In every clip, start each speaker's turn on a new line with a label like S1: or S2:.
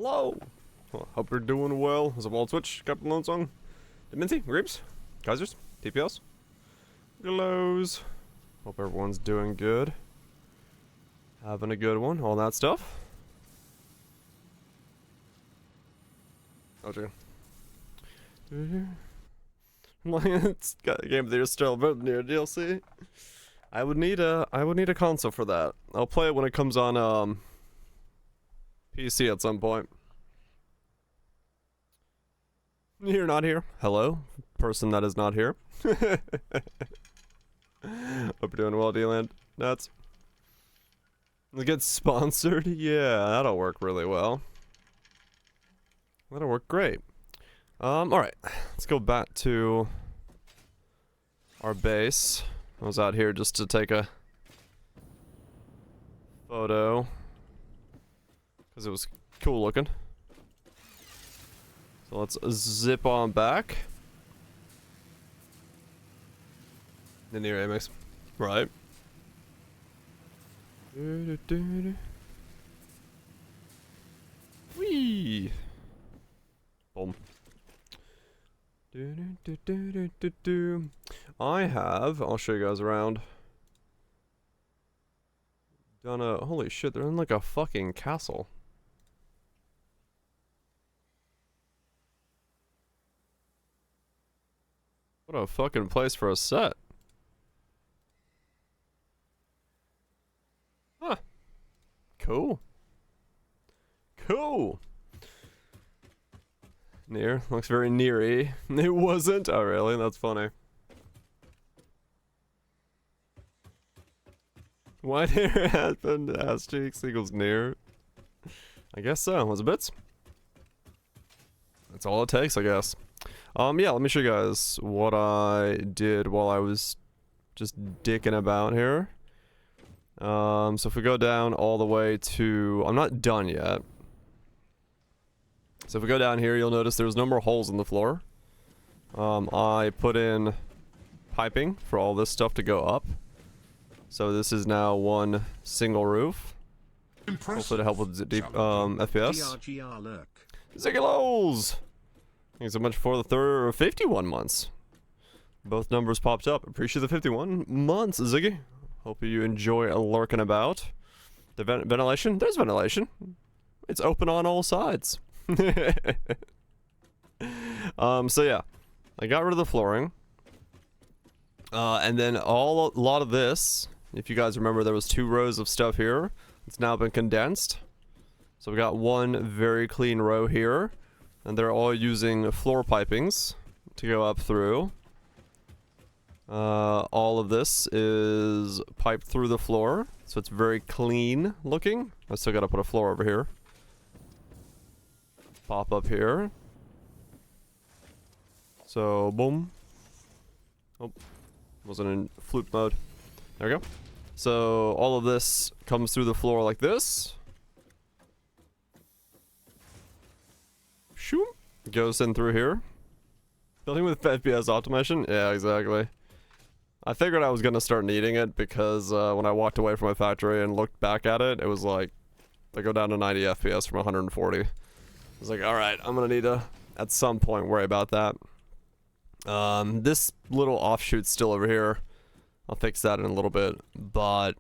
S1: Hello! Well, hope you're doing well. As a Wall Twitch, Captain Lone Song, Diminty, Reeps, Kaisers, TPS, Glows. Hope everyone's doing good. Having a good one, all that stuff. Oh, gee. It's got a game there still, but near DLC. I would need a console for that. I'll play it when it comes on PC at some point. You're not here. Hello, person that is not here. Hope you're doing well, D-Land. Nuts. It gets sponsored? Yeah, that'll work really well. That'll work great. Alright. Let's go back to our base. I was out here just to take a photo because it was cool looking. So let's zip on back. The near Amex. Right. Whee! Boom. I'll show you guys around. Holy shit, they're in like a fucking castle. What a fucking place for a set. Huh. Cool. Cool. Near. Looks very near-y. It wasn't? Oh, really? That's funny. White hair happened, ass cheeks equals near. I guess so. Was it bits? That's all it takes, I guess. Yeah, let me show you guys what I did while I was just dicking about here. So if we go down all the way to... I'm not done yet. So if we go down here, you'll notice there's no more holes in the floor. I put in piping for all this stuff to go up. So this is now one single roof. Hopefully to help with deep FPS. Ziggy Thanks so much for the 51 months. Both numbers popped up. Appreciate the 51 months, Ziggy. Hope you enjoy lurking about. The ventilation? There's ventilation. It's open on all sides. So yeah, I got rid of the flooring, and then a lot of this, if you guys remember, there was 2 rows of stuff here. It's now been condensed, so we got one very clean row here, and they're all using floor pipings to go up through. All of this is piped through the floor, so it's very clean looking. I still gotta put a floor over here. Pop up here. So, boom. Oh, wasn't in flute mode. There we go. So, all of this comes through the floor like this. Shoom. Goes in through here. Building with FPS optimization? Yeah, exactly. I figured I was gonna start needing it because when I walked away from my factory and looked back at it, it was like, they go down to 90 FPS from 140. I was like, alright, I'm gonna need to, at some point, worry about that. This little offshoot's still over here. I'll fix that in a little bit, but...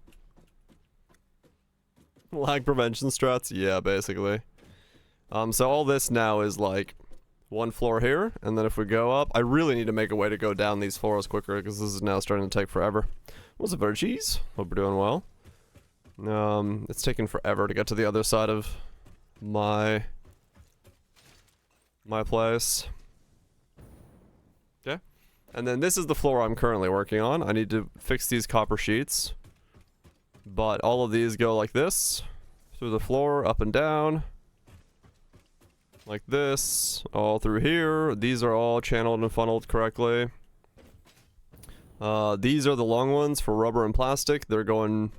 S1: lag prevention strats? Yeah, basically. So all this now is like, one floor here, and then if we go up, I really need to make a way to go down these floors quicker, because this is now starting to take forever. What's up, Virgies? Hope we're doing well. It's taking forever to get to the other side of my place. Okay. And then this is the floor I'm currently working on. I need to fix these copper sheets. But all of these go like this. Through the floor, up and down. Like this. All through here. These are all channeled and funneled correctly. These are the long ones for rubber and plastic. They're going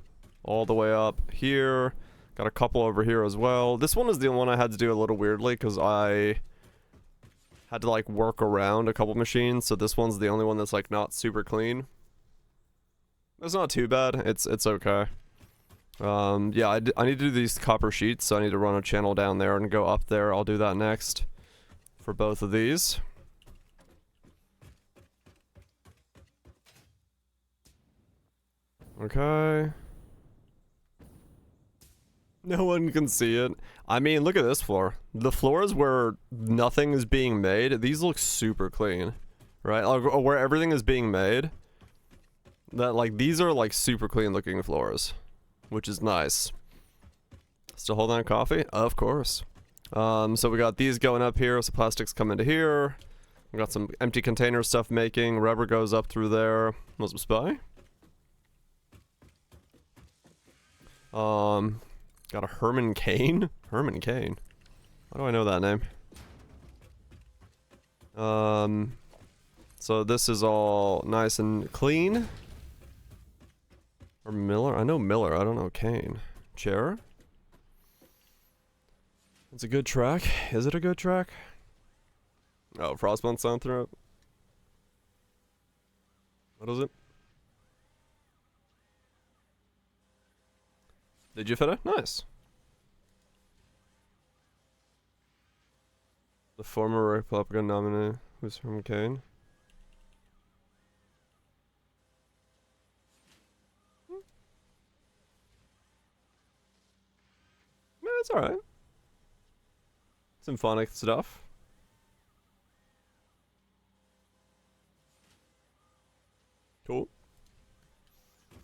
S1: all the way up here. Got a couple over here as well. This one is the one I had to do a little weirdly because I had to like work around a couple machines, so this one's the only one that's like not super clean. It's not too bad. It's okay. Yeah, I need to do these copper sheets, so I need to run a channel down there and go up there. I'll do that next for both of these. Okay. No one can see it. I mean, look at this floor. The floors where nothing is being made, these look super clean, right? Or where everything is being made. That, like, these are, like, super clean looking floors, which is nice. Still holding on coffee? Of course. So we got these going up here, so plastics come into here. We got some empty container stuff making. Rubber goes up through there. Muslim spy. Got a Herman Cain? Herman Cain. How do I know that name? So this is all nice and clean. Or Miller? I know Miller, I don't know Cain. Chair? It's a good track. Is it a good track? Oh, Frostbound sound through it. What is it? Did you fit it? Nice. The former Republican nominee who's from Kane. Yeah, it's alright. Symphonic stuff. Cool.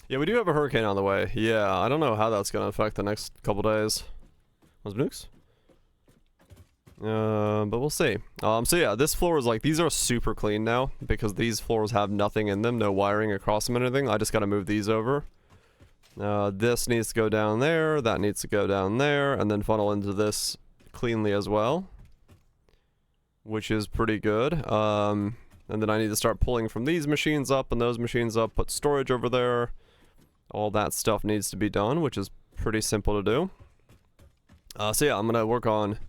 S1: Yeah, we do have a hurricane on the way. Yeah, I don't know how that's gonna affect the next couple days. Was nukes? But we'll see. So yeah, this floor is like, these are super clean now because these floors have nothing in them, no wiring across them or anything. I just gotta move these over. This needs to go down there, that needs to go down there, and then funnel into this cleanly as well, which is pretty good. And then I need to start pulling from these machines up and those machines up, put storage over there. All that stuff needs to be done, which is pretty simple to do. So yeah, I'm gonna work on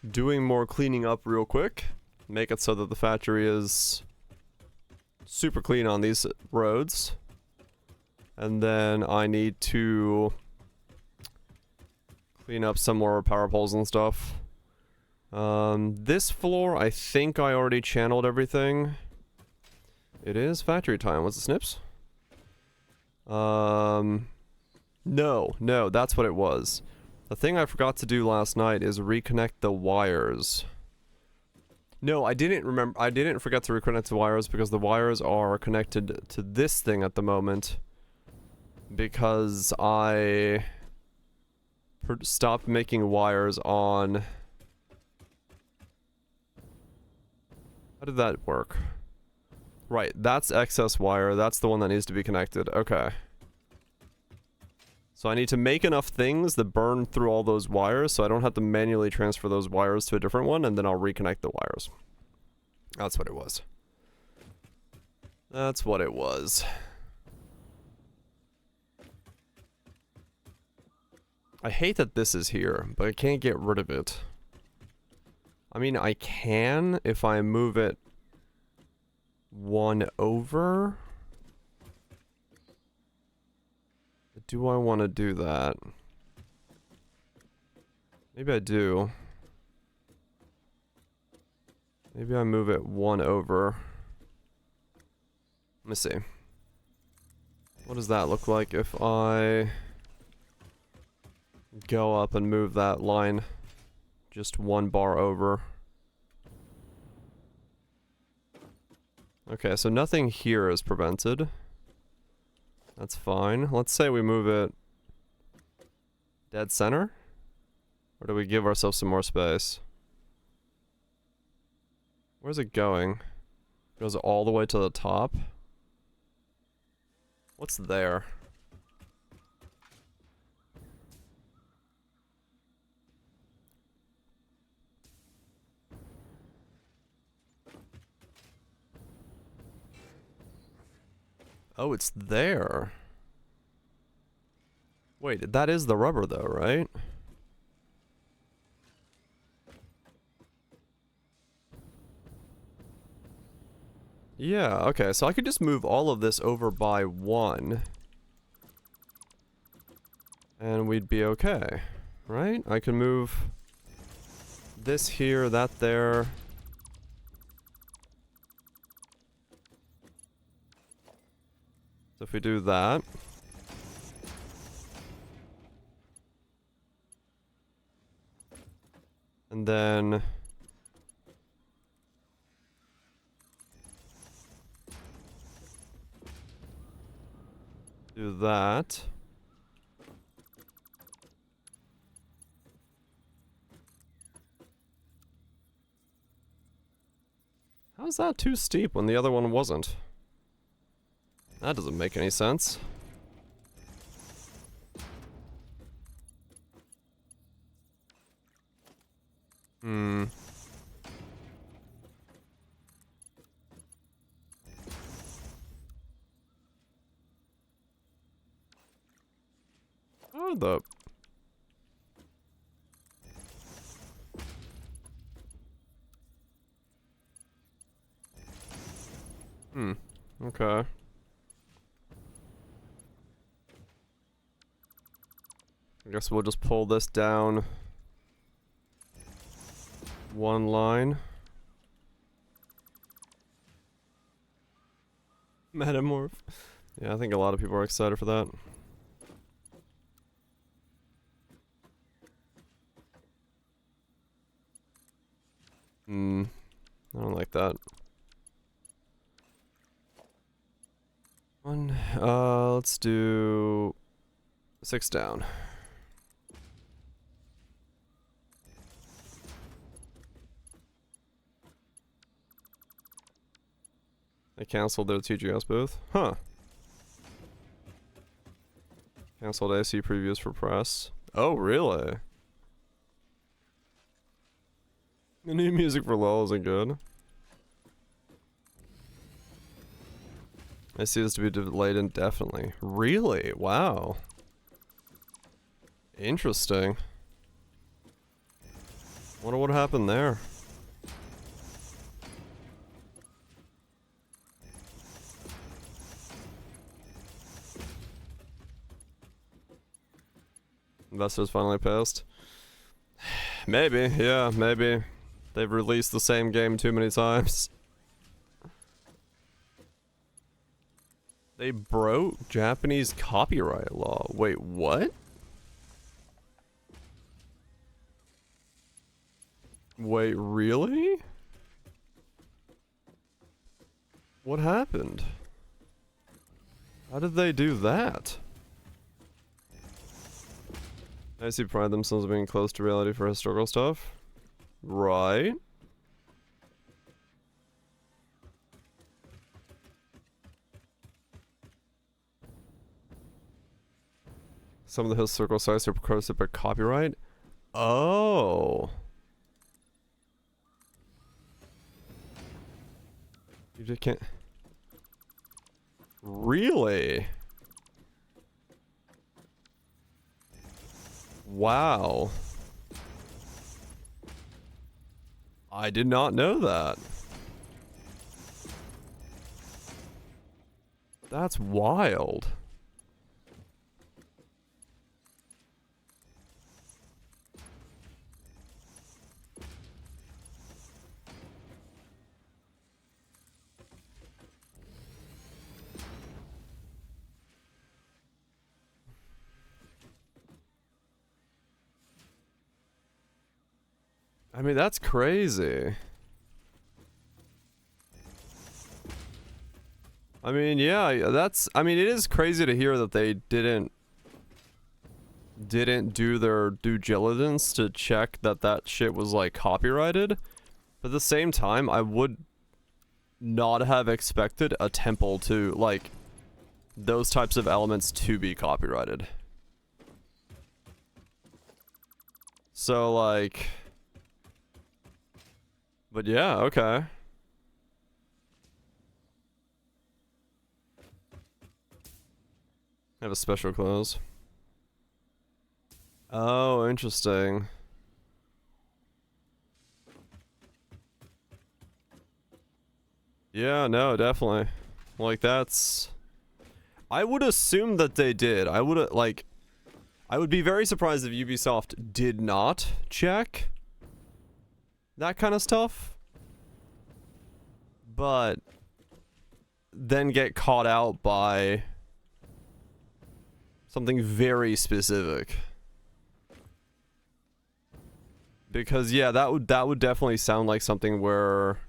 S1: doing more cleaning up real quick. Make it so that the factory is super clean on these roads. And then I need to clean up some more power poles and stuff. This floor, I think I already channeled everything. It is factory time. What's the snips? No, that's what it was. The thing I forgot to do last night is reconnect the wires. No, I didn't forget to reconnect the wires because the wires are connected to this thing at the moment. Because I stopped making wires on... How did that work? Right, that's excess wire. That's the one that needs to be connected. Okay. So I need to make enough things that burn through all those wires so I don't have to manually transfer those wires to a different one, and then I'll reconnect the wires. That's what it was. That's what it was. I hate that this is here, but I can't get rid of it. I mean, I can if I move it one over. But do I want to do that? Maybe I do. Maybe I move it one over. Let me see. What does that look like if I go up and move that line just one bar over? Okay, so nothing here is prevented. That's fine. Let's say we move it dead center. Or do we give ourselves some more space? Where's it going? Goes all the way to the top? What's there? Oh, it's there. Wait, that is the rubber though, right? Yeah, okay, so I could just move all of this over by one. And we'd be okay, right? I can move this here, that there. So if we do that. And then do that. How's that too steep when the other one wasn't? That doesn't make any sense. Hmm. Oh, the... Hmm. Okay. I guess we'll just pull this down one line. Metamorph. Yeah, I think a lot of people are excited for that. Hmm. I don't like that. Let's do 6 down. They canceled their TGS booth? Huh. Canceled AC previews for press. Oh, really? The new music for LoL isn't good. I see this to be delayed indefinitely. Really? Wow. Interesting. Wonder what happened there. Investors finally pissed. Maybe, yeah, maybe. They've released the same game too many times. They broke Japanese copyright law. Wait, what? Wait, really? What happened? How did they do that? I see pride themselves being close to reality for historical stuff. Right. Some of the historical sites are corrupted by copyright. Oh. You just can't. Really? Wow. I did not know that. That's wild. I mean, that's crazy. I mean, yeah, that's... I mean, it is crazy to hear that they didn't do their due diligence to check that that shit was, like, copyrighted. But at the same time, I would not have expected a temple to, like, those types of elements to be copyrighted. So, like... But yeah, okay. Have a special close. Oh, interesting. Yeah, no, definitely. Like, that's... I would assume that they did. I would, like... I would be very surprised if Ubisoft did not check that kind of stuff, but then get caught out by something very specific. Because yeah, that would definitely sound like something where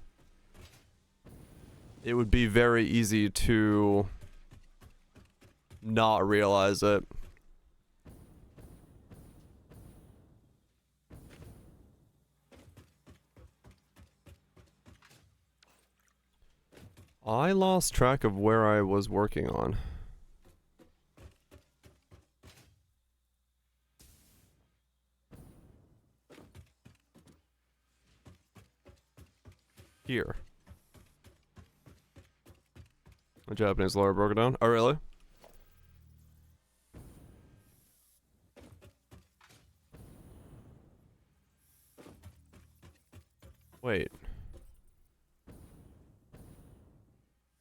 S1: it would be very easy to not realize it. I lost track of where I was working on. Here. A Japanese lawyer broke it down. Oh, really? Wait.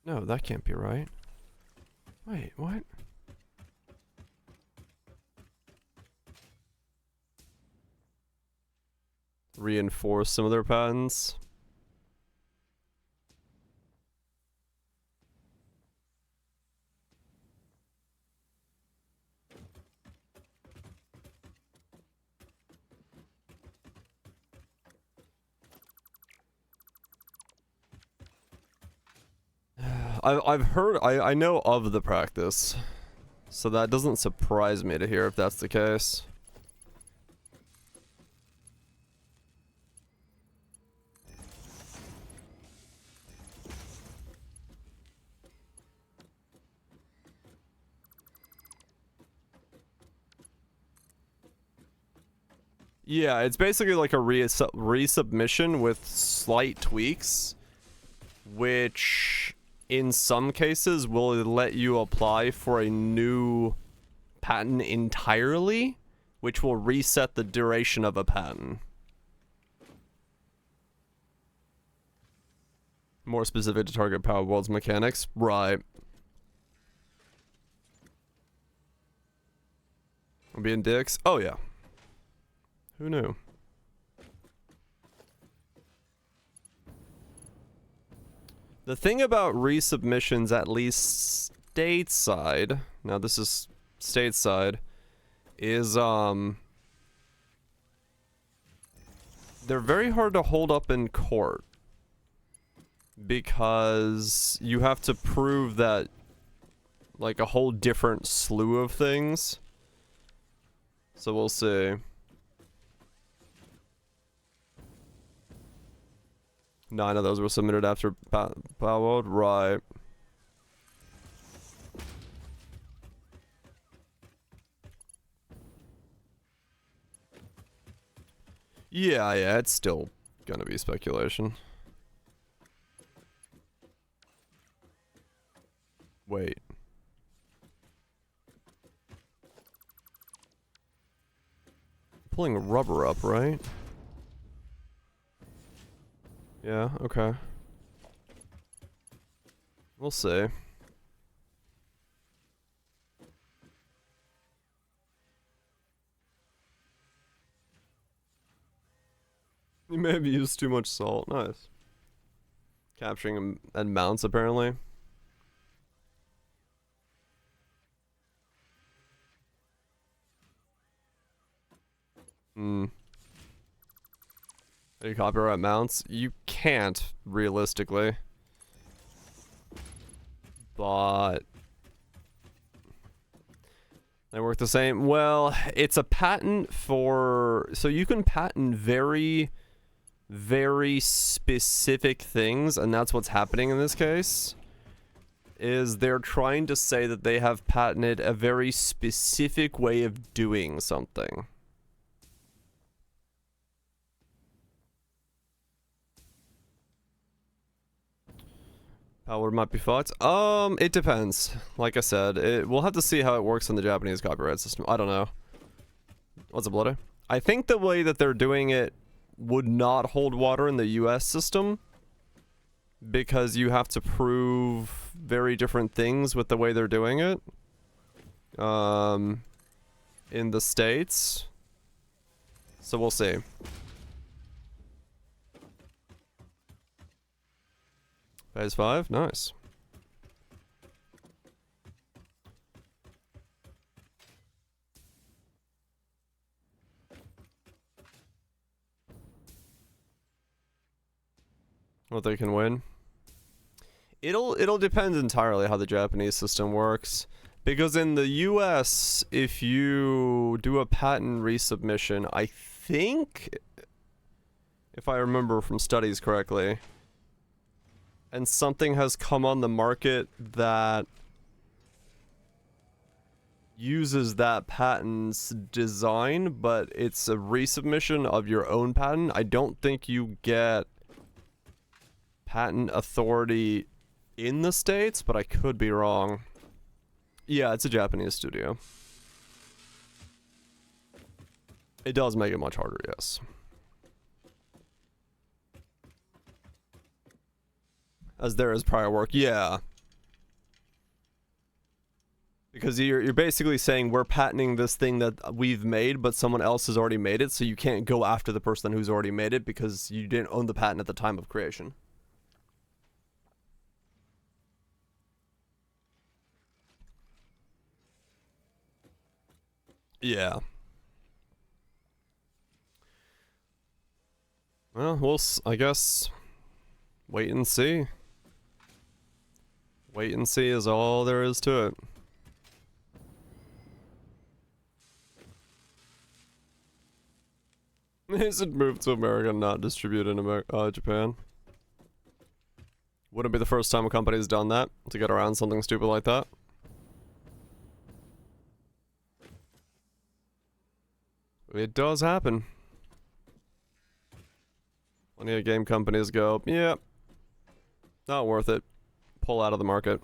S1: No, that can't be right. Wait, what? Reinforce some of their patents. I've heard, I know of the practice, so that doesn't surprise me to hear if that's the case. Yeah, it's basically like a resubmission with slight tweaks, which in some cases will let you apply for a new patent entirely, which will reset the duration of a patent. More specific to target Power World's mechanics. Right. I'm being dicks? Oh yeah. Who knew? The thing about resubmissions, at least stateside, now this is stateside, is they're very hard to hold up in court because you have to prove that like a whole different slew of things. So we'll see. 9 of those were submitted after Power, right? Yeah, it's still gonna be speculation. Wait. Pulling rubber up, right? Yeah, okay. We'll see. You may have used too much salt. Nice. Capturing them and mounts, apparently. Any copyright mounts? You can't, realistically. But they work the same. Well, it's a patent for... So you can patent very, very specific things, and that's what's happening in this case. Is they're trying to say that they have patented a very specific way of doing something. Power might be fucked. It depends. Like I said, we'll have to see how it works in the Japanese copyright system. I don't know. What's up, Bloody? I think the way that they're doing it would not hold water in the US system because you have to prove very different things with the way they're doing it. in the States. So we'll see. Phase 5, nice. What they can win. It'll depend entirely how the Japanese system works. Because in the US, if you do a patent resubmission, I think, if I remember from studies correctly, and something has come on the market that uses that patent's design, but it's a resubmission of your own patent, I don't think you get patent authority in the States, but I could be wrong. Yeah, it's a Japanese studio. It does make it much harder, yes. As there is prior work, yeah. Because you're basically saying we're patenting this thing that we've made, but someone else has already made it, so you can't go after the person who's already made it because you didn't own the patent at the time of creation. Yeah. Well, I guess, wait and see. Wait and see is all there is to it. They should move to America and not distribute in Japan. Wouldn't be the first time a company's done that, to get around something stupid like that. It does happen. Plenty of game companies go, yeah, not worth it. Pull out of the market.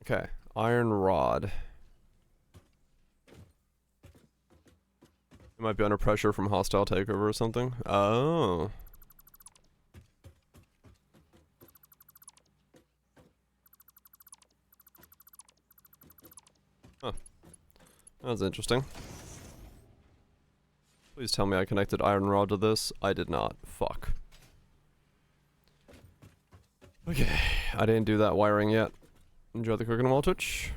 S1: Okay, Iron Rod. It might be under pressure from hostile takeover or something. Oh. Huh. That's interesting. Please tell me I connected Iron Rod to this. I did not. Fuck. Okay, I didn't do that wiring yet. Enjoy the cooking wall touch.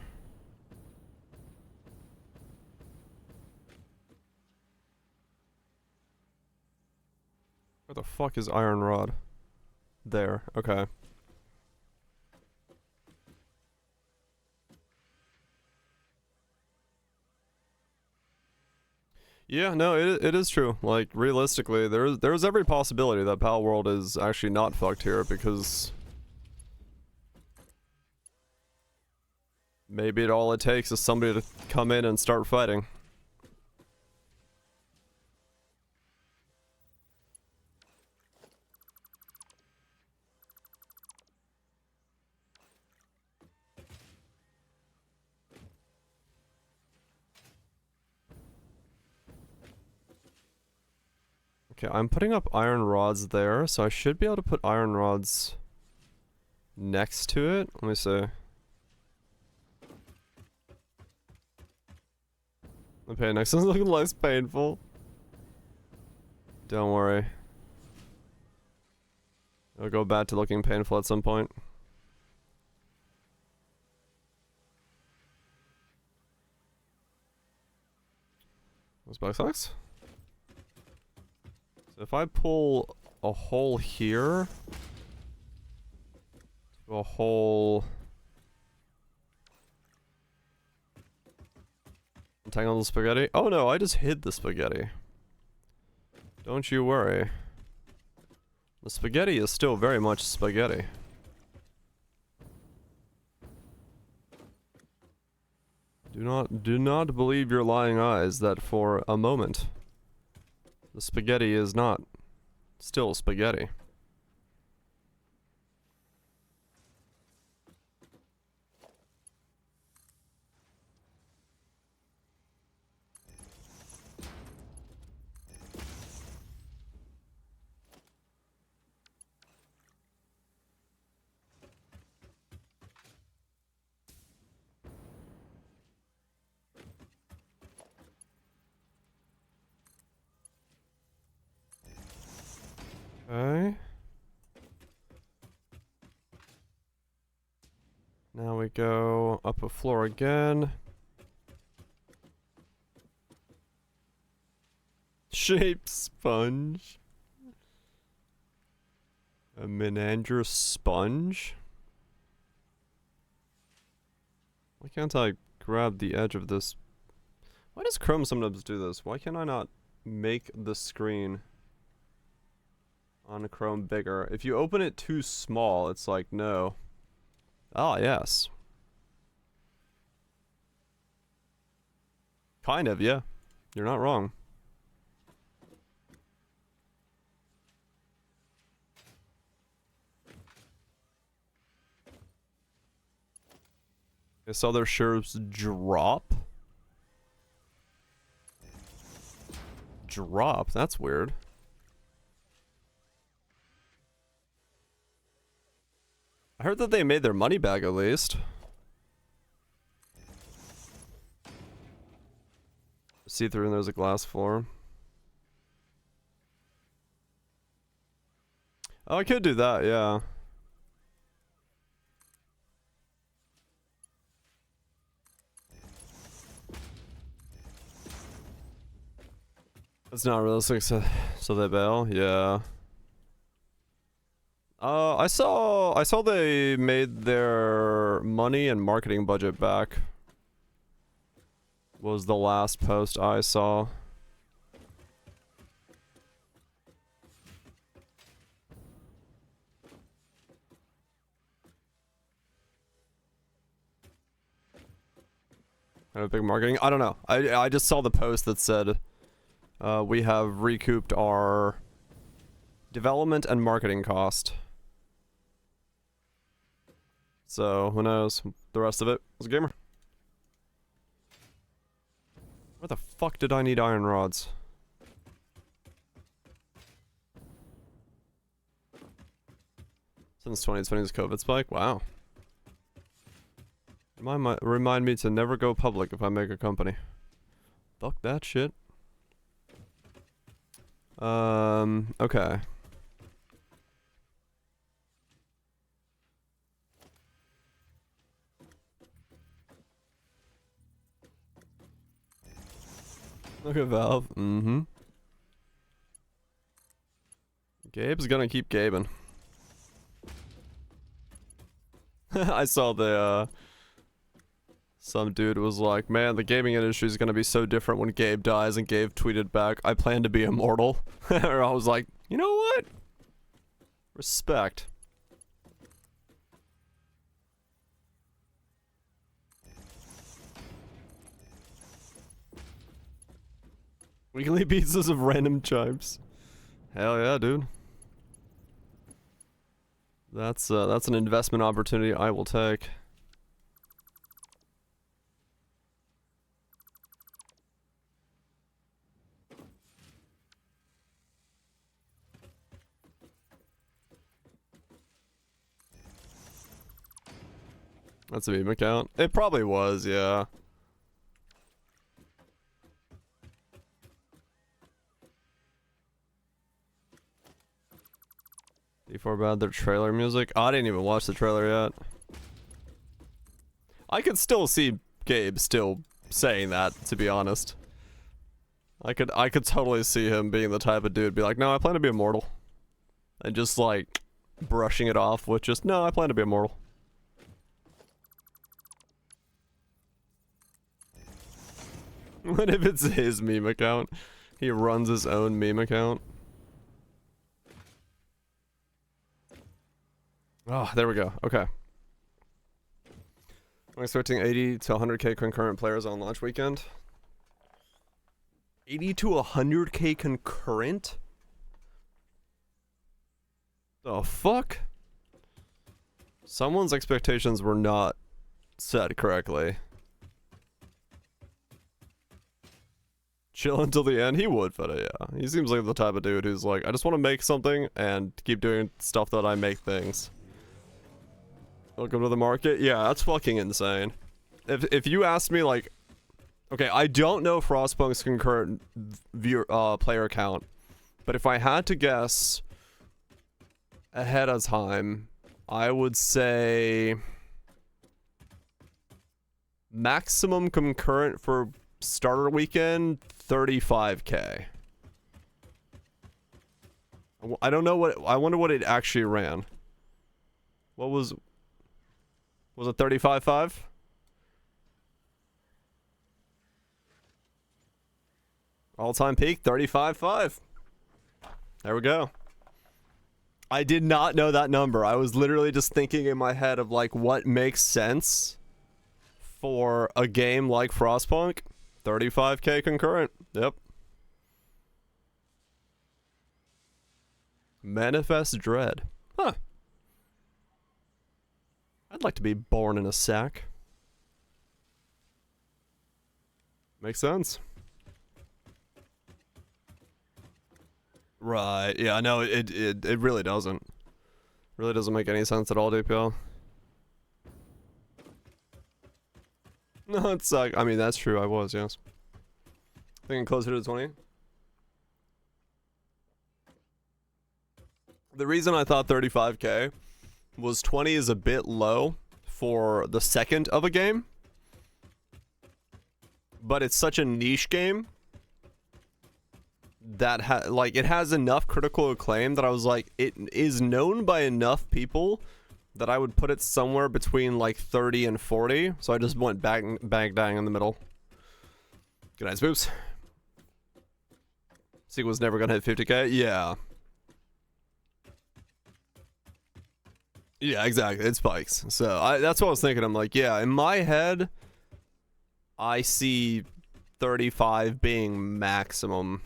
S1: Where the fuck is Iron Rod? There, okay. Yeah, no, it is true. Like, realistically, there's every possibility that Pal World is actually not fucked here because maybe all it takes is somebody to come in and start fighting. Okay, I'm putting up iron rods there, so I should be able to put iron rods next to it. Let me see. Okay, next one's looking less painful. Don't worry. It'll go back to looking painful at some point. Those backsacks? So if I pull a hole here, to a hole, untangle the spaghetti. Oh no, I just hid the spaghetti. Don't you worry. The spaghetti is still very much spaghetti. Do not believe your lying eyes that for a moment the spaghetti is not still spaghetti. Now we go up a floor again. Shape sponge. A menander sponge? Why can't I grab the edge of this? Why does Chrome sometimes do this? Why can I not make the screen on Chrome bigger? If you open it too small, it's like, no. Ah, yes. Kind of, yeah. You're not wrong. I saw their shares drop. Drop? That's weird. I heard that they made their money back at least. See through and there's a glass floor. Oh, I could do that, yeah. It's not realistic, so they bail, yeah. I saw they made their money and marketing budget back. Was the last post I saw. Kind of big marketing. I don't know. I just saw the post that said we have recouped our development and marketing cost. So, who knows? The rest of it was a gamer. Where the fuck did I need iron rods? Since 2020's COVID spike? Wow. Remind me to never go public if I make a company. Fuck that shit. Okay. Look at Valve. Mm-hmm. Gabe's gonna keep gabing. I saw the, some dude was like, man, the gaming industry is gonna be so different when Gabe dies, and Gabe tweeted back, I plan to be immortal. Or I was like, you know what? Respect. Weekly pieces of random chimes. Hell yeah, dude. That's an investment opportunity I will take. That's a meme account. It probably was, yeah. D4 bad, their trailer music. Oh, I didn't even watch the trailer yet. I could still see Gabe still saying that, to be honest. I could totally see him being the type of dude be like, no, I plan to be immortal. And just like brushing it off with just, no, I plan to be immortal. What if it's his meme account? He runs his own meme account. Oh, there we go. Okay. I'm expecting 80 to 100k concurrent players on launch weekend. 80 to 100k concurrent? The fuck? Someone's expectations were not set correctly. Chill until the end? He would, but yeah. He seems like the type of dude who's like, I just want to make something and keep doing stuff that I make things. Welcome to the market? Yeah, that's fucking insane. If you asked me, like, okay, I don't know Frostpunk's concurrent player count, but if I had to guess ahead of time, I would say Maximum concurrent for starter weekend, 35K. I don't know what, I wonder what it actually ran. What was it 35.5? All-time peak, 35.5. There we go. I did not know that number. I was literally just thinking in my head of like what makes sense for a game like Frostpunk. 35K concurrent. Yep. Manifest Dread. Huh. I'd like to be born in a sack. Makes sense. Right. Yeah, no, it really doesn't. Really doesn't make any sense at all, DPL. No, it's like, I mean, that's true. I was, yes. Thinking closer to 20. The reason I thought 35K was 20 is a bit low for the second of a game. But it's such a niche game that like it has enough critical acclaim that I was like, it is known by enough people that I would put it somewhere between like 30 and 40. So I just went bang dang in the middle. Good night, Spoops. Sequel's never gonna hit 50K. Yeah. Yeah, exactly. It spikes. So that's what I was thinking. I'm like, yeah, in my head, I see 35 being maximum.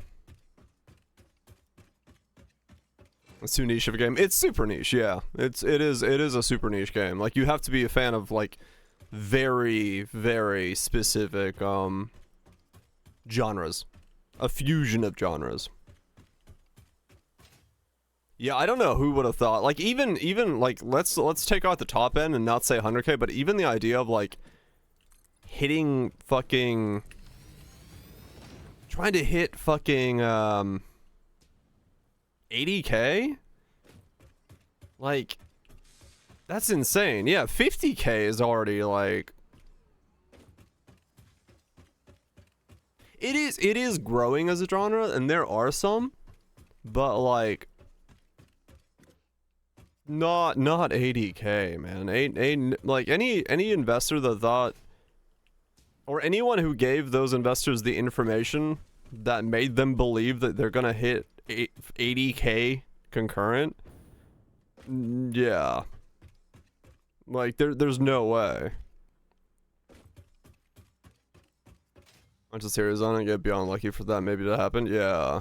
S1: It's too niche of a game. It's super niche, yeah. It is a super niche game. Like, you have to be a fan of like very, very specific genres. A fusion of genres. Yeah, I don't know who would have thought. Like, even like let's take out the top end and not say 100K, but even the idea of like hitting fucking trying to hit fucking 80K? Like, that's insane. Yeah, 50K is already like it is growing as a genre, and there are some, but like not 80K, man. Like any investor that thought, or anyone who gave those investors the information that made them believe that they're gonna hit 80K concurrent, yeah, like there's no way. Bunch of series on it, get beyond lucky for that maybe to happen. Yeah.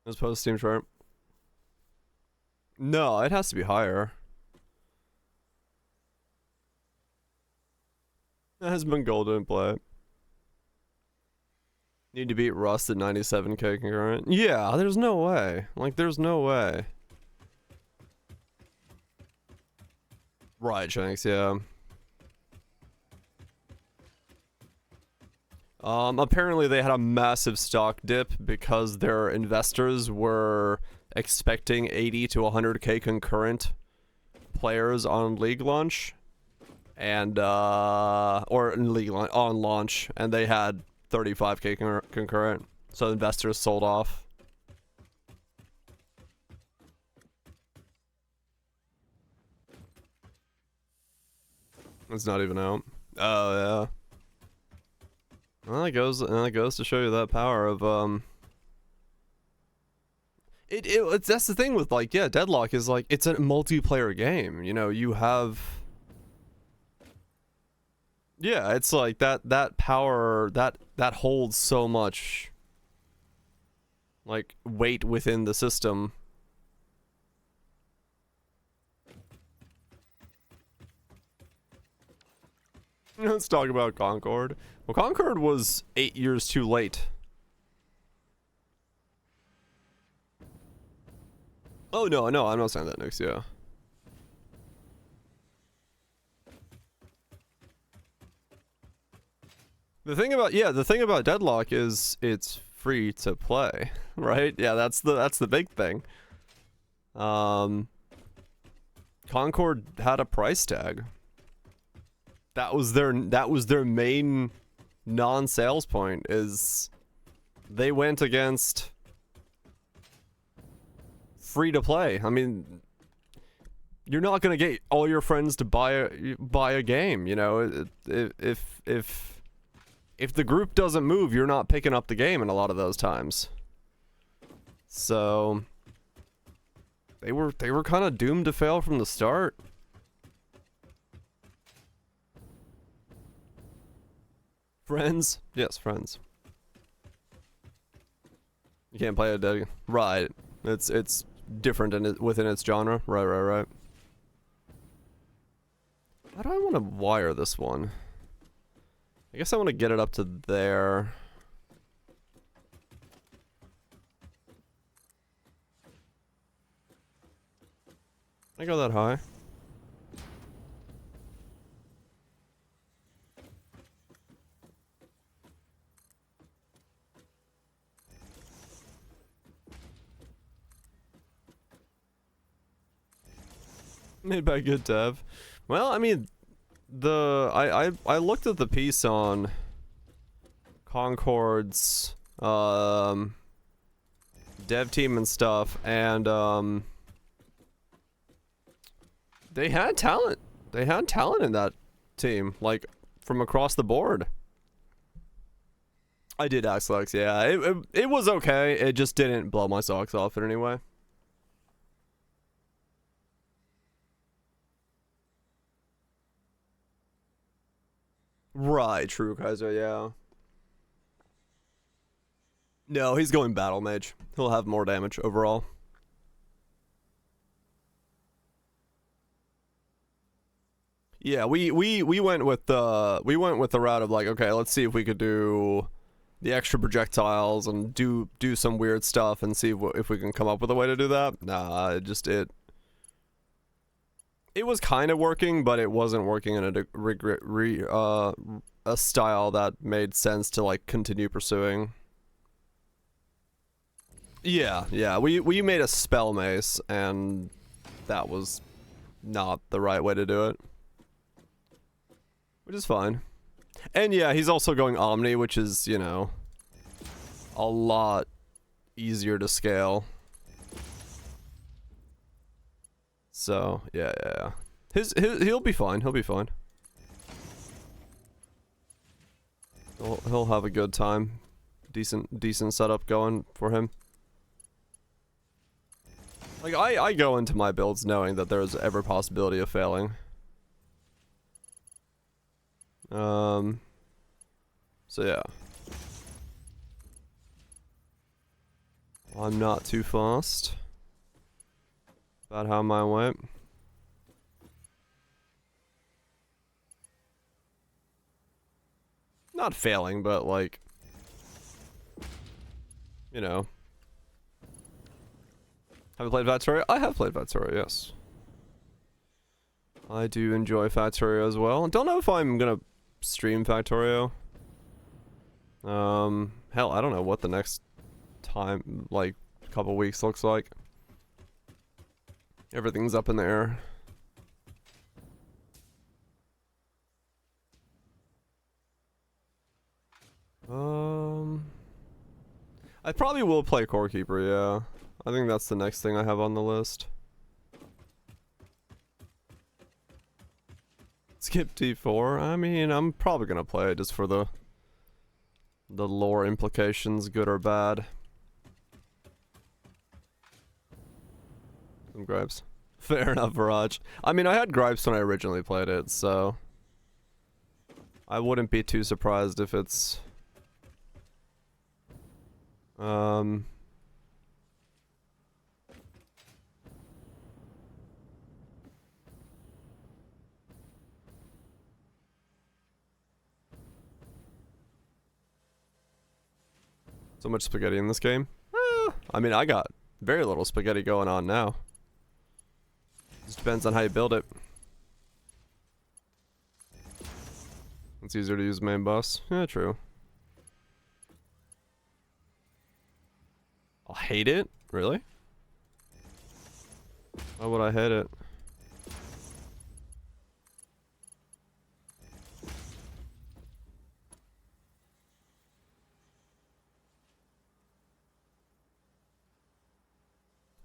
S1: Let's post Steam chart. No, it has to be higher. That has been golden in play. Need to beat Rust at 97K concurrent. Yeah, there's no way. Like, there's no way. Right, Shanks, yeah. Apparently they had a massive stock dip because their investors were expecting 80 to 100K concurrent players on League launch, and or in League on launch, and they had 35K concurrent, so investors sold off. It's not even out. Oh yeah. Well, that goes to show you that power of it's that's the thing with like, yeah, Deadlock is like, it's a multiplayer game, you know. You have, yeah, it's like that power that holds so much like weight within the system. Let's talk about Concord. Well, Concord was 8 years too late. Oh, no, I'm not saying that, Nix, yeah. The thing about Deadlock is it's free to play, right? Yeah, that's the big thing. Concord had a price tag. That was their main non-sales point, is they went against free to play. I mean, you're not gonna get all your friends to buy a game, you know. If the group doesn't move, you're not picking up the game in a lot of those times. So they were kind of doomed to fail from the start. Friends? Yes, friends. You can't play it, right? It's different within its genre. Right. How do I want to wire this one? I guess I want to get it up to there. Can I go that high? Made by good dev. Well, I mean, I looked at the piece on Concord's dev team and stuff, and they had talent. They had talent in that team, like from across the board. I did ask Lex, yeah. It was okay. It just didn't blow my socks off in any way. Right, true, Kaiser, yeah. No, he's going Battle Mage. He'll have more damage overall. Yeah, we went with the route of like, okay, let's see if we could do the extra projectiles and do some weird stuff and see if we can come up with a way to do that. Nah, it was kind of working, but it wasn't working in a style that made sense to like continue pursuing. Yeah, we made a spell mace, and that was not the right way to do it, which is fine. And yeah, he's also going Omni, which is, you know, a lot easier to scale. So, yeah. He'll be fine. He'll be fine. He'll have a good time. Decent setup going for him. Like, I go into my builds knowing that there's every possibility of failing. So yeah. I'm not too fast about how mine went. Not failing, but like, you know. Have you played Factorio? I have played Factorio, yes. I do enjoy Factorio as well. Don't know if I'm gonna stream Factorio. Hell, I don't know what the next time, like, couple weeks looks like. Everything's up in the air. I probably will play Core Keeper, yeah. I think that's the next thing I have on the list. Skip T4? I mean, I'm probably gonna play it just for the lore implications, good or bad. Some gripes. Fair enough, Viraj. I mean, I had gripes when I originally played it, so I wouldn't be too surprised if it's so much spaghetti in this game. I mean, I got very little spaghetti going on now. Just depends on how you build it. It's easier to use main boss. Yeah, true. I'll hate it? Really? Why would I hate it?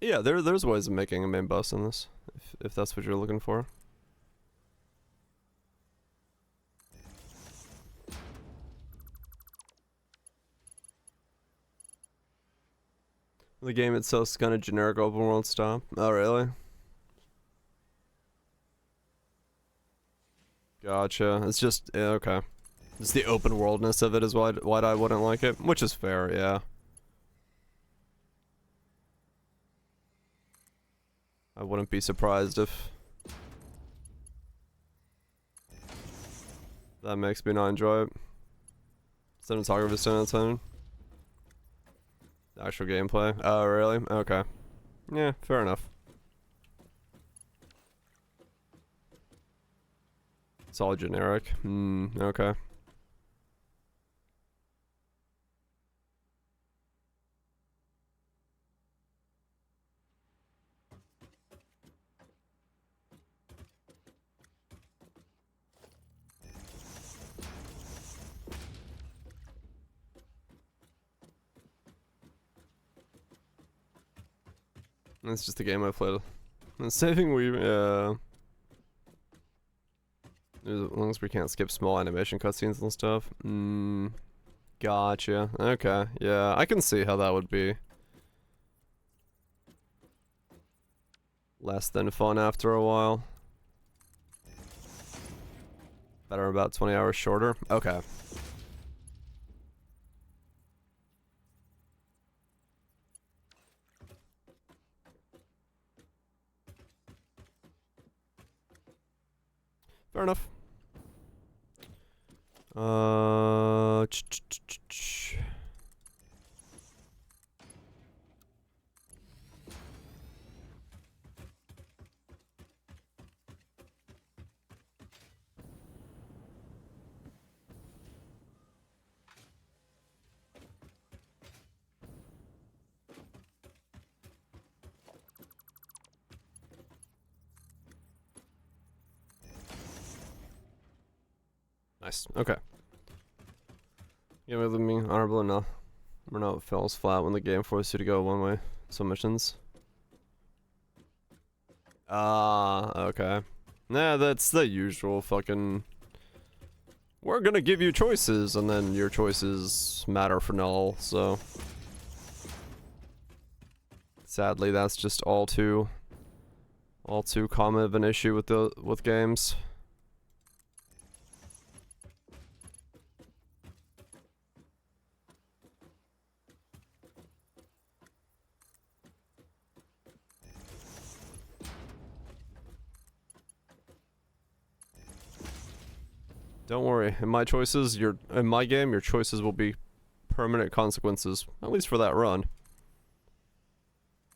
S1: Yeah, there's ways of making a main boss in this, if that's what you're looking for. The game itself's kind of generic open world style. Oh, really? Gotcha. It's just, yeah, okay. It's the open worldness of it is why I wouldn't like it, which is fair, yeah. I wouldn't be surprised if that makes me not enjoy it. Cinematography 10 out of 10. Actual gameplay. Oh, really? Okay. Yeah, fair enough. It's all generic. Okay. It's just a game I played. And saving as long as we can't skip small animation cutscenes and stuff. Gotcha. Okay. Yeah, I can see how that would be less than fun after a while. Better about 20 hours shorter. Okay. Fair enough. Nice. Okay. Yeah, with me honorable enough. Renault falls flat when the game forces you to go one way. Some missions. Okay. Nah, that's the usual fucking. We're gonna give you choices, and then your choices matter for null. So, sadly, that's just all too common of an issue with games. Don't worry, in my game, your choices will be permanent consequences, at least for that run.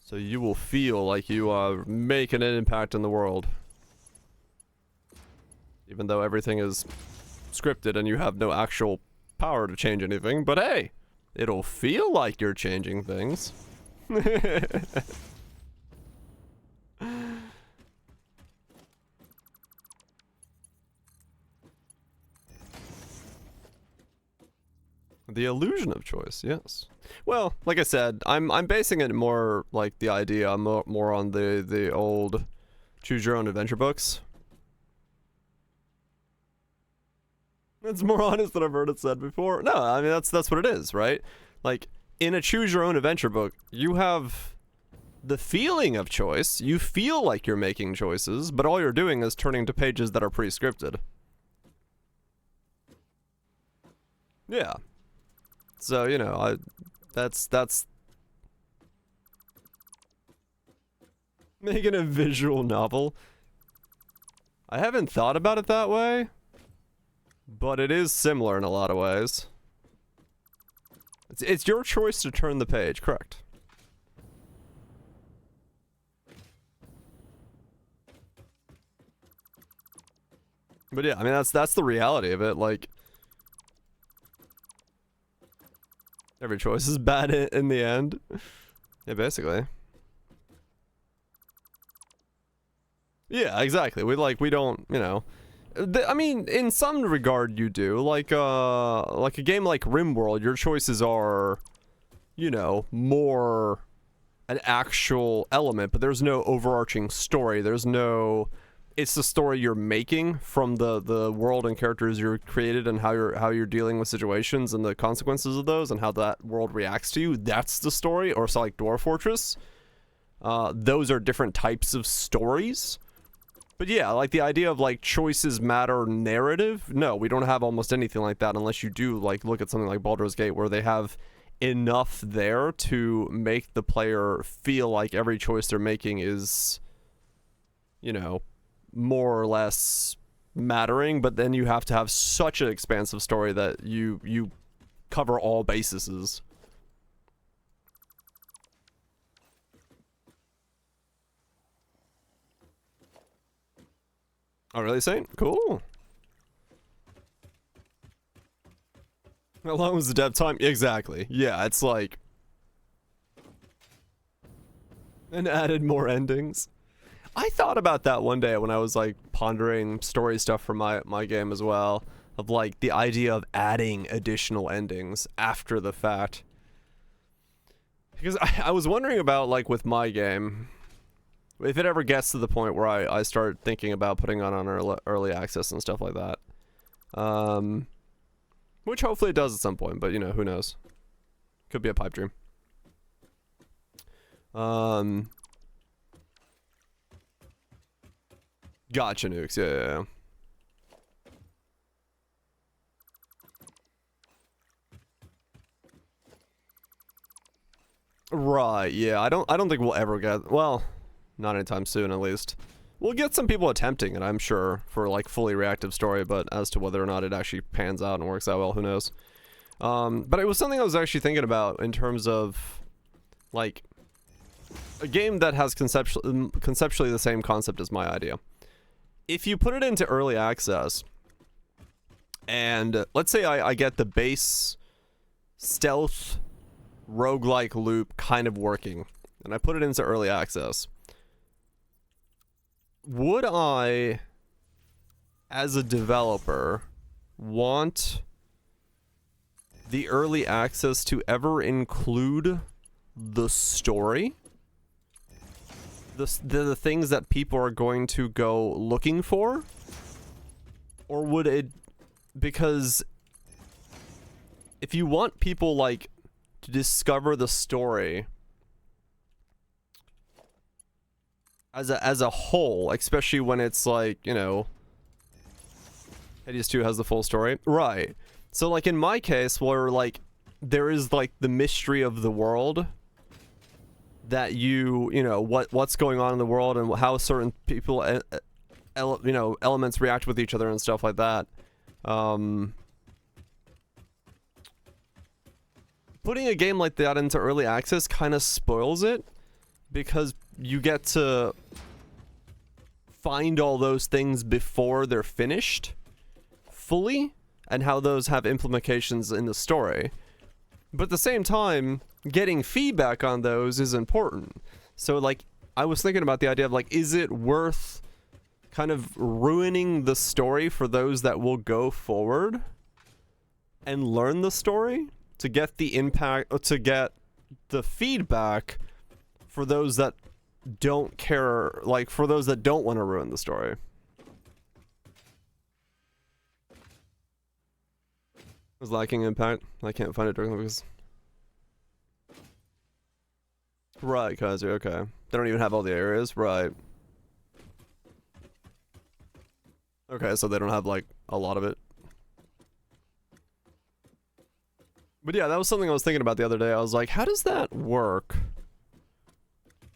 S1: So you will feel like you are making an impact in the world. Even though everything is scripted and you have no actual power to change anything, but hey, it'll feel like you're changing things. The illusion of choice, yes. Well, like I said, I'm basing it more like the idea more on the old choose your own adventure books. It's more honest than I've heard it said before. No, I mean that's what it is, right? Like in a choose your own adventure book, you have the feeling of choice. You feel like you're making choices, but all you're doing is turning to pages that are pre-scripted. Yeah. So, you know, that's making a visual novel. I haven't thought about it that way, but it is similar in a lot of ways. It's your choice to turn the page, correct? But yeah, I mean that's the reality of it, like every choice is bad in the end. Yeah, basically. Yeah, exactly. We don't, you know. I mean, in some regard you do. Like a game like RimWorld, your choices are, you know, more an actual element, but there's no overarching story. There's no, it's the story you're making from the world and characters you're created, and how you're dealing with situations and the consequences of those, and how that world reacts to you. That's the story. Or so like Dwarf Fortress, those are different types of stories. But yeah, like the idea of like choices matter narrative, no, we don't have almost anything like that, unless you do like look at something like Baldur's Gate, where they have enough there to make the player feel like every choice they're making is, you know, more or less mattering. But then you have to have such an expansive story that you cover all bases. Oh, really, Saint? Cool. How long was the dev time? Exactly. Yeah, it's like... And added more endings. I thought about that one day when I was, like, pondering story stuff for my game as well. Of, like, the idea of adding additional endings after the fact. Because I was wondering about, like, with my game... If it ever gets to the point where I start thinking about putting on early access and stuff like that. Which hopefully it does at some point, but you know, who knows. Could be a pipe dream. Gotcha, Nukes, yeah. Right, yeah, I don't think we'll ever get, well... Not anytime soon, at least. We'll get some people attempting it, I'm sure, for, like, fully reactive story, but as to whether or not it actually pans out and works out well, who knows. But it was something I was actually thinking about in terms of, like, a game that has conceptually the same concept as my idea. If you put it into early access, and let's say I get the base stealth roguelike loop kind of working, and I put it into early access, would I, as a developer, want the early access to ever include the story? The things that people are going to go looking for? Or would it... Because if you want people, like, to discover the story... As a whole, especially when it's like, you know, Hades 2 has the full story. Right. So like in my case, where like there is like the mystery of the world, that you know, what's going on in the world and how certain people, you know, elements react with each other and stuff like that. Putting a game like that into early access kind of spoils it, because you get to find all those things before they're finished fully, and how those have implications in the story. But at the same time, getting feedback on those is important. So like, I was thinking about the idea of like, is it worth kind of ruining the story for those that will go forward and learn the story to get the impact, to get the feedback for those that don't care, like for those that don't want to ruin the story. Was lacking impact. I can't find it directly because... Right, Kaiser, okay. They don't even have all the areas, right. Okay, so they don't have like a lot of it. But yeah, that was something I was thinking about the other day. I was like, how does that work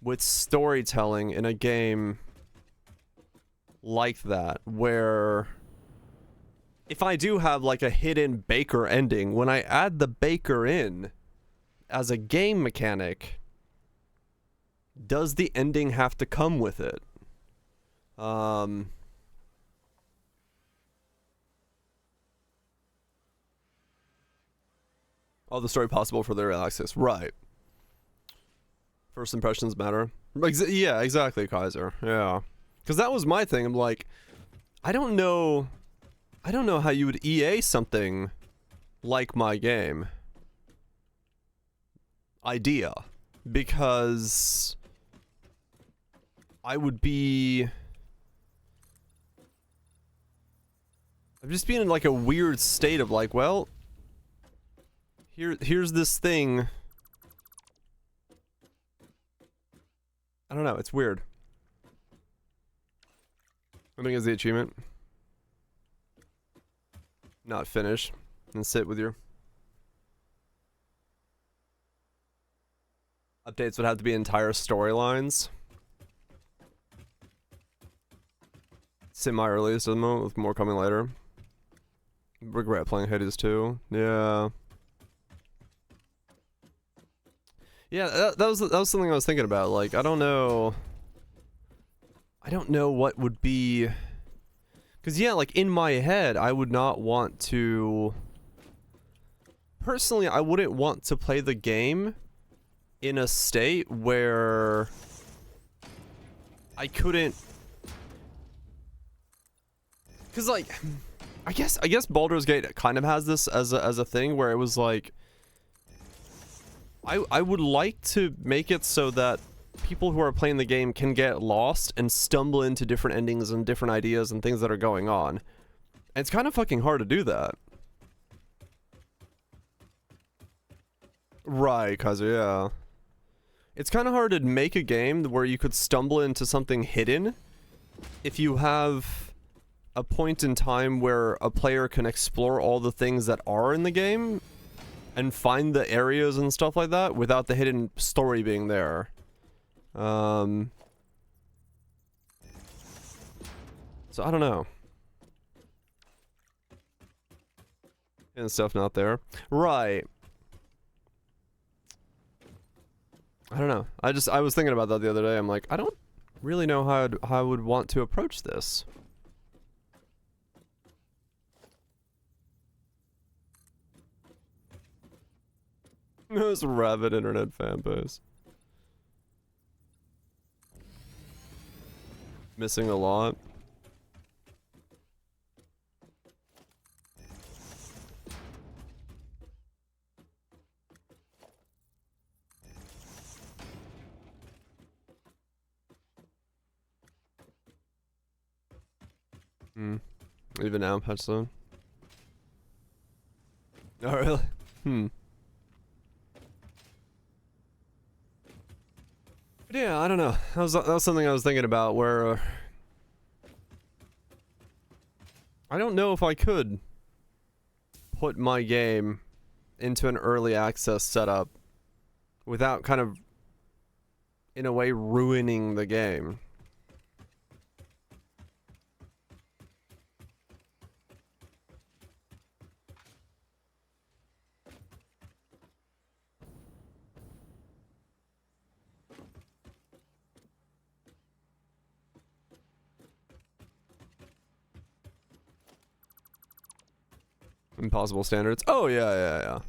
S1: with storytelling in a game like that, where if I do have like a hidden baker ending, when I add the baker in as a game mechanic, does the ending have to come with it? Oh, the story possible for their access, right. First impressions matter. Yeah, exactly, Kaiser. Yeah. Because that was my thing. I'm like, I don't know how you would EA something like my game. Idea. because I would be... I'm just being in like a weird state of like, well, here's this thing. I don't know, it's weird. I think it's the achievement. Not finish and sit with your updates would have to be entire storylines. Semi-released at the moment with more coming later. Regret playing Hades 2. Yeah. Yeah, that was something I was thinking about. Like, I don't know what would be, because yeah, like in my head I would not want to, personally I wouldn't want to play the game in a state where I couldn't, because like I guess Baldur's Gate kind of has this as a thing where it was like I would like to make it so that people who are playing the game can get lost and stumble into different endings and different ideas and things that are going on. And it's kind of fucking hard to do that. Right, cause yeah. It's kind of hard to make a game where you could stumble into something hidden if you have a point in time where a player can explore all the things that are in the game and find the areas and stuff like that without the hidden story being there. So I don't know. And stuff not there. Right. I don't know. I was thinking about that the other day. I'm like, I don't really know how I would want to approach this. Most rabid internet fan base. Missing a lot. Even now, Patchstone. Oh, really? But yeah, I don't know. That was something I was thinking about where I don't know if I could put my game into an early access setup without kind of, in a way, ruining the game. Impossible standards. Oh, yeah.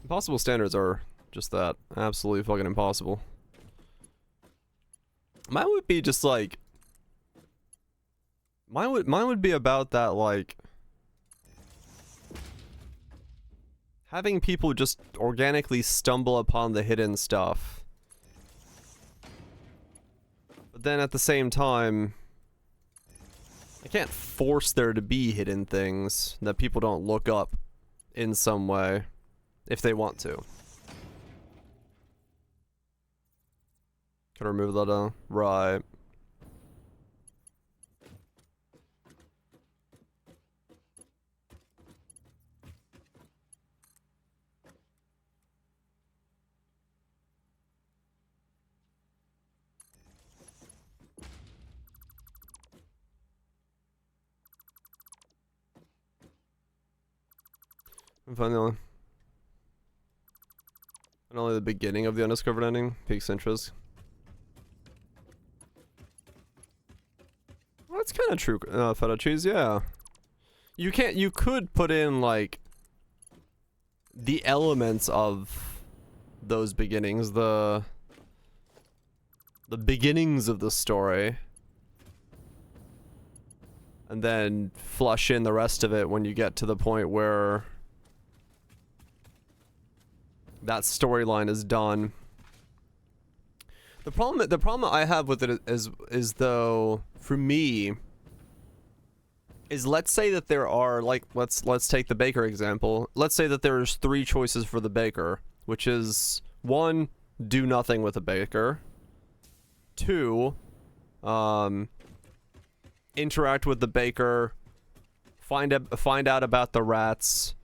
S1: Impossible standards are just that. Absolutely fucking impossible. Mine would be just like... Mine would be about that, like... having people just organically stumble upon the hidden stuff. But then at the same time... I can't force there to be hidden things that people don't look up in some way if they want to. Can I remove that? Right. Finally. And only the beginning of the undiscovered ending piques interest. Well, that's kind of true, feta cheese, yeah. You could put in, like, the elements of those beginnings, the beginnings of the story. And then flush in the rest of it when you get to the point where that storyline is done The problem I have with it is though, for me, is let's say that there are, like, let's take the baker example. Let's say that there's 3 choices for the baker, which is 1, do nothing with the baker. 2, interact with the baker, find out about the rats,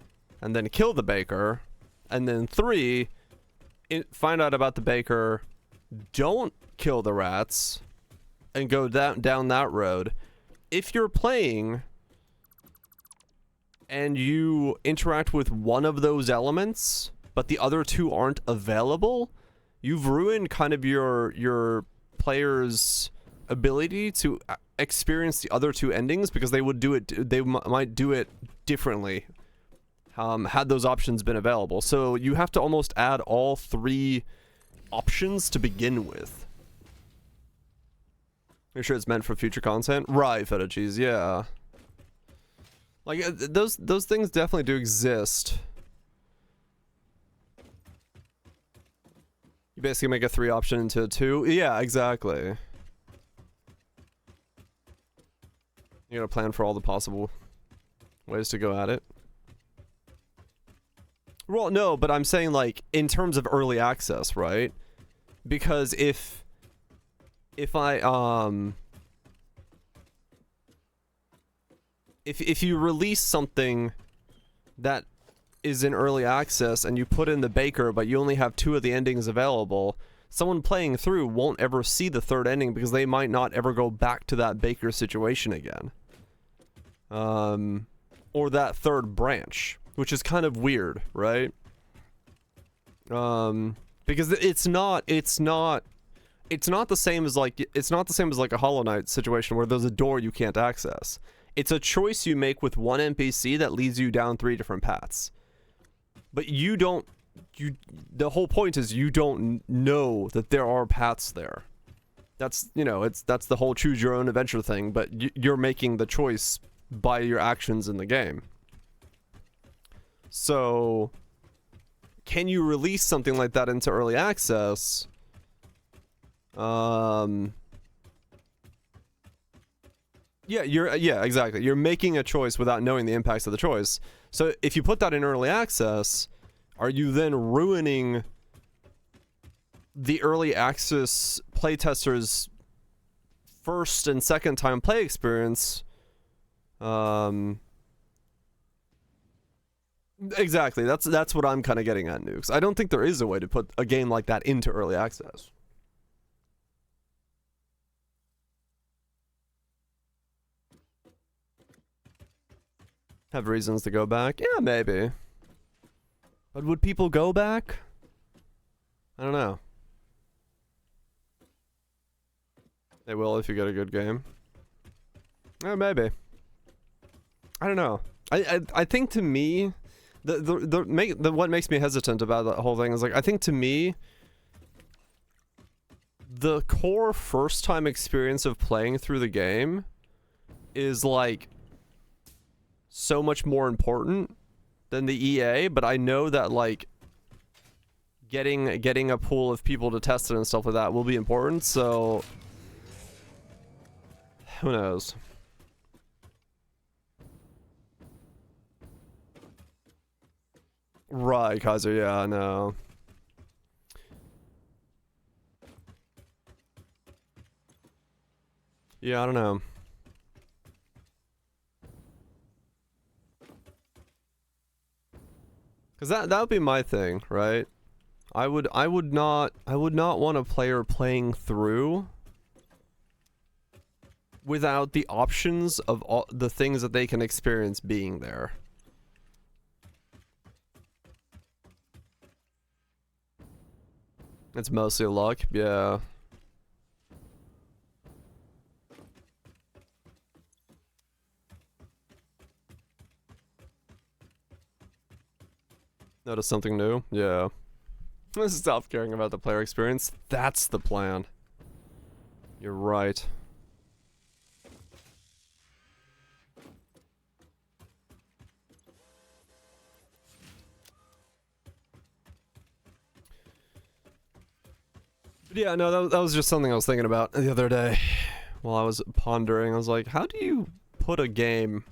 S1: and then kill the baker. And then 3, find out about the baker, don't kill the rats, and go down that road. If you're playing and you interact with one of those elements, but the other 2 aren't available, you've ruined kind of your player's ability to experience the other 2 endings, because they would do it. They might do it differently had those options been available. So you have to almost add all 3 options to begin with. You're sure it's meant for future content? Right, feta cheese, yeah. Like, those things definitely do exist. You basically make a 3 option into a 2. Yeah, exactly. You gotta plan for all the possible ways to go at it. Well, no, but I'm saying, like, in terms of early access, right? Because if you release something that is in early access and you put in the baker, but you only have 2 of the endings available, someone playing through won't ever see the 3rd ending because they might not ever go back to that baker situation again. Or that 3rd branch, which is kind of weird, right? Because it's not the same as like a Hollow Knight situation where there's a door you can't access. It's a choice you make with one NPC that leads you down 3 different paths. But the whole point is you don't know that there are paths there. That's, you know, that's the whole choose your own adventure thing, but you're making the choice by your actions in the game. So, can you release something like that into early access? Yeah, exactly. You're making a choice without knowing the impacts of the choice. So if you put that in early access, are you then ruining the early access playtesters' first and second time play experience? Exactly. That's what I'm kind of getting at, Nukes. I don't think there is a way to put a game like that into early access. Have reasons to go back? Yeah, maybe. But would people go back? I don't know. They will if you get a good game. Maybe. I don't know. I think, to me, what makes me hesitant about the whole thing is, like, I think, to me, the core first time experience of playing through the game is, like, so much more important than the EA, but I know that, like, getting a pool of people to test it and stuff like that will be important, so who knows. Right, Kaiser, yeah, I know. Yeah, I don't know. Cause that would be my thing, right? I would not want a player playing through without the options of all the things that they can experience being there. It's mostly luck, yeah. Notice something new? Yeah. Stop caring about the player experience. That's the plan. You're right. But yeah, no, that was just something I was thinking about the other day while I was pondering. I was like, how do you put a game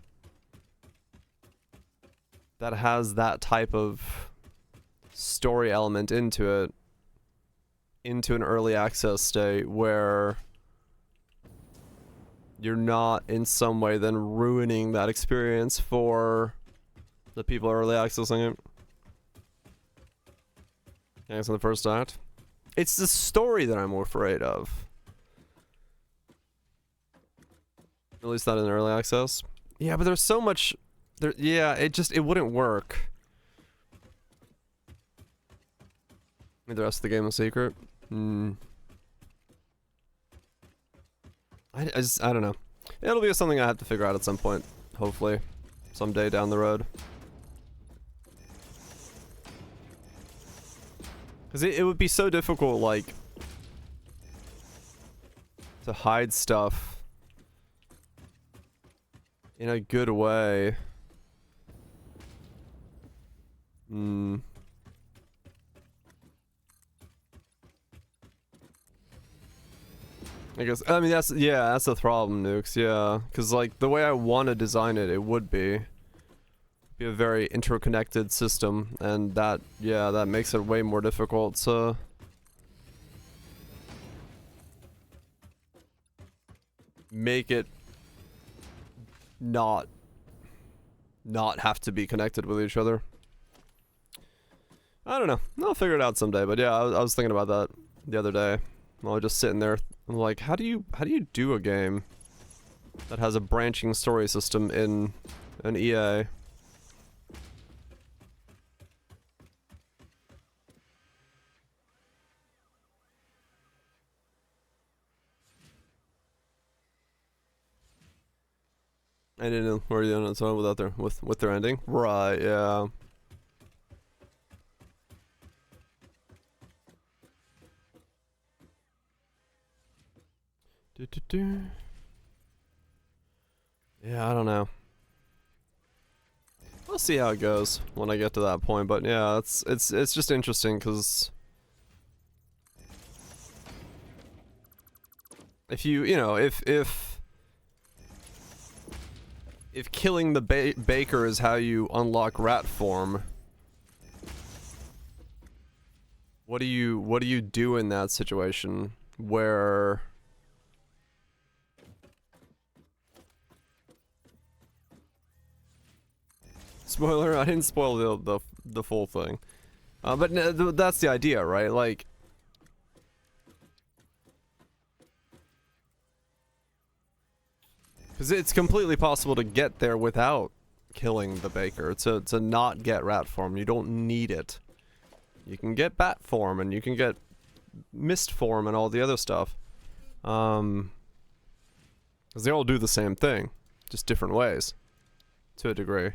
S1: that has that type of story element into it into an early access state where you're not in some way then ruining that experience for the people early accessing it? I guess in the first act. It's the story that I'm afraid of. At least not in early access. Yeah, but there's so much there. Yeah, it wouldn't work. Maybe the rest of the game is secret. I don't know. It'll be something I have to figure out at some point, hopefully, someday down the road. Because it would be so difficult, like, to hide stuff in a good way. I guess, I mean, that's the problem, Nukes, yeah. Because, like, the way I want to design it, it would be a very interconnected system, and that, yeah, that makes it way more difficult to make it not have to be connected with each other. I don't know. I'll figure it out someday, but yeah, I was thinking about that the other day. I was just sitting there, I'm like, how do you do a game that has a branching story system in an EA? I didn't know where you know so without their with their ending. Right, yeah. Yeah, I don't know. I'll see how it goes when I get to that point, but yeah, it's just interesting because if you know, if killing the baker is how you unlock rat form, what do you do in that situation where spoiler, I didn't spoil the full thing. But that's the idea, right? Like, because it's completely possible to get there without killing the baker, to not get rat form. You don't need it. You can get bat form, and you can get mist form, and all the other stuff. Because they all do the same thing, just different ways, to a degree.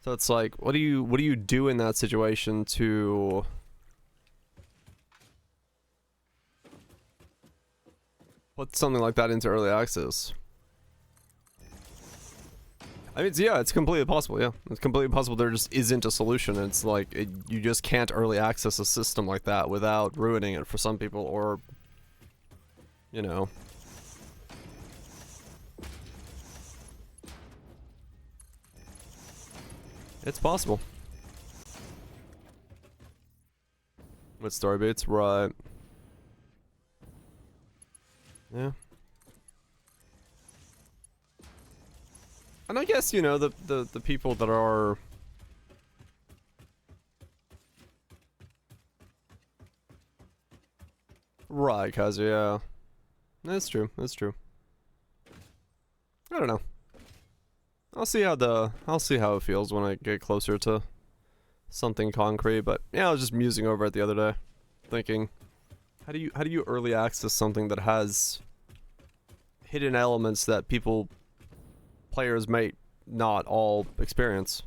S1: So it's like, what do you do in that situation to put something like that into early access? I mean, yeah, it's completely possible, yeah. It's completely possible there just isn't a solution. It's like, you just can't early access a system like that without ruining it for some people, or, you know. It's possible. With story beats, right. Yeah. And I guess, you know, the people that are right, cause yeah. That's true, that's true. I don't know. I'll see how it feels when I get closer to something concrete, but yeah, I was just musing over it the other day, thinking, how do you early access something that has hidden elements that players might not all experience?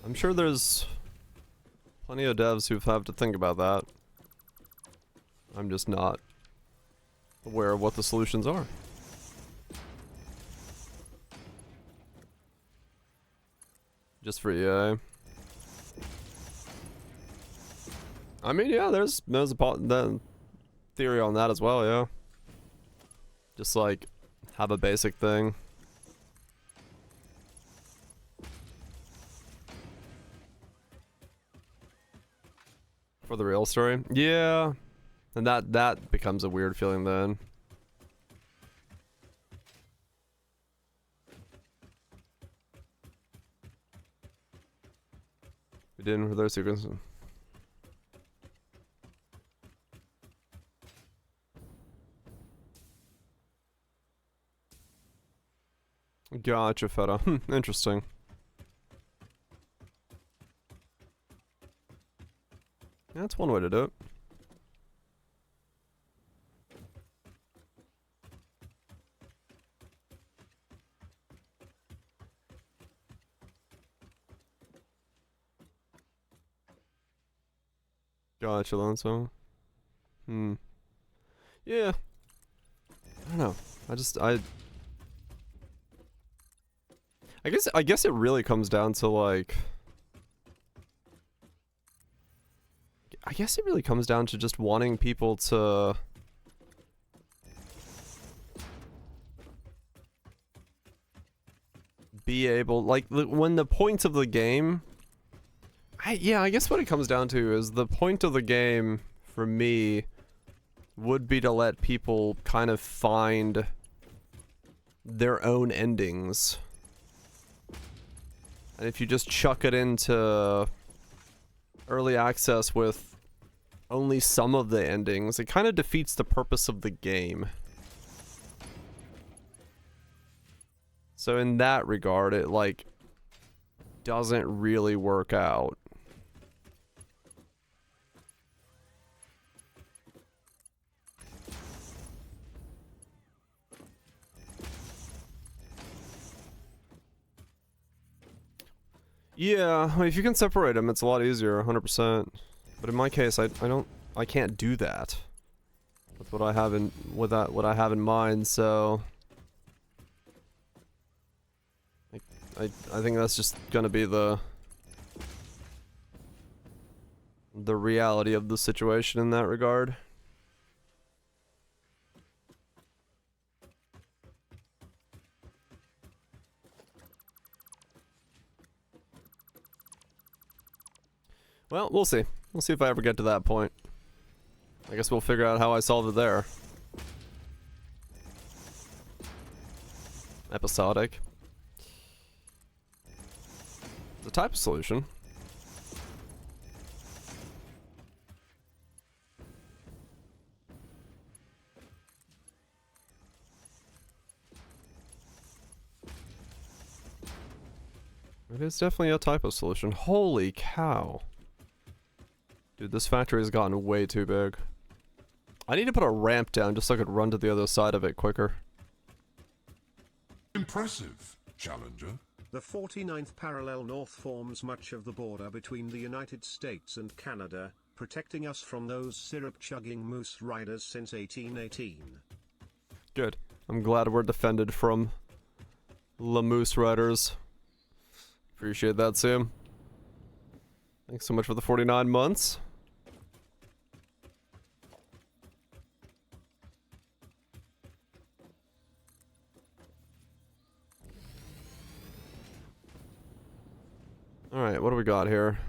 S1: I'm sure there's plenty of devs who've had to think about that. I'm just not aware of what the solutions are. Just for EA. I mean, yeah, there's the theory on that as well, yeah. Just like have a basic thing. For the real story? Yeah. And that becomes a weird feeling then. We didn't for those sequences. Gotcha, Feta. Interesting. Yeah, that's one way to do it. Gotcha, Lonzo. Yeah. I don't know. I guess it really comes down to like I guess it really comes down to just wanting people to be able, like, when the point of the game, yeah, I guess what it comes down to is the point of the game for me would be to let people kind of find their own endings. And if you just chuck it into early access with only some of the endings, it kind of defeats the purpose of the game. So in that regard, it, like, doesn't really work out. Yeah, if you can separate them, it's a lot easier, 100%. But in my case, I can't do that with what I have in, what I have in mind, so I think that's just gonna be the reality of the situation in that regard. Well, we'll see. We'll see if I ever get to that point. I guess we'll figure out how I solve it there. Episodic. It's a type of solution. It is definitely a typo solution. Holy cow. Dude, this factory has gotten way too big. I need to put a ramp down just so I could run to the other side of it quicker.
S2: Impressive, Challenger.
S3: The 49th parallel north forms much of the border between the United States and Canada, protecting us from those syrup-chugging moose riders since 1818.
S1: Good. I'm glad we're defended from the moose riders. Appreciate that, Sam. Thanks so much for the 49 months. Alright, what do we got here?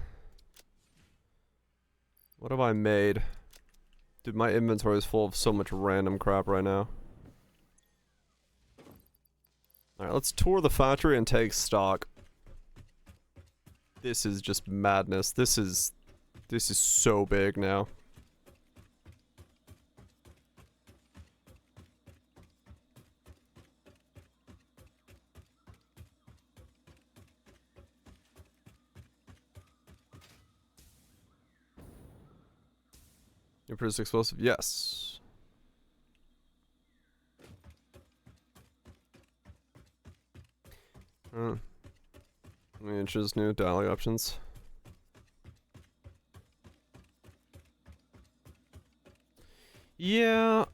S1: What have I made? Dude, my inventory is full of so much random crap right now. Alright, let's tour the factory and take stock. This is just madness. This is so big now. You produce explosive? Yes. Let me choose new dialogue options. Yeah.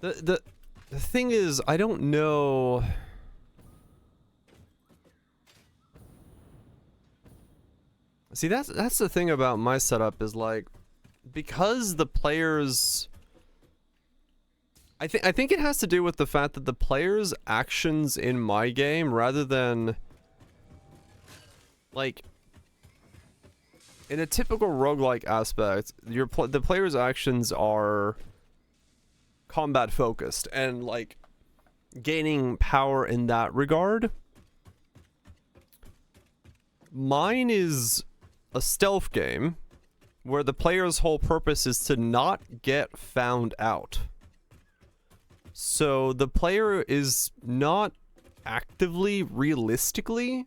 S1: The thing is, I don't know. See, that's the thing about my setup is like, because the players, I think it has to do with the fact that the players' actions in my game, rather than like in a typical roguelike aspect, the player's actions are combat focused and like gaining power in that regard. Mine is a stealth game where the player's whole purpose is to not get found out. So the player is not actively, realistically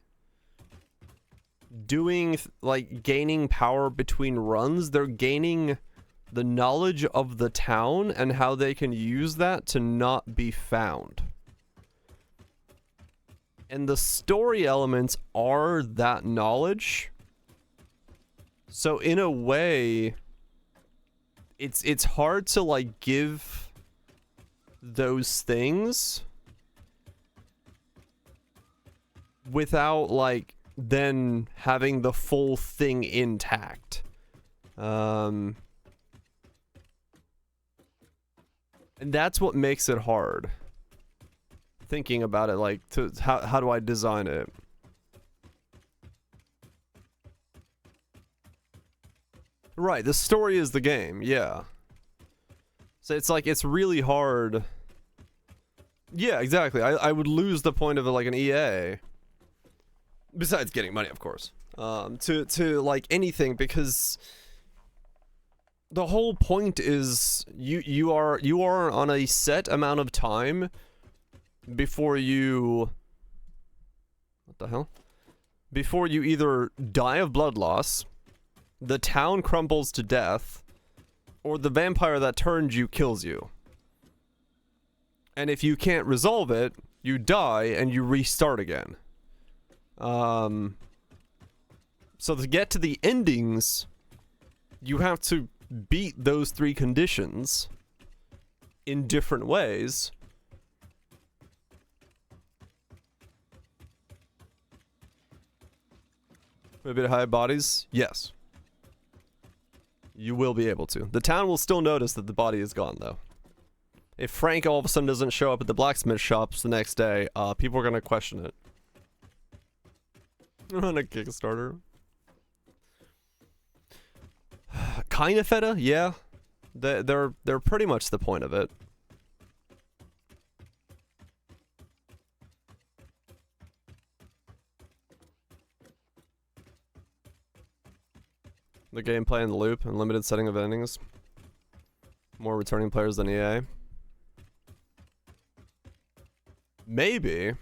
S1: doing like gaining power between runs. They're gaining the knowledge of the town and how they can use that to not be found. And the story elements are that knowledge. So in a way, it's hard to like give those things without like then having the full thing intact. And that's what makes it hard. Thinking about it, like, how do I design it? Right, the story is the game, yeah. So it's like, it's really hard. Yeah, exactly. I would lose the point of it like an EA. Besides getting money, of course. To like anything, because the whole point is you are on a set amount of time before you, what the hell? Before you either die of blood loss, the town crumbles to death, or the vampire that turned you kills you. And if you can't resolve it, you die and you restart again. So to get to the endings, you have to beat those three conditions in different ways. A bit of high bodies? Yes. You will be able to. The town will still notice that the body is gone, though. If Frank all of a sudden doesn't show up at the blacksmith shops the next day, people are gonna question it. On a Kickstarter. Kinda feta, yeah. They're pretty much the point of it. The gameplay and the loop and limited setting of endings. More returning players than EA. Maybe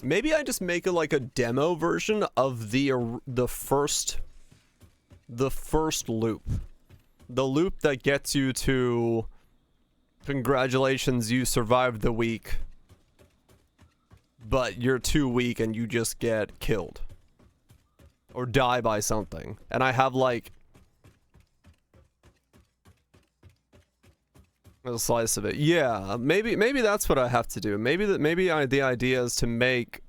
S1: I just make it like a demo version of the first loop. The loop that gets you to congratulations, you survived the week, but you're too weak and you just get killed. Or die by something. And I have like a slice of it. Yeah, maybe that's what I have to do. Maybe the idea is to make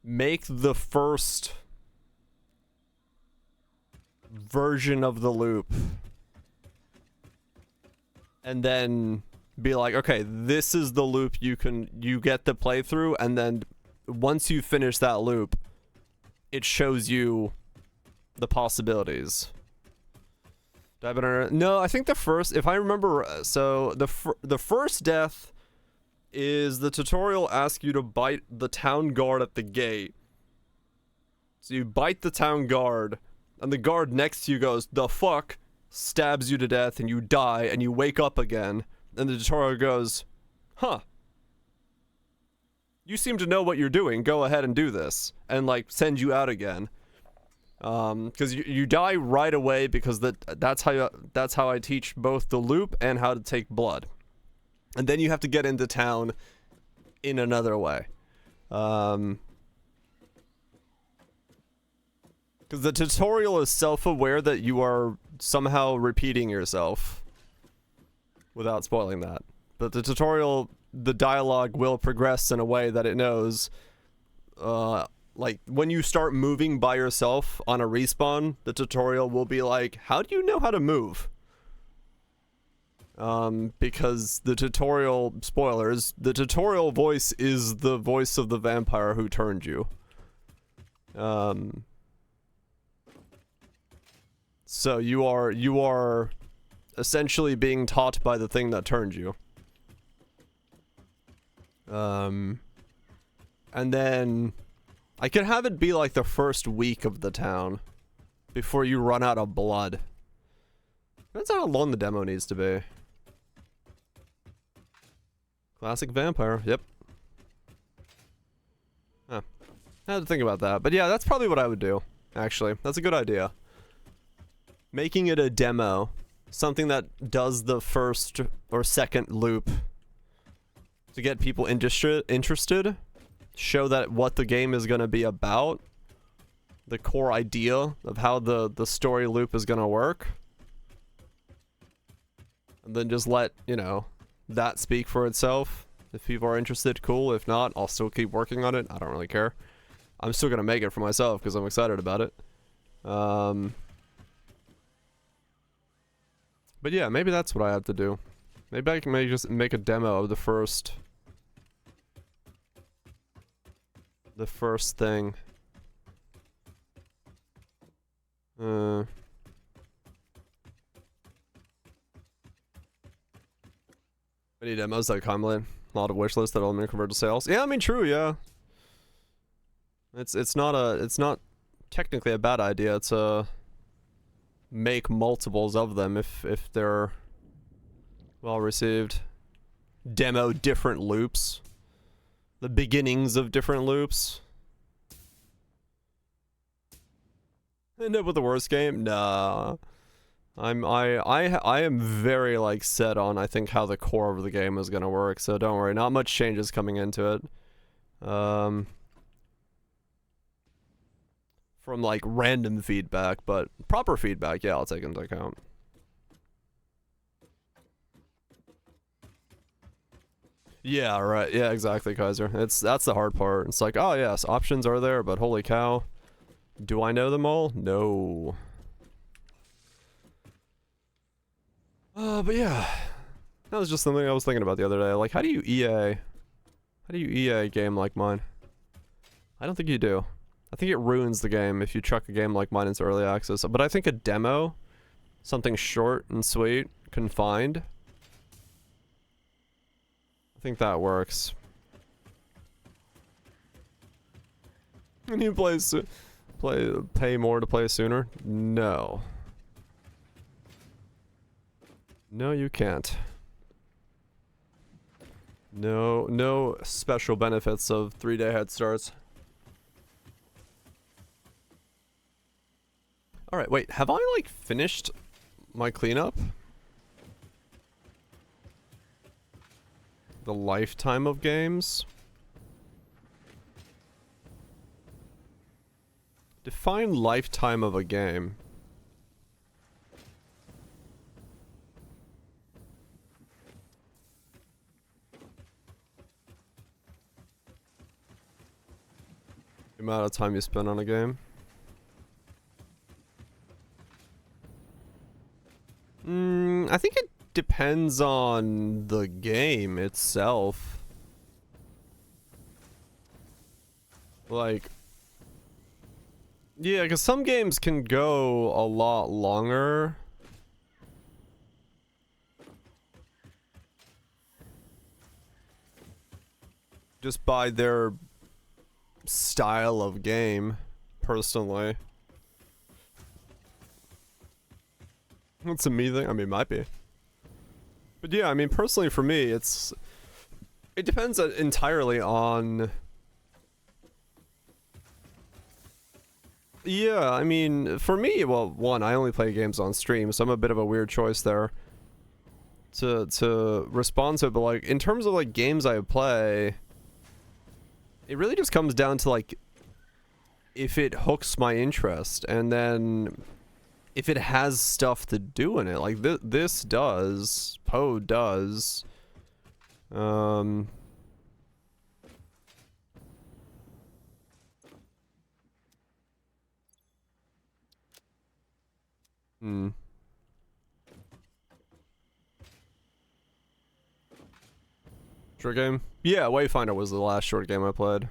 S1: the first version of the loop and then be like, okay, this is the loop you get to play through, and then once you finish that loop, it shows you the possibilities. No, I think the first, if I remember, so the first death is the tutorial asks you to bite the town guard at the gate. So you bite the town guard, and the guard next to you goes, "The fuck?" stabs you to death, and you die, and you wake up again. And the tutorial goes, "Huh. You seem to know what you're doing. Go ahead and do this," and like send you out again. Because you die right away, because that's how I teach both the loop and how to take blood, and then you have to get into town in another way. Because the tutorial is self-aware that you are somehow repeating yourself, without spoiling that. But the tutorial, the dialogue will progress in a way that it knows, like, when you start moving by yourself on a respawn, the tutorial will be like, how do you know how to move? Because the tutorial, spoilers, the tutorial voice is the voice of the vampire who turned you. So you are essentially being taught by the thing that turned you. And then I could have it be like the first week of the town before you run out of blood. That's how long the demo needs to be. Classic vampire, yep. Huh. I had to think about that. But yeah, that's probably what I would do, actually. That's a good idea. Making it a demo. Something that does the first or second loop to get people interested. Show that what the game is going to be about. The core idea of how the story loop is going to work. And then just let, you know, that speak for itself. If people are interested, cool. If not, I'll still keep working on it. I don't really care. I'm still gonna make it for myself because I'm excited about it. But yeah, maybe that's what I have to do. Maybe I can just make a demo of the first thing. Many demos that accumulate a lot of wish lists that will convert to sales. Yeah, I mean, true. Yeah, it's not technically a bad idea to make multiples of them if they're well received. Demo different loops, the beginnings of different loops. End up with the worst game? Nah. I am very like set on I think how the core of the game is gonna work, so don't worry, not much changes coming into it. From like random feedback, but proper feedback, yeah, I'll take into account. Yeah, right, yeah, exactly, Kaiser. That's the hard part. It's like, oh yes, options are there, but holy cow. Do I know them all? No. But yeah, that was just something I was thinking about the other day. Like, how do you EA a game like mine? I don't think you do. I think it ruins the game if you chuck a game like mine into early access. But I think a demo, something short and sweet, confined, I think that works. And you pay more to play sooner? No. No, you can't. No special benefits of 3-day head starts. Alright, wait, have I, like, finished my cleanup? The lifetime of games? Define lifetime of a game. The amount of time you spend on a game. I think it depends on the game itself. Like, yeah, because some games can go a lot longer. Just by their style of game, personally. It's a me thing? I mean, it might be. But yeah, I mean, personally for me, it depends entirely on... Yeah, I mean, for me, well, one, I only play games on stream, so I'm a bit of a weird choice there to respond to it, but like, in terms of like games I play, it really just comes down to like, if it hooks my interest, and then if it has stuff to do in it, like this does, Poe does, Um. Hmm. Short game? Yeah, Wayfinder was the last short game I played.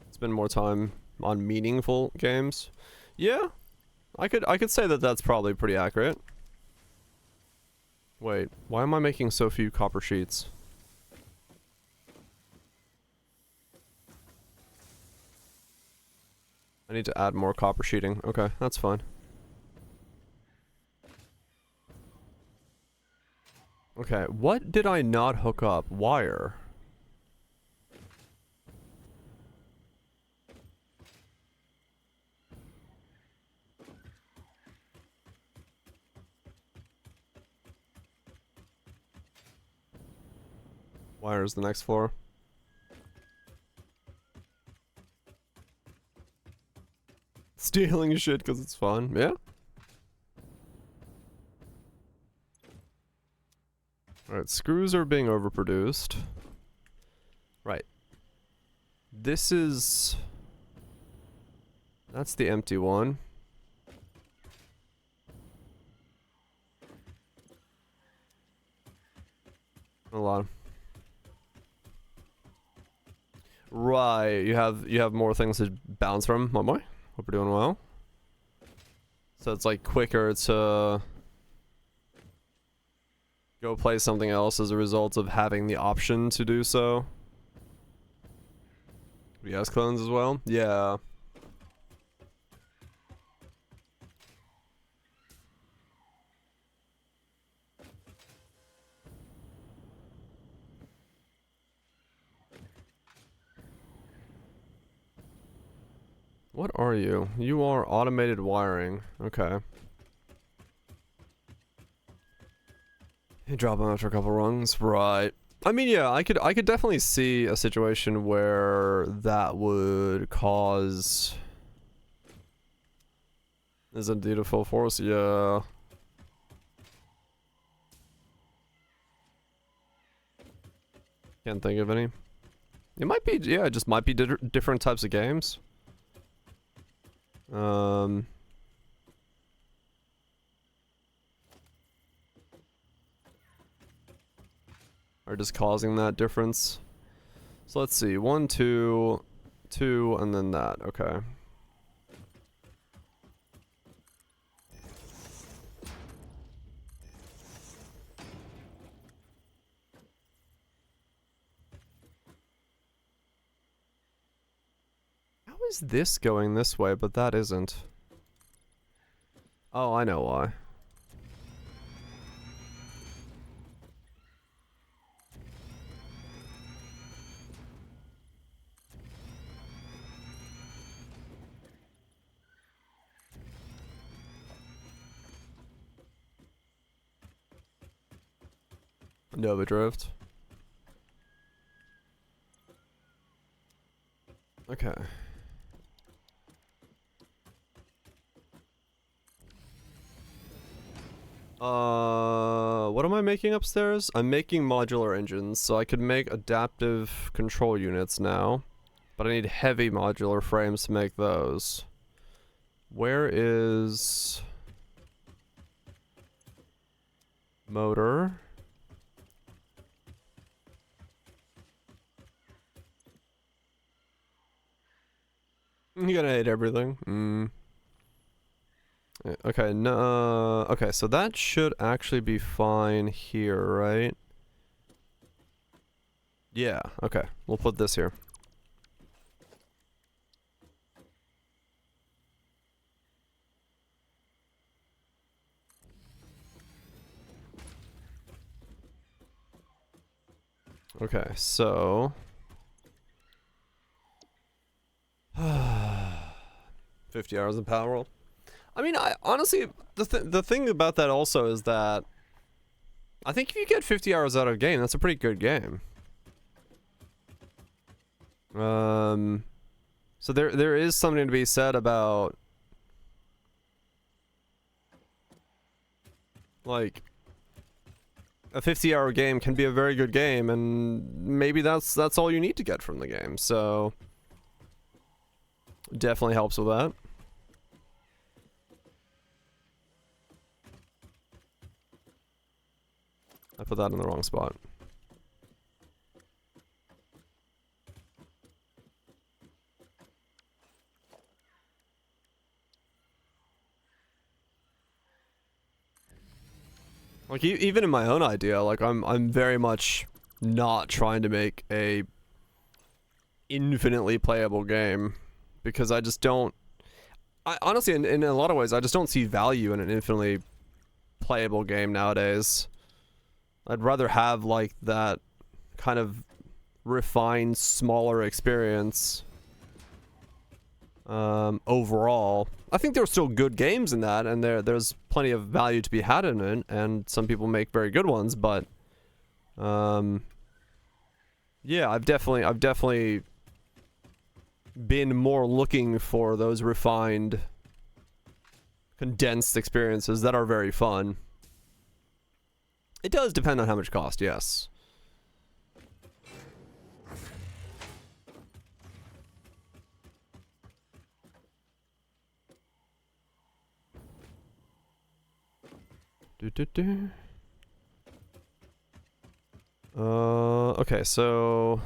S1: Spend more time on meaningful games. Yeah, I could say that that's probably pretty accurate. Wait, why am I making so few copper sheets? I need to add more copper sheeting. Okay, that's fine. Okay, what did I not hook up? Wire. Wire is the next floor. Stealing shit because it's fun. Yeah. Alright, screws are being overproduced. Right. This is... That's the empty one. A lot. Right, you have more things to bounce from, my boy. Hope you're doing well. So it's like quicker to go play something else as a result of having the option to do so. VS clones as well? Yeah. What are you? You are automated wiring. Okay. You drop them after a couple rungs, right? I mean, yeah, I could definitely see a situation where that would cause. Is it due to full force? Yeah. Can't think of any. It might be, yeah, it just might be different types of games. Are just causing that difference. So let's see, 1, 2, 2, and then that. Okay. How is this going this way, but that isn't? Oh, I know why. Nova Drift. Okay. What am I making upstairs? I'm making modular engines, so I could make adaptive control units now. But I need heavy modular frames to make those. Where is... motor? You're gonna hate everything. Okay, no. Okay, so that should actually be fine here, right? Yeah, okay. We'll put this here. Okay, so... 50 hours in Power World. I mean, I honestly, the thing about that also is that I think if you get 50 hours out of a game, that's a pretty good game. So there is something to be said about Like, a 50-hour game can be a very good game, and maybe that's all you need to get from the game. So, definitely helps with that. I put that in the wrong spot. Like, even in my own idea, like, I'm very much not trying to make a infinitely playable game, because I just don't... I honestly, in a lot of ways, I just don't see value in an infinitely playable game nowadays. I'd rather have, like, that kind of refined, smaller experience overall. I think there are still good games in that, and there's plenty of value to be had in it, and some people make very good ones, but yeah, I've definitely been more looking for those refined, condensed experiences that are very fun. It does depend on how much cost, yes. Okay, so...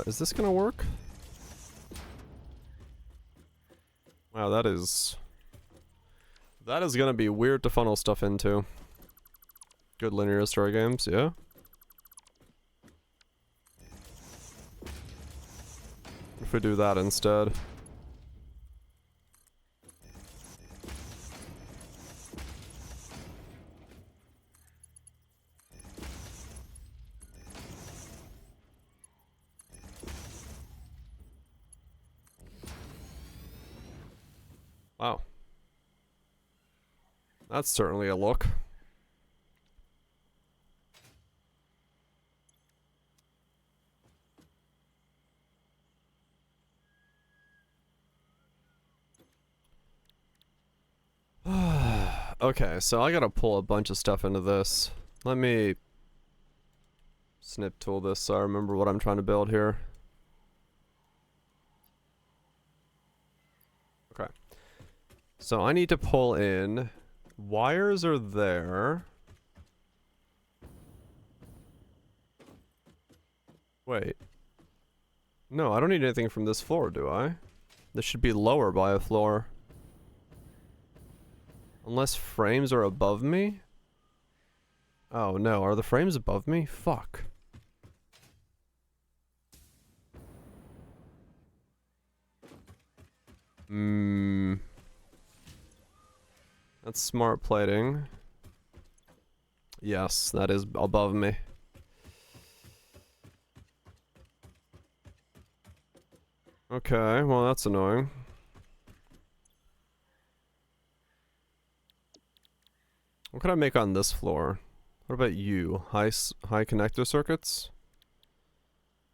S1: is this gonna work? Wow, that is gonna be weird to funnel stuff into. Good linear story games, yeah. If we do that instead. Wow. That's certainly a look. Okay, so I gotta pull a bunch of stuff into this. Let me snip tool this so I remember what I'm trying to build here. Okay. So I need to pull in... Wires are there. Wait. No, I don't need anything from this floor, do I? This should be lower by a floor. Unless frames are above me? Oh no, are the frames above me? Fuck. That's smart plating. Yes, that is above me. Okay, well that's annoying. What could I make on this floor? What about you? High connector circuits?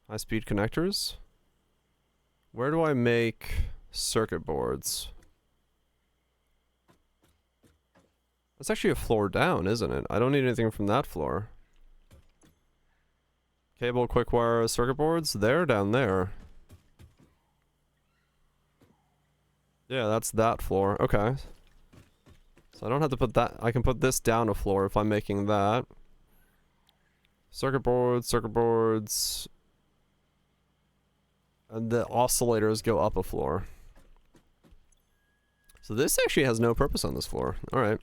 S1: High speed connectors? Where do I make circuit boards? That's actually a floor down, isn't it? I don't need anything from that floor. Cable, quick wire, circuit boards? They're down there. Yeah, that's that floor. Okay. So I don't have to put that. I can put this down a floor if I'm making that. Circuit boards. And the oscillators go up a floor. So this actually has no purpose on this floor. Alright.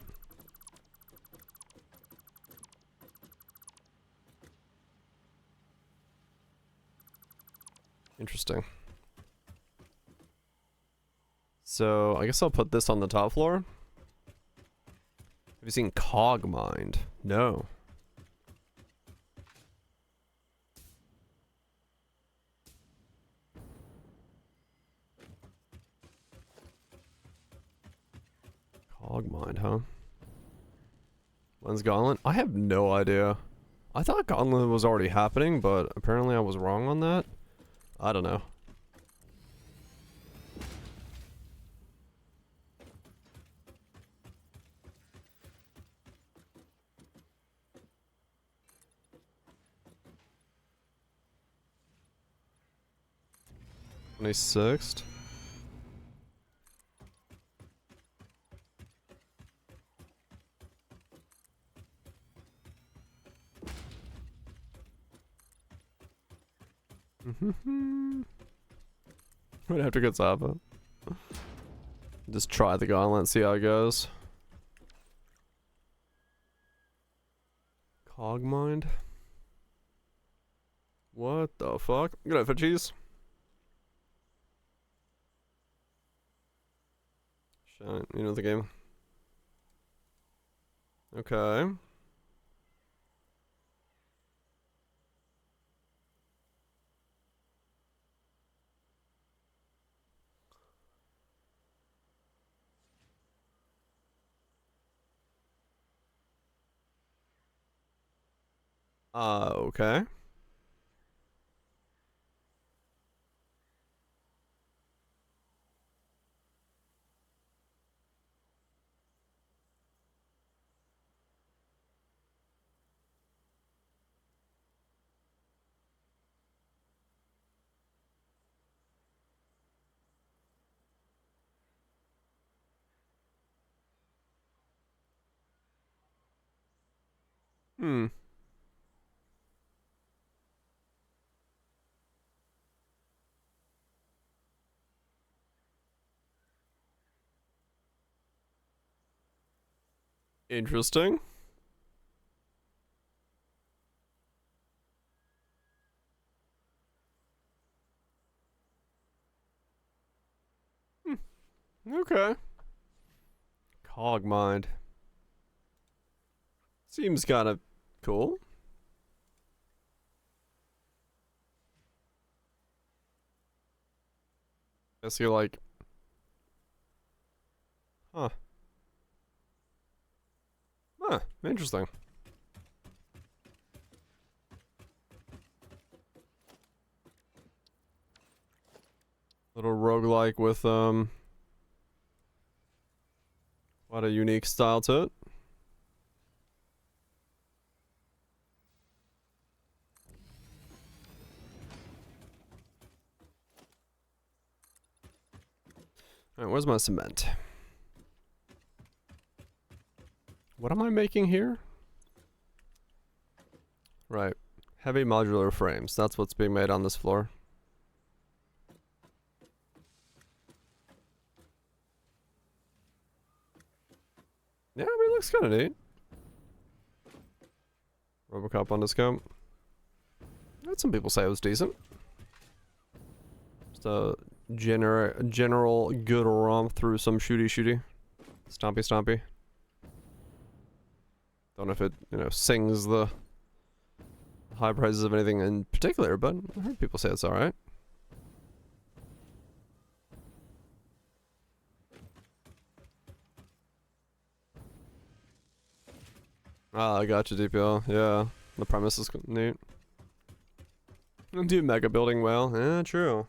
S1: Interesting. So I guess I'll put this on the top floor. Have you seen Cogmind? No. Cogmind, huh? When's Gauntlet? I have no idea. I thought Gauntlet was already happening, but apparently I was wrong on that. I don't know. Sixth. We'd have to get Zappa. Just try the gauntlet, see how it goes. Cogmind? What the fuck? Good night, Fitchies. Shine, you know the game. Okay. Okay. Hmm. Interesting. Hmm. Okay. Cogmind. Seems kind of cool. Guess you're like, huh. Huh, interesting. Little roguelike with, quite a unique style to it. Alright, where's my cement? What am I making here? Right. Heavy modular frames. That's what's being made on this floor. Yeah, I mean, it looks kind of neat. Robocop on the scope. Some people say it was decent. Just a general good romp through some shooty. Stompy. Don't know if it, sings the high prices of anything in particular, but I heard people say it's alright. Ah, I got you, DPL. Yeah, the premise is neat. Do mega building well. Yeah, true.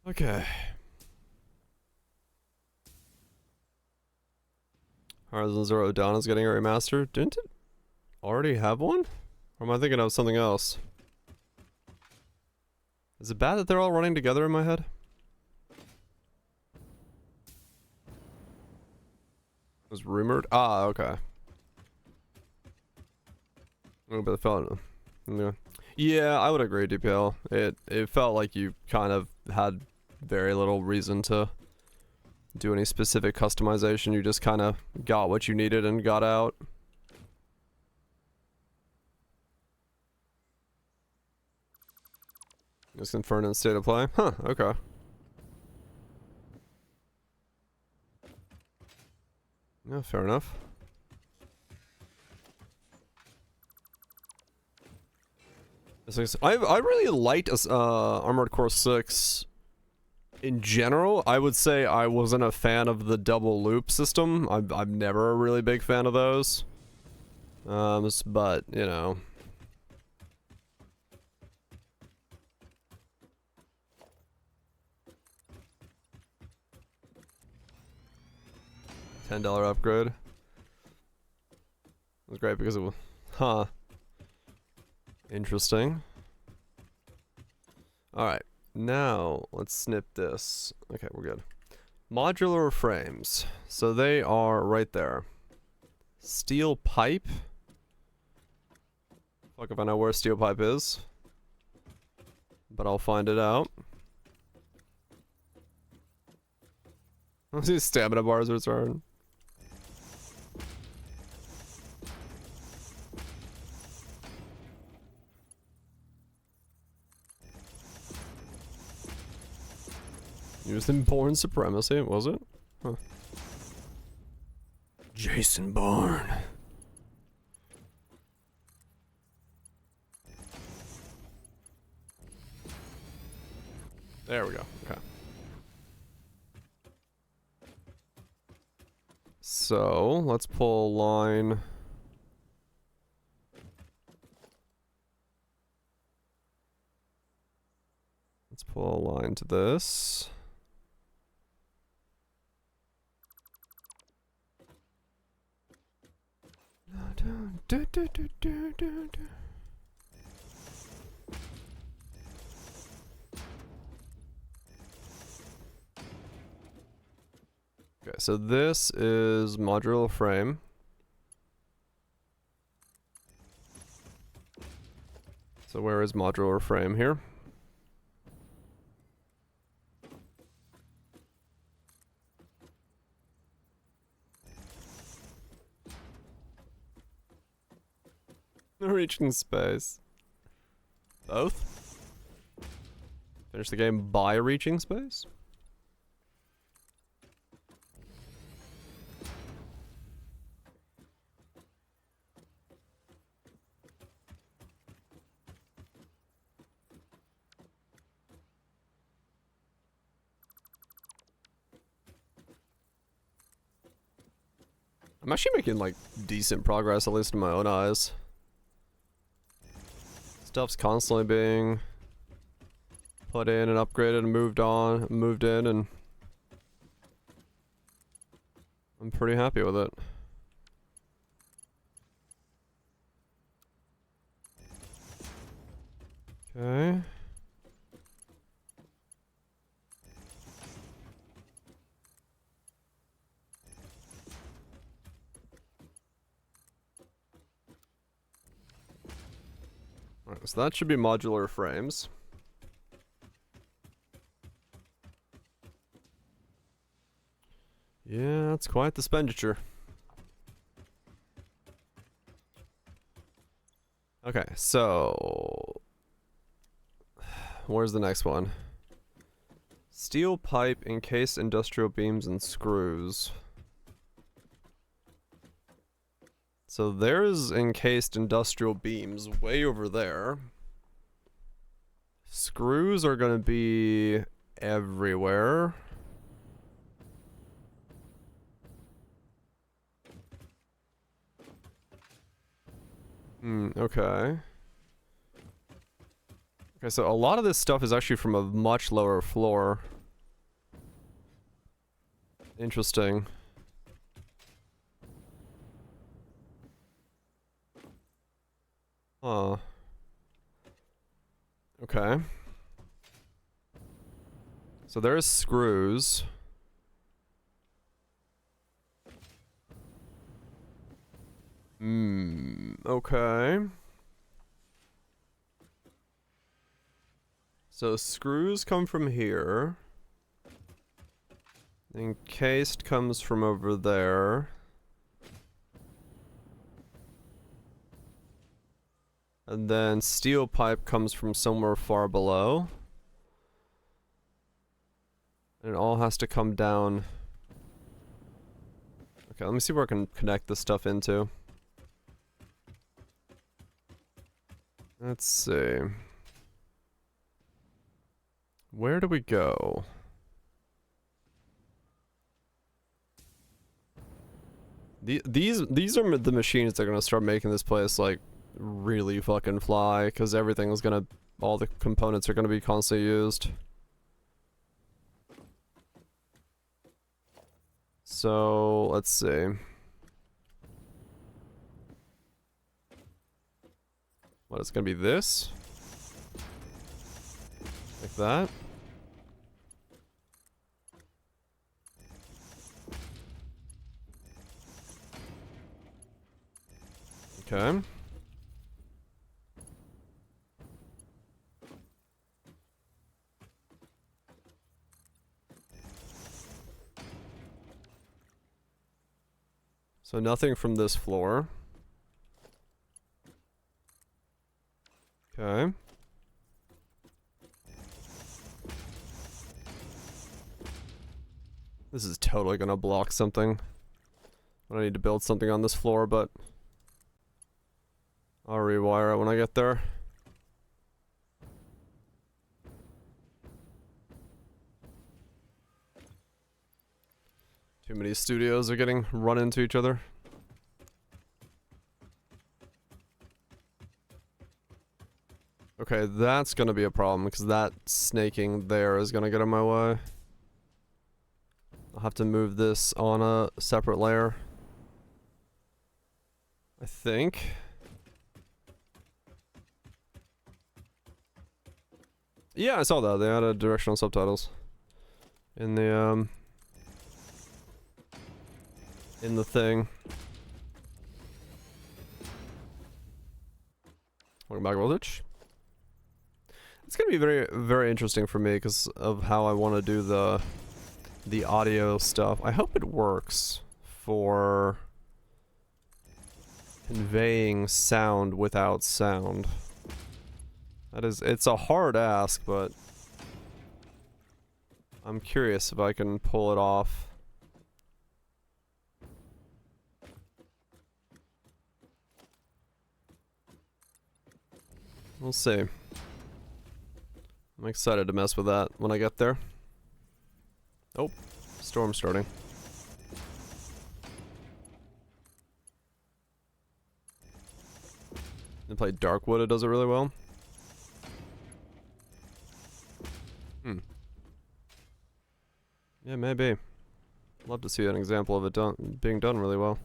S1: Okay. Horizon Zero Dawn is getting a remaster. Didn't it already have one? Or am I thinking of something else? Is it bad that they're all running together in my head? It was rumored? Ah, okay. Oh, but it felt... Yeah, I would agree, DPL. It felt like you kind of had very little reason to do any specific customization. You just kind of got what you needed and got out. Just confirmed in state of play? Huh, okay. Yeah, fair enough. I really liked Armored Core 6 in general. I would say I wasn't a fan of the double loop system. I'm never a really big fan of those. But, you know. $10 upgrade. It was great because it was, huh. Interesting. Alright, now let's snip this. Okay, we're good. Modular frames. So they are right there. Steel pipe. Fuck if I know where steel pipe is. But I'll find it out. These stamina bars return. Used in Bourne Supremacy, was it? Huh. Jason Bourne. There we go. Okay. So, let's pull a line. Let's pull a line to this. Okay, so this is modular frame. So where is modular frame here? Reaching space. Both? Finish the game by reaching space? I'm actually making like decent progress, at least in my own eyes. Stuff's constantly being put in and upgraded and moved in, and I'm pretty happy with it. Okay. Alright, so that should be modular frames. Yeah, that's quite the expenditure. Okay, so where's the next one? Steel pipe, encased industrial beams and screws. So there's encased industrial beams way over there. Screws are gonna be everywhere. Okay. Okay, so a lot of this stuff is actually from a much lower floor. Interesting. Huh. Okay. So there's screws. Okay. So screws come from here. Encased comes from over there. And then steel pipe comes from somewhere far below. And it all has to come down. Okay, let me see where I can connect this stuff into. Let's see. Where do we go? These are the machines that are gonna start making this place like really fucking fly, because everything's gonna, all the components are gonna be constantly used. So let's see. What, it's gonna be this? Like that? Okay. So nothing from this floor. Okay. This is totally gonna block something. I need to build something on this floor, but I'll rewire it when I get there. Too many studios are getting run into each other. Okay, that's gonna be a problem because that snaking there is gonna get in my way. I'll have to move this on a separate layer, I think. Yeah, I saw that. They added directional subtitles in the thing. Welcome back, Voltage. It's gonna be very, very interesting for me because of how I want to do the audio stuff. I hope it works for conveying sound without sound. That is, it's a hard ask, but I'm curious if I can pull it off. We'll see. I'm excited to mess with that when I get there. Oh, storm starting. They play Darkwood, it does it really well. Yeah, maybe. Love to see an example of it being done really well.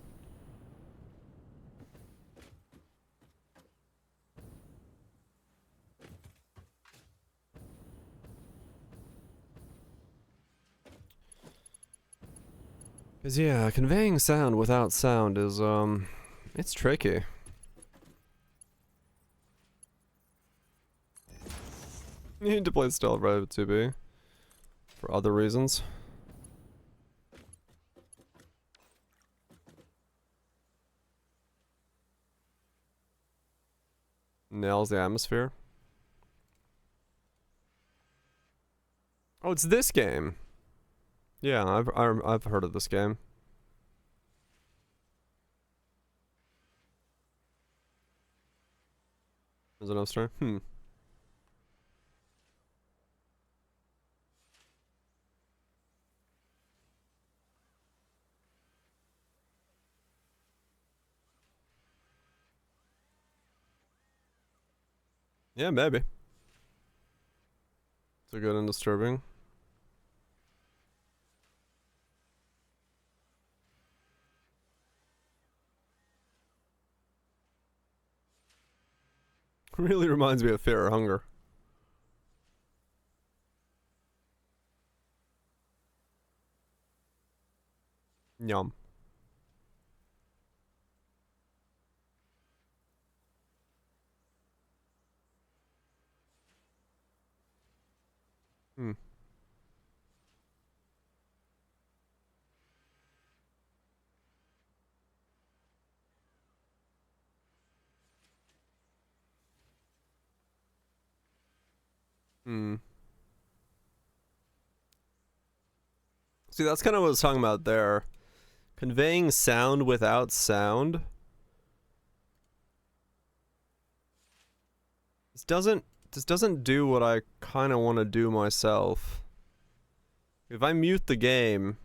S1: Cause yeah, conveying sound without sound is it's tricky. You need to play Stealth Private 2B for other reasons. Nails the atmosphere. Oh, it's this game. Yeah, I've heard of this game. Is it no story? Yeah, maybe. It's a good and disturbing. Really reminds me of Fear or Hunger. Yum. Hmm. Hmm. See, that's kind of what I was talking about there. Conveying sound without sound. This doesn't do what I kind of want to do myself. If I mute the game,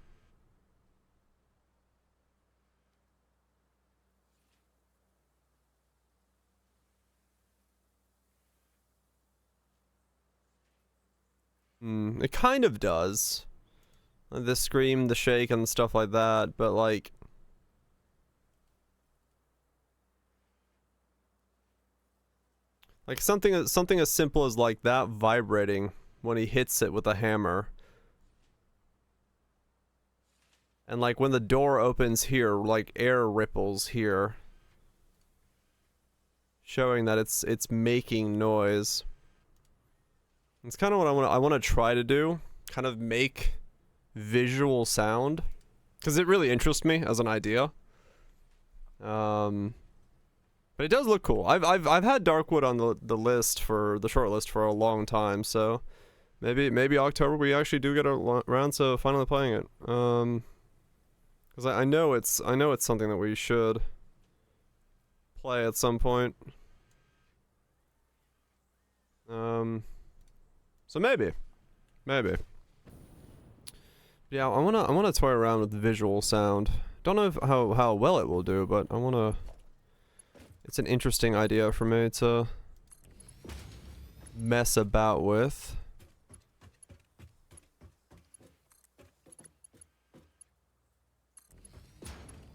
S1: It kind of does. The scream, the shake, and stuff like that, but like... Like something as simple as like that vibrating when he hits it with a hammer. And like when the door opens here, like air ripples here. Showing that it's making noise. It's kind of what I want to try to do. Kind of make visual sound. Because it really interests me as an idea. But it does look cool. I've had Darkwood on the list for the short list for a long time, so maybe October we actually do get around to finally playing it. Because I know it's something that we should play at some point. So maybe. Yeah, I wanna toy around with visual sound. Don't know how well it will do, but I wanna. It's an interesting idea for me to mess about with.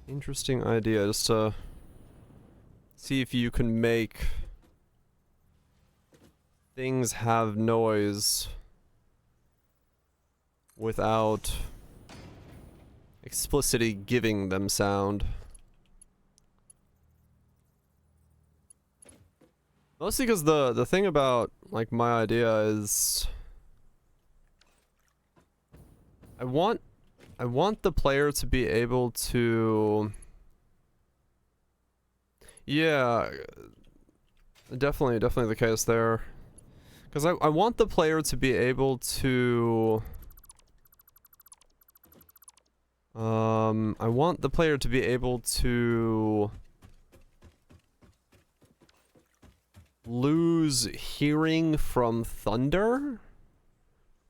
S1: Interesting idea, just to see if you can make things have noise without explicitly giving them sound. Mostly because the thing about like my idea is I want the player to be able to, yeah, definitely the case there. Because I want the player to be able to I want the player to be able to lose hearing from thunder,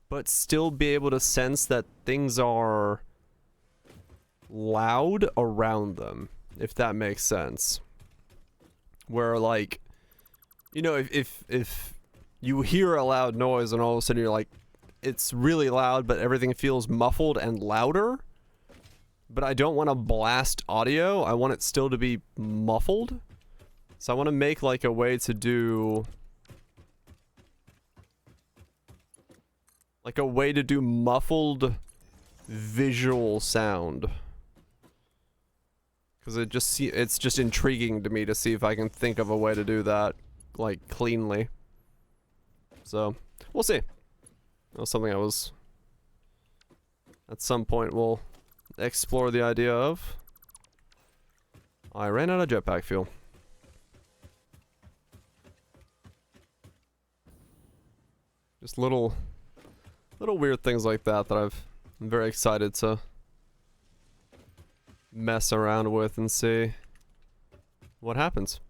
S1: but still be able to sense that things are loud around them, if that makes sense. Where like, you know, if you hear a loud noise and all of a sudden you're like, it's really loud, but everything feels muffled and louder. But I don't want to blast audio. I want it still to be muffled. So I want to make like a way to do like a way to do muffled visual sound. Cuz it's just intriguing to me to see if I can think of a way to do that like cleanly. So, we'll see. That was something I was at some point we'll explore the idea of. I ran out of jetpack fuel. Just little weird things like that I'm very excited to mess around with and see what happens.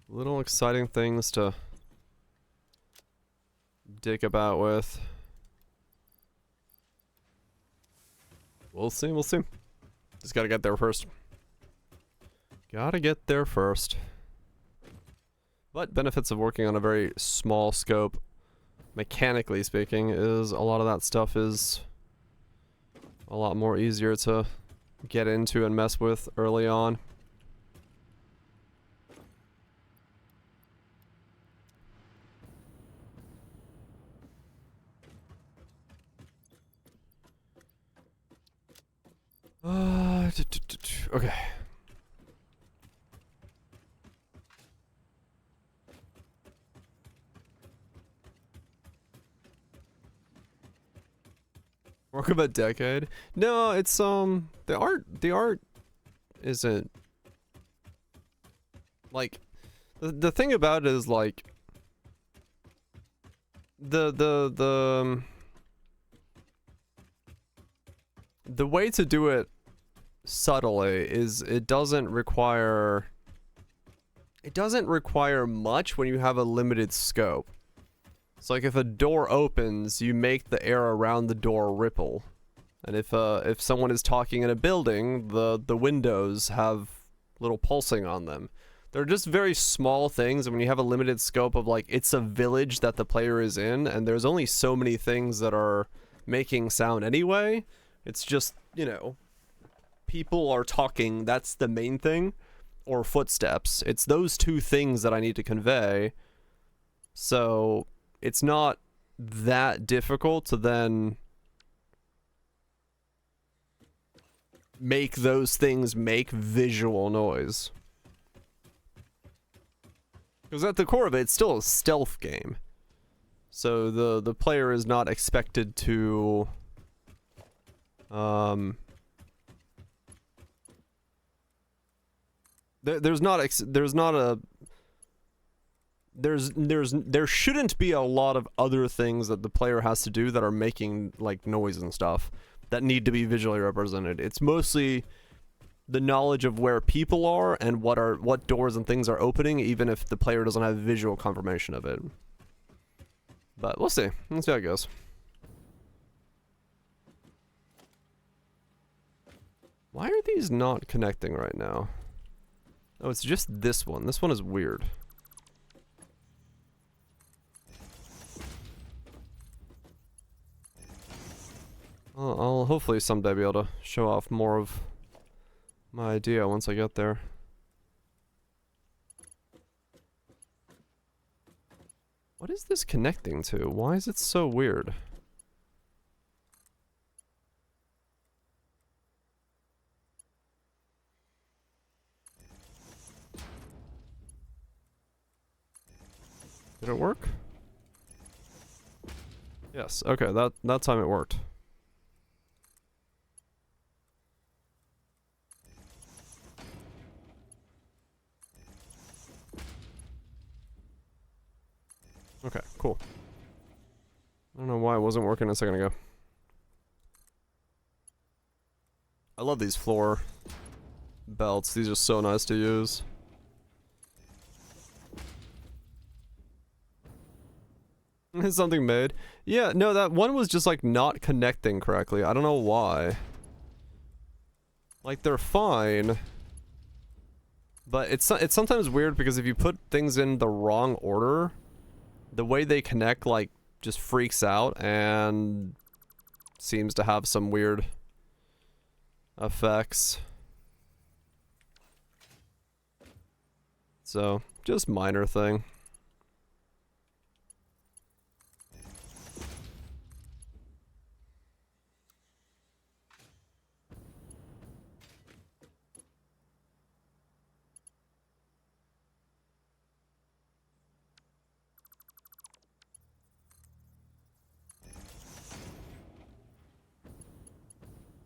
S1: Little exciting things to dig about with. We'll see. Just gotta get there first. But benefits of working on a very small scope, mechanically speaking, is a lot of that stuff is a lot more easier to get into and mess with early on. Okay. Work of a decade? No, it's the art isn't like the thing about it is like the way to do it subtly is it doesn't require much when you have a limited scope. It's like if a door opens, you make the air around the door ripple. And if someone is talking in a building, the windows have little pulsing on them. They're just very small things, and when you have a limited scope of, like, it's a village that the player is in, and there's only so many things that are making sound anyway, it's just, you know, people are talking, that's the main thing, or footsteps. It's those two things that I need to convey, so it's not that difficult to then make those things make visual noise. Because at the core of it, it's still a stealth game. So the player is not expected to there shouldn't be a lot of other things that the player has to do that are making, like, noise and stuff that need to be visually represented. It's mostly the knowledge of where people are and what doors and things are opening, even if the player doesn't have visual confirmation of it. But we'll see. Let's see how it goes. Why are these not connecting right now? Oh, it's just this one. This one is weird. I'll hopefully someday be able to show off more of my idea once I get there. What is this connecting to? Why is it so weird? Did it work? Yes, okay, that time it worked. Okay, cool. I don't know why it wasn't working a second ago. I love these floor belts. These are so nice to use. Is something made? Yeah, no, that one was just, like, not connecting correctly. I don't know why. Like, they're fine. But it's sometimes weird because if you put things in the wrong order, the way they connect, like, just freaks out and seems to have some weird effects. So, just minor thing.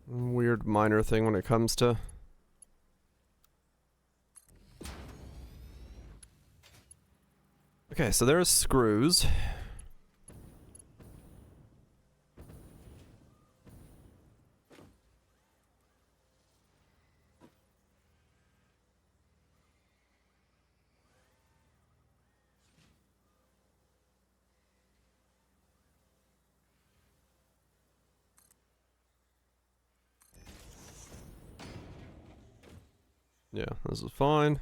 S1: Weird minor thing when it comes to okay, so there's screws. Yeah, this is fine.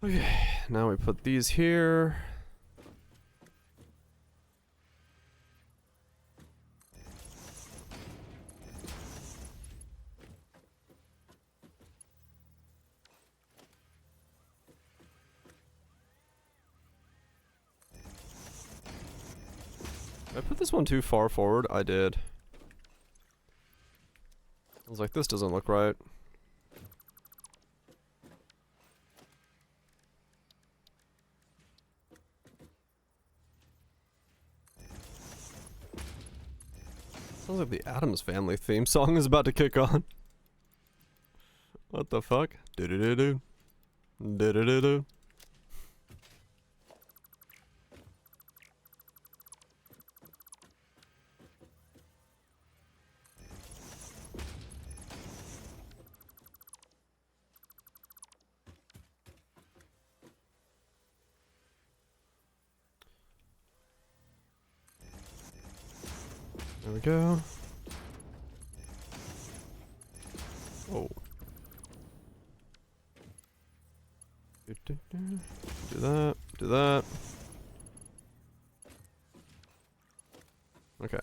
S1: Okay, now we put these here. Did I put this one too far forward? I did. I was like, this doesn't look right. Sounds like the Addams Family theme song is about to kick on. What the fuck? Do-do-do-do. Do-do-do-do. There we go. Oh. Do that. Do that. Okay.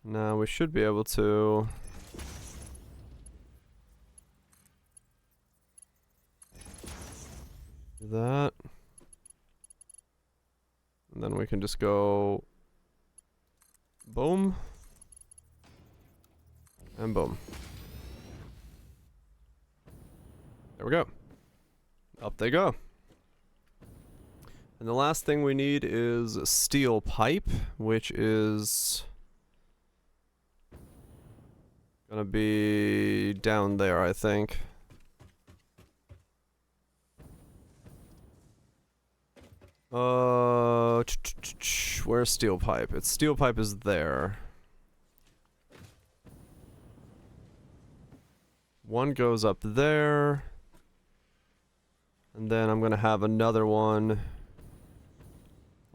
S1: Now we should be able to... do that. And then we can just go... boom. And boom. There we go. Up they go. And the last thing we need is a steel pipe, which is gonna be down there, I think. Where's steel pipe? It's steel pipe is there. One goes up there. And then I'm gonna have another one.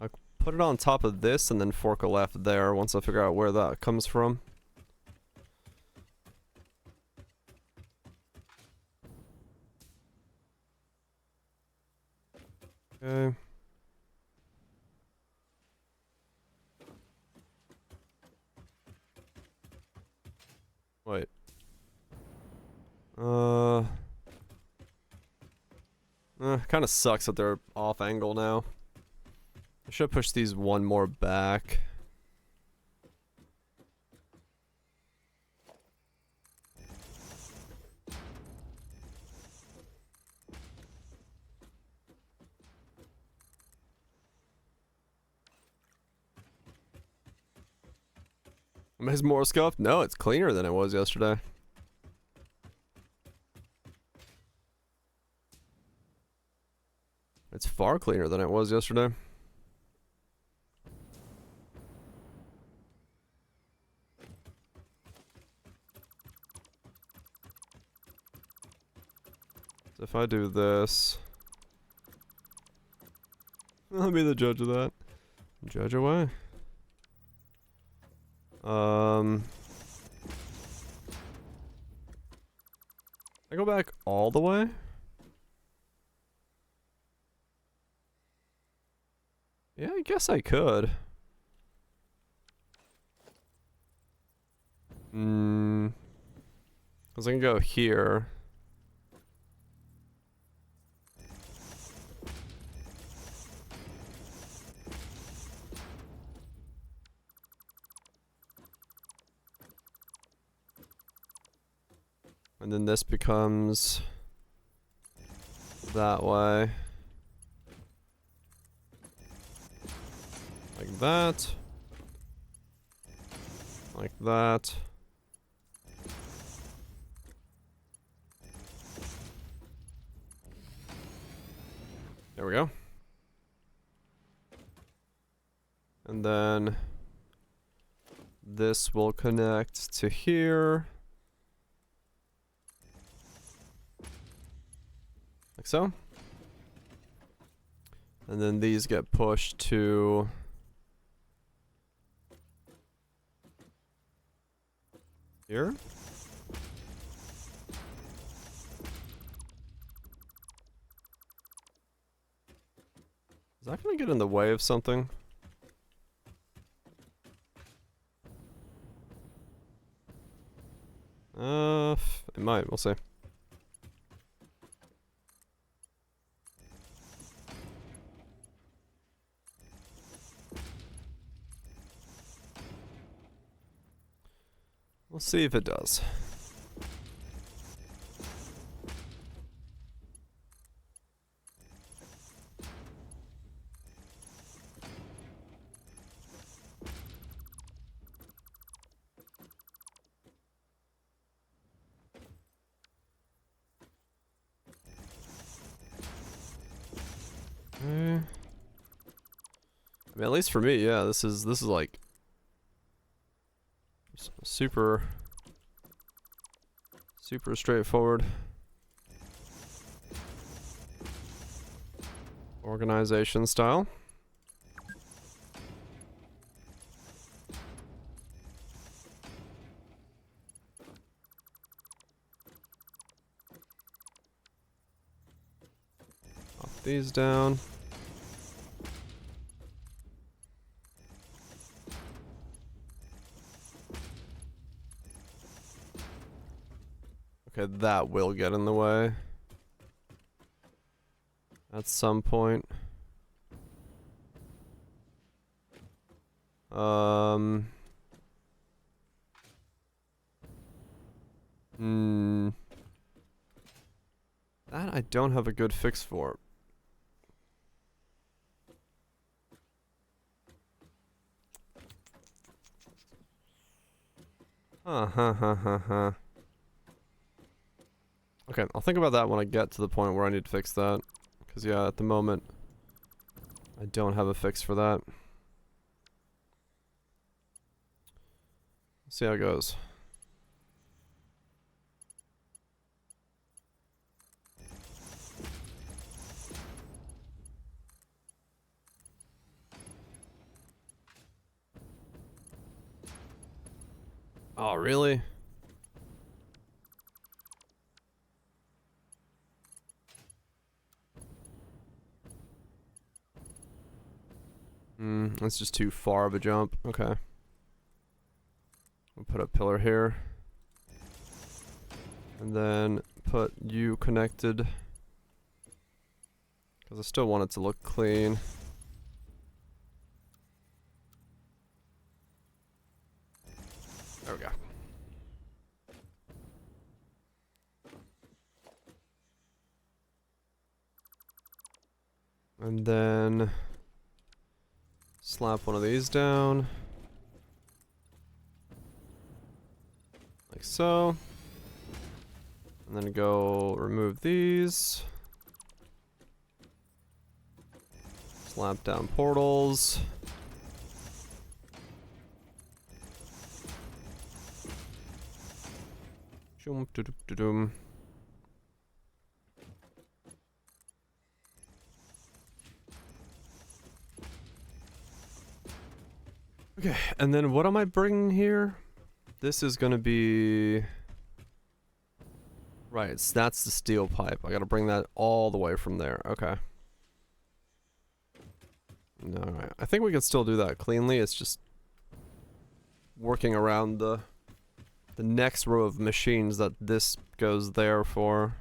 S1: I'll put it on top of this and then fork a left there once I figure out where that comes from. Okay. Wait. Kind of sucks that they're off angle now. I should push these one more back. Is more scuffed? No, it's cleaner than it was yesterday. It's far cleaner than it was yesterday. So if I do this... I'll be the judge of that. Judge away. I go back all the way? Yeah, I guess I could. Cause I can go here. And then this becomes that way. Like that. Like that. There we go. And then this will connect to here. Like so. And then these get pushed to here. Is that gonna get in the way of something? It might, we'll see. We'll see if it does. I mean, at least for me, yeah, this is like super straightforward organization style. these down. Okay, that will get in the way. At some point. That I don't have a good fix for. Huh. Okay, I'll think about that when I get to the point where I need to fix that. Because, yeah, at the moment, I don't have a fix for that. See how it goes. Oh, really? That's just too far of a jump. Okay. We'll put a pillar here. And then put you connected. Because I still want it to look clean. There we go. And then slap one of these down. Like so. And then go remove these. Slap down portals. Okay, and then what am I bringing here? This is gonna be... Right, so that's the steel pipe. I gotta bring that all the way from there. Okay. Alright, I think we can still do that cleanly. It's just working around the next row of machines that this goes there for.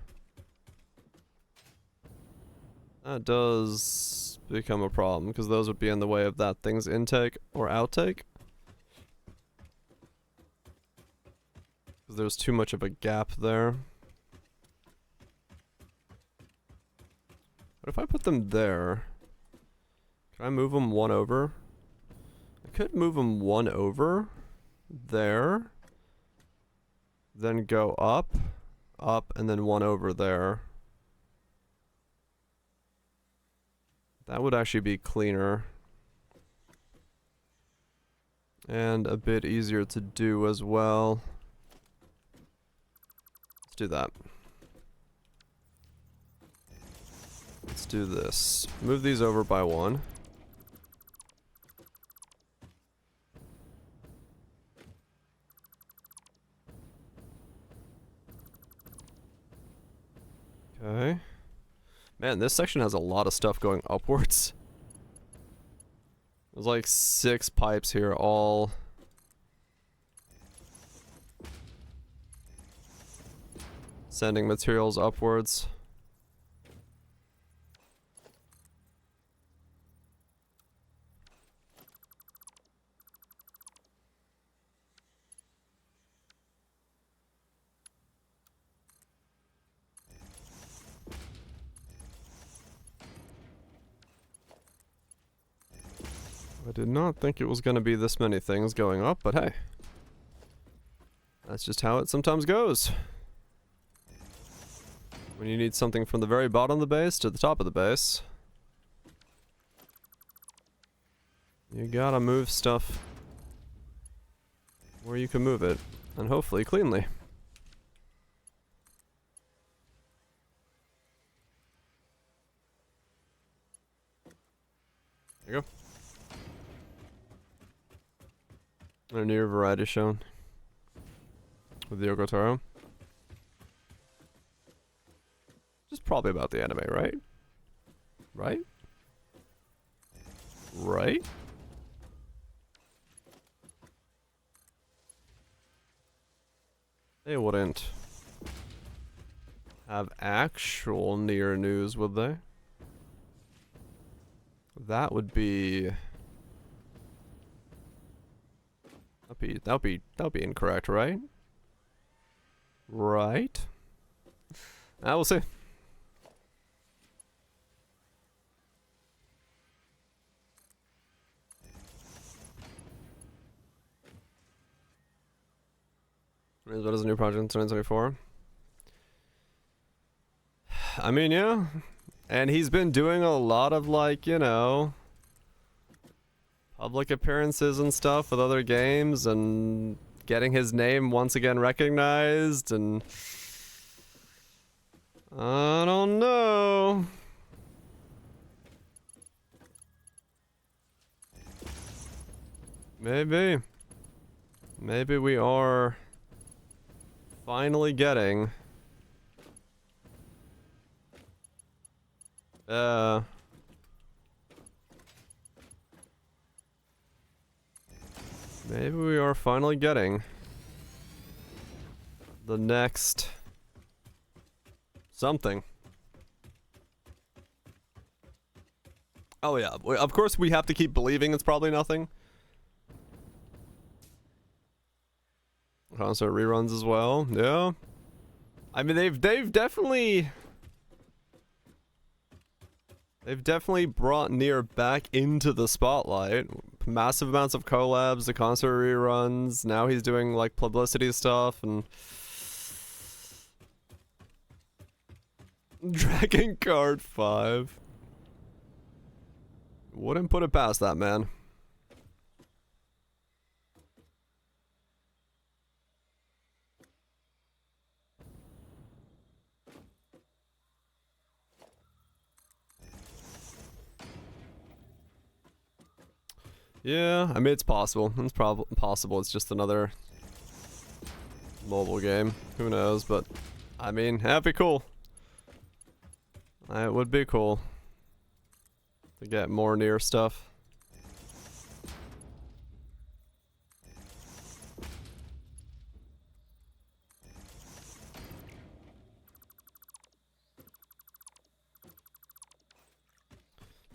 S1: That does become a problem, because those would be in the way of that thing's intake or outtake. Because there's too much of a gap there. But if I put them there, can I move them one over? I could move them one over there. Then go up, and then one over there. That would actually be cleaner. And a bit easier to do as well. Let's do that. Let's do this. Move these over by one. Okay. Man, this section has a lot of stuff going upwards. There's like 6 pipes here, all sending materials upwards. I did not think it was going to be this many things going up, but hey. That's just how it sometimes goes. When you need something from the very bottom of the base to the top of the base, you gotta move stuff where you can move it, and hopefully cleanly. There you go. A new variety shown with the Yogotaro. Which is probably about the anime, right? Right? Right? They wouldn't have actual near news, would they? That would be... That'd be incorrect, right? Right? I will see. What is a new project in 2024? I mean, yeah. And he's been doing a lot of, like, you know, public appearances and stuff with other games and getting his name once again recognized, and I don't know. Maybe. Maybe we are finally getting... Maybe we are finally getting the next something. Oh yeah, of course we have to keep believing it's probably nothing. Concert reruns as well, yeah. I mean, they've definitely brought Nier back into the spotlight. Massive amounts of collabs, the concert reruns. Now he's doing like publicity stuff and Dragon Card 5. Wouldn't put it past that man. Yeah, I mean, it's possible. It's possible it's just another mobile game. Who knows, but I mean, that'd be cool. It would be cool to get more Nier stuff.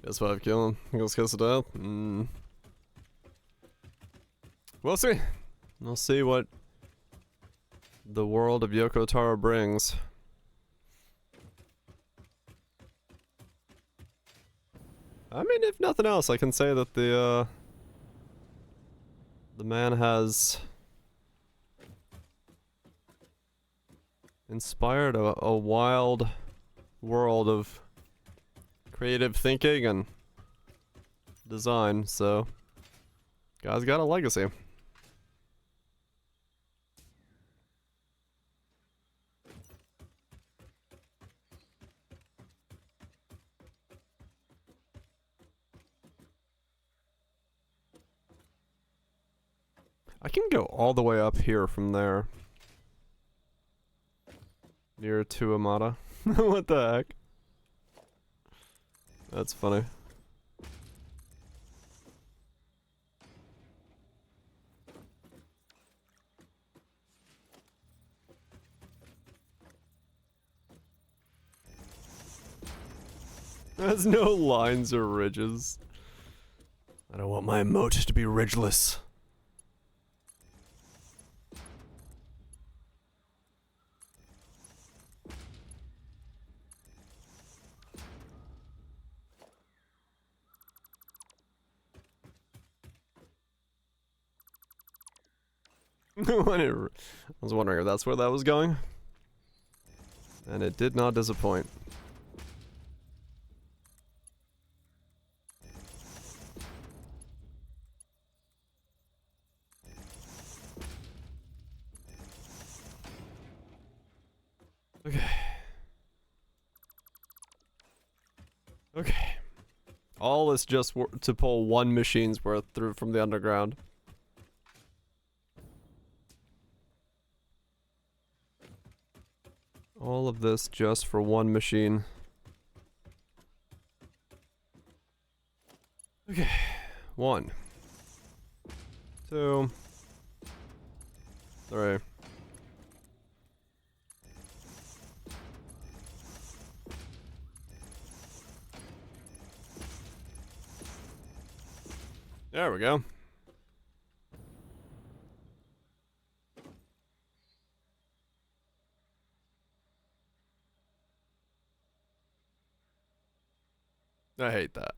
S1: PS5 kill him. Eagles kiss it up. We'll see. We'll see what the world of Yoko Taro brings. I mean, if nothing else, I can say that the man has inspired a wild world of creative thinking and design, so guy's got a legacy. I can go all the way up here from there. Near to Amada. What the heck? That's funny. There's no lines or ridges. I don't want my emote to be ridgeless. I was wondering if that's where that was going. And it did not disappoint. Okay. Okay. All is just to pull one machine's worth through from the underground. All of this just for one machine. Okay. 1, 2, 3. There we go. I hate that.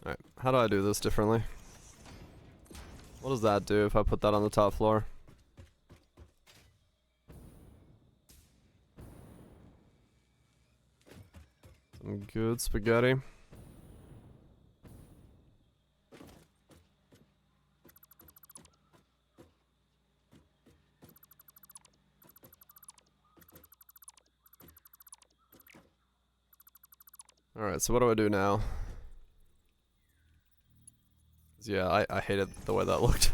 S1: Alright, how do I do this differently? What does that do if I put that on the top floor? Some good spaghetti. Alright, so what do I do now? 'Cause yeah, I hated the way that looked.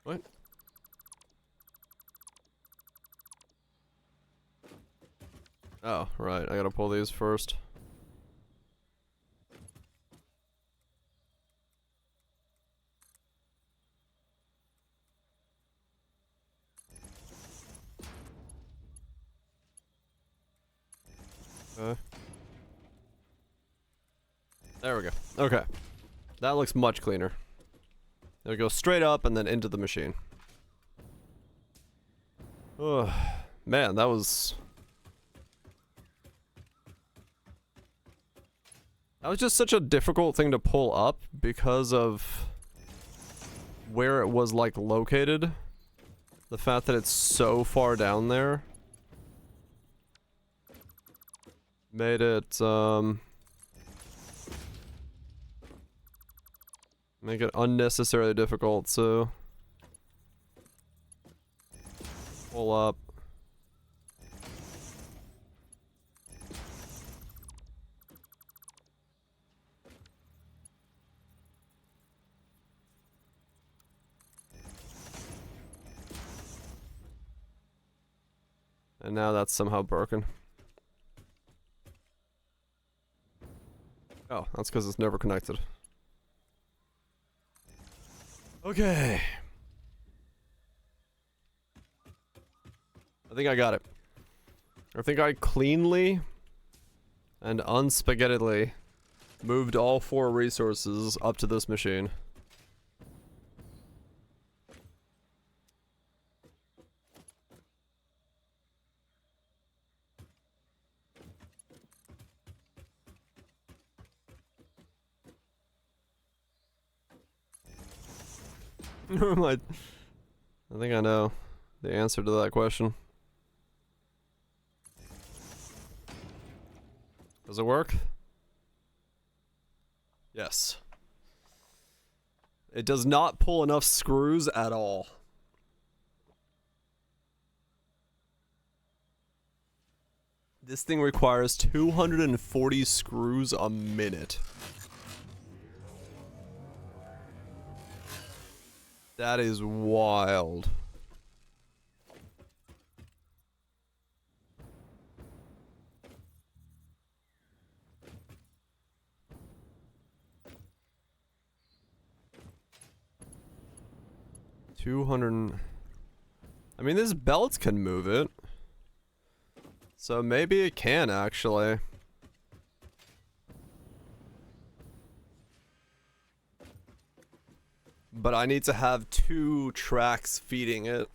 S1: What? Oh, right, I gotta pull these first. There we go. Okay. That looks much cleaner. It'll go straight up and then into the machine. Ugh. Man, that was just such a difficult thing to pull up because of where it was like located. The fact that it's so far down there made it make it unnecessarily difficult to pull up. And now that's somehow broken. Oh, that's because it's never connected. Okay. I think I got it. I think I cleanly and unspaghettedly moved all 4 resources up to this machine. I think I know the answer to that question. Does it work? Yes. It does not pull enough screws at all. This thing requires 240 screws a minute. That is wild. I mean, this belt can move it. So maybe it can actually. But I need to have 2 tracks feeding it.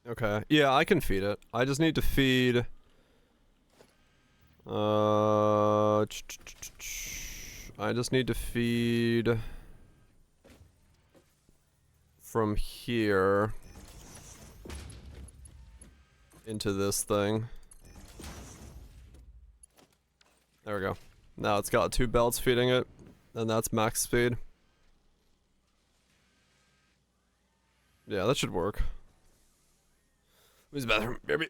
S1: Okay. Yeah, I can feed it. I just need to feed I just need to feed from here into this thing. There we go. Now it's got 2 belts feeding it, and that's max speed. Yeah, that should work. Use the bathroom, baby.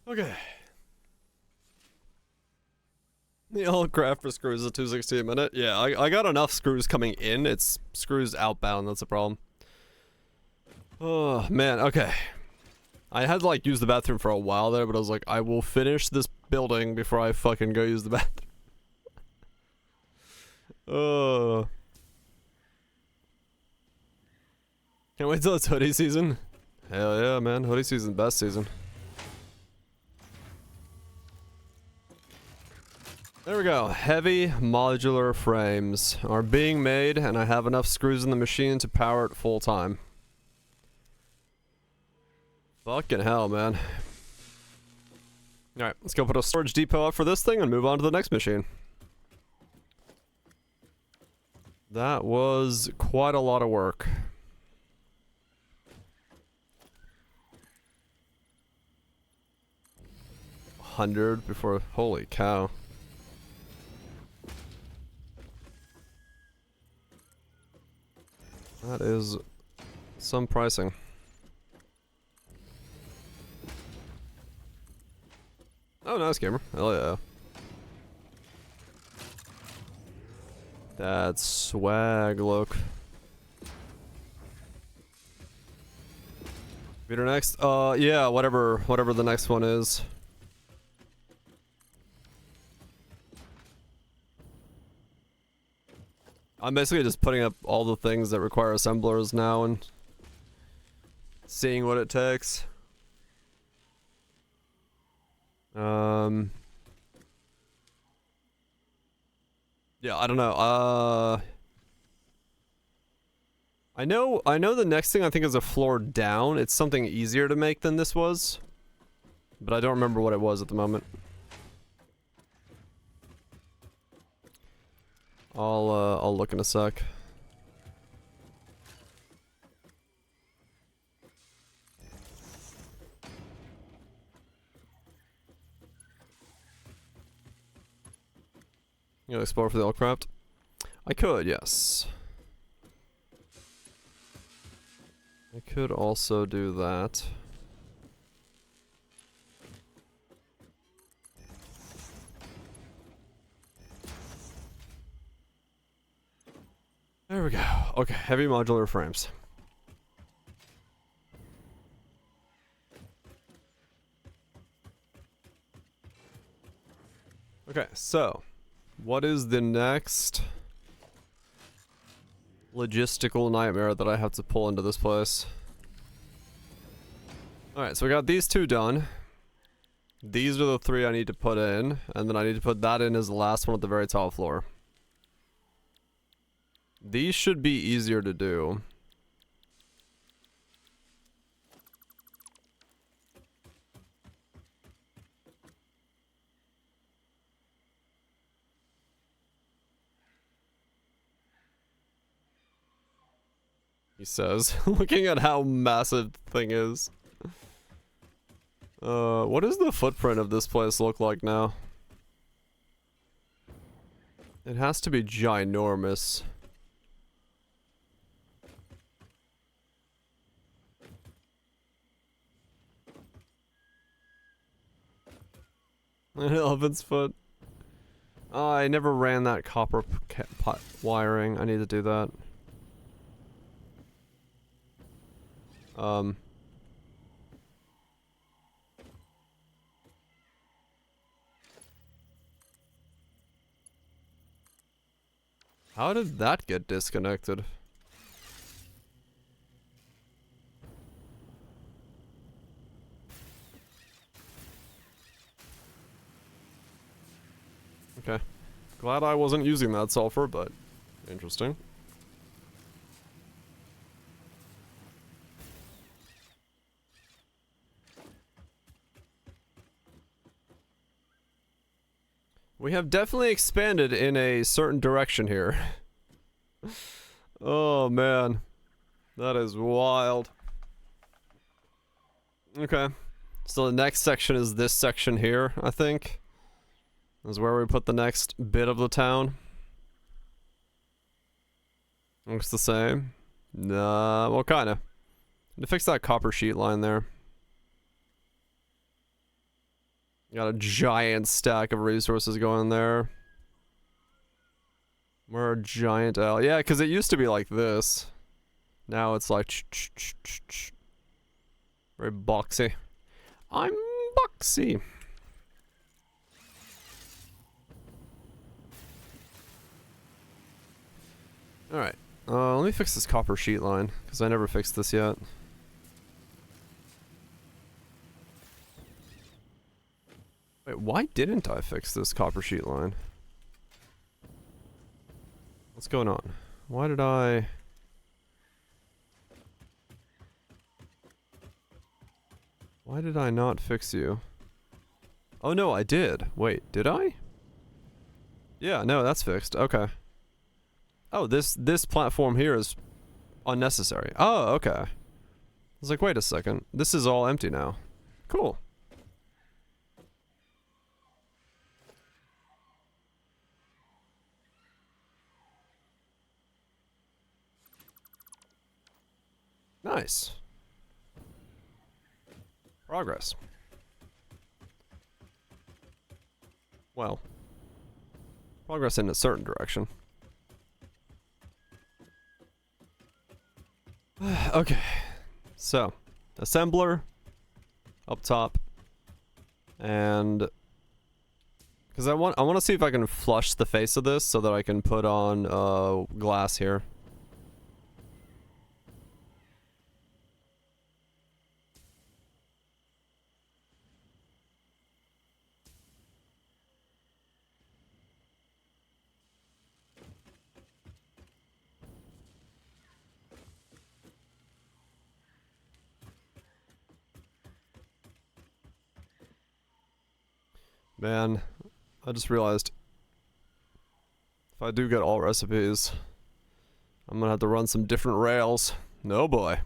S1: Okay. The old craft for screws is 260 a minute. Yeah, I got enough screws coming in. It's screws outbound, that's the problem. Oh, man, okay. I had to, like, use the bathroom for a while there, but I was like, I will finish this building before I fucking go use the bathroom. Oh. Can't wait till it's hoodie season. Hell yeah, man. Hoodie season, best season. There we go. Heavy modular frames are being made, and I have enough screws in the machine to power it full time. Fucking hell, man. Alright, let's go put a storage depot up for this thing and move on to the next machine. That was quite a lot of work. $100 before... Holy cow. That is some pricing. Oh, nice gamer. Hell yeah. That's swag, look. Reader next? Yeah, whatever the next one is. I'm basically just putting up all the things that require assemblers now and seeing what it takes. Yeah, I don't know. I know the next thing I think is a floor down. It's something easier to make than this was, but I don't remember what it was at the moment. I'll look in a sec. You gonna explore for the Allcraft? I could, yes. I could also do that. There we go. Okay, heavy modular frames. Okay, so what is the next logistical nightmare that I have to pull into this place? Alright, so we got these two done. These are the three I need to put in, and then I need to put that in as the last one at the very top floor. These should be easier to do. He says, looking at how massive the thing is. What does the footprint of this place look like now? It has to be ginormous. An elephant's foot. Oh, I never ran that copper pot wiring. I need to do that. How did that get disconnected? Okay. Glad I wasn't using that sulfur, but interesting. We have definitely expanded in a certain direction here. Oh man. That is wild. Okay. So the next section is this section here, I think. This is where we put the next bit of the town. Looks the same. Nah, well kinda. To fix that copper sheet line there. Got a giant stack of resources going there. We're a giant L. Yeah, because it used to be like this. Now it's like very boxy. I'm boxy. Alright. Let me fix this copper sheet line, because I never fixed this yet. Wait, why didn't I fix this copper sheet line? What's going on? Why did I... Why did I not fix you? Oh no, I did. Wait, did I? Yeah, no, that's fixed. Okay. Oh, this platform here is unnecessary. Oh, okay. I was like, wait a second. This is all empty now. Cool. Nice. Progress. Well, progress in a certain direction. Okay. So, assembler up top. And because I want to see if I can flush the face of this so that I can put on glass here. Man, I just realized if I do get all recipes, I'm gonna have to run some different rails. No boy.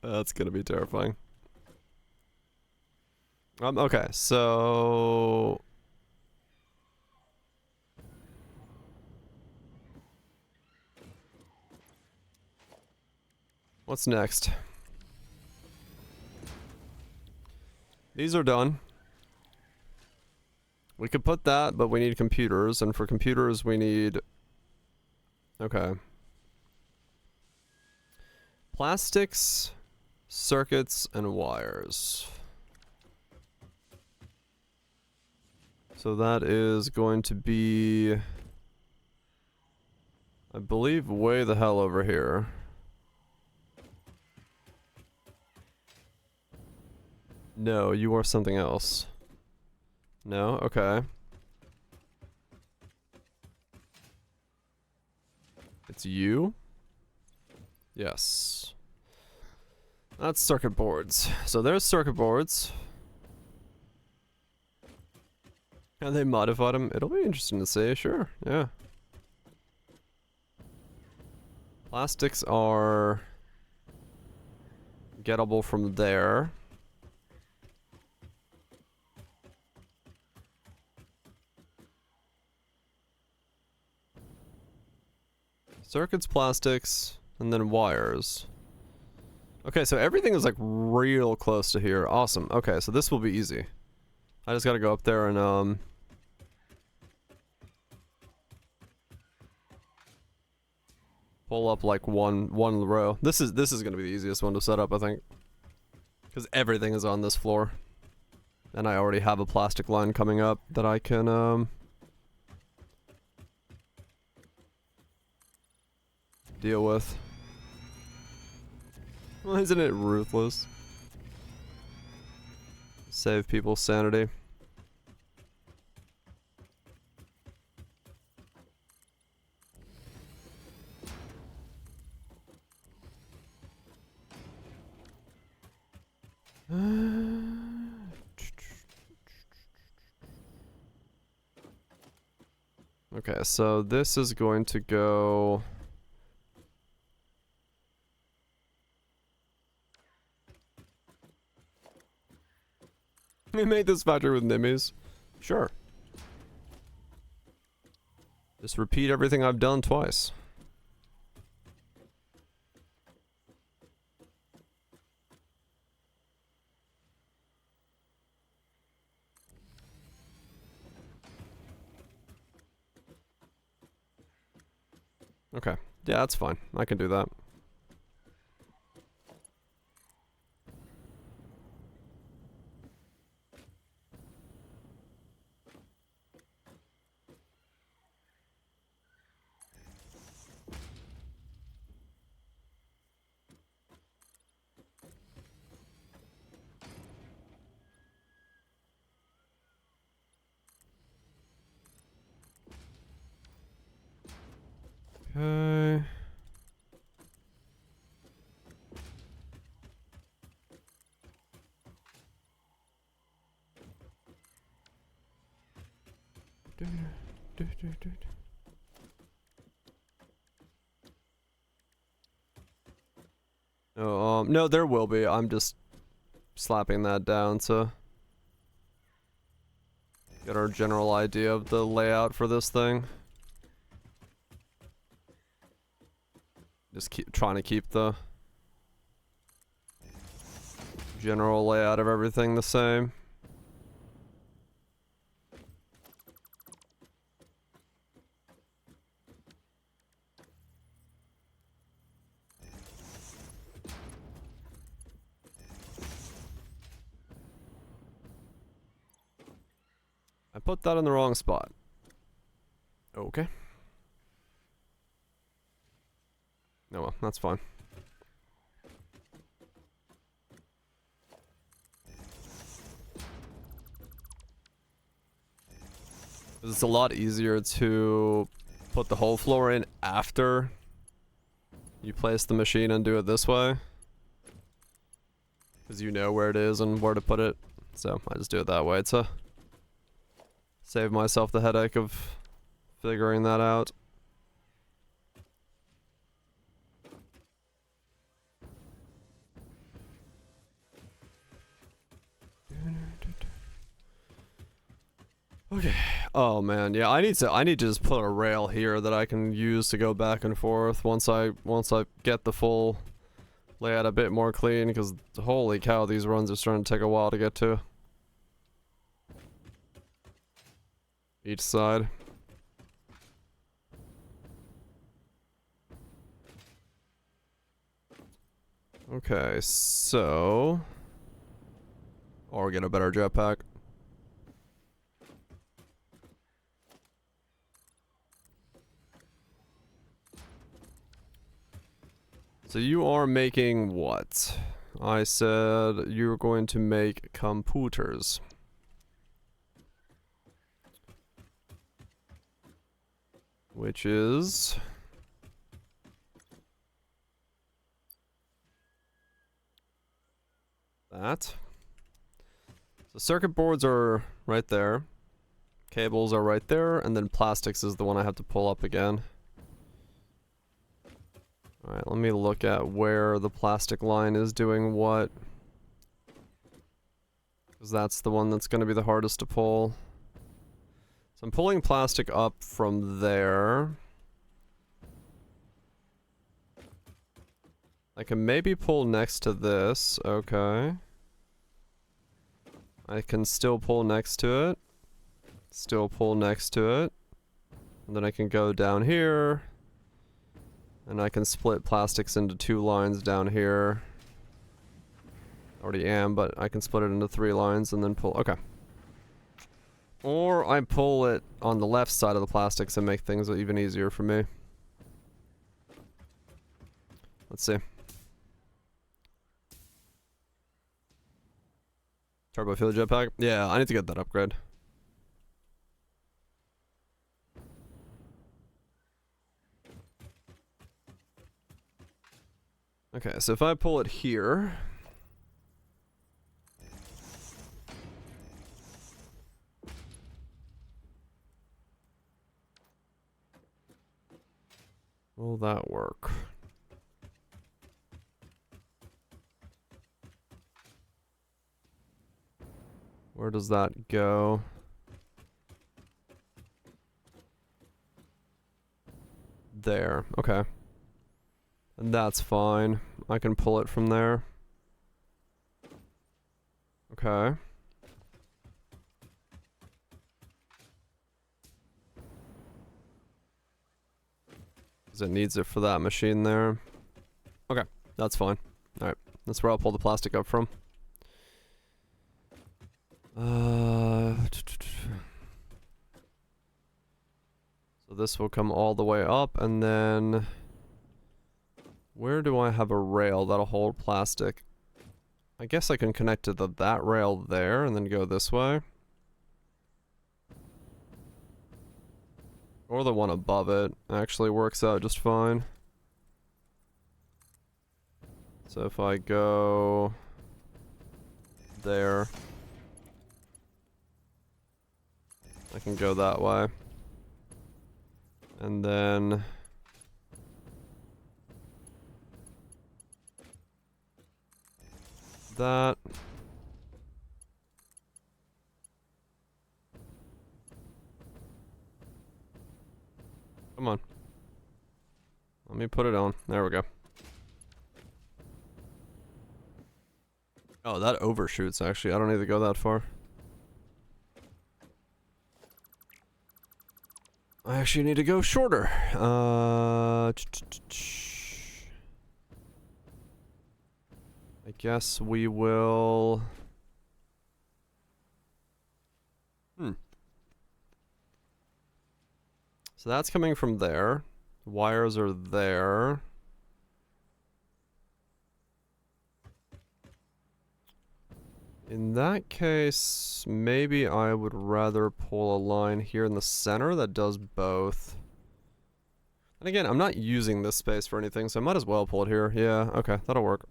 S1: That's gonna be terrifying. Okay, so... What's next? These are done. We could put that, but we need computers, and for computers we need... Okay. Plastics, circuits, and wires. So that is going to be, I believe, way the hell over here. No, you are something else. No? Okay. It's you? Yes. That's circuit boards. So there's circuit boards. And they modified them. It'll be interesting to see, sure. Yeah. Plastics are gettable from there. Circuits, plastics, and then wires. Okay, so everything is like real close to here. Awesome. Okay, so this will be easy. I just gotta go up there and pull up like one row. This is gonna be the easiest one to set up, I think. Because everything is on this floor. And I already have a plastic line coming up that I can deal with. Well, isn't it ruthless? Save people's sanity. Okay, so this is going to go... We made this factory with nimmies. Sure. Just repeat everything I've done twice. Okay. Yeah, that's fine. I can do that. Okay. Oh, no, there will be. I'm just slapping that down to get our general idea of the layout for this thing. Just keep trying to keep the general layout of everything the same. I put that in the wrong spot. Okay. Oh well, that's fine. It's a lot easier to put the whole floor in after you place the machine and do it this way. Because you know where it is and where to put it. So I just do it that way to save myself the headache of figuring that out. Okay. Oh man, yeah, I need to just put a rail here that I can use to go back and forth once I get the full layout a bit more clean, because holy cow, these runs are starting to take a while to get to. Each side. Okay, so... Or get a better jetpack. So you are making what? I said you're going to make computers. Which is... that. So circuit boards are right there. Cables are right there, and then plastics is the one I have to pull up again. Alright, let me look at where the plastic line is doing what. Because that's the one that's going to be the hardest to pull. So I'm pulling plastic up from there. I can maybe pull next to this, okay. I can still pull next to it. Still pull next to it. And then I can go down here. And I can split plastics into 2 lines down here. Already am, but I can split it into 3 lines and then pull, okay. Or I pull it on the left side of the plastics and make things even easier for me. Let's see. Turbo fuel jetpack? Yeah, I need to get that upgrade. Okay, so if I pull it here... will that work? Where does that go? There, okay. And that's fine. I can pull it from there. Okay. Because it needs it for that machine there. Okay, that's fine. Alright, that's where I'll pull the plastic up from. So this will come all the way up, and then... where do I have a rail that'll hold plastic? I guess I can connect to that rail there, and then go this way. Or the one above it actually works out just fine. So if I go... there... I can go that way. And then... that. Come on. Let me put it on. There we go. Oh, that overshoots actually. I don't need to go that far. I actually need to go shorter. I guess we will... So that's coming from there. Wires are there. In that case, maybe I would rather pull a line here in the center that does both. And again, I'm not using this space for anything, so I might as well pull it here. Yeah, okay, that'll work.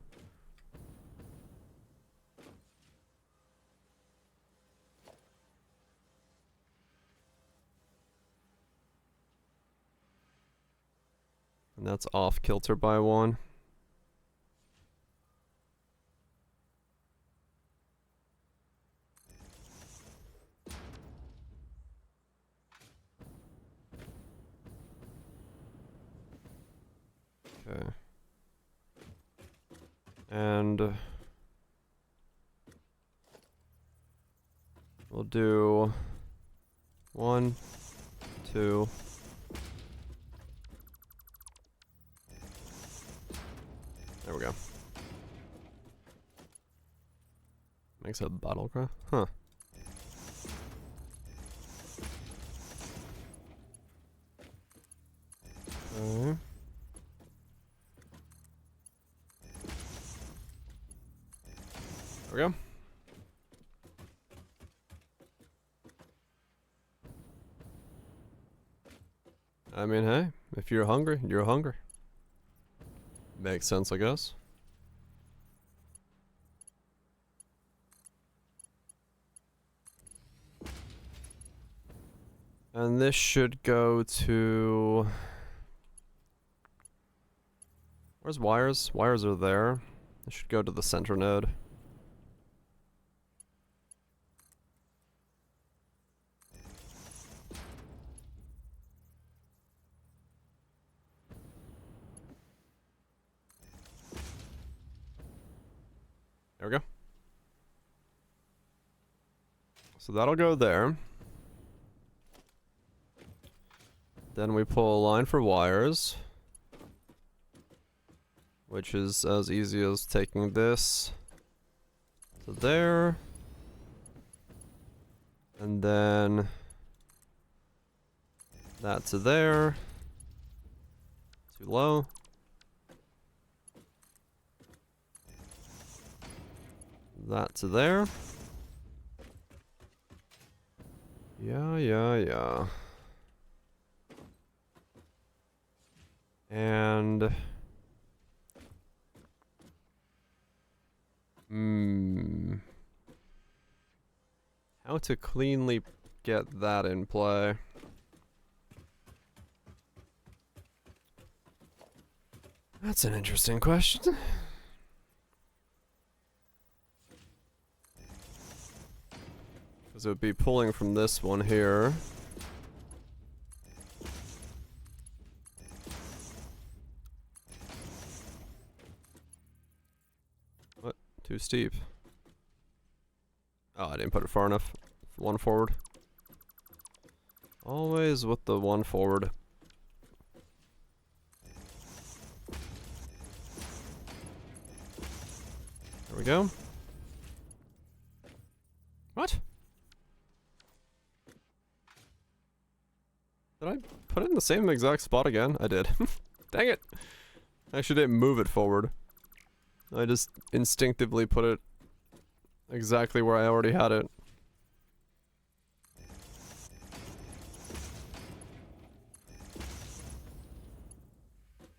S1: And that's off kilter by 1. Okay. And we'll do 1, 2. There we go. Makes a bottle cry? Huh. Okay. we go. I mean, hey, if you're hungry, you're hungry. Makes sense, I guess. And this should go to... Where's wires? Wires are there. This should go to the center node. There we go. So that'll go there. Then we pull a line for wires, which is as easy as taking this to there, and then that to there. Too low. That to there. Yeah. And... How to cleanly get that in play? That's an interesting question. Because it would be pulling from this one here. What? Too steep. Oh, I didn't put it far enough. One forward. Always with the one forward. There we go. What? Did I put it in the same exact spot again? I did. Dang it! I actually didn't move it forward. I just instinctively put it exactly where I already had it.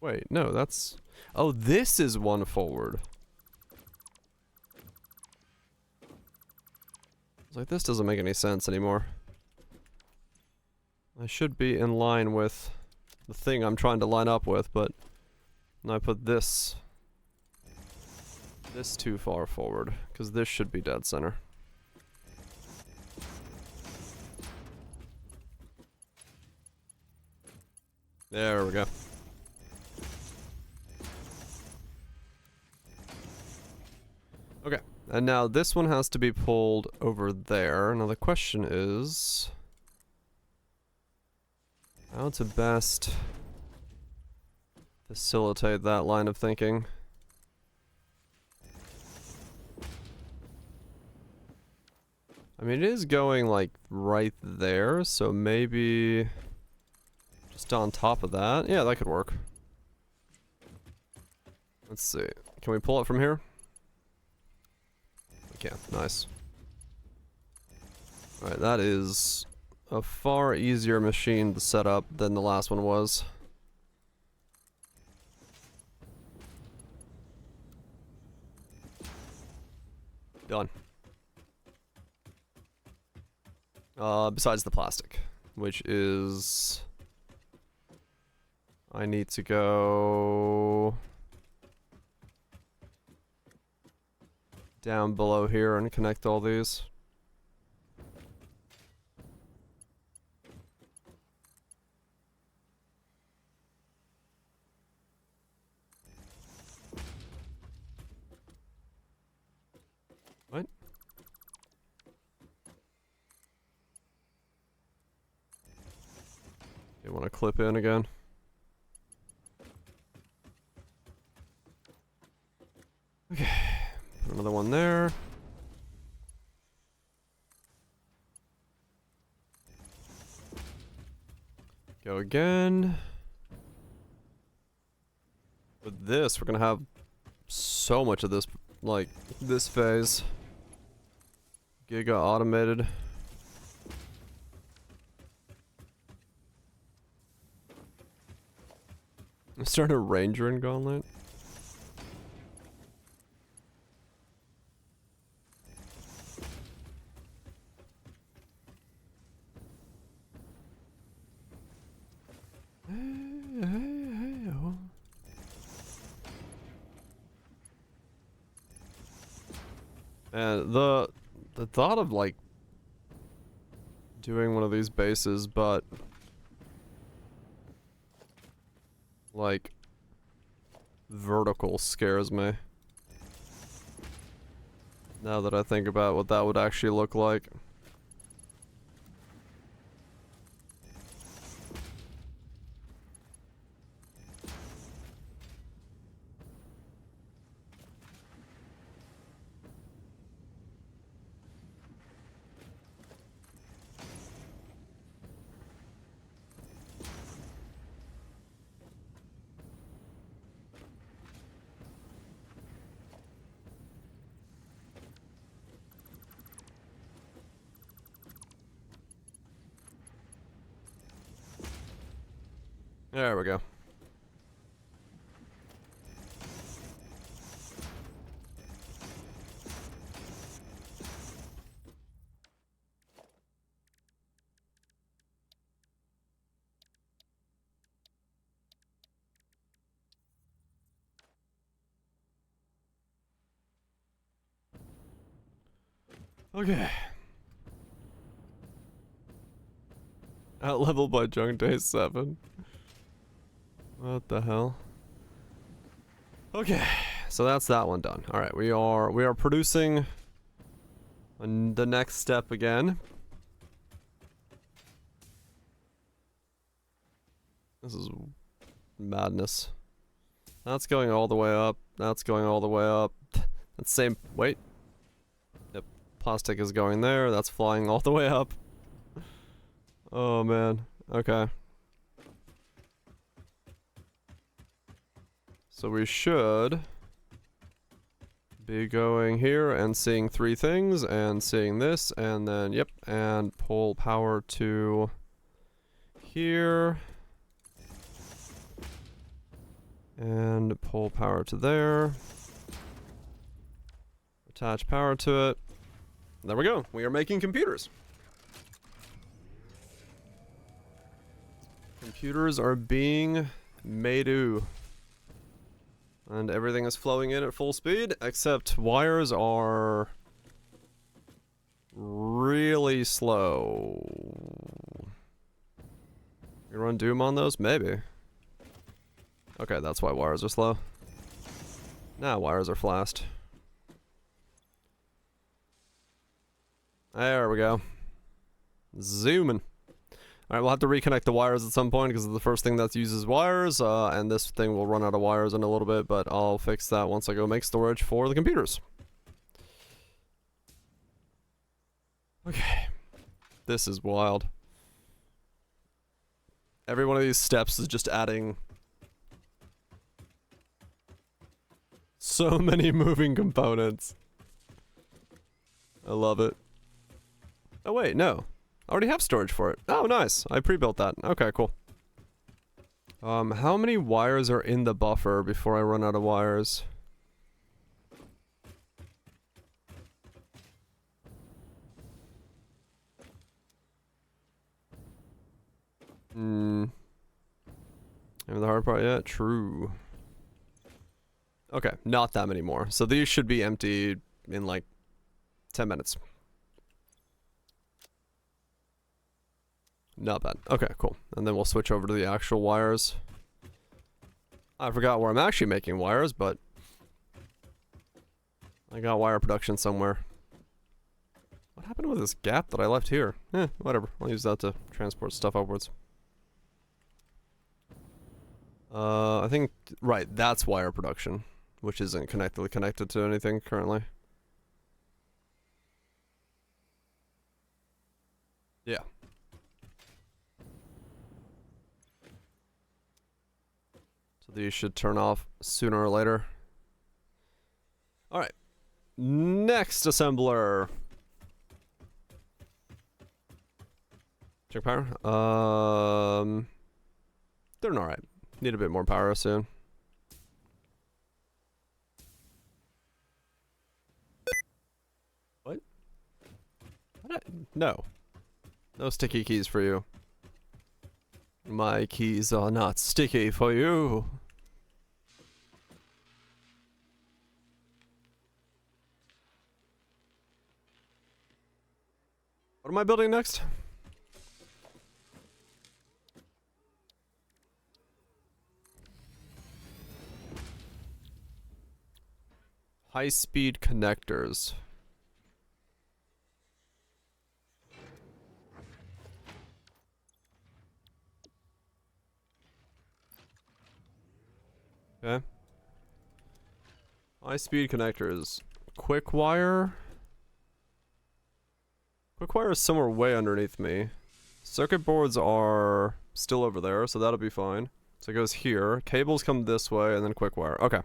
S1: Wait, no, that's... Oh, this is one forward. It's like, this doesn't make any sense anymore. I should be in line with the thing I'm trying to line up with, but I put this too far forward, because this should be dead center. There we go. Okay, and now this one has to be pulled over there. Now the question is... how to best facilitate that line of thinking. I mean, it is going like right there, so maybe just on top of that. Yeah, that could work. Let's see. Can we pull it from here? We can. Nice. Alright, that is a far easier machine to set up than the last one was. Done. Besides the plastic, which is... I need to go... down below here and connect all these. What? You want to clip in again? Okay, put another one there. Go again. With this, we're gonna have so much of this, like, this phase. Giga automated. Start a ranger in Gauntlet. And the thought of like doing one of these bases, but like vertical scares me. Now that I think about what that would actually look like. There we go. Okay. Out leveled by junk day 7. What the hell? Okay, so that's that one done. All right, we are producing the next step again. This is madness. That's going all the way up. That's going all the way up. That's same. Wait. Yep. Plastic is going there. That's flying all the way up. Oh man. Okay. So we should be going here and seeing 3 things and seeing this and then, yep, and pull power to here and pull power to there. Attach power to it. There we go. We are making computers. Computers are being made-oo. And everything is flowing in at full speed, except wires are really slow. You run Doom on those? Maybe. Okay, that's why wires are slow. Nah, wires are fast. There we go. Zooming. Alright, we'll have to reconnect the wires at some point because the first thing that uses wires, and this thing will run out of wires in a little bit, but I'll fix that once I go make storage for the computers. Okay. This is wild. Every one of these steps is just adding so many moving components. I love it. Oh wait, no. I already have storage for it. Oh, nice. I pre-built that. Okay, cool. How many wires are in the buffer before I run out of wires? Maybe the hard part yet? True. Okay, not that many more. So these should be empty in like 10 minutes. Not bad. Okay, cool. And then we'll switch over to the actual wires. I forgot where I'm actually making wires, but I got wire production somewhere. What happened with this gap that I left here? Whatever. I'll use that to transport stuff upwards. I think, right, that's wire production, which isn't connected to anything currently. Yeah. So these should turn off sooner or later. Alright. Next assembler. Stick power. Doing alright. Need a bit more power soon. What? No. No sticky keys for you. My keys are not sticky for you. What am I building next? High-speed connectors. Okay. High-speed connectors. Quick wire. Quick wire is somewhere way underneath me. Circuit boards are still over there, so that'll be fine. So it goes here. Cables come this way, and then quick wire. Okay.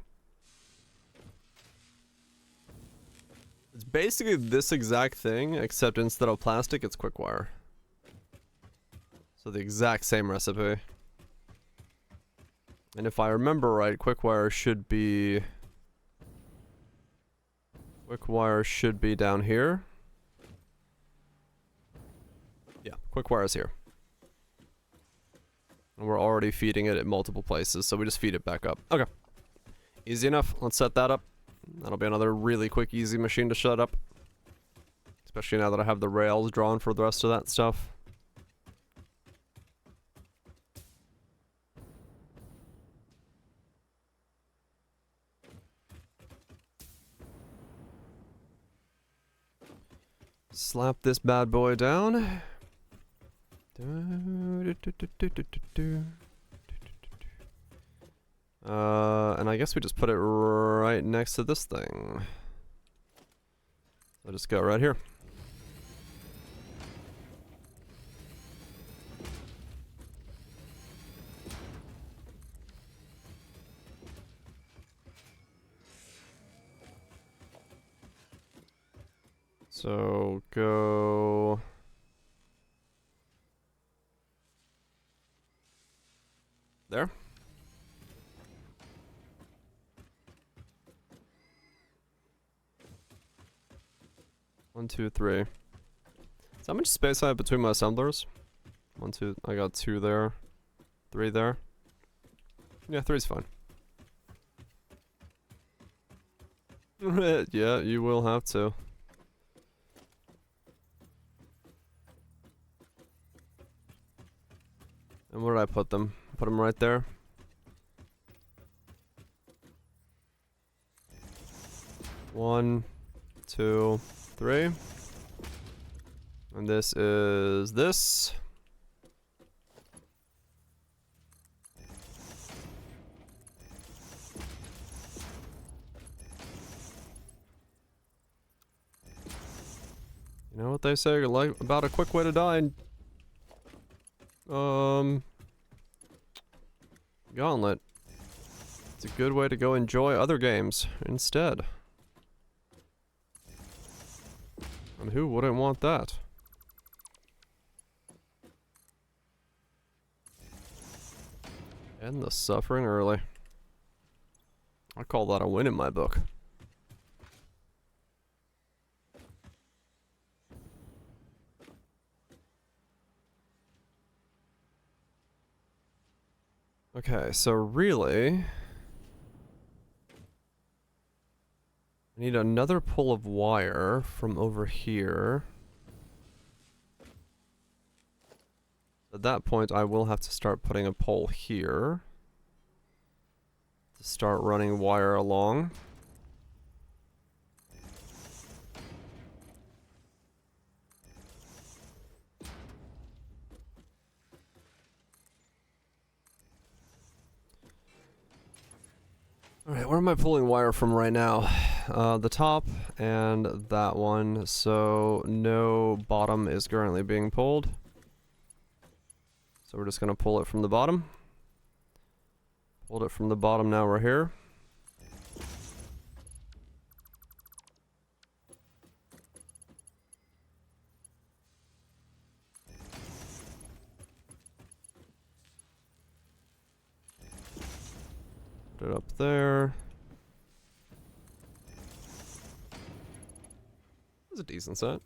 S1: It's basically this exact thing, except instead of plastic, it's quick wire. So the exact same recipe. And if I remember right, quick wire should be... Quick wire should be down here. Yeah, quick wire is here. And we're already feeding it at multiple places, so we just feed it back up. Okay. Easy enough. Let's set that up. That'll be another really quick, easy machine to shut up. Especially now that I have the rails drawn for the rest of that stuff. Slap this bad boy down. And I guess we just put it right next to this thing. I'll just go right here. So go there. One, two, three. So how much space I have between my assemblers? One, two, I got two there. Three there. Yeah, three's fine. Yeah, you will have to. And where did I put them? Put them right there. One, two, three. And this is this. You know what they say like about a quick way to die? Gauntlet. It's a good way to go enjoy other games instead. And who wouldn't want that? End the suffering early. I call that a win in my book. Okay, so really... I need another pull of wire from over here. At that point, I will have to start putting a pole here. To start running wire along. Alright, where am I pulling wire from right now? The top and that one, so no bottom is currently being pulled. So we're just gonna pull it from the bottom. Pulled it from the bottom, now we're here. Put it up there. It's a decent set.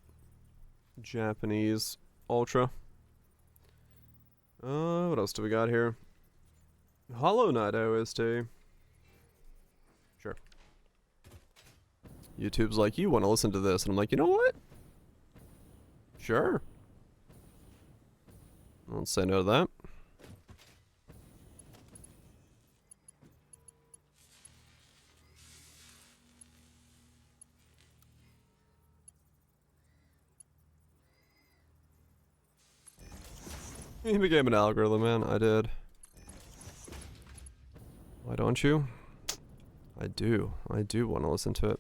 S1: Japanese Ultra. What else do we got here? Hollow Knight OST. Sure. YouTube's like, you want to listen to this? And I'm like, you know what? Sure. I won't say no to that. He became an algorithm, man. I did. Why don't you? I do. I do want to listen to it.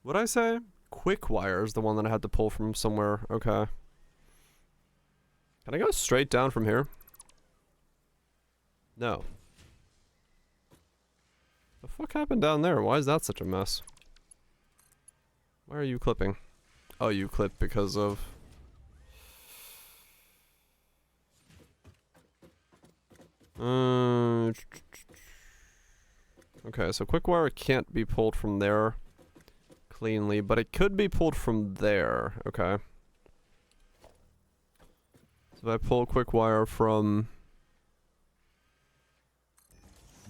S1: What'd I say? Quickwire is the one that I had to pull from somewhere. Okay. Can I go straight down from here? No. The fuck happened down there? Why is that such a mess? Why are you clipping? Oh, you clipped because of... Okay, so Quickwire can't be pulled from there cleanly, but it could be pulled from there. Okay. So if I pull Quickwire from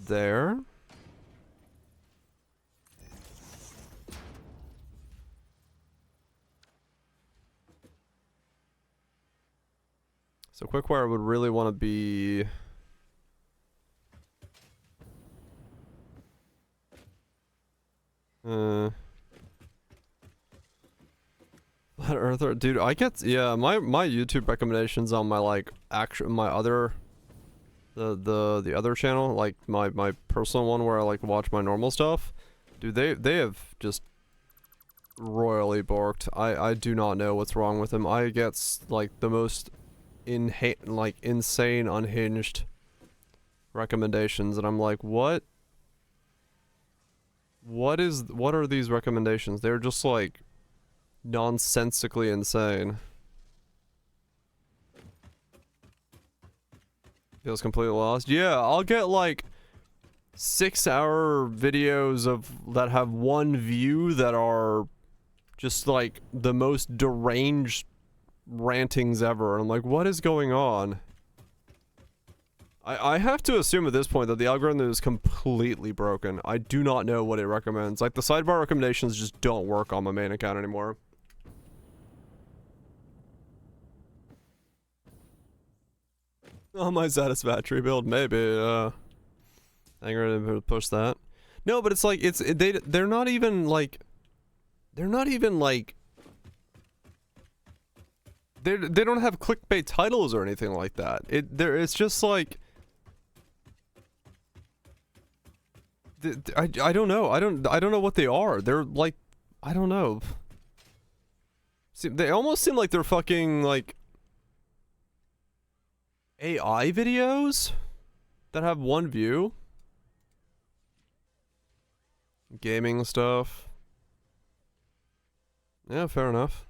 S1: there. So Quickwire would really want to be... Flat Earther, dude. I get my YouTube recommendations on my like my other the other channel, like my personal one where I like watch my normal stuff. Dude, they have just royally borked. I do not know what's wrong with them. I get like the most insane unhinged recommendations, and I'm like, what are these recommendations? They're just like nonsensically insane. Feels completely lost. Yeah, I'll get like 6-hour videos of that have one view that are just like the most deranged rantings ever. I'm like, what is going on? I have to assume at this point that the algorithm is completely broken. I do not know what it recommends. Like, the sidebar recommendations just don't work on my main account anymore. On my Satisfactory build, maybe, I'm gonna push that. No, but it's like, they're not even like... They're not even like... They don't have clickbait titles or anything like that. It's just like... I don't know. I don't know what they are. They're like, I don't know. See, they almost seem like they're fucking like AI videos that have one view. Gaming stuff. Yeah, fair enough.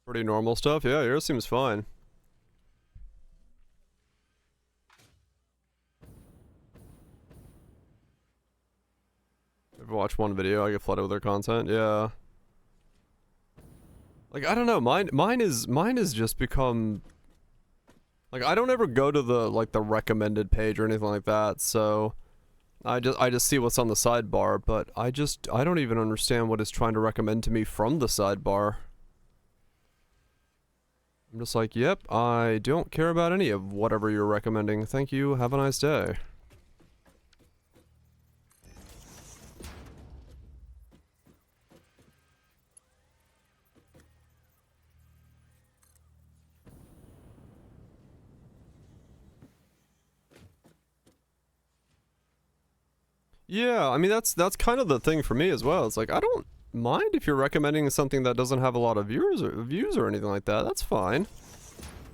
S1: Pretty normal stuff. Yeah, yours seems fine. Watch one video, I get flooded with their content. Yeah. Like, I don't know. Mine is just become like, I don't ever go to the like the recommended page or anything like that. So I just see what's on the sidebar, but I don't even understand what it's trying to recommend to me from the sidebar. I'm just like, yep, I don't care about any of whatever you're recommending. Thank you. Have a nice day. Yeah, I mean, that's kind of the thing for me as well. It's like, I don't mind if you're recommending something that doesn't have a lot of views or anything like that. That's fine.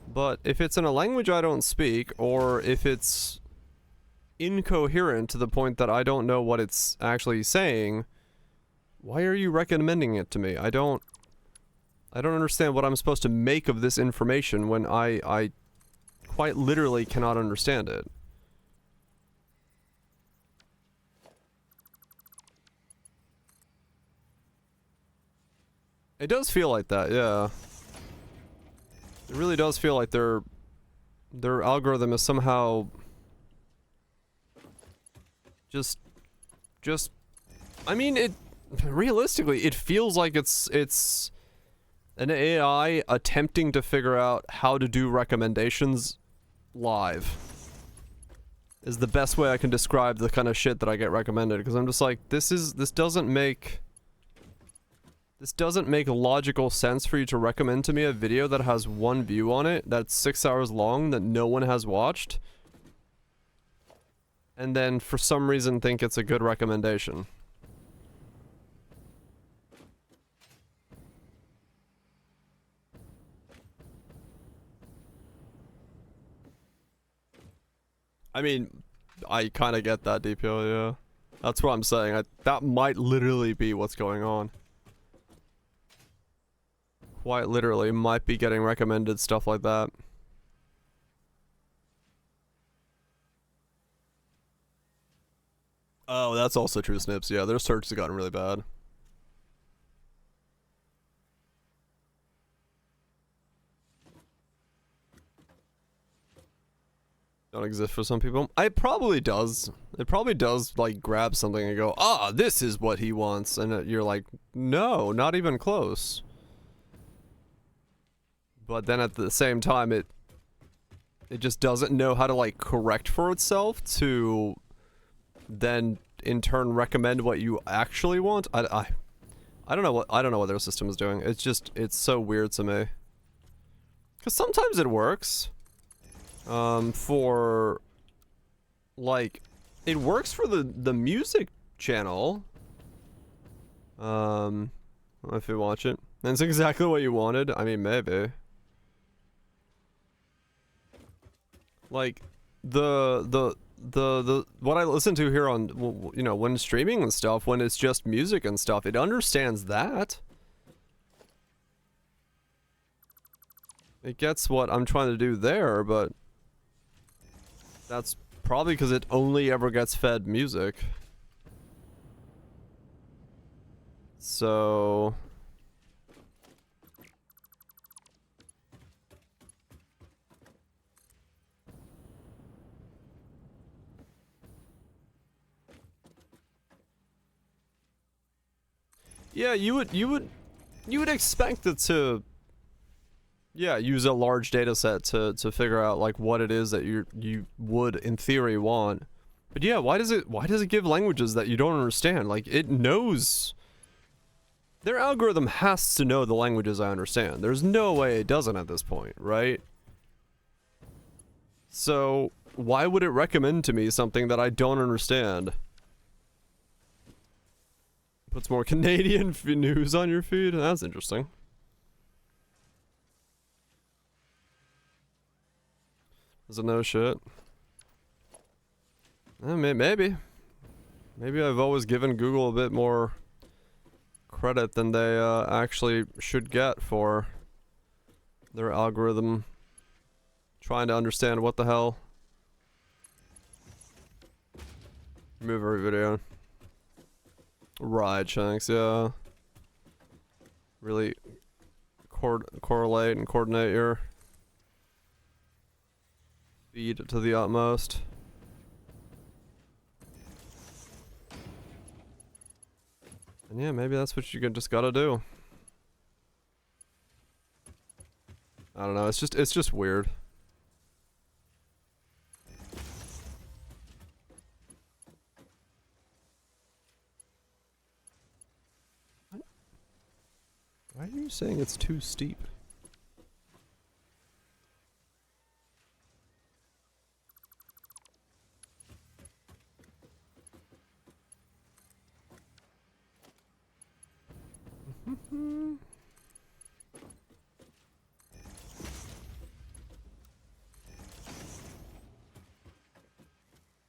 S1: But if it's in a language I don't speak, or if it's incoherent to the point that I don't know what it's actually saying, why are you recommending it to me? I don't I don't understand what I'm supposed to make of this information when I quite literally cannot understand it. It does feel like that, yeah. It really does feel like their algorithm is somehow just I mean, it realistically it feels like it's an AI attempting to figure out how to do recommendations live. Is the best way I can describe the kind of shit that I get recommended, because I'm just like, this doesn't make logical sense for you to recommend to me a video that has one view on it, that's 6 hours long, that no one has watched, and then for some reason think it's a good recommendation. I mean, I kind of get that, DPO, yeah. That's what I'm saying. That might literally be what's going on. Quite literally might be getting recommended stuff like that. Oh, that's also true, Snips. Yeah, their search has gotten really bad. Don't exist for some people. It probably does. It probably does, like, grab something and go, ah, this is what he wants. And you're like, no, not even close. But then at the same time, it just doesn't know how to, like, correct for itself to then in turn recommend what you actually want. I don't know what their system is doing. It's so weird to me. Cause sometimes it works. For like, it works for the music channel. If you watch it, and it's exactly what you wanted. I mean, maybe. Like, the what I listen to here on, you know, when streaming and stuff, when it's just music and stuff, it understands that. It gets what I'm trying to do there, but that's probably because it only ever gets fed music. So... yeah, you would expect it to, yeah, use a large data set to figure out like what it is that you would in theory want. But yeah, why does it give languages that you don't understand? Like, it knows, their algorithm has to know the languages I understand. There's no way it doesn't at this point, right? So why would it recommend to me something that I don't understand? Puts more Canadian news on your feed? That's interesting. Is it no shit? Maybe. Maybe I've always given Google a bit more credit than they actually should get for their algorithm trying to understand what the hell. Move every video. Right, Shanks, yeah. Really correlate and coordinate your feed to the utmost. And yeah, maybe that's what you just gotta do. I don't know, it's just weird. Why are you saying it's too steep?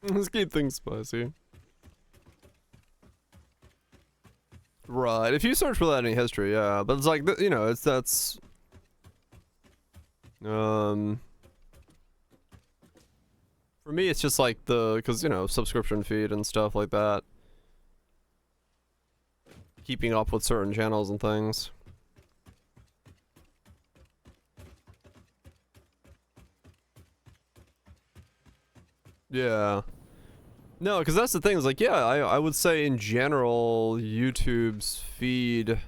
S1: Let's keep things spicy. Right. Right. If you search for that in history, yeah. But it's like, you know, that's for me, it's just like because you know, subscription feed and stuff like that. Keeping up with certain channels and things. Yeah. No, because that's the thing, is like, yeah, I would say in general, YouTube's feed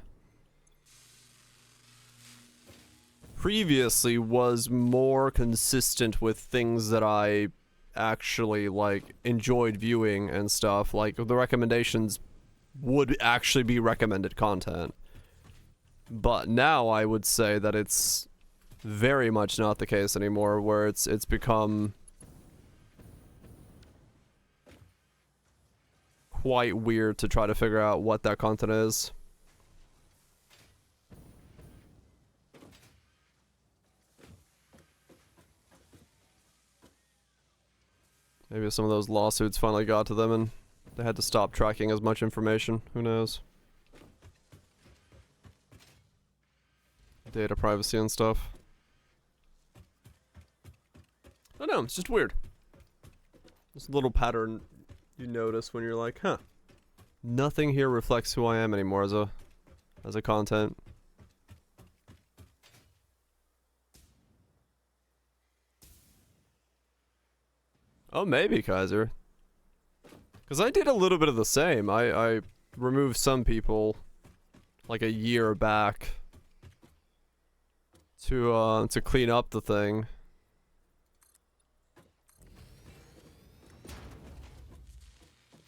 S1: previously was more consistent with things that I actually, like, enjoyed viewing and stuff. Like, the recommendations would actually be recommended content. But now I would say that it's very much not the case anymore, where it's become quite weird to try to figure out what that content is. Maybe some of those lawsuits finally got to them and they had to stop tracking as much information. Who knows? Data privacy and stuff. I don't know, it's just weird. This little pattern you notice when you're like, huh, nothing here reflects who I am anymore as a content. Oh, maybe, Kaiser. Because I did a little bit of the same. I removed some people like a year back to clean up the thing.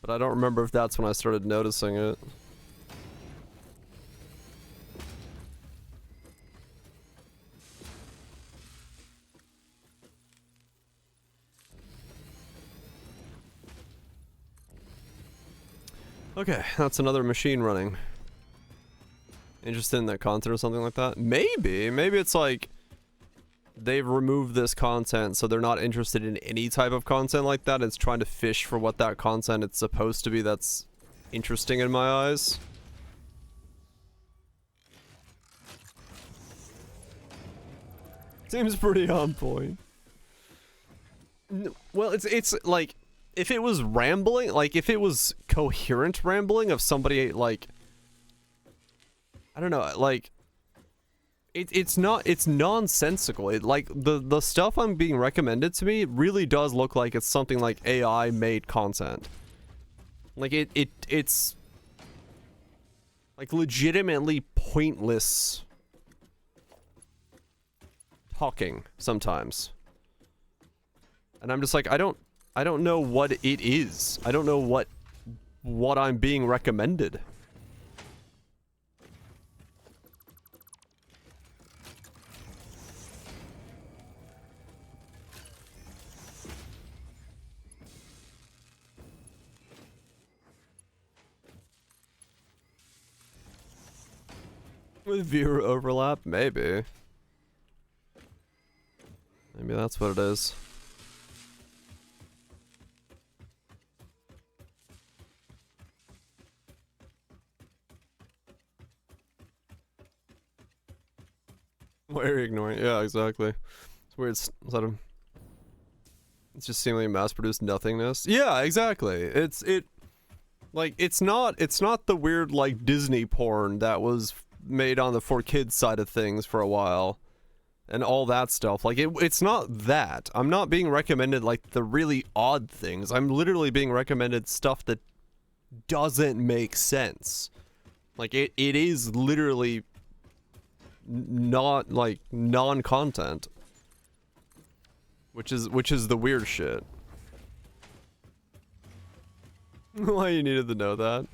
S1: But I don't remember if that's when I started noticing it. Okay, that's another machine running. Interested in that content or something like that? Maybe it's like they've removed this content, so they're not interested in any type of content like that. It's trying to fish for what that content it's supposed to be that's interesting in my eyes. Seems pretty on point. Well, it's like, if it was rambling, like if it was coherent rambling of somebody, like, I don't know, like, it's nonsensical. It, like, the stuff I'm being recommended to me really does look like it's something like AI made content. Like it's like legitimately pointless talking sometimes. And I'm just like, I don't know what it is. I don't know what I'm being recommended. With viewer overlap, maybe. Maybe that's what it is. Why are you ignoring? Yeah, exactly. It's weird. It's just seemingly mass-produced nothingness. Yeah, exactly. It's not the weird like Disney porn that was made on the for kids side of things for a while and all that stuff. Like it's not that. I'm not being recommended like the really odd things. I'm literally being recommended stuff that doesn't make sense. Like it is literally not like non-content, which is the weird shit. Why you needed to know that?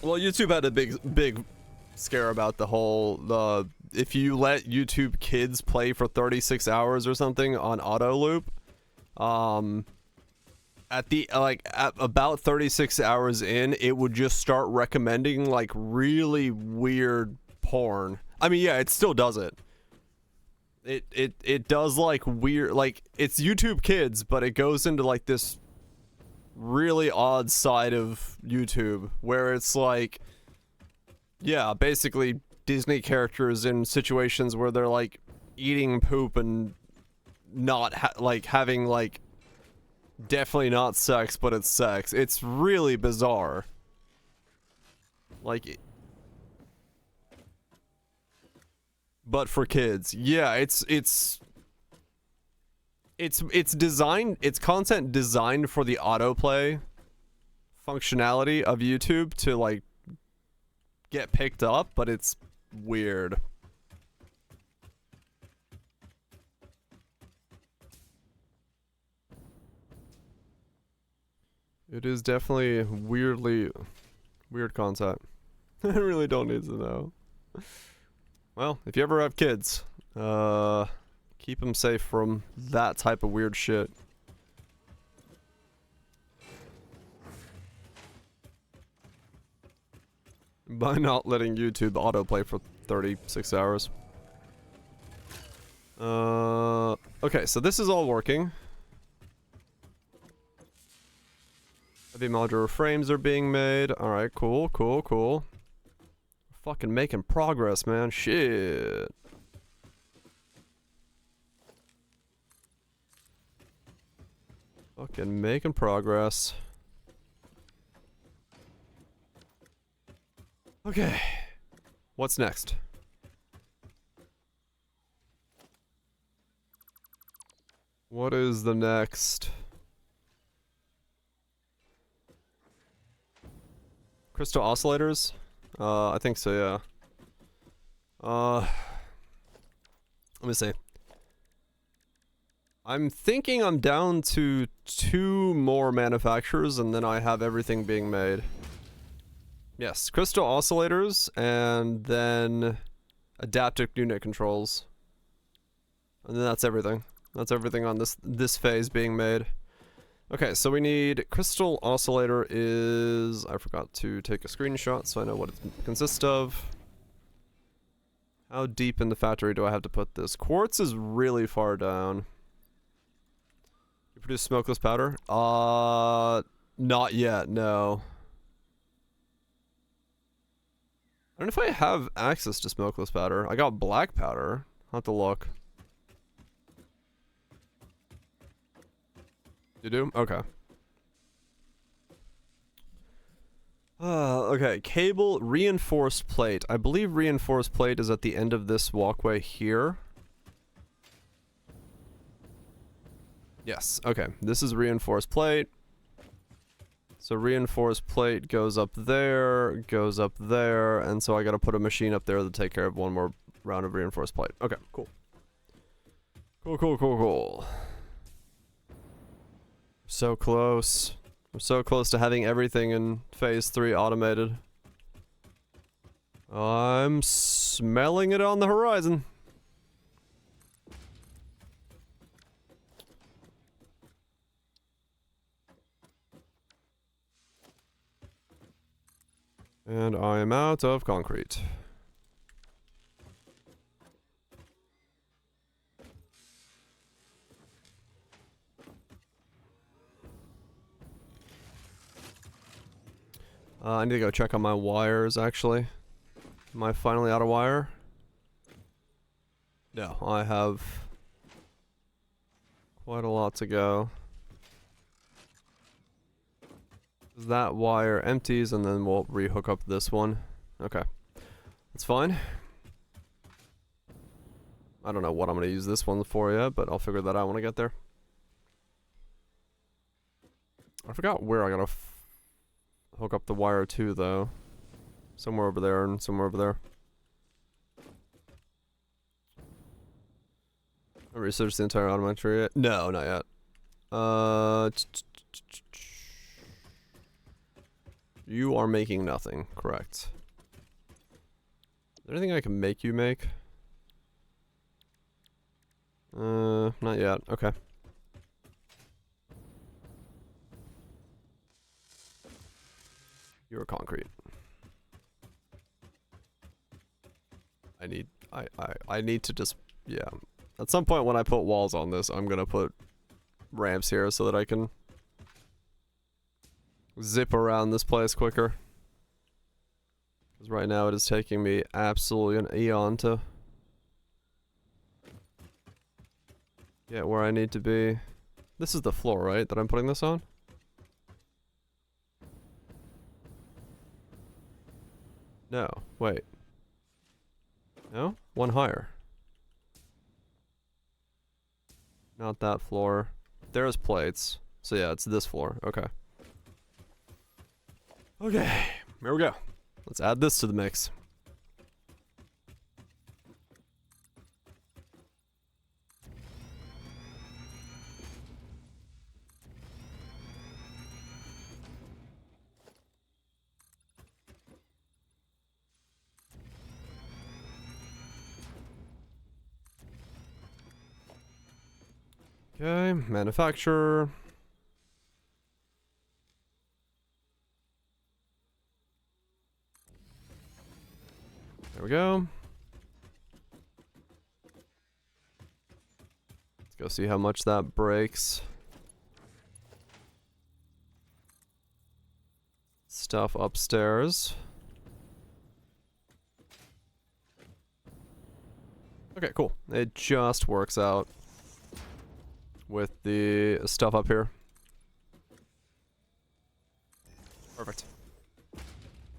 S1: Well, YouTube had a big scare about the whole if you let YouTube Kids play for 36 hours or something on auto loop, at about 36 hours in, it would just start recommending like really weird porn. I mean, yeah, it still does it. It does like weird, like it's YouTube Kids, but it goes into like this really odd side of YouTube where it's like, yeah, basically Disney characters in situations where they're like eating poop and not like having like definitely not sex, but it's sex. It's really bizarre. Like, but for kids, yeah, it's designed, it's content designed for the autoplay functionality of YouTube to like get picked up, but it's weird. It is definitely weirdly weird content. I really don't need to know. Well, if you ever have kids, keep them safe from that type of weird shit. By not letting YouTube autoplay for 36 hours. Okay, so this is all working. Heavy modular frames are being made. Alright, cool, cool, cool. Fucking making progress, man. Shit. Fucking making progress. Okay. What's next? What is the next? Crystal oscillators? I think so, yeah. Let me see. I'm thinking I'm down to 2 more manufacturers and then I have everything being made. Yes, crystal oscillators and then adaptive unit controls. And then that's everything. That's everything on this phase being made. Okay, so we need crystal oscillator is... I forgot to take a screenshot so I know what it consists of. How deep in the factory do I have to put this? Quartz is really far down. You produce smokeless powder? Not yet, no. I don't know if I have access to smokeless powder. I got black powder. I'll have to look. You do? Okay. Okay, cable reinforced plate. I believe reinforced plate is at the end of this walkway here. Yes, okay. This is reinforced plate. So reinforced plate goes up there, and so I gotta put a machine up there to take care of one more round of reinforced plate. Okay, cool. Cool, cool, cool, cool. So close. We're so close to having everything in phase 3 automated. I'm smelling it on the horizon. And I am out of concrete. I need to go check on my wires, actually. Am I finally out of wire? No, I have quite a lot to go. That wire empties, and then we'll rehook up this one. Okay. That's fine. I don't know what I'm going to use this one for yet, but I'll figure that out when I get there. I forgot where I gotta hook up the wire to, though. Somewhere over there and somewhere over there. I researched the entire automatic yet? No, not yet. You are making nothing, correct. Is there anything I can make you make? Not yet, okay. You're concrete. I need to just, yeah. At some point when I put walls on this, I'm gonna put ramps here so that I can zip around this place quicker. Because right now it is taking me absolutely an eon to get where I need to be. This is the floor, right, that I'm putting this on? No, wait. No? One higher. Not that floor. There's plates. So yeah, it's this floor. Okay. Okay, here we go. Let's add this to the mix. Okay, manufacturer. There we go. Let's go see how much that breaks. Stuff upstairs. Okay, cool. It just works out with the stuff up here. Perfect.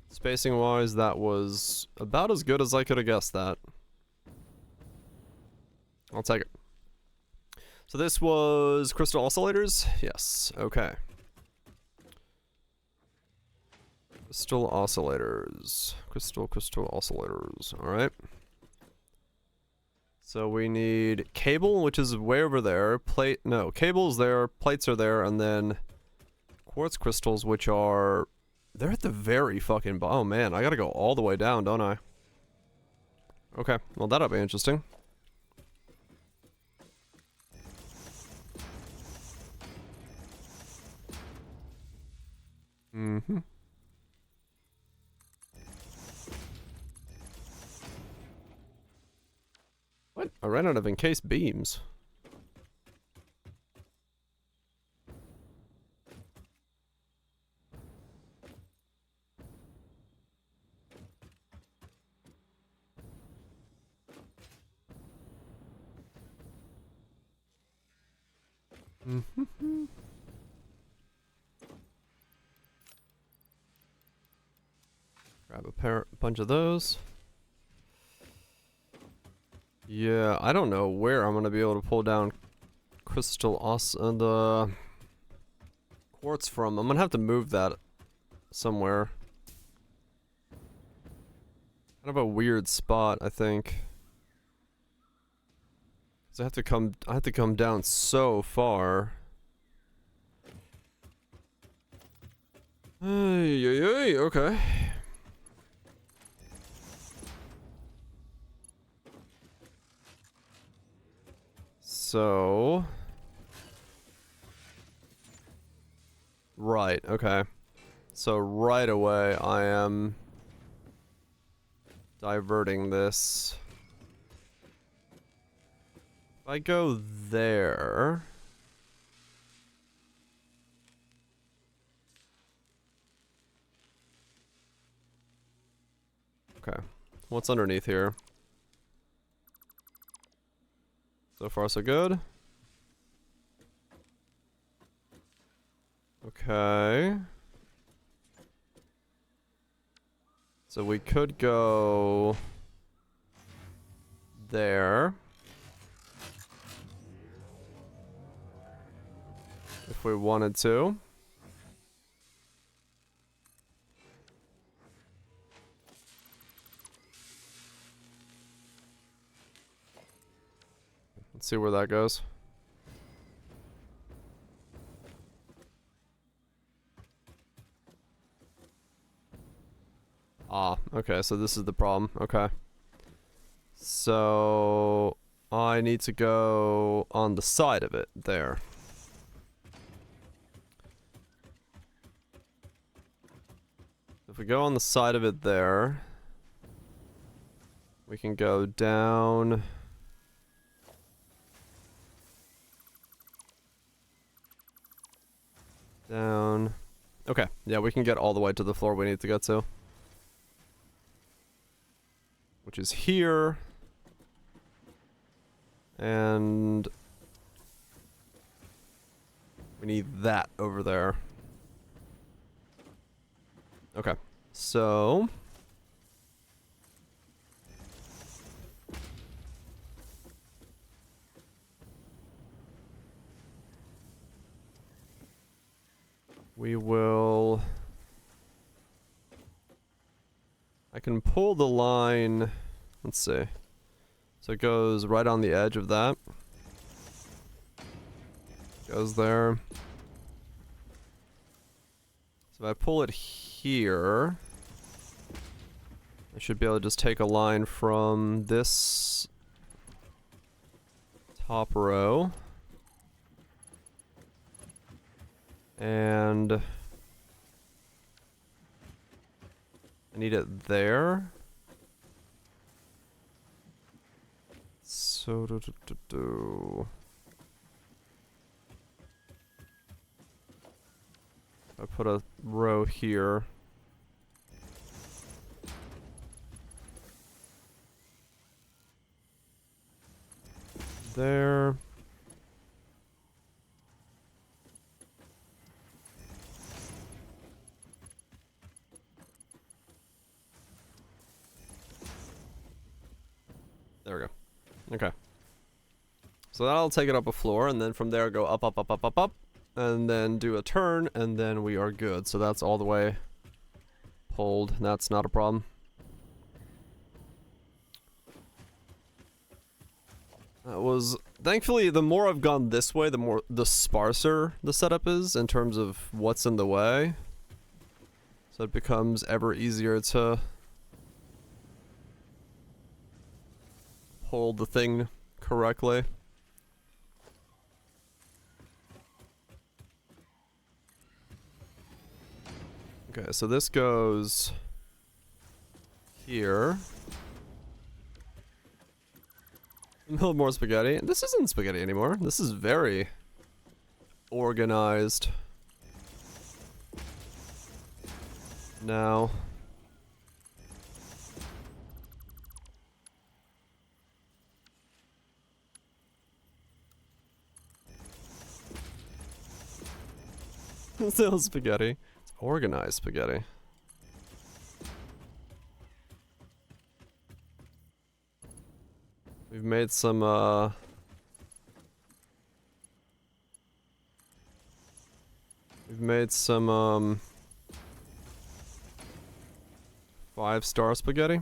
S1: Spacing wise, that was about as good as I could have guessed that. I'll take it. So this was crystal oscillators? Yes, okay. Crystal oscillators. Crystal oscillators. Alright. So we need cable, which is way over there. Plate, no, cable's there, plates are there, and then quartz crystals, which are... They're at the very fucking bottom. Oh man, I gotta go all the way down, don't I? Okay, well that'll be interesting. Mm-hmm. What? I ran out of encased beams. Mm-hmm. Grab a bunch of those. Yeah, I don't know where I'm gonna be able to pull down crystal the quartz from. I'm gonna have to move that somewhere. Kind of a weird spot, I think. 'Cause I have to come down so far. Okay. So... Right, okay. So right away I am diverting this. If I go there... Okay. What's underneath here? So far so good. Okay. So we could go there. If we wanted to. Let's see where that goes. Ah, okay, so this is the problem. Okay. So I need to go on the side of it there. If we go on the side of it there, we can go down. Down. Okay, yeah, we can get all the way to the floor we need to get to. Which is here. And we need that over there. Okay, so we will... I can pull the line, let's see. So it goes right on the edge of that. Goes there. So if I pull it here, I should be able to just take a line from this top row. And I need it there. So I put a row here. There. There we go. Okay. So that'll take it up a floor, and then from there go up, up, up, up, up, up, and then do a turn, and then we are good. So that's all the way pulled. That's not a problem. That was... Thankfully, the more I've gone this way, the sparser the setup is in terms of what's in the way. So it becomes ever easier to pull the thing correctly. Okay, so this goes here. A little more spaghetti. This isn't spaghetti anymore. This is very organized now. Still spaghetti. It's organized spaghetti. We've made some, We've made some, 5-star spaghetti.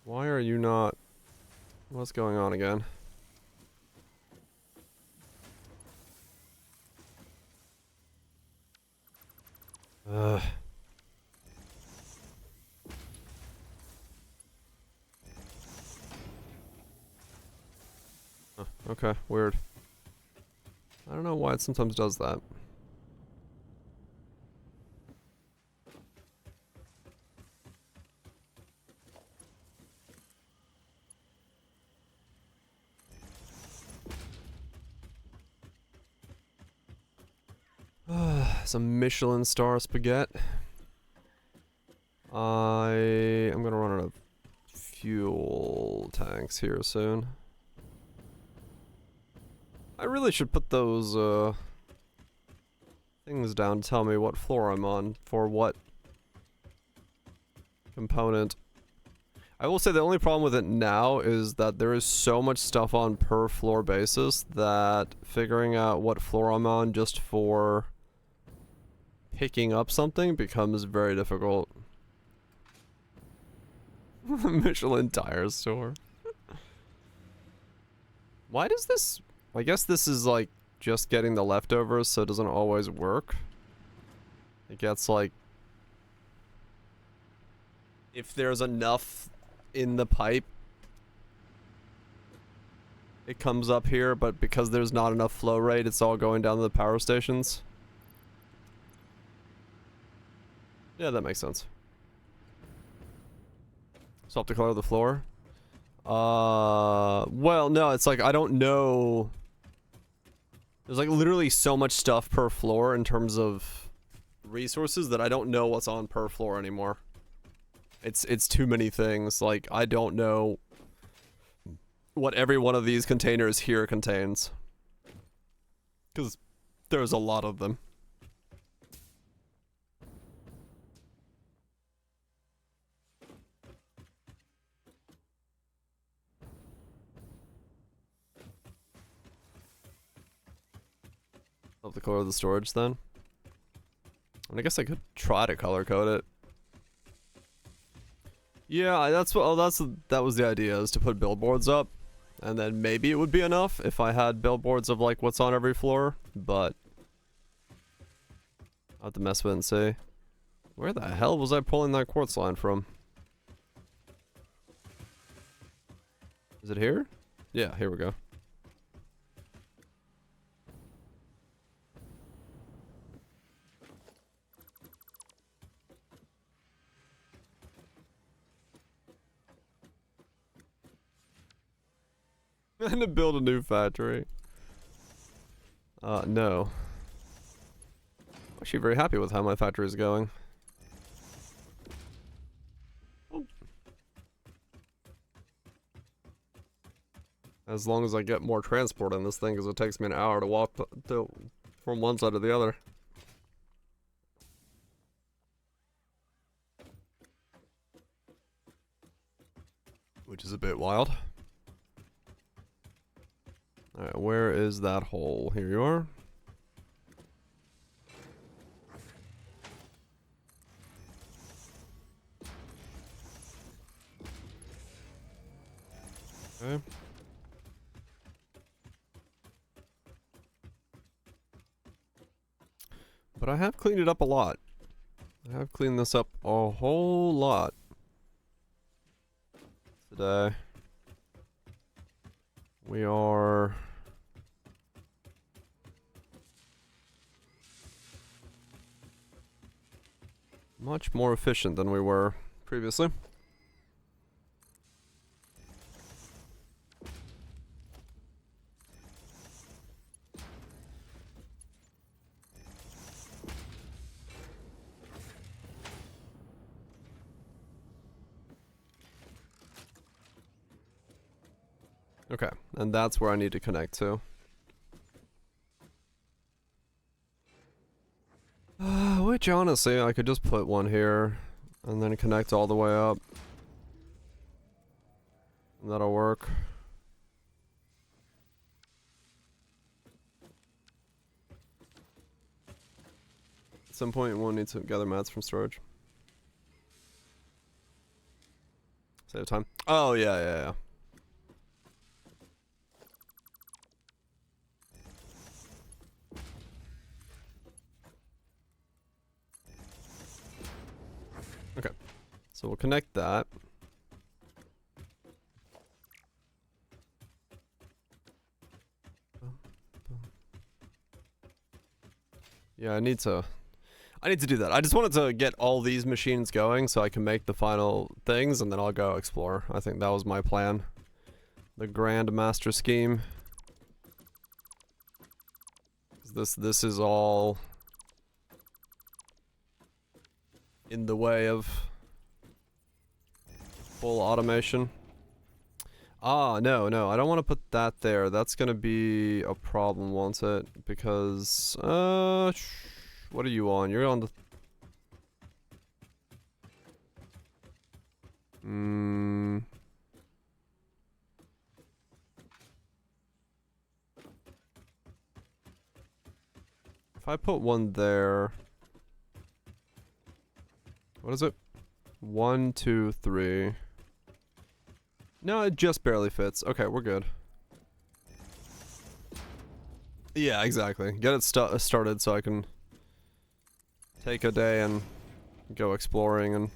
S1: Why are you not... What's going on again? Ugh. Huh, okay, weird. I don't know why it sometimes does that. Some Michelin star spaghetti. I am gonna run out of fuel tanks here soon. I really should put those things down to tell me what floor I'm on for what component. I will say the only problem with it now is that there is so much stuff on per floor basis that figuring out what floor I'm on just for picking up something becomes very difficult. Michelin tire store. Why does this... I guess this is like just getting the leftovers, so it doesn't always work. It gets like... If there's enough in the pipe, it comes up here, but because there's not enough flow rate, it's all going down to the power stations. Yeah, that makes sense. Swap the color of the floor? Well, no, it's like I don't know There's like literally so much stuff per floor in terms of resources that I don't know what's on per floor anymore. It's too many things. Like, I don't know what every one of these containers here contains. Because there's a lot of them. Love the color of the storage then. And I guess I could try to color code it. Yeah, that's what. Oh, that was the idea, is to put billboards up, and then maybe it would be enough if I had billboards of like what's on every floor. But I'll have to mess with it and see. Where the hell was I pulling that quartz line from? Is it here? Yeah, here we go. And to build a new factory. No. I'm actually very happy with how my factory is going. As long as I get more transport in this thing, because it takes me an hour to walk from one side to the other. Which is a bit wild. Alright, where is that hole? Here you are. Okay. But I have cleaned it up a lot. I have cleaned this up a whole lot today. We are much more efficient than we were previously. Okay, and that's where I need to connect to. Which honestly, I could just put one here and then connect all the way up. And that'll work. At some point, we'll need to gather mats from storage. Save time. Oh, yeah. Okay, so we'll connect that. Yeah, I need to do that. I just wanted to get all these machines going so I can make the final things, and then I'll go explore. I think that was my plan. The grand master scheme. This is all in the way of full automation. Ah, no, I don't want to put that there. That's gonna be a problem, won't it? Because, what are you on? You're on the... If I put one there... What is it? 1, 2, 3. No, it just barely fits. Okay, we're good. Yeah, exactly. Get it started so I can take a day and go exploring and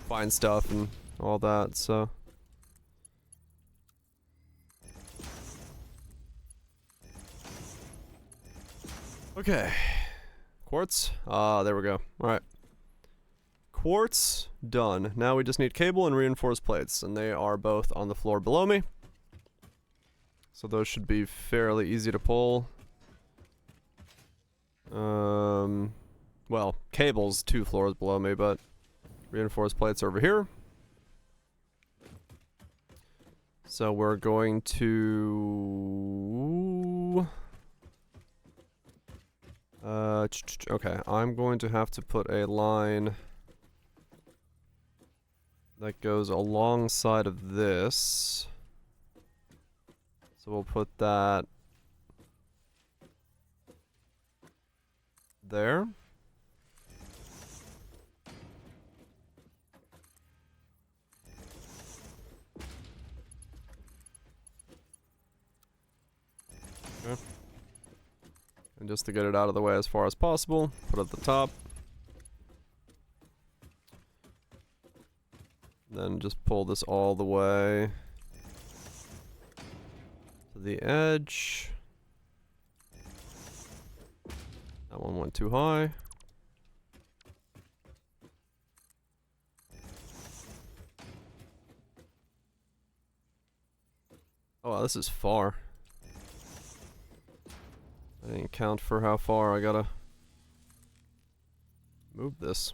S1: find stuff and all that, so... Okay. Quartz? Ah, there we go. Alright. Quartz, done. Now we just need cable and reinforced plates, and they are both on the floor below me. So those should be fairly easy to pull. Well, cables 2 floors below me, but reinforced plates over here. So we're going to... okay, I'm going to have to put a line that goes alongside of this. So we'll put that there. Okay. And just to get it out of the way as far as possible, put it at the top. Then just pull this all the way to the edge. That one went too high. Oh, wow, this is far. I didn't count for how far I gotta move this.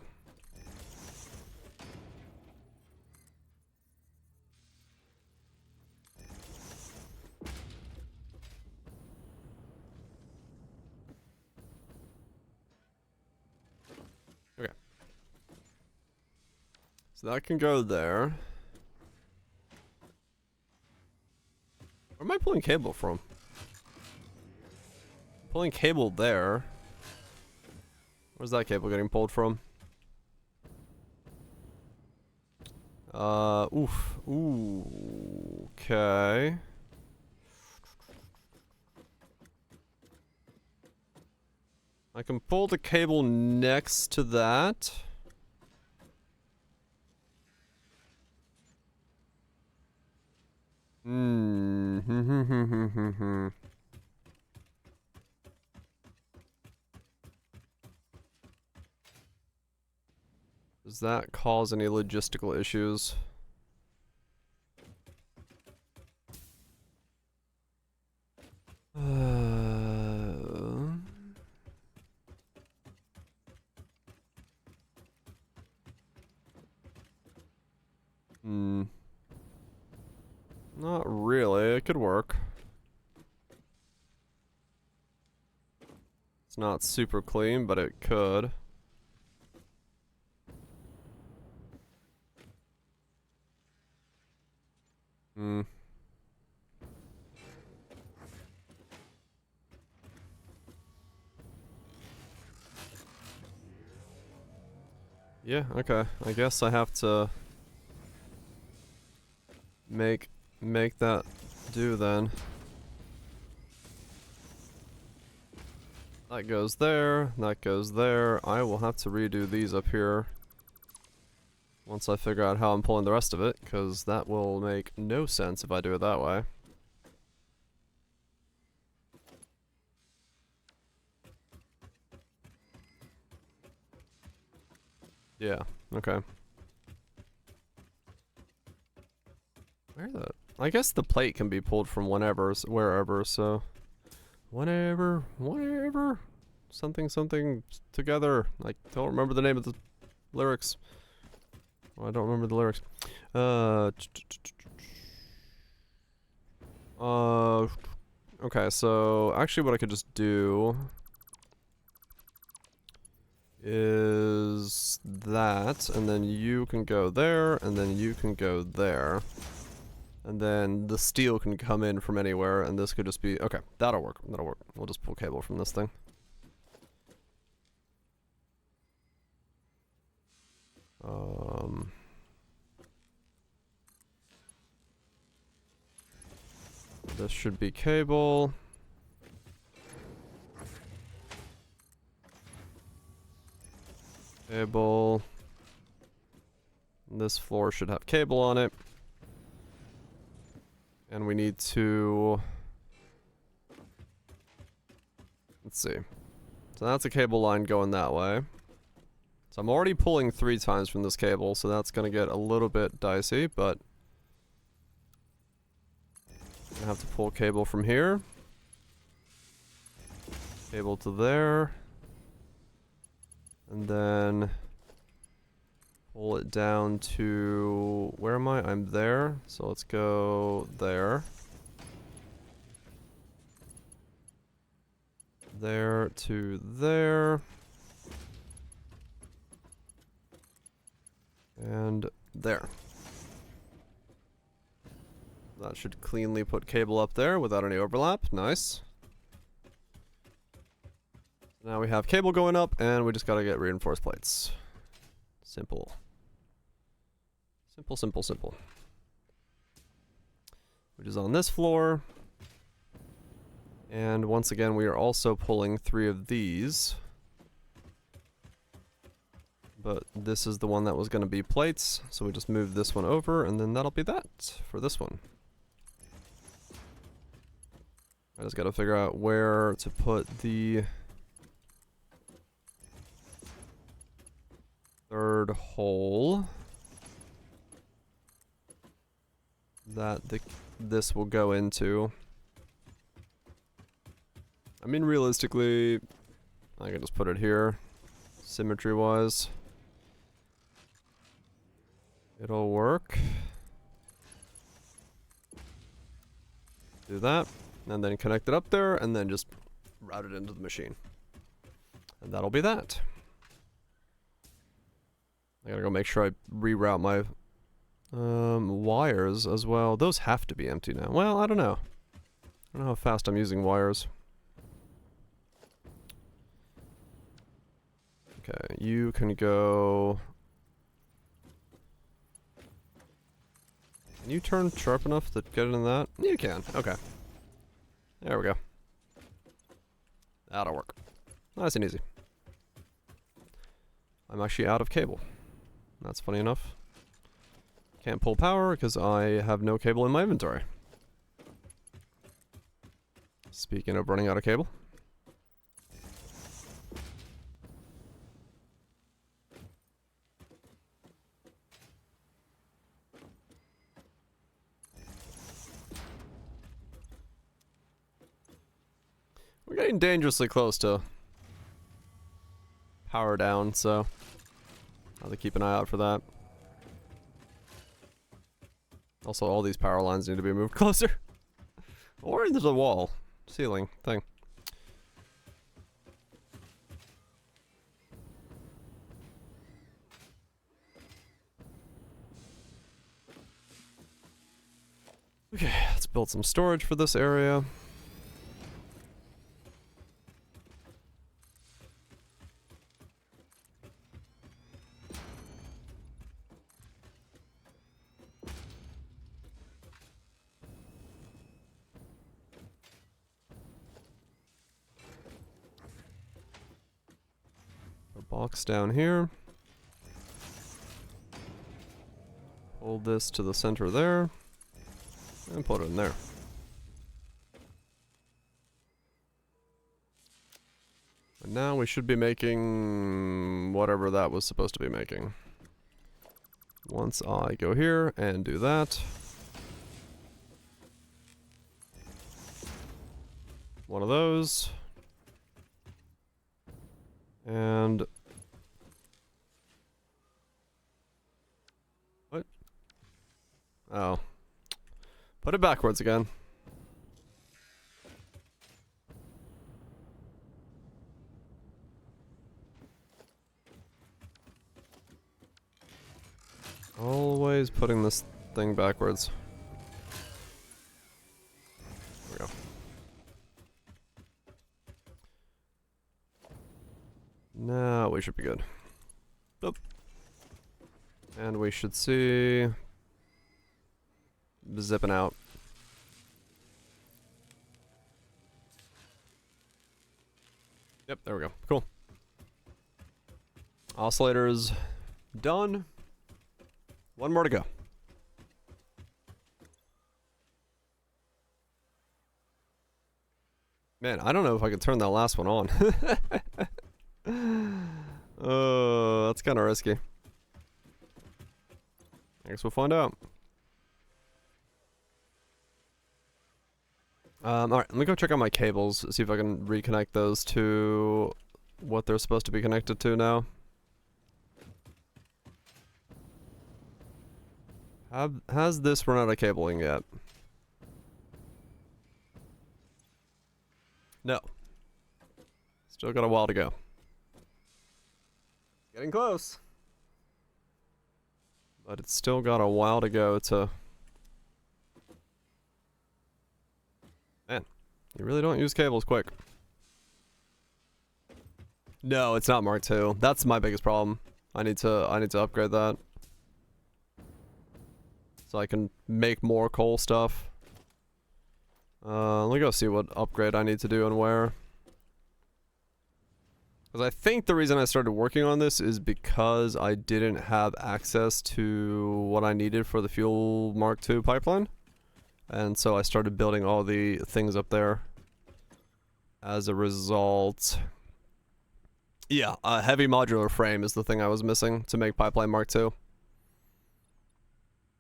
S1: Okay. So that can go there. Where am I pulling cable from? Pulling cable there. Where's that cable getting pulled from? Oof. Ooh. Okay. I can pull the cable next to that. Hmm. Does that cause any logistical issues? Not really. It could work. It's not super clean, but it could. Hmm. Yeah, okay. I guess I have to make that do then. That goes there, that goes there. I will have to redo these up here once I figure out how I'm pulling the rest of it, because that will make no sense if I do it that way. Yeah, okay. Where the... I guess the plate can be pulled from wherever, so... Whatever. Something together. I don't remember the name of the lyrics. Well, I don't remember the lyrics. Okay, so actually what I could just do is that, and then you can go there, and then you can go there. And then the steel can come in from anywhere, and this could just be... Okay, that'll work. We'll just pull cable from this thing. This should be cable. Cable. This floor should have cable on it. And we need to... Let's see. So that's a cable line going that way. So I'm already pulling 3 times from this cable, so that's going to get a little bit dicey, but... I have to pull cable from here. Cable to there. And then pull it down to, where am I? I'm there. So let's go there. There to there. And there. That should cleanly put cable up there without any overlap. Nice. Now we have cable going up, and we just gotta get reinforced plates. Simple. Simple, simple, simple. Which is on this floor. And once again, we are also pulling 3 of these. But this is the one that was going to be plates, so we just move this one over, and then that'll be that for this one. I just got to figure out where to put the 3rd hole that this will go into. I mean, realistically, I can just put it here, symmetry-wise. It'll work. Do that, and then connect it up there, and then just route it into the machine. And that'll be that. I gotta go make sure I reroute my wires as well. Those have to be empty now. Well, I don't know. I don't know how fast I'm using wires. Okay, you can go... Can you turn sharp enough to get in that? You can, okay. There we go. That'll work. Nice and easy. I'm actually out of cable. That's funny enough. Can't pull power because I have no cable in my inventory. Speaking of running out of cable. We're getting dangerously close to power down, so I'll have to keep an eye out for that. Also, all these power lines need to be moved closer. Or there's a wall, ceiling thing. Okay, let's build some storage for this area. Box down here. Hold this to the center there. And put it in there. And now we should be making whatever that was supposed to be making. Once I go here and do that. One of those. And... What? Oh. Put it backwards again. Always putting this thing backwards. There we go. Now we should be good. Boop. And we should see... zipping out. Yep, there we go. Cool. Oscillators done. One more to go. Man, I don't know if I can turn that last one on. Oh, that's kind of risky. I guess we'll find out. Alright, let me go check out my cables, see if I can reconnect those to what they're supposed to be connected to now. Has this run out of cabling yet? No. Still got a while to go. Getting close. But it's still got a while to go to... Man, you really don't use cables quick. No, it's not Mark II. That's my biggest problem. I need to upgrade that. So I can make more coal stuff. Let me go see what upgrade I need to do and where. Because I think the reason I started working on this is because I didn't have access to what I needed for the fuel Mark II pipeline. And so I started building all the things up there. As a result... Yeah, a heavy modular frame is the thing I was missing to make pipeline Mark II.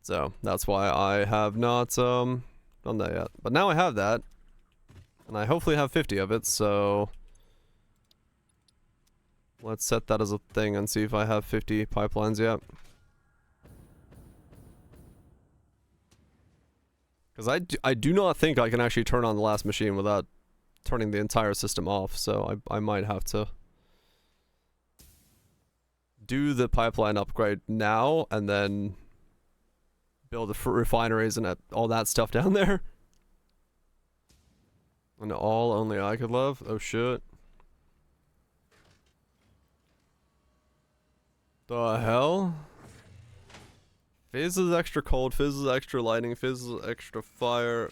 S1: So that's why I have not done that yet. But now I have that. And I hopefully have 50 of it, so... Let's set that as a thing and see if I have 50 pipelines yet. Because I do not think I can actually turn on the last machine without turning the entire system off, so I might have to do the pipeline upgrade now and then build the refineries and all that stuff down there. And all only I could love? Oh shit. The hell? Phase is extra cold, fizz is extra lightning, fizz is extra fire.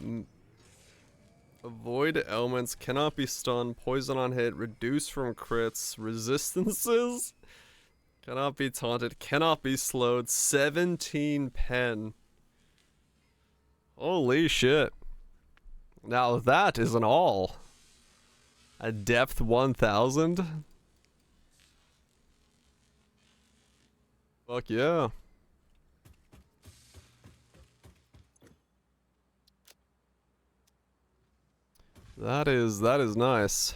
S1: Avoid elements, cannot be stunned, poison on hit, reduce from crits, resistances, cannot be taunted, cannot be slowed, 17 pen. Holy shit. Now that is an all. A depth 1000? Fuck yeah. That is nice.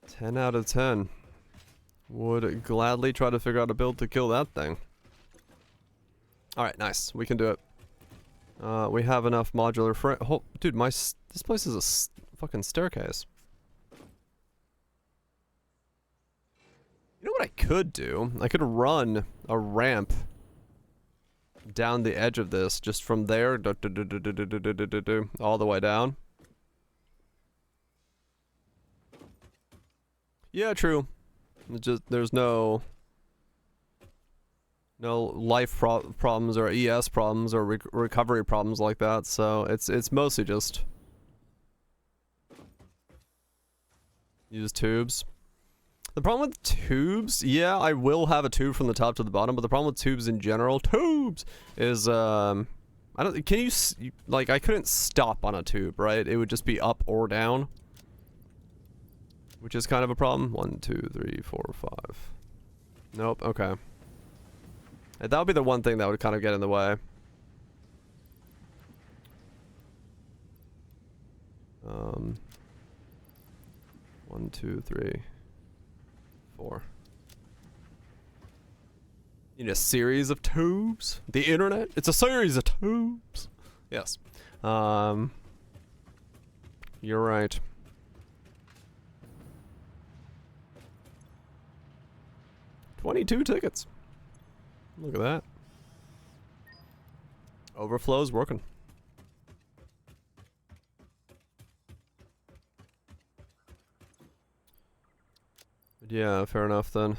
S1: Ten out of 10. Would gladly try to figure out a build to kill that thing. Alright, nice. We can do it. We have enough modular frame. Oh, dude, this place is a fucking staircase. You know what I could do? I could run a ramp down the edge of this, just from there, all the way down. Yeah, true. There's no life problems or ES problems or recovery problems like that, so it's mostly just use tubes. The problem with tubes, yeah, I will have a tube from the top to the bottom, but the problem with tubes in general, is, I couldn't stop on a tube, right? It would just be up or down. Which is kind of a problem. 1, 2, 3, 4, 5. Nope, okay. That would be the one thing that would kind of get in the way. 1, 2, 3, 4. You need a series of tubes? The internet? It's a series of tubes. Yes. You're right. $22 tickets. Look at that. Overflow's working. But yeah, fair enough then.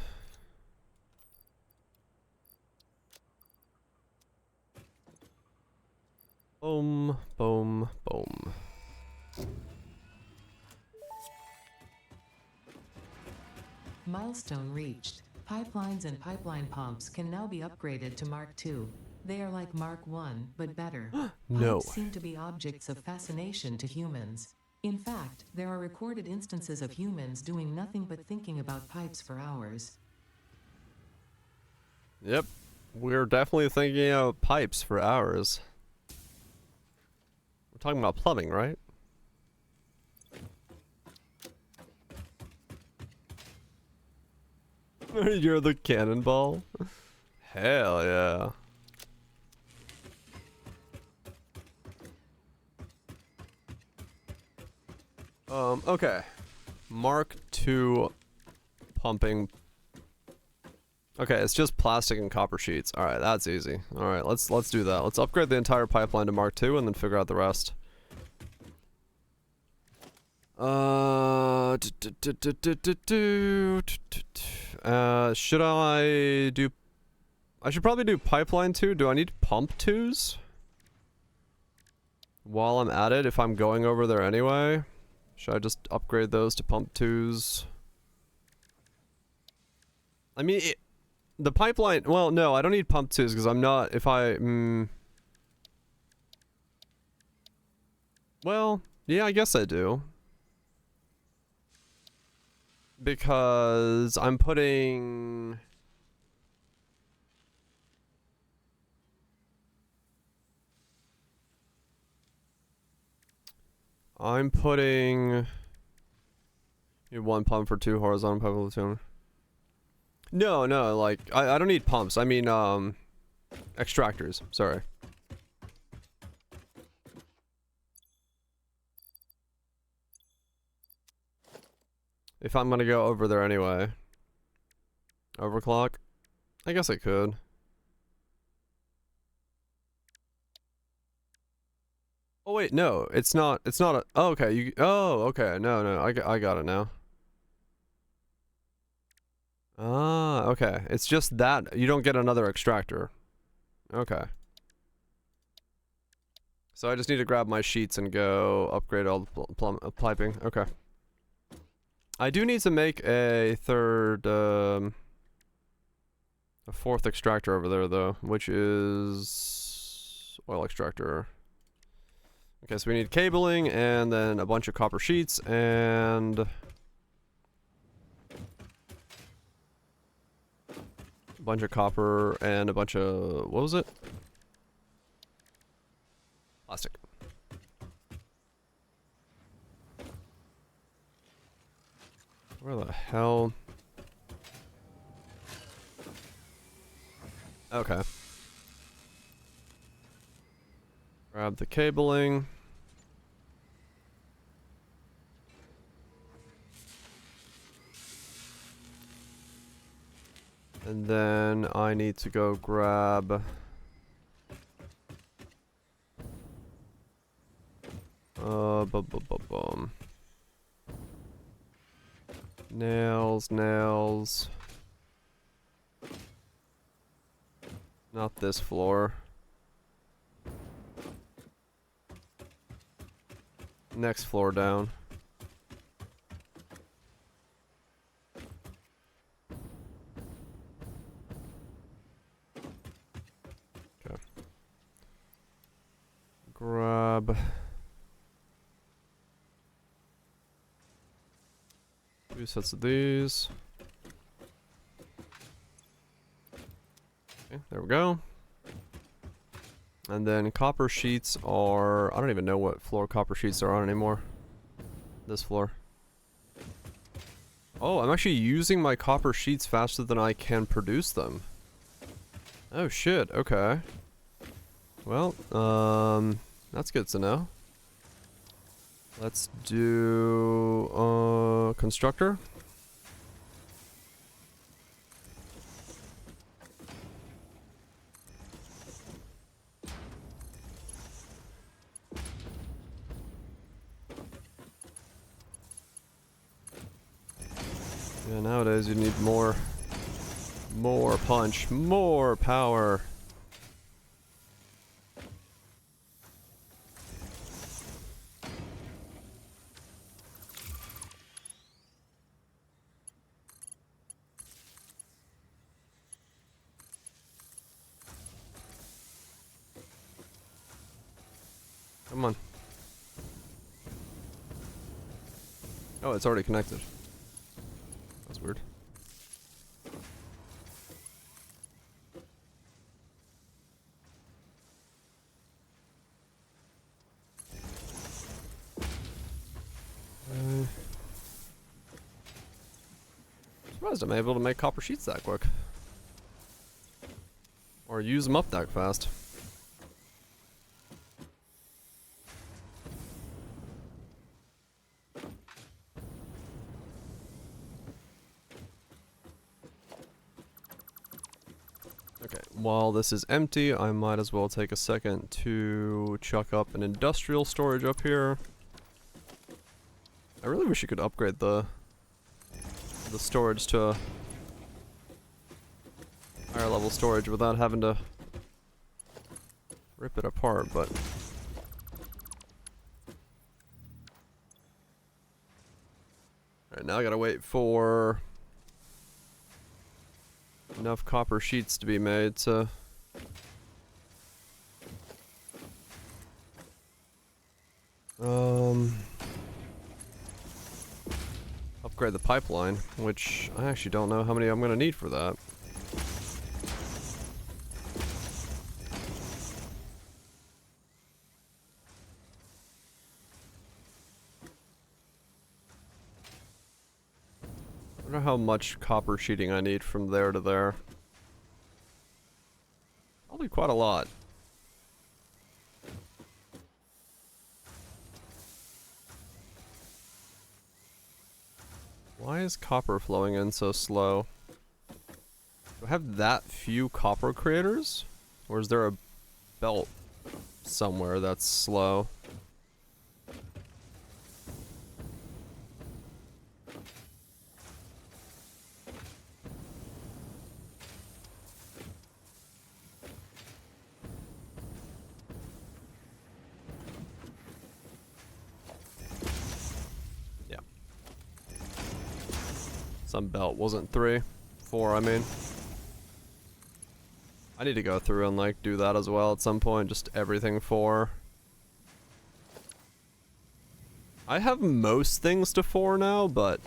S1: Boom, boom, boom.
S4: Milestone reached. Pipelines and pipeline pumps can now be upgraded to Mark II. They are like Mark I, but better.
S1: No.
S4: Pipes seem to be objects of fascination to humans. In fact, there are recorded instances of humans doing nothing but thinking about pipes for hours.
S1: Yep. We're definitely thinking of pipes for hours. We're talking about plumbing, right? You're the cannonball? Hell yeah. Okay. Mark II pumping. Okay, it's just plastic and copper sheets. Alright, that's easy. Alright, let's do that. Let's upgrade the entire pipeline to Mark II and then figure out the rest. Should I do... I should probably do pipeline 2. Do I need pump 2s? While I'm at it, if I'm going over there anyway. Should I just upgrade those to pump 2s? I mean, the pipeline... Well, no, I don't need pump 2s because I'm not... If I... Well, yeah, I guess I do. Because I'm putting... You have 1 pump for 2 horizontal pump platoon. No, like, I don't need pumps. I mean, extractors. Sorry. If I'm gonna go over there anyway. Overclock? I guess I could. Oh wait, no, it's not a, oh, okay, okay, no, I got it now. Ah, okay, it's just that, you don't get another extractor. Okay. So I just need to grab my sheets and go upgrade all the piping, okay. I do need to make a a 4th extractor over there though, which is oil extractor. Okay, so we need cabling and then a bunch of copper sheets and a bunch of copper and a bunch of, what was it? Plastic. Where the hell? Okay. Grab the cabling. And then I need to go grab nails. Not this floor. Next floor down. Okay. Grab 2 sets of these. Okay, there we go. And then copper sheets are... I don't even know what floor copper sheets are on anymore. This floor. Oh, I'm actually using my copper sheets faster than I can produce them. Oh shit, okay. Well, that's good to know. Let's do, constructor. Yeah, nowadays you need more punch, more power. Come on. Oh, it's already connected. That's weird. surprised I'm able to make copper sheets that quick. Or use them up that fast. Okay, while this is empty, I might as well take a second to chuck up an industrial storage up here. I really wish you could upgrade the storage to a higher level storage without having to rip it apart, but alright, now I gotta wait for enough copper sheets to be made to upgrade the pipeline, which I actually don't know how many I'm gonna need for that. I wonder how much copper sheeting I need from there to there. Probably quite a lot. Why is copper flowing in so slow? Do I have that few copper creators? Or is there a belt somewhere that's slow? Some belt wasn't 3. 4, I mean. I need to go through and like do that as well at some point, just everything 4. I have most things to 4 now, but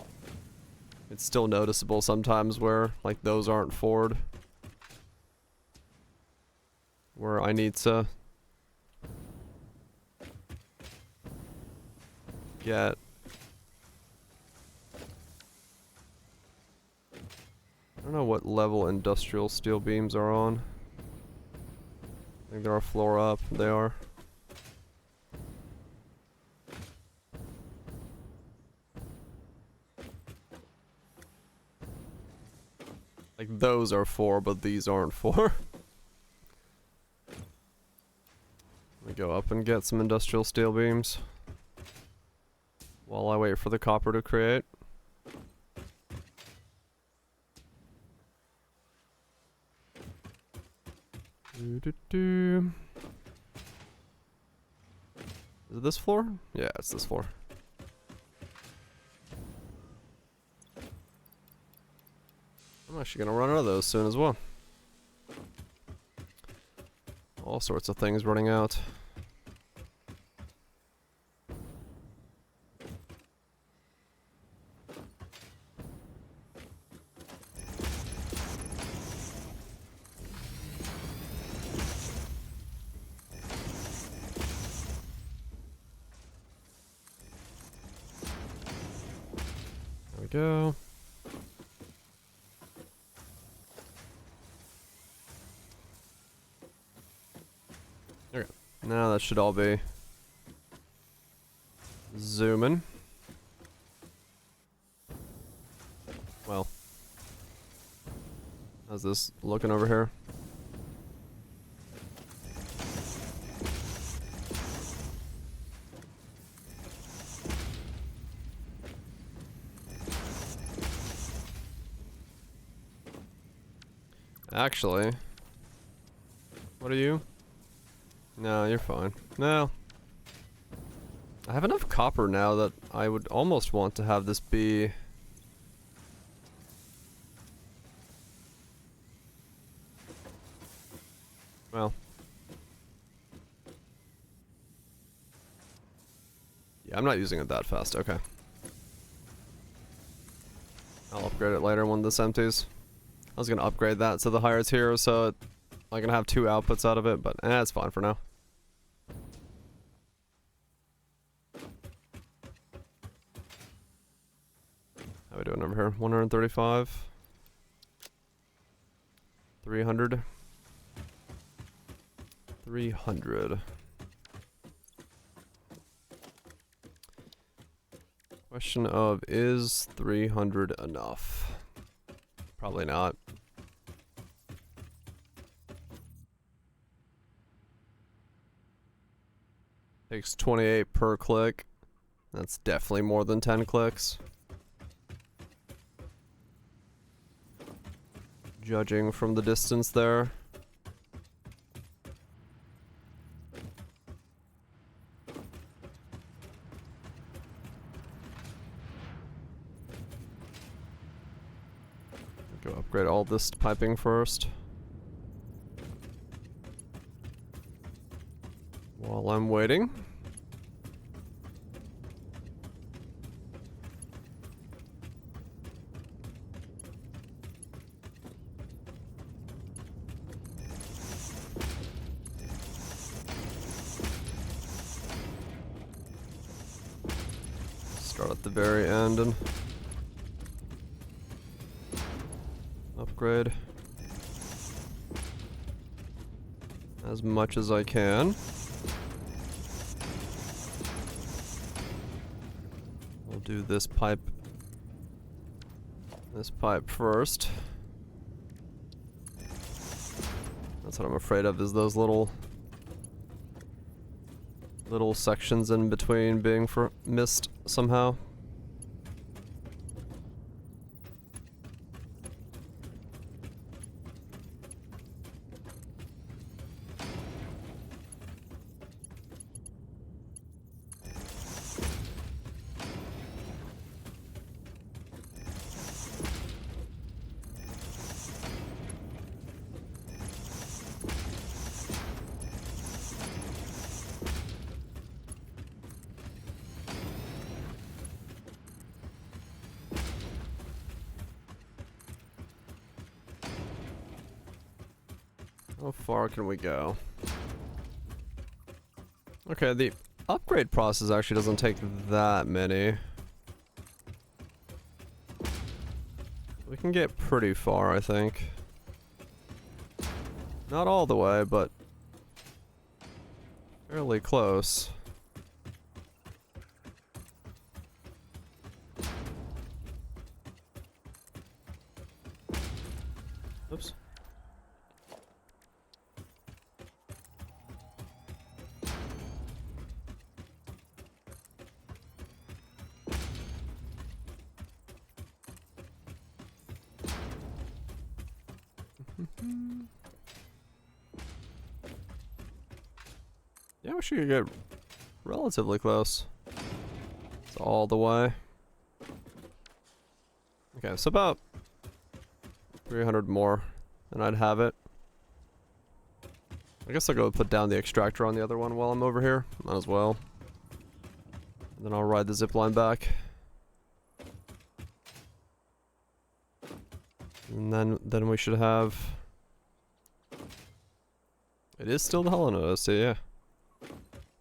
S1: it's still noticeable sometimes where like those aren't 4'd. Where I need to get I don't know what level industrial steel beams are on. I think they're a floor up. They are. Like those are 4, but these aren't 4. Let me go up and get some industrial steel beams while I wait for the copper to create. Is it this floor? Yeah, it's this floor. I'm actually gonna run out of those soon as well. All sorts of things running out. Go. Okay, now that should all be zooming. Well, how's this looking over here? Actually, what are you? No, you're fine. No. I have enough copper now that I would almost want to have this be... Well. Yeah, I'm not using it that fast. Okay. I'll upgrade it later when this empties. I was gonna upgrade that to the higher tier so I can have 2 outputs out of it, but it's fine for now. How are we doing over here? 135. 300. 300. Question of, is 300 enough? Probably not. Takes 28 per click. That's definitely more than 10 clicks. Judging from the distance there. Go upgrade all this piping first. While I'm waiting. Start at the very end and upgrade as much as I can. We'll do this pipe first. That's what I'm afraid of, is those little sections in between being missed somehow. How far can we go? Okay, the upgrade process actually doesn't take that many. We can get pretty far, I think. Not all the way, but fairly close. Oops. Yeah, we should get relatively close. It's all the way. Okay, so about 300 more, and I'd have it. I guess I'll go put down the extractor on the other one while I'm over here. Might as well. And then I'll ride the zip line back. And then we should have... It is still the Hollow OSC, yeah.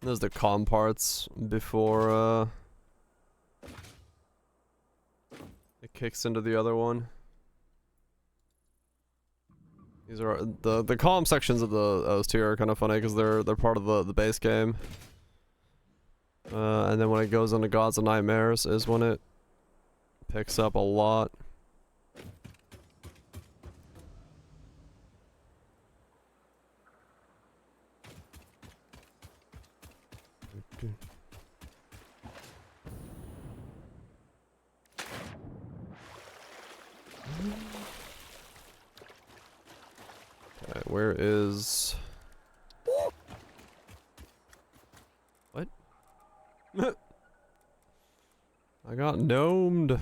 S1: There's the comm parts before it kicks into the other one. These are the comm sections of the OST are kind of funny because they're part of the base game. And then when it goes into Gods and Nightmares is when it picks up a lot. Okay, where is... What? I got gnomed.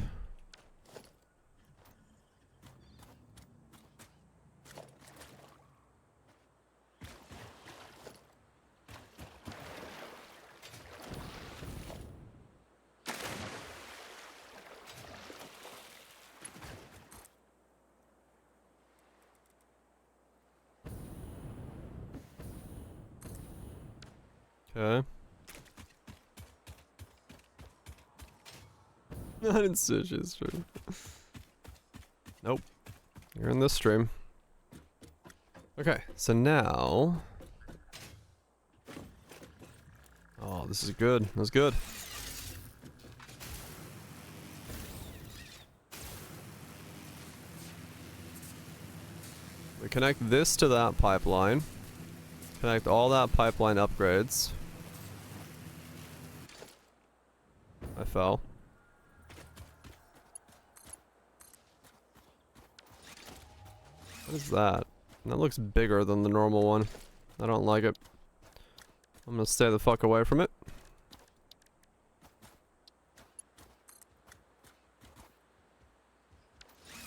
S1: Okay. Not in Sush's stream. Nope. You're in this stream. Okay, so now... Oh, this is good. That's good. We connect this to that pipeline. Connect all that pipeline upgrades. I fell. What is that? That looks bigger than the normal one. I don't like it. I'm gonna stay the fuck away from it.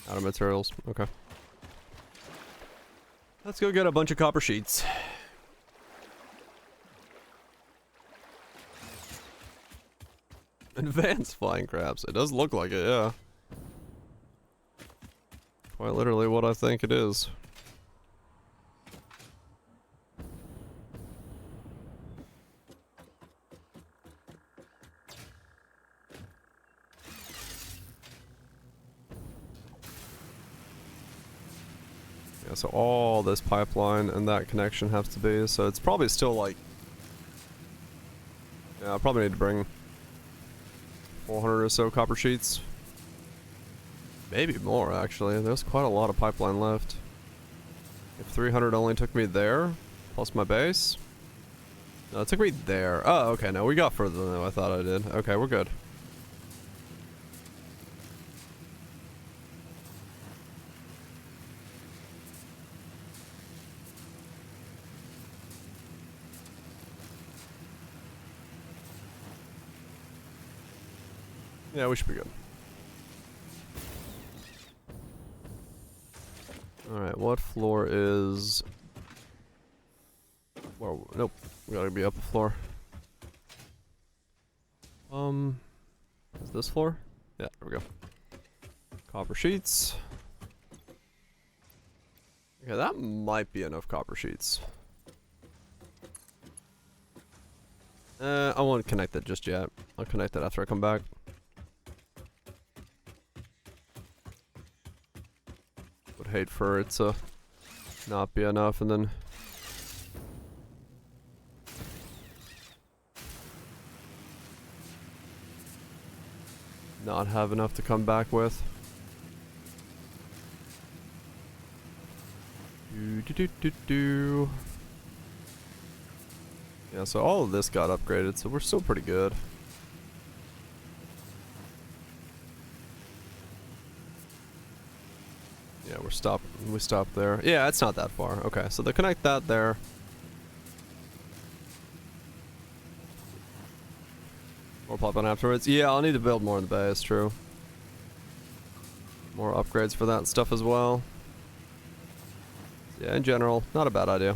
S1: Out of materials. Okay. Let's go get a bunch of copper sheets. Advanced flying crabs. It does look like it, yeah. Quite literally what I think it is. Yeah, so all this pipeline and that connection has to be, so it's probably still like... Yeah, I probably need to bring 400 or so copper sheets. Maybe more, actually. There's quite a lot of pipeline left. If 300 only took me there, plus my base. No, it took me there. Oh, okay, no, we got further than I thought I did. Okay, we're good. Yeah, we should be good. Alright, what floor is... Whoa, nope. We gotta be up a floor. Is this floor? Yeah, there we go. Copper sheets. Okay, that might be enough copper sheets. I won't connect it just yet. I'll connect it after I come back. Would hate for it to not be enough and then... not have enough to come back with. Do. Yeah, so all of this got upgraded, so we're still pretty good. Yeah, we stopped there. Yeah, it's not that far. Okay, so they connect that there. More pop on afterwards. Yeah, I'll need to build more in the base, true. More upgrades for that stuff as well. Yeah, in general, not a bad idea.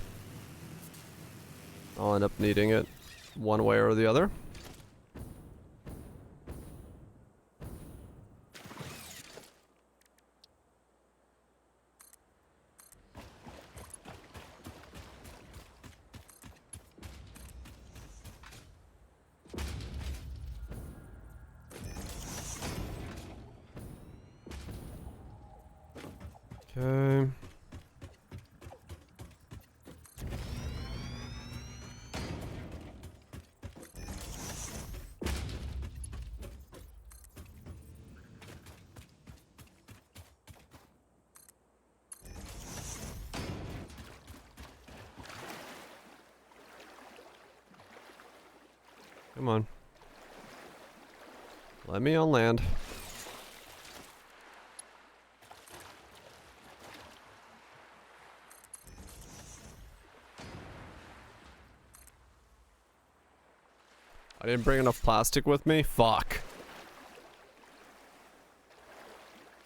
S1: I'll end up needing it one way or the other. Okay. Come on. Let me on land. I didn't bring enough plastic with me? Fuck.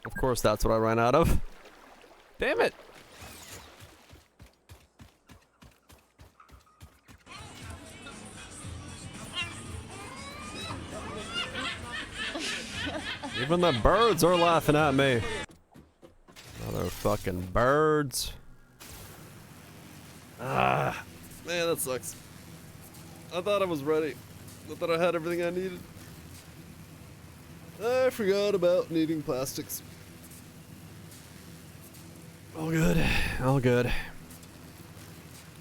S1: Of course that's what I ran out of. Damn it! Even the birds are laughing at me. Motherfucking birds. Ah, man, that sucks. I thought I was ready. I thought I had everything I needed. I forgot about needing plastics. All good. All good.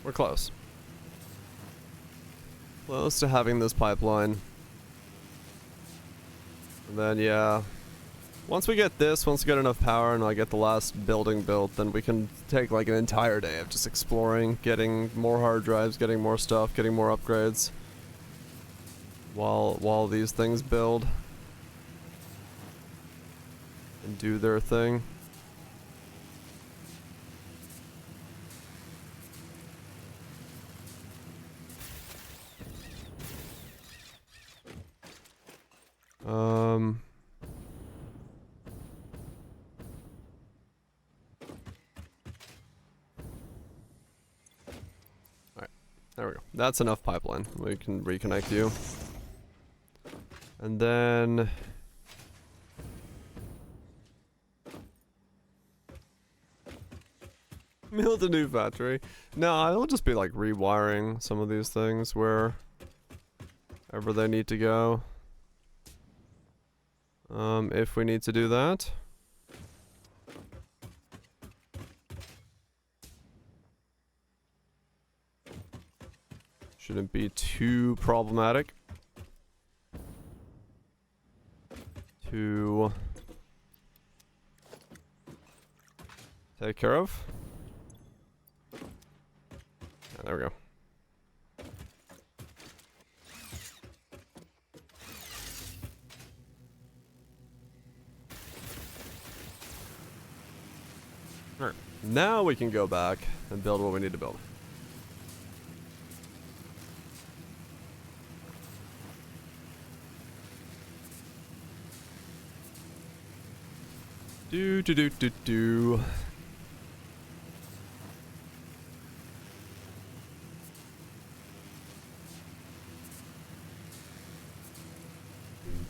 S1: We're close. Close to having this pipeline. And then, yeah. Once we get this, once we get enough power and I get the last building built, then we can take like an entire day of just exploring, getting more hard drives, getting more stuff, getting more upgrades. While these things build. And do their thing. Alright, there we go. That's enough pipeline. We can reconnect you. And then... build a new factory. No, it'll just be like rewiring some of these things wherever they need to go. If we need to do that. Shouldn't be too problematic to take care of. Yeah, there we go. Alright, now we can go back and build what we need to build. Do do do do do.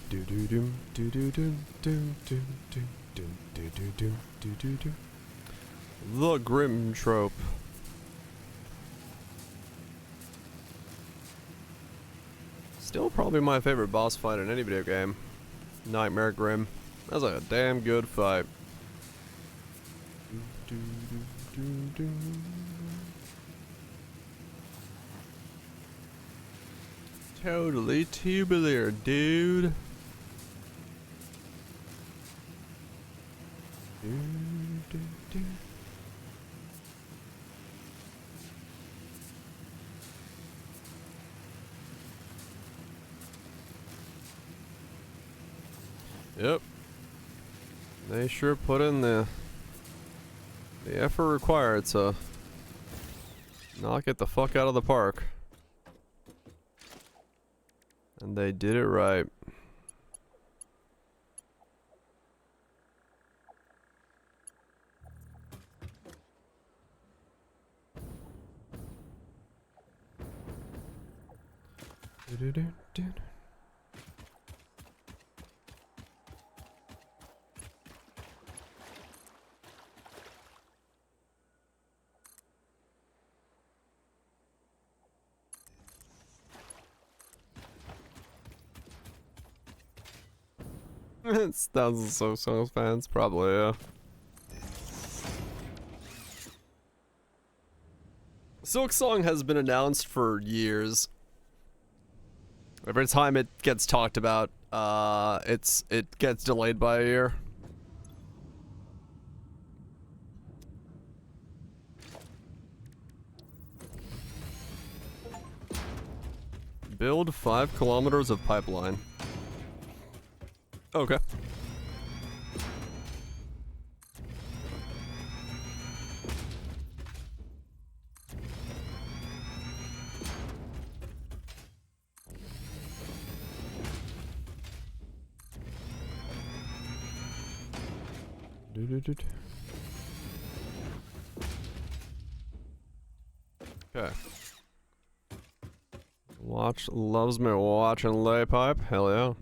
S1: Do do do do do do do do do do do do do do do. The Grim Trope. Still probably my favorite boss fight in any video game. Nightmare Grim. That's like a damn good fight. Do, do, do, do. Totally tubular, dude. Do, do, do. Yep. They sure put in the effort required to knock it the fuck out of the park. And they did it right. Do-do-do-do. It's thousands of Souls fans, probably, yeah. Silk Song has been announced for years. Every time it gets talked about, it gets delayed by a year. Build 5 kilometers of pipeline. Okay. Okay. Watch loves me watching lay pipe. Hell yeah.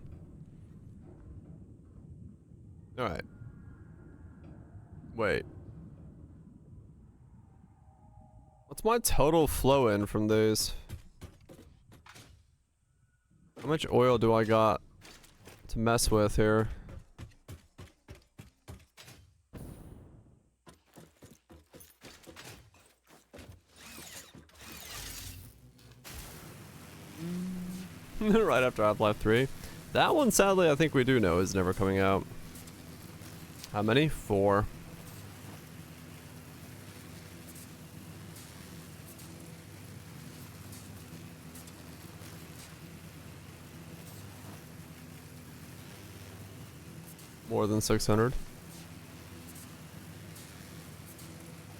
S1: Alright. Wait. What's my total flow in from these? How much oil do I got to mess with here. Right after Half-Life 3. That one, sadly, I think we do know is never coming out. How many? 4. More than 600.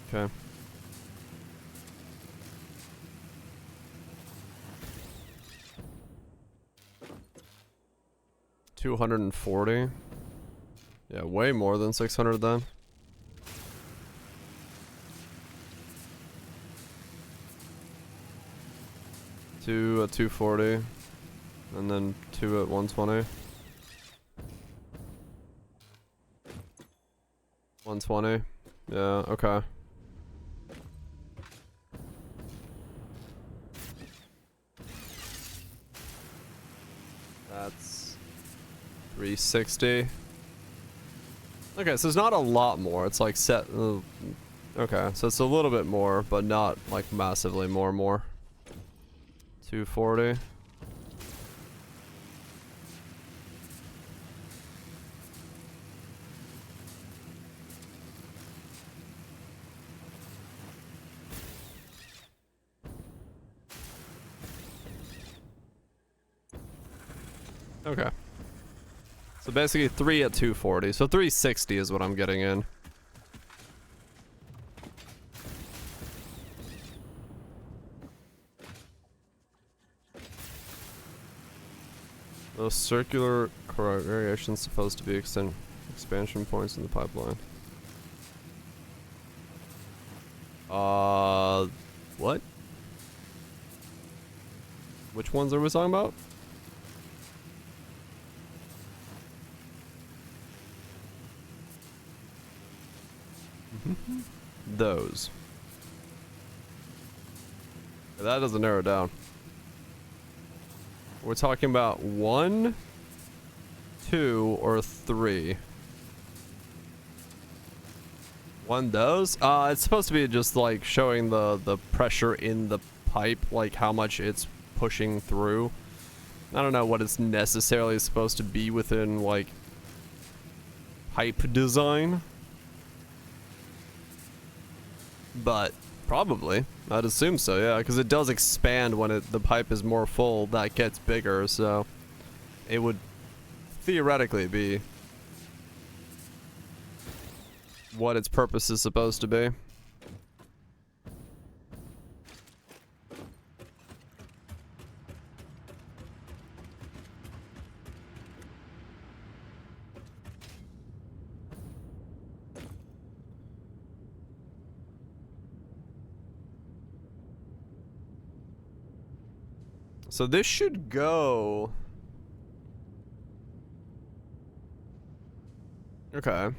S1: Okay. $240. Yeah, way more than 600 then. Two at 240, and then 2 at 120. 120. Yeah, okay. That's 360. Okay, so it's not a lot more. It's like set. Okay, so it's a little bit more, but not like massively more. 240. Okay. So basically 3 at 240. So 360 is what I'm getting in. Those circular variations supposed to be expansion points in the pipeline. What? Which ones are we talking about? Those. That doesn't narrow it down. We're talking about 1, 2, or 3. One those? It's supposed to be just like showing the pressure in the pipe, like how much it's pushing through. I don't know what it's necessarily supposed to be within like pipe design. But probably. I'd assume so, yeah, because it does expand when the pipe is more full. That gets bigger, so it would theoretically be what its purpose is supposed to be. So this should go. Okay.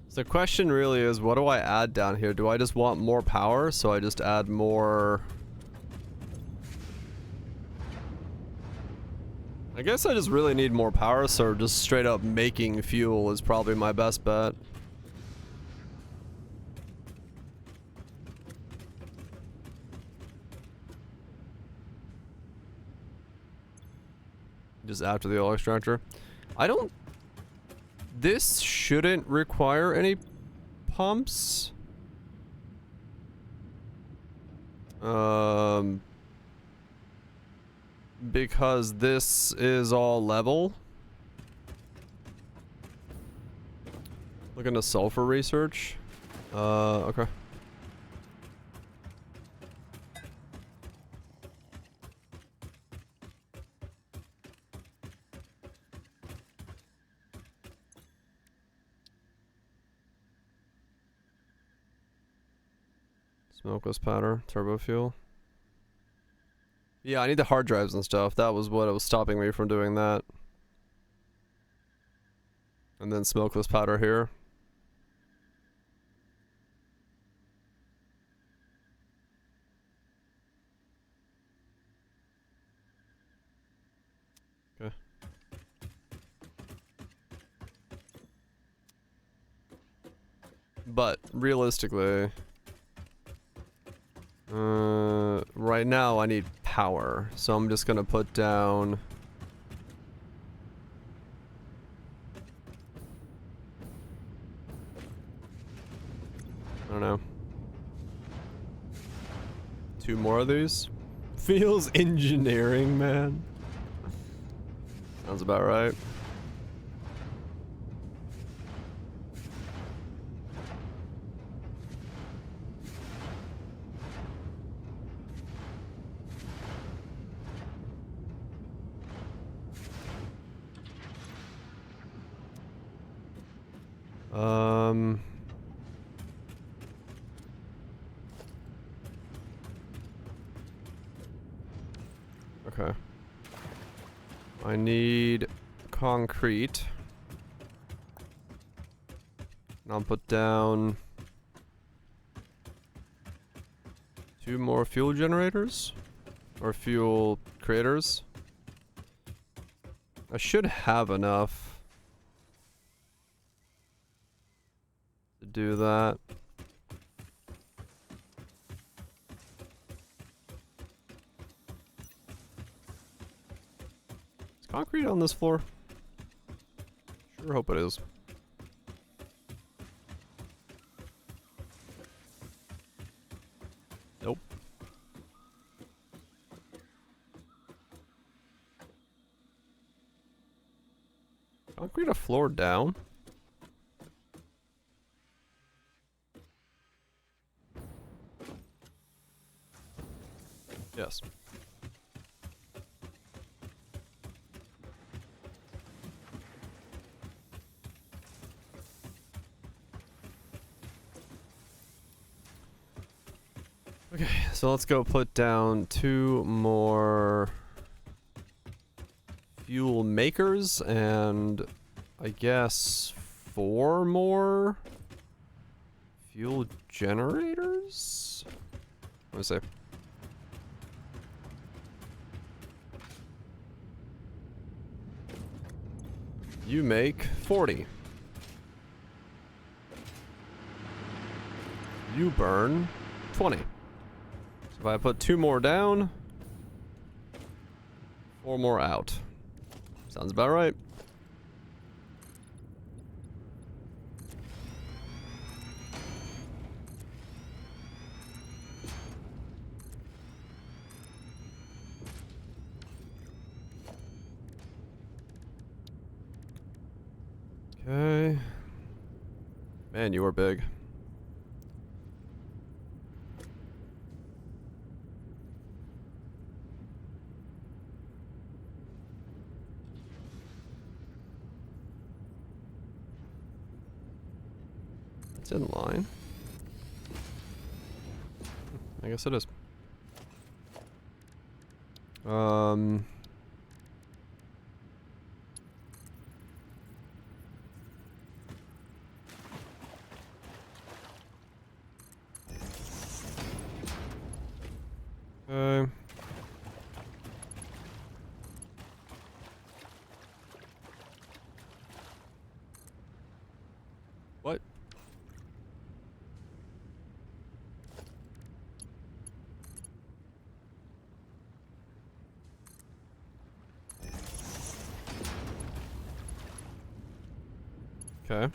S1: So the question really is, what do I add down here? Do I just want more power? So I just add more. I guess I just really need more power, so just straight up making fuel is probably my best bet. Just after the oil extractor. I don't... This shouldn't require any pumps. Because this is all level. Looking to sulfur research. Okay. Smokeless powder, turbo fuel. Yeah, I need the hard drives and stuff. That was what was stopping me from doing that. And then smokeless powder here. Okay. But realistically, right now I need power, so I'm just gonna put down. I don't know. 2 more of these. Feels engineering, man. Sounds about right. Okay. I need concrete. And I'll put down 2 more fuel generators or fuel creators. I should have enough to do that. Is concrete on this floor? Sure hope it is. Nope. Concrete a floor down? Yes. Okay, so let's go put down 2 more fuel makers and I guess 4 more fuel generators? What do I say? You make 40. You burn 20. So if I put 2 more down, 4 more out. Sounds about right. Okay. Man, you are big. It's in line. I guess it is. Okay. What? Okay.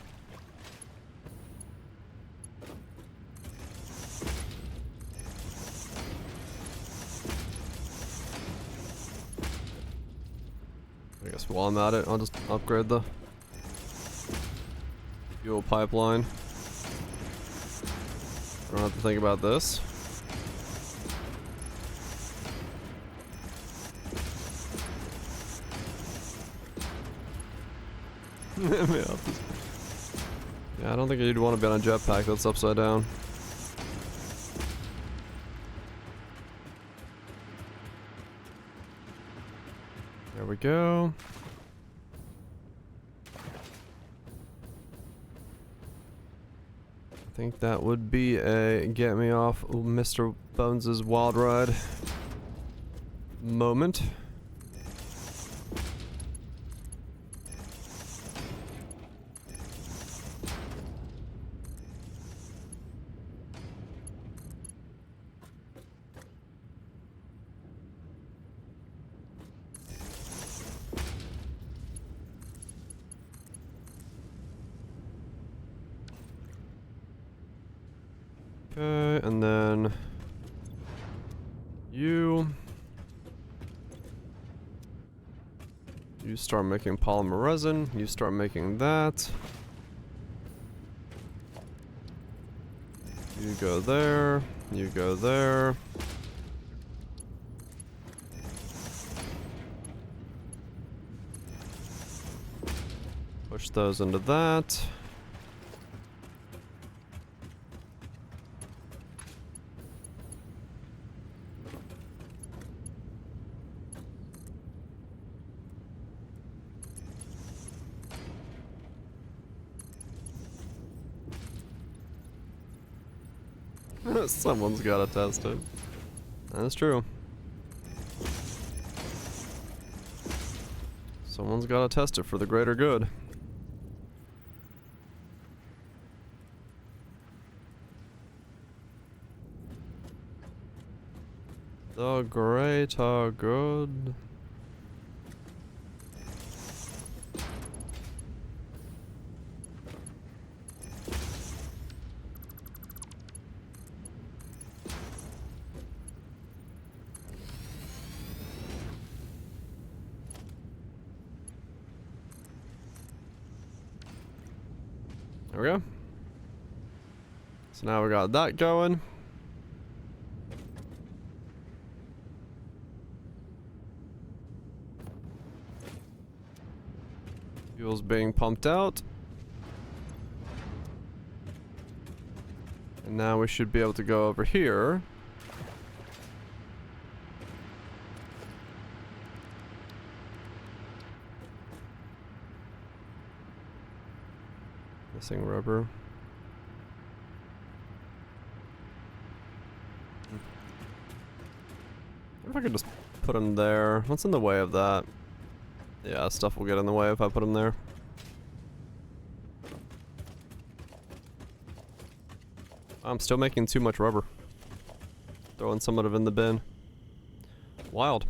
S1: I guess while I'm at it, I'll just upgrade the fuel pipeline. I don't have to think about this. Yeah, I don't think you'd want to be on a jetpack that's upside down. go. I think that would be a get me off Mr. Bones's wild ride moment. Okay, and then you start making polymer resin, you start making that. You go there, you go there. Push those into that. Someone's gotta test it. That's true. Someone's gotta test it for the greater good. The greater good. There we go. So now we got that going. Fuel's being pumped out. And now we should be able to go over here. Missing rubber. I wonder if I could just put them there. What's in the way of that? Yeah, stuff will get in the way if I put them there. I'm still making too much rubber. Throwing some of it in the bin. Wild.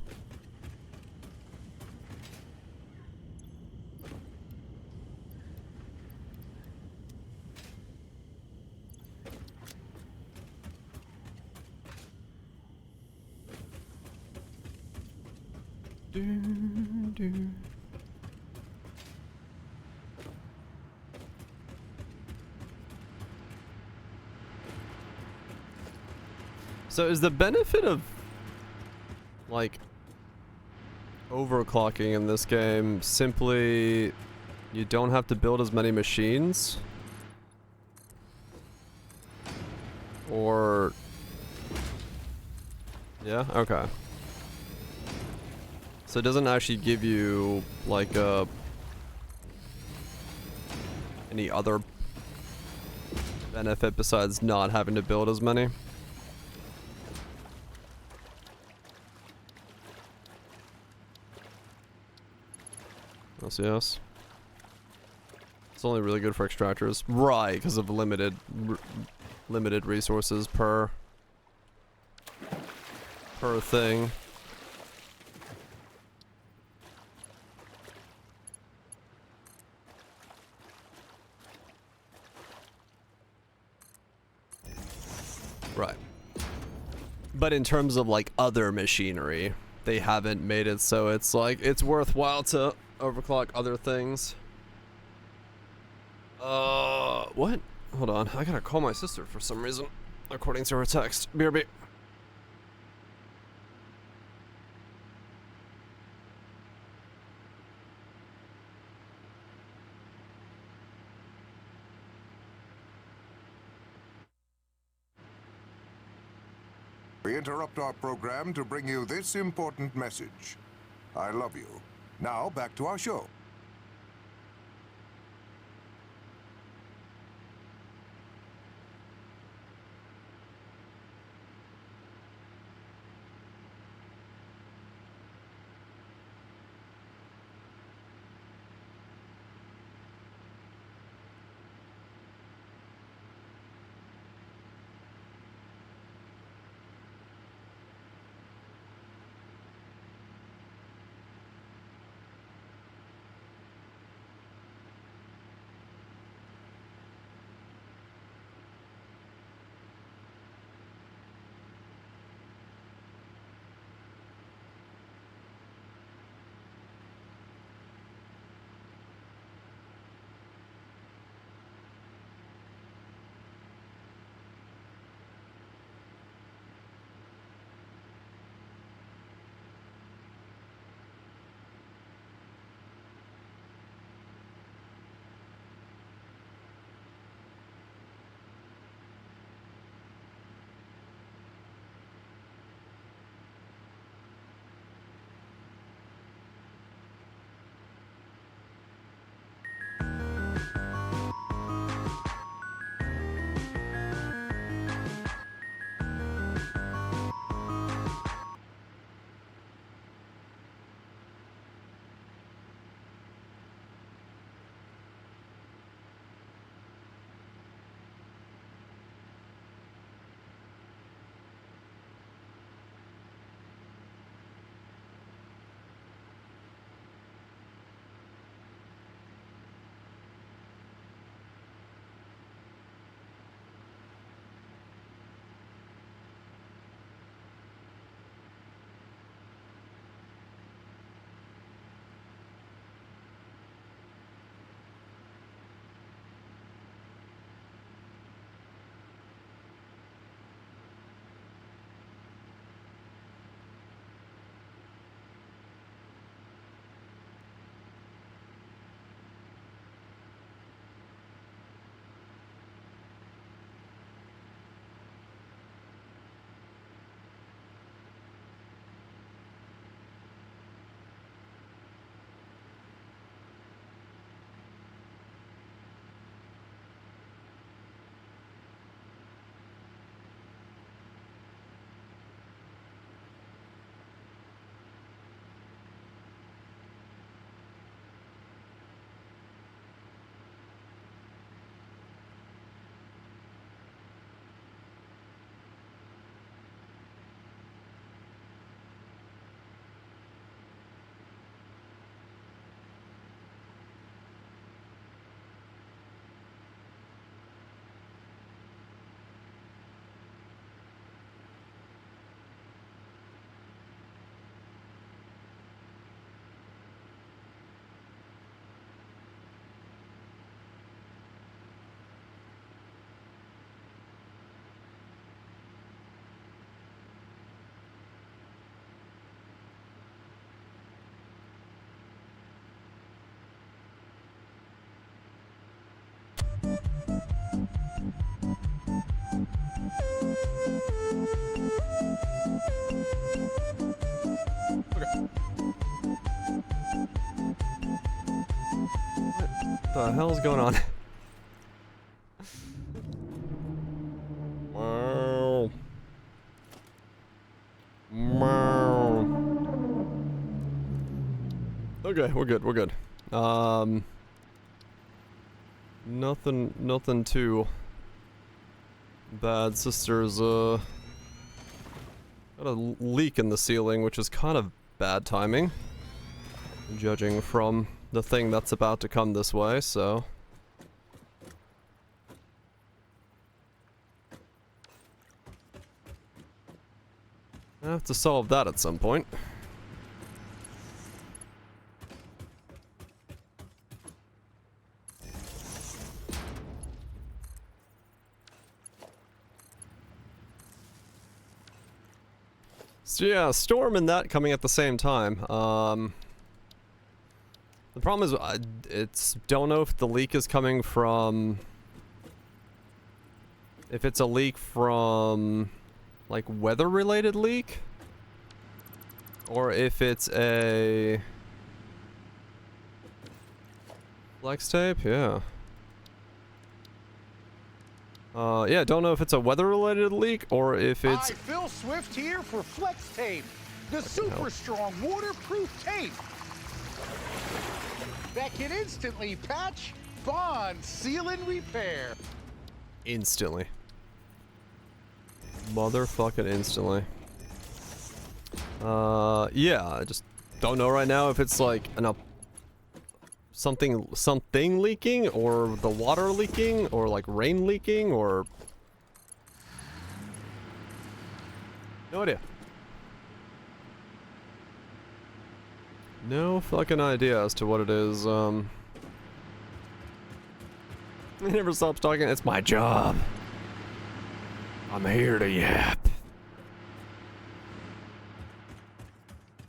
S1: So is the benefit of like overclocking in this game simply you don't have to build as many machines? Or yeah, okay. So it doesn't actually give you like any other benefit besides not having to build as many? Yes. It's only really good for extractors, right? Because of limited resources per thing. Right. But in terms of like other machinery, they haven't made it so it's like it's worthwhile to overclock other things. What? Hold on, I gotta call my sister for some reason, according to her text. BRB.
S5: We interrupt our program to bring you this important message. I love you.
S2: Now back to our show.
S1: What the hell's going on? Wow. Wow. Okay, we're good, we're good. Nothing too bad. Sister's, got a leak in the ceiling, which is kind of bad timing, judging from the thing that's about to come this way, so... I have to solve that at some point. So yeah, storm and that coming at the same time. The problem is, don't know if the leak is coming from... If it's a leak from... like, weather-related leak? Or if it's a... Flex tape, yeah. Yeah, don't know if it's a weather-related leak or if it's...
S5: Hi, Phil Swift here for Flex Tape, the super strong waterproof tape that can instantly patch, bond, seal, and repair.
S1: Instantly. Motherfucking instantly. Yeah, I just don't know right now if it's like something leaking or the water leaking or like rain leaking or no idea. No fucking idea as to what it is. He never stops talking. It's my job. I'm here to yap.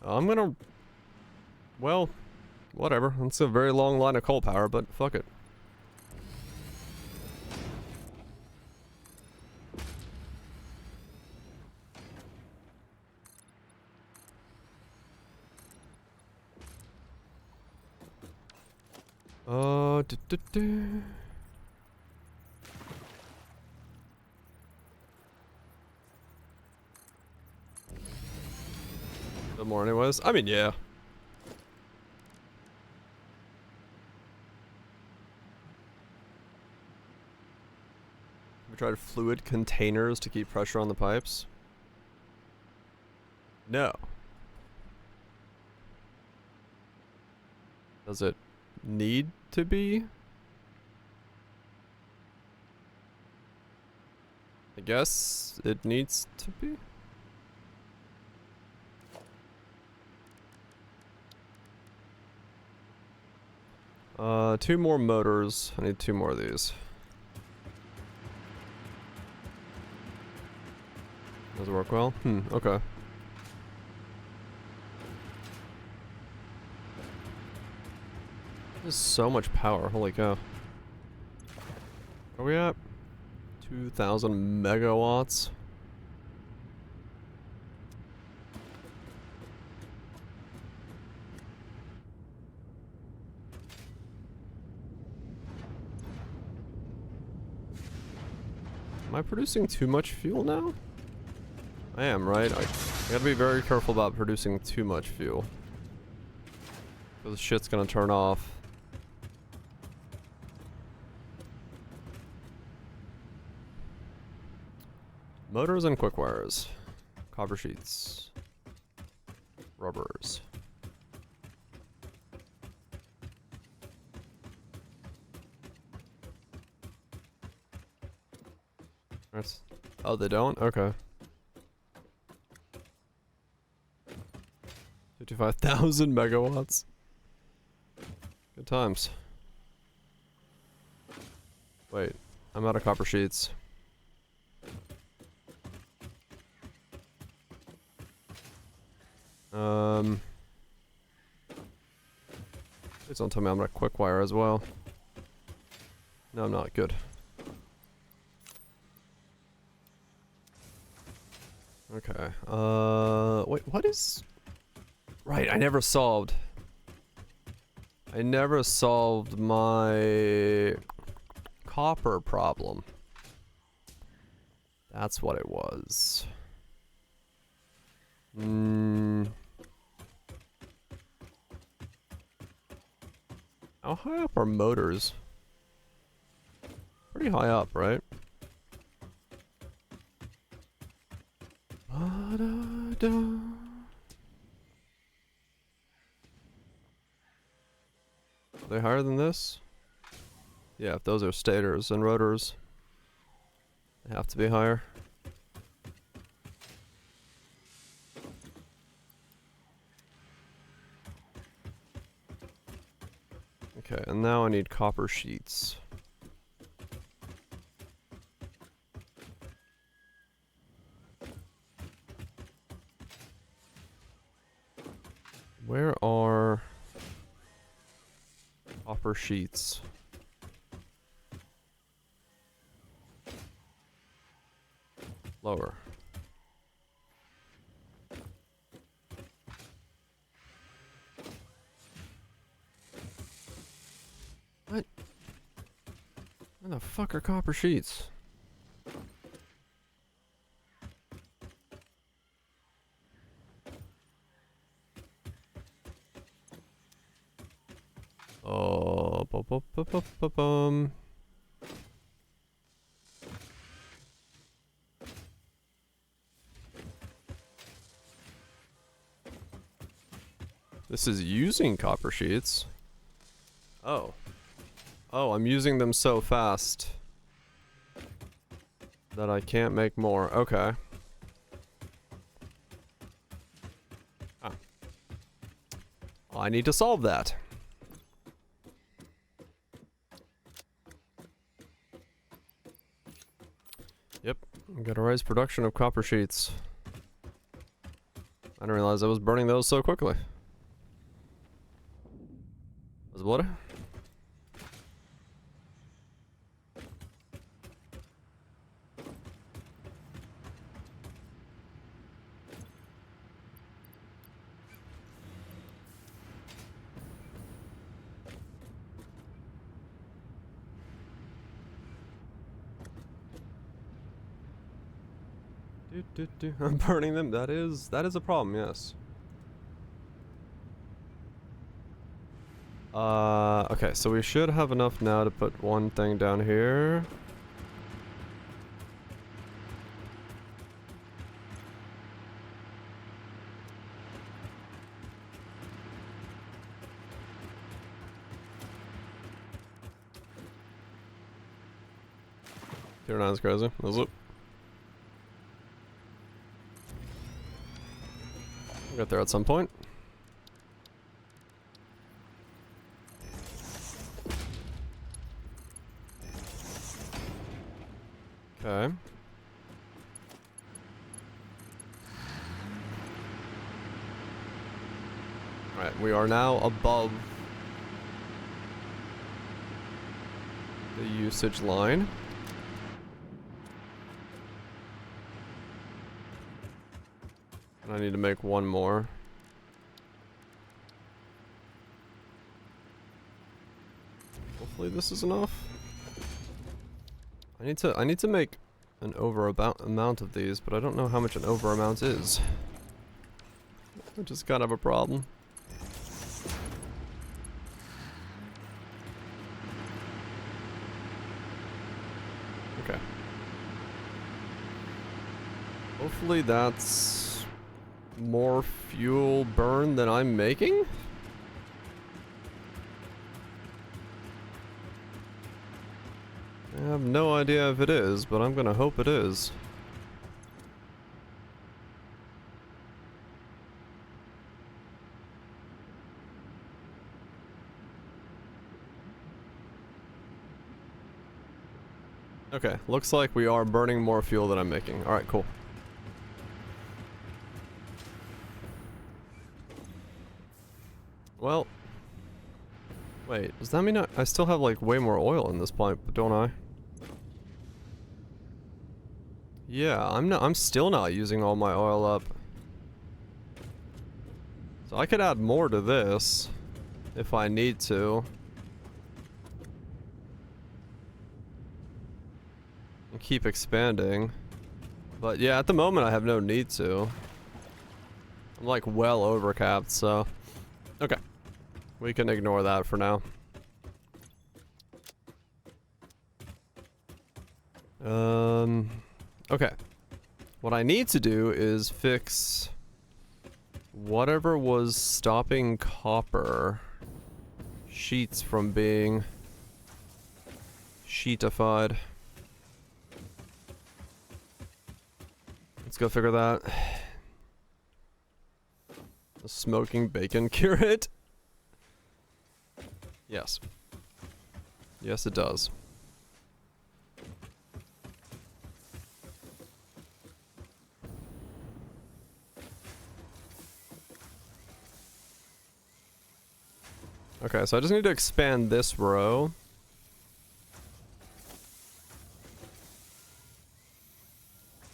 S1: I'm gonna... Well, whatever. It's a very long line of coal power, but fuck it. No more anyways. I mean, yeah. We tried fluid containers to keep pressure on the pipes. No. Does it need to be? I guess it needs to be. Two more motors. I need two more of these. Does it work well? Okay. There's so much power, holy cow. Where are we at? 2,000 megawatts. Am I producing too much fuel now? I am, right? I gotta be very careful about producing too much fuel. Because shit's gonna turn off. Motors and quick wires. Copper sheets. Rubbers. That's... Oh, they don't? Okay. 55,000 megawatts. Good times. Wait, I'm out of copper sheets. Please don't tell me I'm gonna quick wire as well. No, I'm not. Good. Okay. Wait, what is... Right, I never solved my copper problem. That's what it was. How high up are motors? Pretty high up, right? Are they higher than this? Yeah, if those are stators and rotors, they have to be higher. Okay, and now I need copper sheets. Where are copper sheets? Lower. Where the fuck are copper sheets? Oh, bum. This is using copper sheets. Oh. Oh, I'm using them so fast that I can't make more. Okay. Ah. I need to solve that. Yep, gotta raise production of copper sheets. I didn't realize I was burning those so quickly. Was it bloody? I'm burning them. That is a problem, yes. Okay, so we should have enough now to put one thing down here. Tier 9's crazy. Is it? We'll get there at some point. Okay. Alright, we are now above the usage line. And I need to make one more. Hopefully this is enough. I need to make an amount of these, but I don't know how much an over amount is. Which is kind of a problem. Okay. Hopefully that's more fuel burn than I'm making? I have no idea if it is, but I'm gonna hope it is. Okay, looks like we are burning more fuel than I'm making. Alright, cool. Well, wait, does that mean I still have like way more oil in this pipe, don't I? Yeah, I'm still not using all my oil up. So I could add more to this if I need to. And keep expanding. But yeah, at the moment I have no need to. I'm like well over capped, so okay. We can ignore that for now. Okay. What I need to do is fix whatever was stopping copper sheets from being sheetified. Let's go figure that. The smoking bacon cure it? Yes. Yes, it does. Okay, so I just need to expand this row.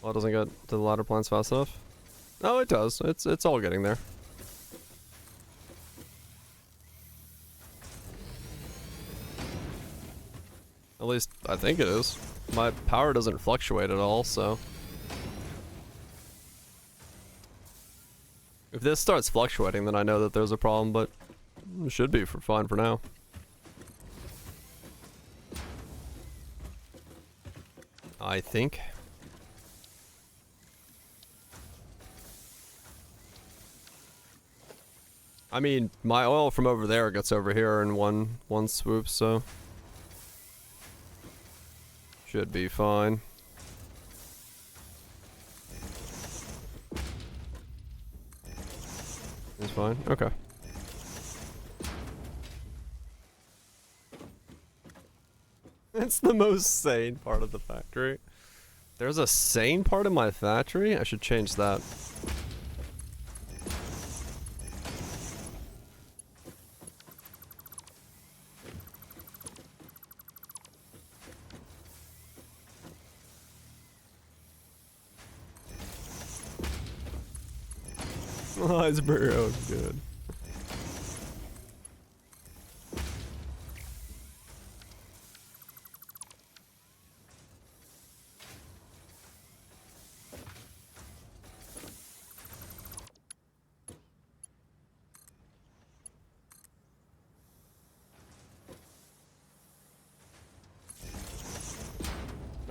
S1: Well, it doesn't get to the ladder plants fast enough. No, it does. It's all getting there. At least, I think it is. My power doesn't fluctuate at all, so... If this starts fluctuating, then I know that there's a problem, but it should be fine for now. I think. I mean, my oil from over there gets over here in one swoop, so should be fine. It's fine. Okay. It's the most sane part of the factory. There's a sane part of my factory? I should change that. Oh, it's pretty good.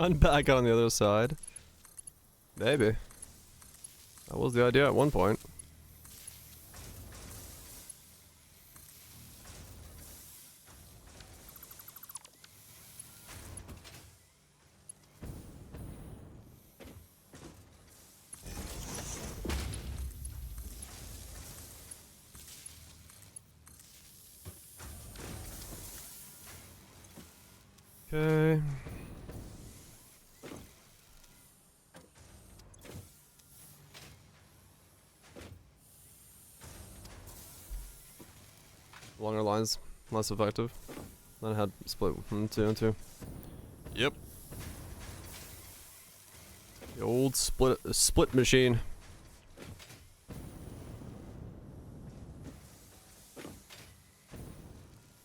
S1: I'm back on the other side. Maybe. That was the idea at one point. Okay. Longer lines, less effective. Then I had split 2 and 2. Yep. The old split machine.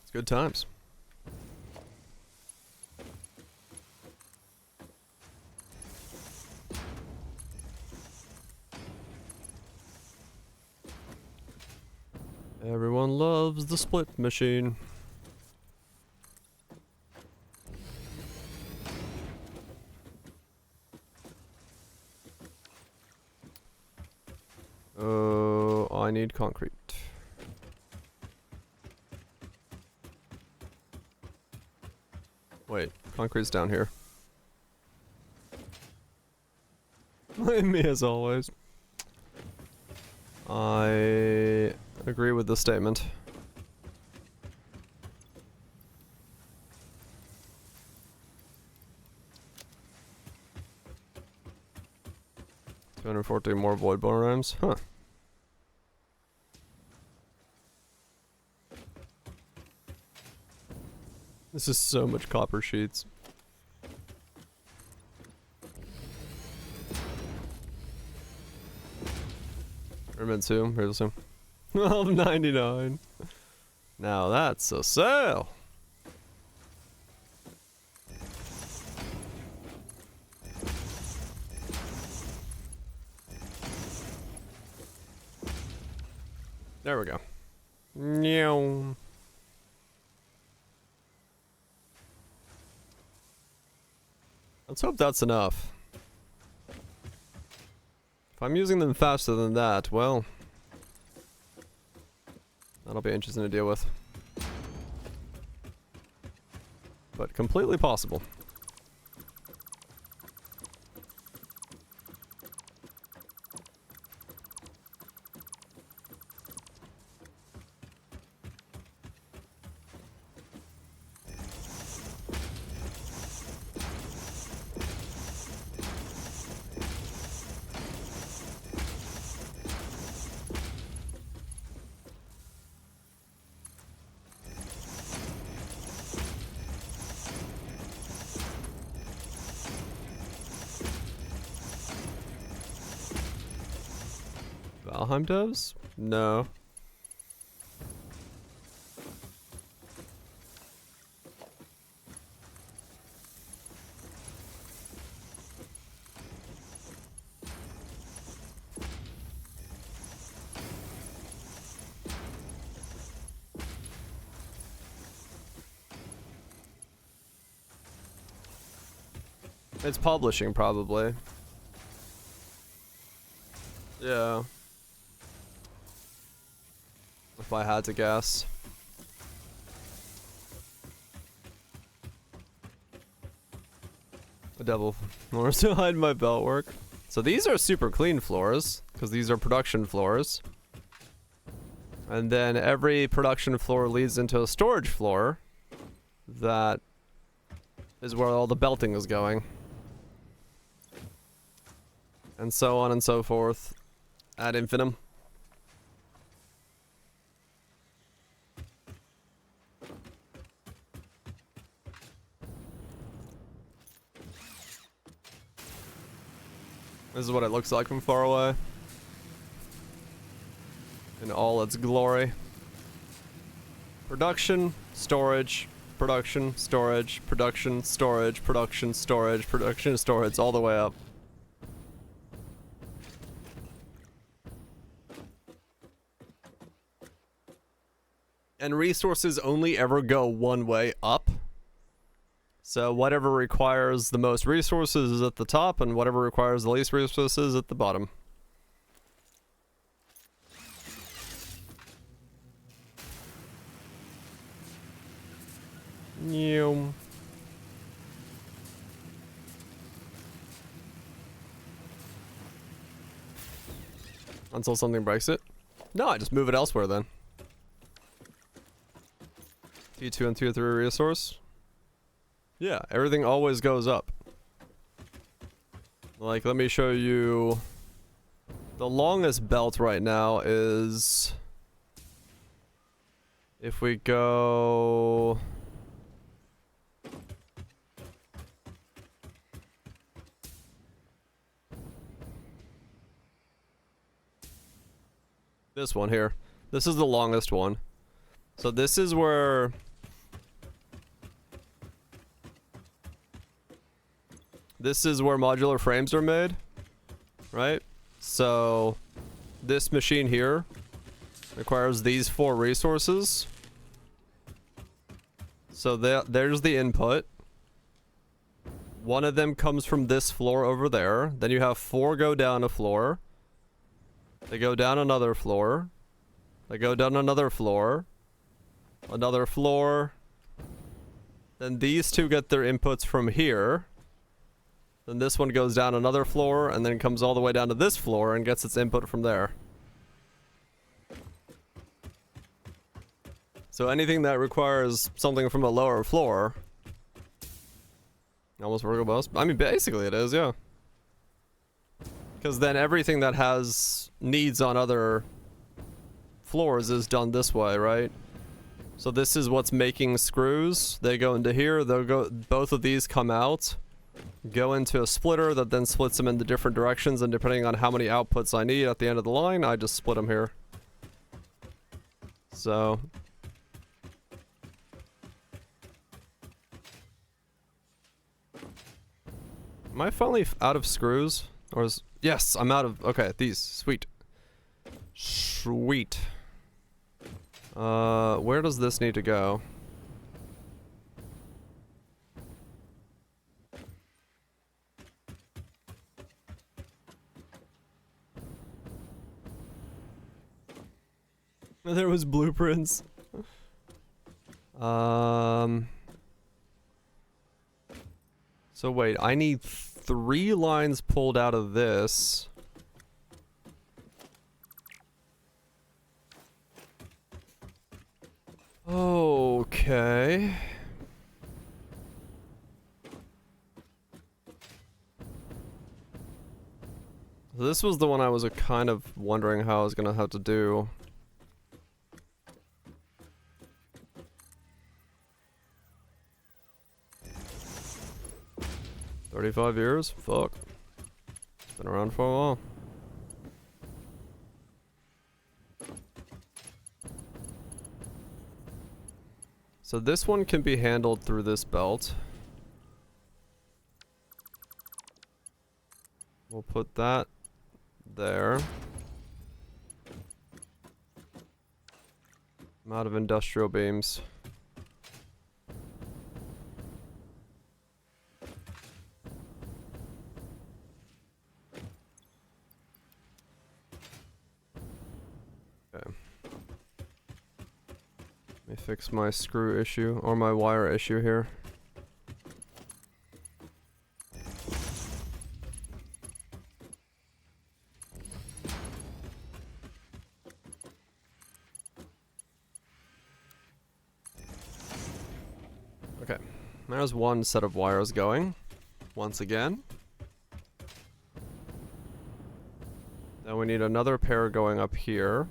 S1: It's good times. Everyone loves the split machine. Oh, I need concrete. Wait, concrete's down here. Me as always. I agree with the statement. $240 more void bone rams? Huh. This is so much copper sheets. Remnant 2, here's the 12.99. Now that's a sale. There we go. Meow. Let's hope that's enough. If I'm using them faster than that, well, that'll be interesting to deal with. But completely possible. Valheim does? No. It's publishing, probably. Yeah. If I had to guess. The devil floors to hide my belt work. So these are super clean floors, because these are production floors. And then every production floor leads into a storage floor. That is where all the belting is going. And so on and so forth. Ad infinitum. This is what it looks like from far away. In all its glory. Production, storage, production, storage, production, storage, production, storage, production, storage, all the way up. And resources only ever go one way up. So whatever requires the most resources is at the top, and whatever requires the least resources is at the bottom. New. Until something breaks it. No, I just move it elsewhere then. Tier 2 and Tier 3 resource. Yeah, everything always goes up. Like, let me show you. The longest belt right now is... If we go... This one here. This is the longest one. So this is where... This is where modular frames are made, right? So this machine here requires these 4 resources. So there's the input. One of them comes from this floor over there. Then you have 4 go down a floor. They go down another floor. They go down another floor. Another floor. Then these 2 get their inputs from here. Then this one goes down another floor and then comes all the way down to this floor and gets its input from there. So anything that requires something from a lower floor... Almost vertical. I mean, basically it is, yeah. Because then everything that has needs on other floors is done this way, right? So this is what's making screws. They go into here. They'll go. Both of these come out, go into a splitter that then splits them into different directions. And depending on how many outputs I need at the end of the line, I just split them here. So. Am I finally out of screws? Or is... Yes, I'm out of... Okay, these. Sweet. Sweet. Where does this need to go? There was blueprints. So wait, I need 3 lines pulled out of this. Okay. This was the one I was kind of wondering how I was gonna have to do. $35 years? Fuck. Been around for a while. So this one can be handled through this belt. We'll put that there. I'm out of industrial beams. Let me fix my screw issue, or my wire issue here. Okay, there's one set of wires going, once again. Then we need another pair going up here.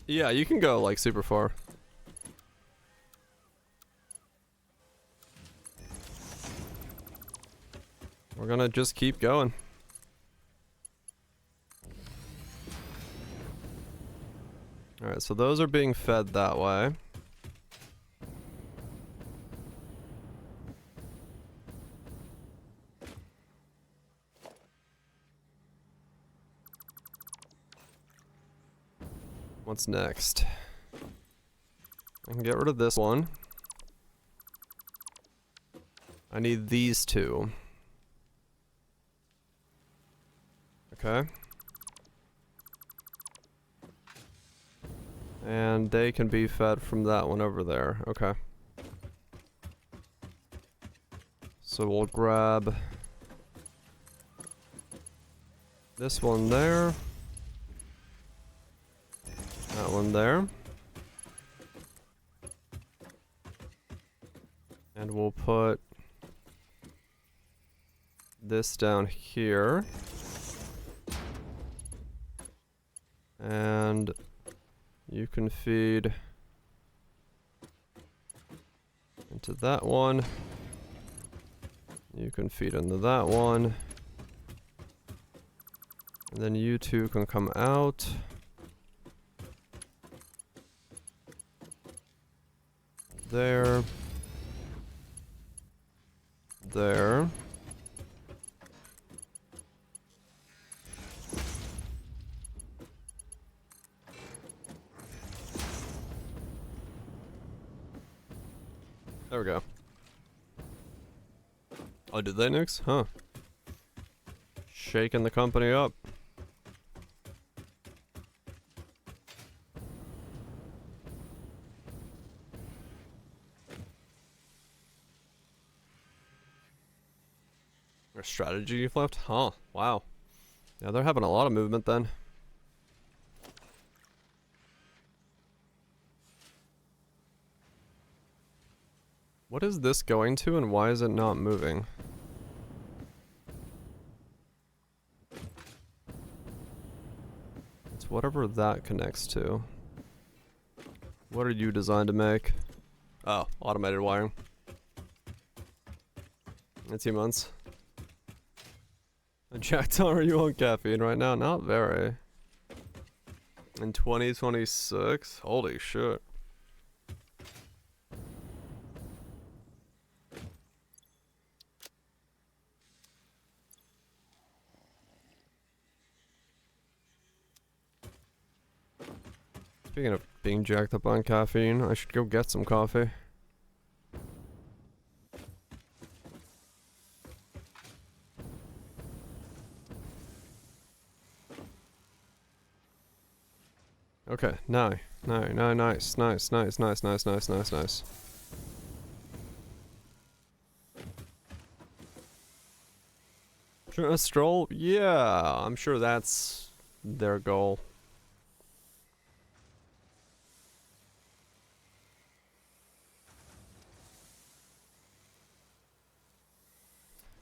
S1: Yeah, you can go like super far. We're gonna just keep going. Alright, so those are being fed that way. What's next? I can get rid of this one. I need these two. Okay. And they can be fed from that one over there. Okay. So we'll grab this one there. That one there. And we'll put this down here. And you can feed into that one. You can feed into that one. And then you two can come out. There. There. There we go. Oh, did they nix? Huh. Shaking the company up. Their strategy you've left? Huh. Wow. Yeah, they're having a lot of movement then. What is this going to and why is it not moving? It's whatever that connects to. What are you designed to make? Oh, automated wiring. It's humans. Jack, are you on caffeine right now? Not very. In 2026? Holy shit. Speaking of being jacked up on caffeine, I should go get some coffee. Okay, nice. Sure, a stroll? Yeah, I'm sure that's their goal.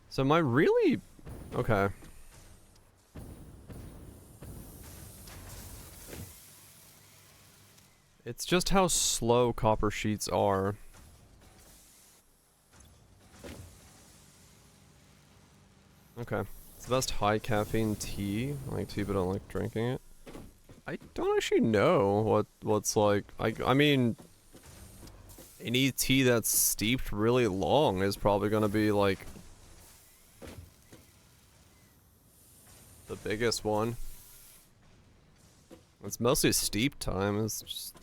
S1: So am I really... Okay. It's just how slow copper sheets are. Okay. It's the best high caffeine tea. I like tea but I don't like drinking it. I don't actually know what's like... I mean... Any tea that's steeped really long is probably gonna be like... the biggest one. It's mostly steep time. It's just...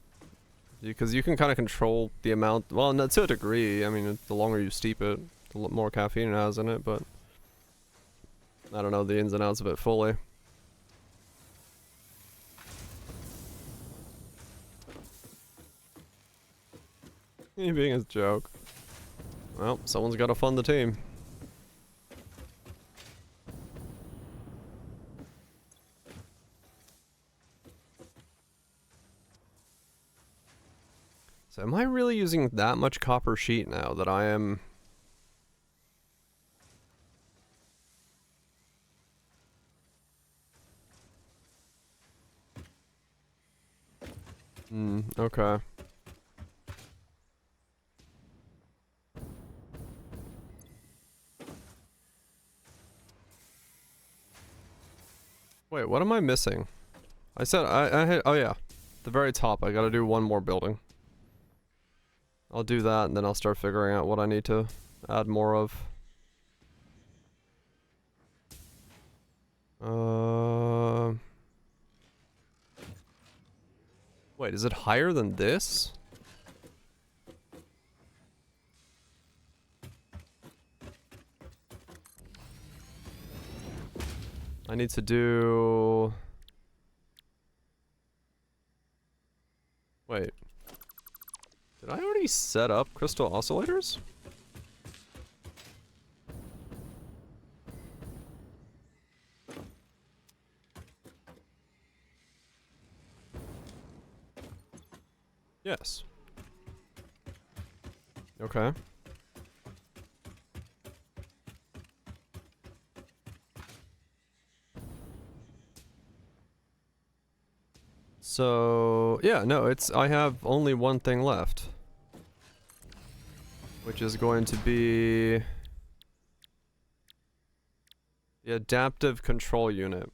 S1: because you can kind of control the amount... well, not to a degree. I mean, the longer you steep it. a lot more caffeine it has in it, but I don't know the ins and outs of it fully. He being a joke. Well, someone's got to fund the team. So am I really using that much copper sheet now that I am... Okay. Wait, what am I missing? I said I hit, oh yeah. The very top, I gotta do one more building. I'll do that and then I'll start figuring out what I need to add more of. Wait, is it higher than this? I need to do... Wait. Did I already set up crystal oscillators? Yes. Okay. So, yeah, no, I have only one thing left. Which is going to be the adaptive control unit.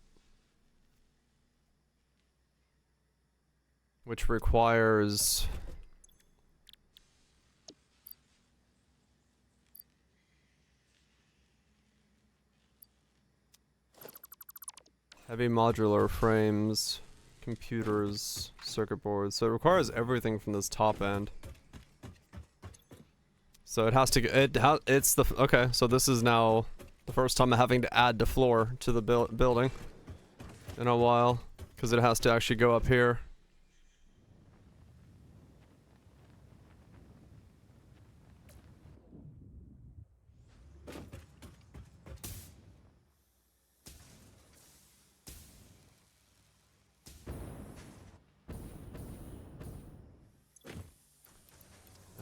S1: Which requires heavy modular frames, computers, circuit boards. So it requires everything from this top end. So it has to it's the okay, so this is now the first time I'm having to add the floor to the building in a while, because it has to actually go up here.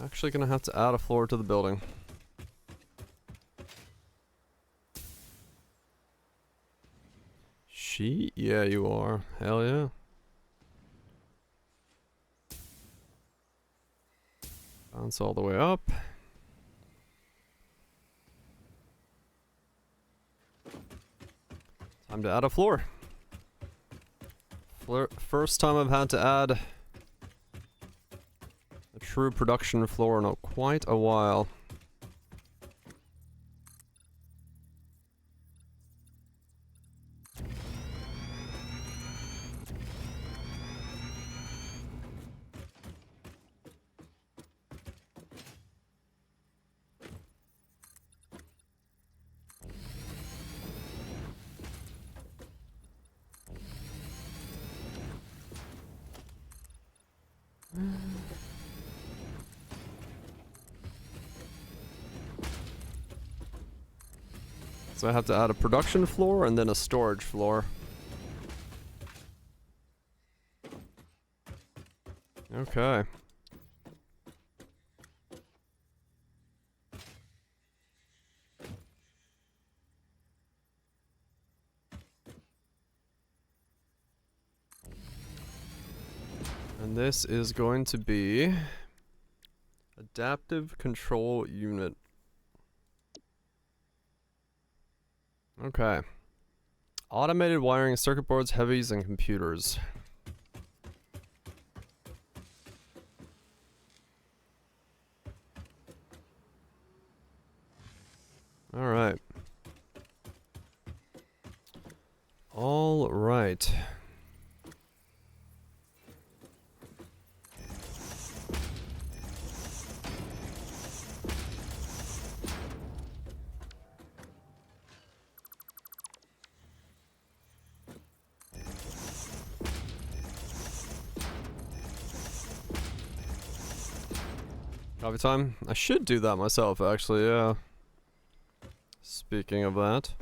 S1: Actually gonna have to add a floor to the building. Yeah, you are. Hell yeah. Bounce all the way up. Time to add a floor. First time I've had to add a true production floor in quite a while. So I have to add a production floor and then a storage floor. Okay. And this is going to be adaptive control unit. Okay. Automated wiring, circuit boards, heavies, and computers. Alright. Alright. Coffee time? I should do that myself, actually, yeah. Speaking of that.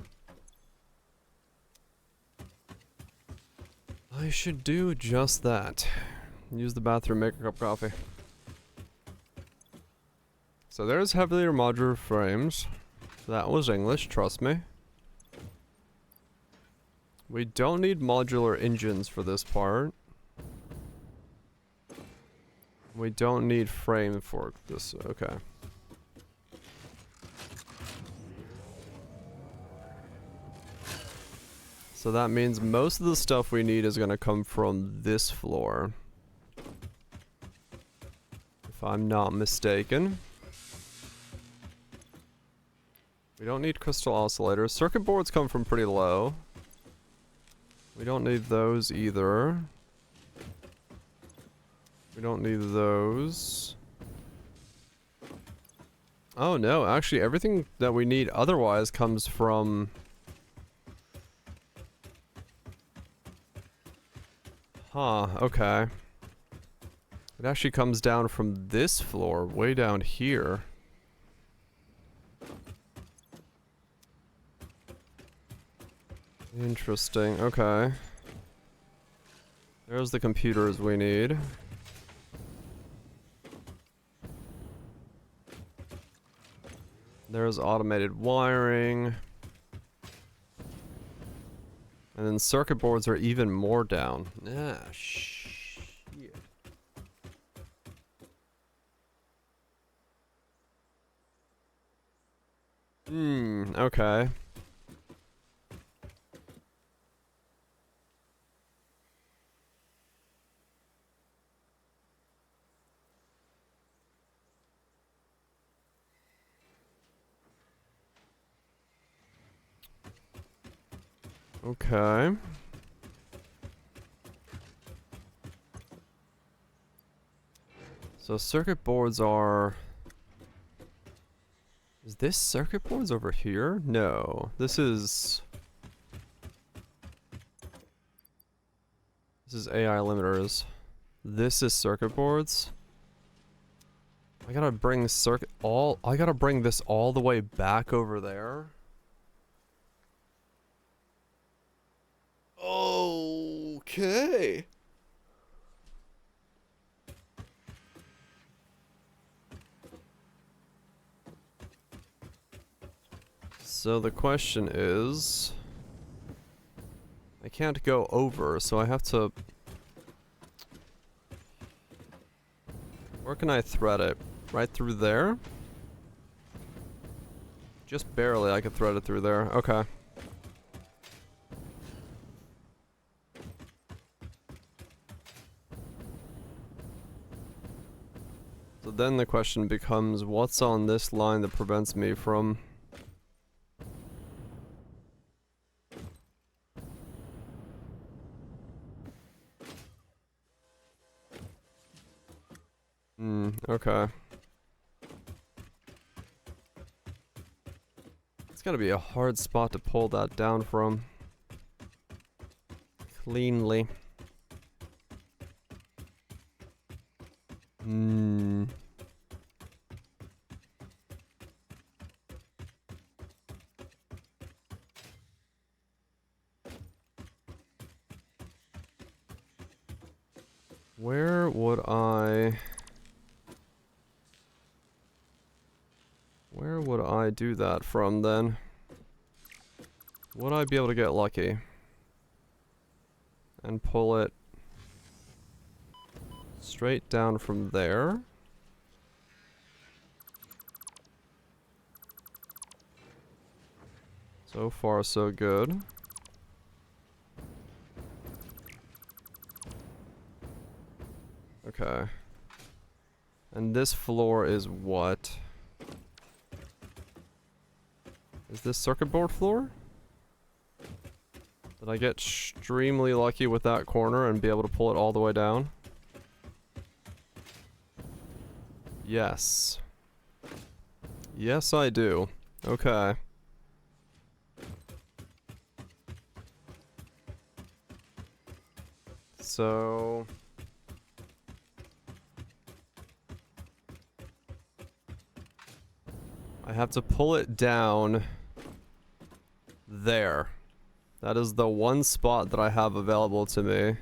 S1: I should do just that. Use the bathroom, make a cup of coffee. So there's heavier modular frames. That was English, trust me. We don't need modular engines for this part. We don't need frame for this, okay. So that means most of the stuff we need is gonna come from this floor. If I'm not mistaken. We don't need crystal oscillators. Circuit boards come from pretty low. We don't need those either. We don't need those. Oh no, actually everything that we need otherwise comes from... Huh, okay. It actually comes down from this floor, way down here. Interesting, okay. There's the computers we need. There's automated wiring. And then circuit boards are even more down. Ah, shit. Okay. Okay. So circuit boards are... Is this circuit boards over here? No. This is AI limiters. This is circuit boards. I gotta bring I gotta bring this all the way back over there. Okay. So the question is... I can't go over, so I have to... Where can I thread it? Right through there? Just barely I could thread it through there. Okay. So then the question becomes, what's on this line that prevents me from... Okay. It's gotta be a hard spot to pull that down from. Cleanly. Where would I do that from then? Would I be able to get lucky? And pull it straight down from there? So far, so good. Okay. And this floor is what? Is this circuit board floor? Did I get extremely lucky with that corner and be able to pull it all the way down? Yes. Yes, I do. Okay. So... I have to pull it down there. That is the one spot that I have available to me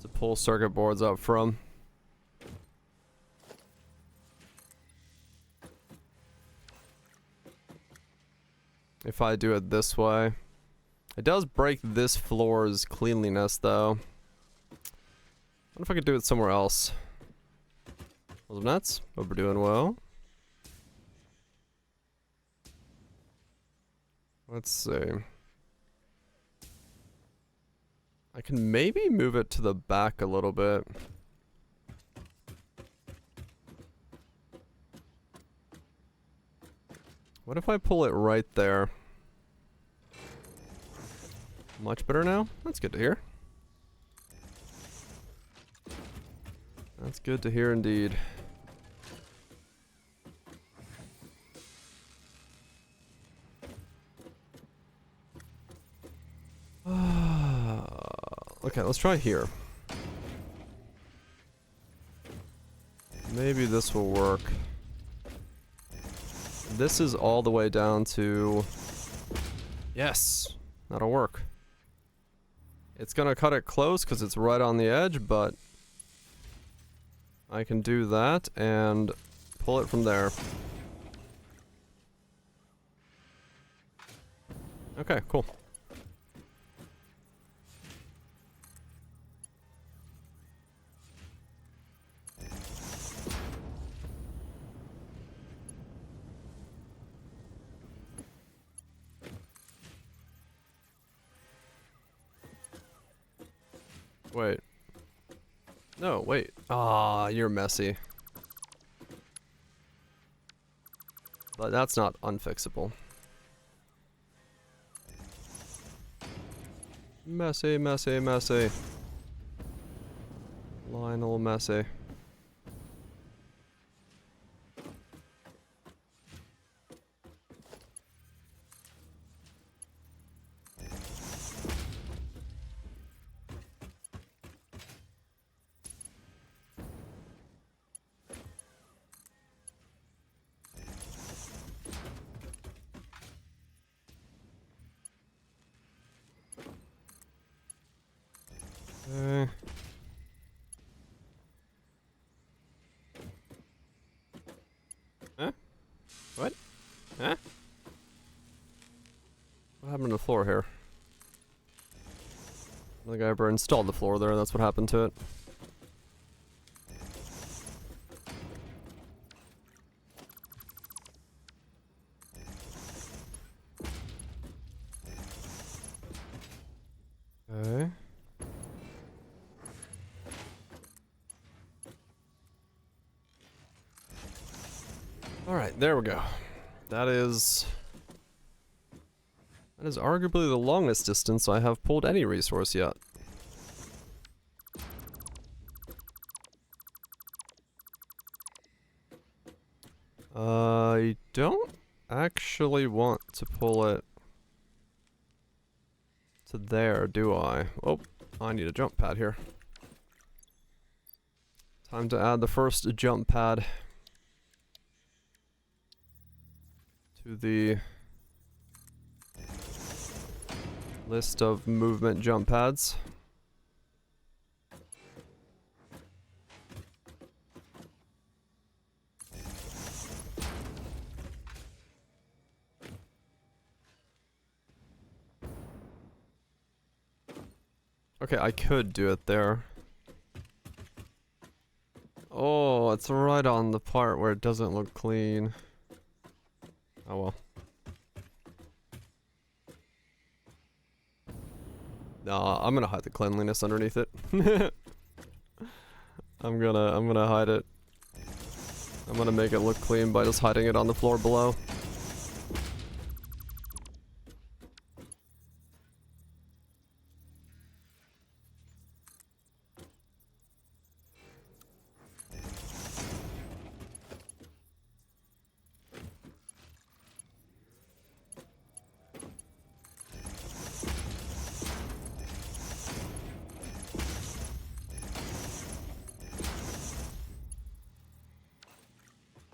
S1: to pull circuit boards up from. If I do it this way. It does break this floor's cleanliness, though. I wonder if I could do it somewhere else. Those nuts. Hope we're doing well. Let's see. I can maybe move it to the back a little bit. What if I pull it right there? Much better now? That's good to hear. That's good to hear indeed. Okay, let's try here. Maybe this will work. This is all the way down to... Yes! That'll work. It's gonna cut it close because it's right on the edge, but... I can do that and pull it from there. Okay, cool. Wait. No, wait. Ah, you're messy. But that's not unfixable. Messy, messy, messy. Lionel messy. Huh? What? Huh? What happened to the floor here? I think I ever installed the floor there, that's what happened to it. Okay. Alright, there we go. That is arguably the longest distance I have pulled any resource yet. I don't actually want to pull it to there, do I? Oh, I need a jump pad here. Time to add the first jump pad to the list of movement jump pads. Okay, I could do it there. Oh, it's right on the part where it doesn't look clean. Oh well. Nah, I'm gonna hide the cleanliness underneath it. I'm gonna hide it. I'm gonna make it look clean by just hiding it on the floor below.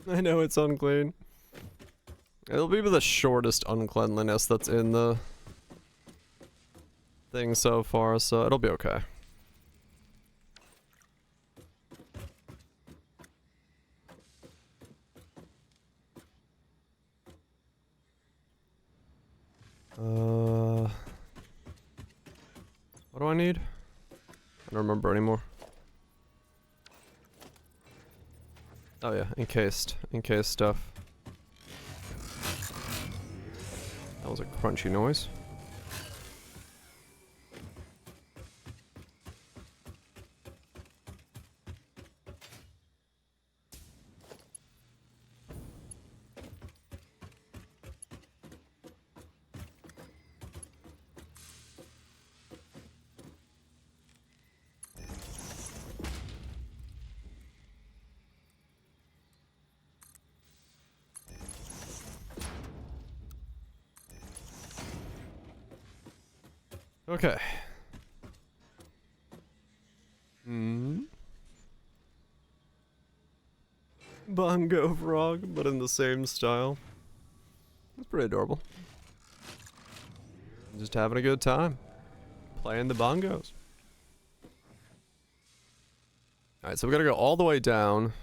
S1: I know it's unclean. It'll be the shortest uncleanliness that's in the thing so far, so it'll be okay. What do I need? I don't remember anymore. Oh yeah, encased stuff. That was a crunchy noise. Okay. Bongo frog, but in the same style. That's pretty adorable. Just having a good time. Playing the bongos. Alright, so we gotta go all the way down.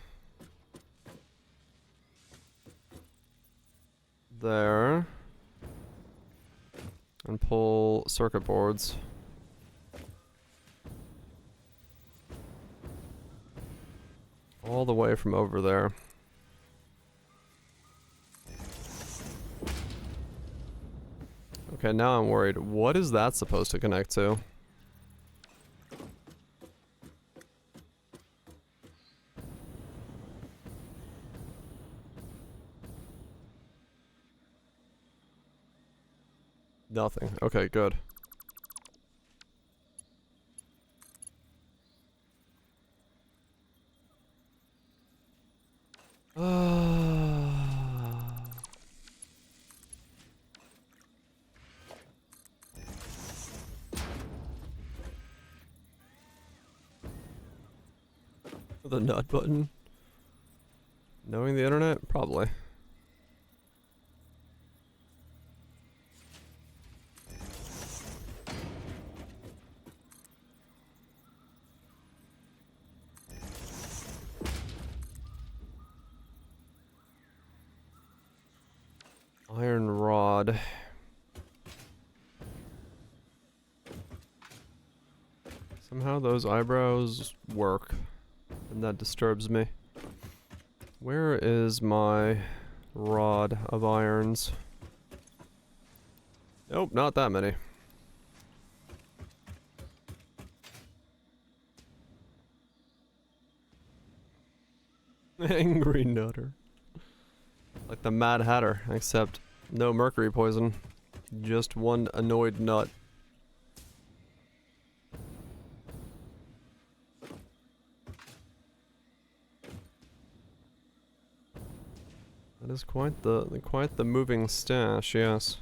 S1: There. And pull circuit boards. All the way from over there. Okay, now I'm worried. What is that supposed to connect to? Nothing. Okay, good. The nut button. Knowing the internet? Probably. Iron rod. Somehow those eyebrows work, and that disturbs me. Where is my rod of irons? Nope, not that many. Angry Nutter. Like the Mad Hatter, except no mercury poison. Just one annoyed nut. That is quite the moving stash, yes.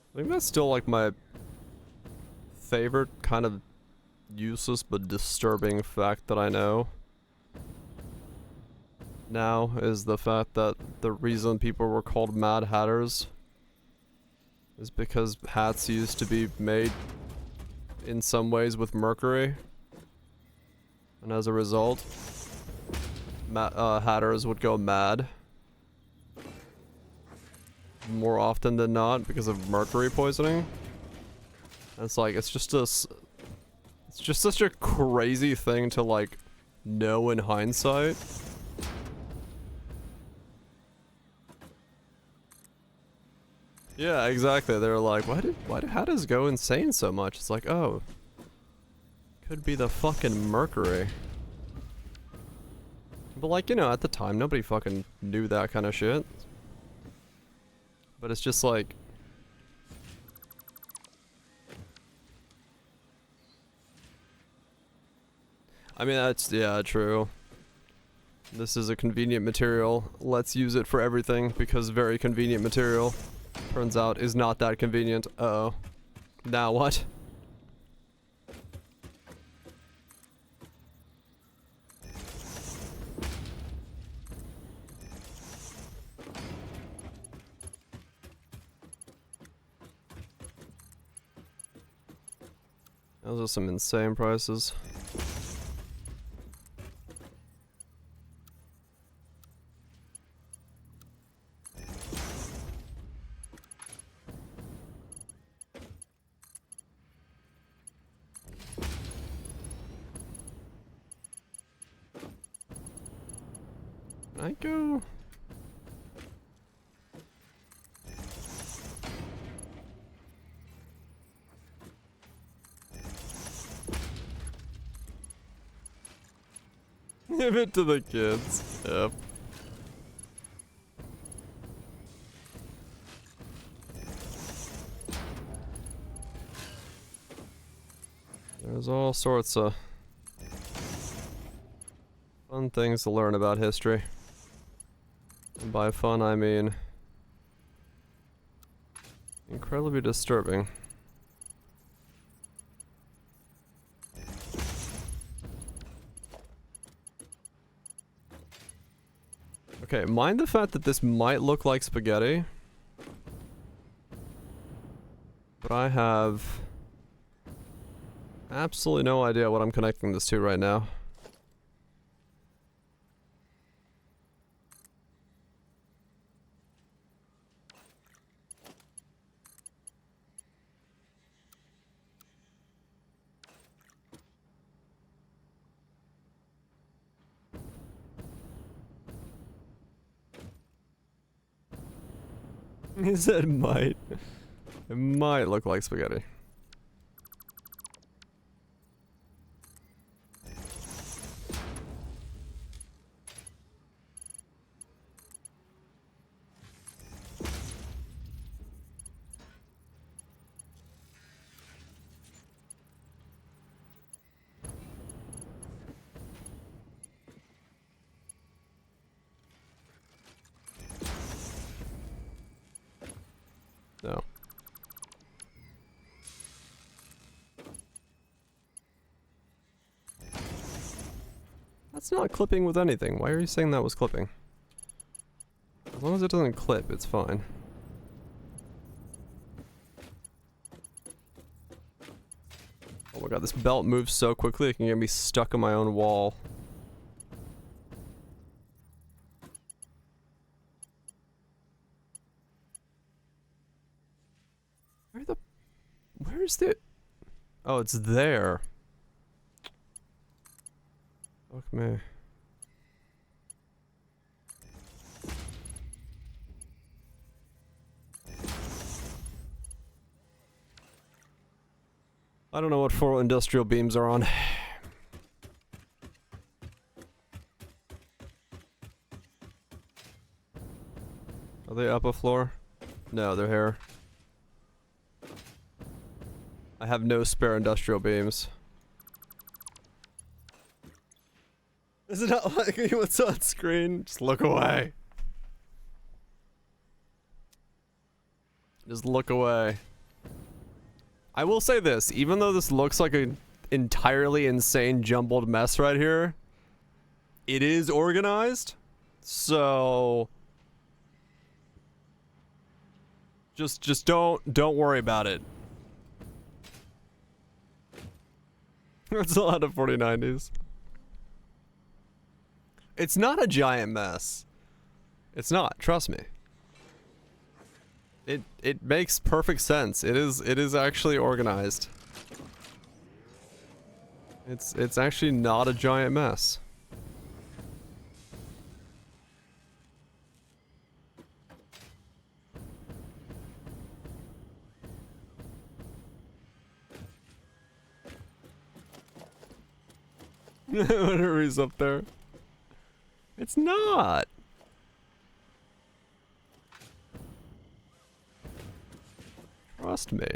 S1: I think that's still like my favorite kind of useless but disturbing fact that I know now is the fact that the reason people were called Mad Hatters is because hats used to be made in some ways with mercury, and as a result hatters would go mad more often than not because of mercury poisoning. And it's like, it's just such a crazy thing to like know in hindsight. Yeah, exactly. They're like, why do hatters go insane so much? It's like, oh, could be the fucking mercury. But like, you know, at the time nobody fucking knew that kind of shit. But it's just like, I mean, that's, yeah, true. This is a convenient material. Let's use it for everything because very convenient material. Turns out is not that convenient. Uh-oh. Now what? Those are some insane prices. Can I go? Give it to the kids. Yep. There's all sorts of fun things to learn about history. And by fun, I mean incredibly disturbing. Okay, mind the fact that this might look like spaghetti, but I have absolutely no idea what I'm connecting this to right now. He said might. It might look like spaghetti. No. That's not clipping with anything. Why are you saying that was clipping? As long as it doesn't clip, it's fine. Oh my god, this belt moves so quickly it can get me stuck in my own wall. Where's the... Oh, it's there. Fuck me. I don't know what 4 industrial beams are on. Are they up a floor? No, they're here. I have no spare industrial beams. Is it not like what's on screen? Just look away. Just look away. I will say this, even though this looks like an entirely insane jumbled mess right here, it is organized. So just don't worry about it. That's a lot of 4090s. It's not a giant mess. It's not, trust me. It makes perfect sense. It is actually organized. It's actually not a giant mess. Whatever is up there. It's not. Trust me.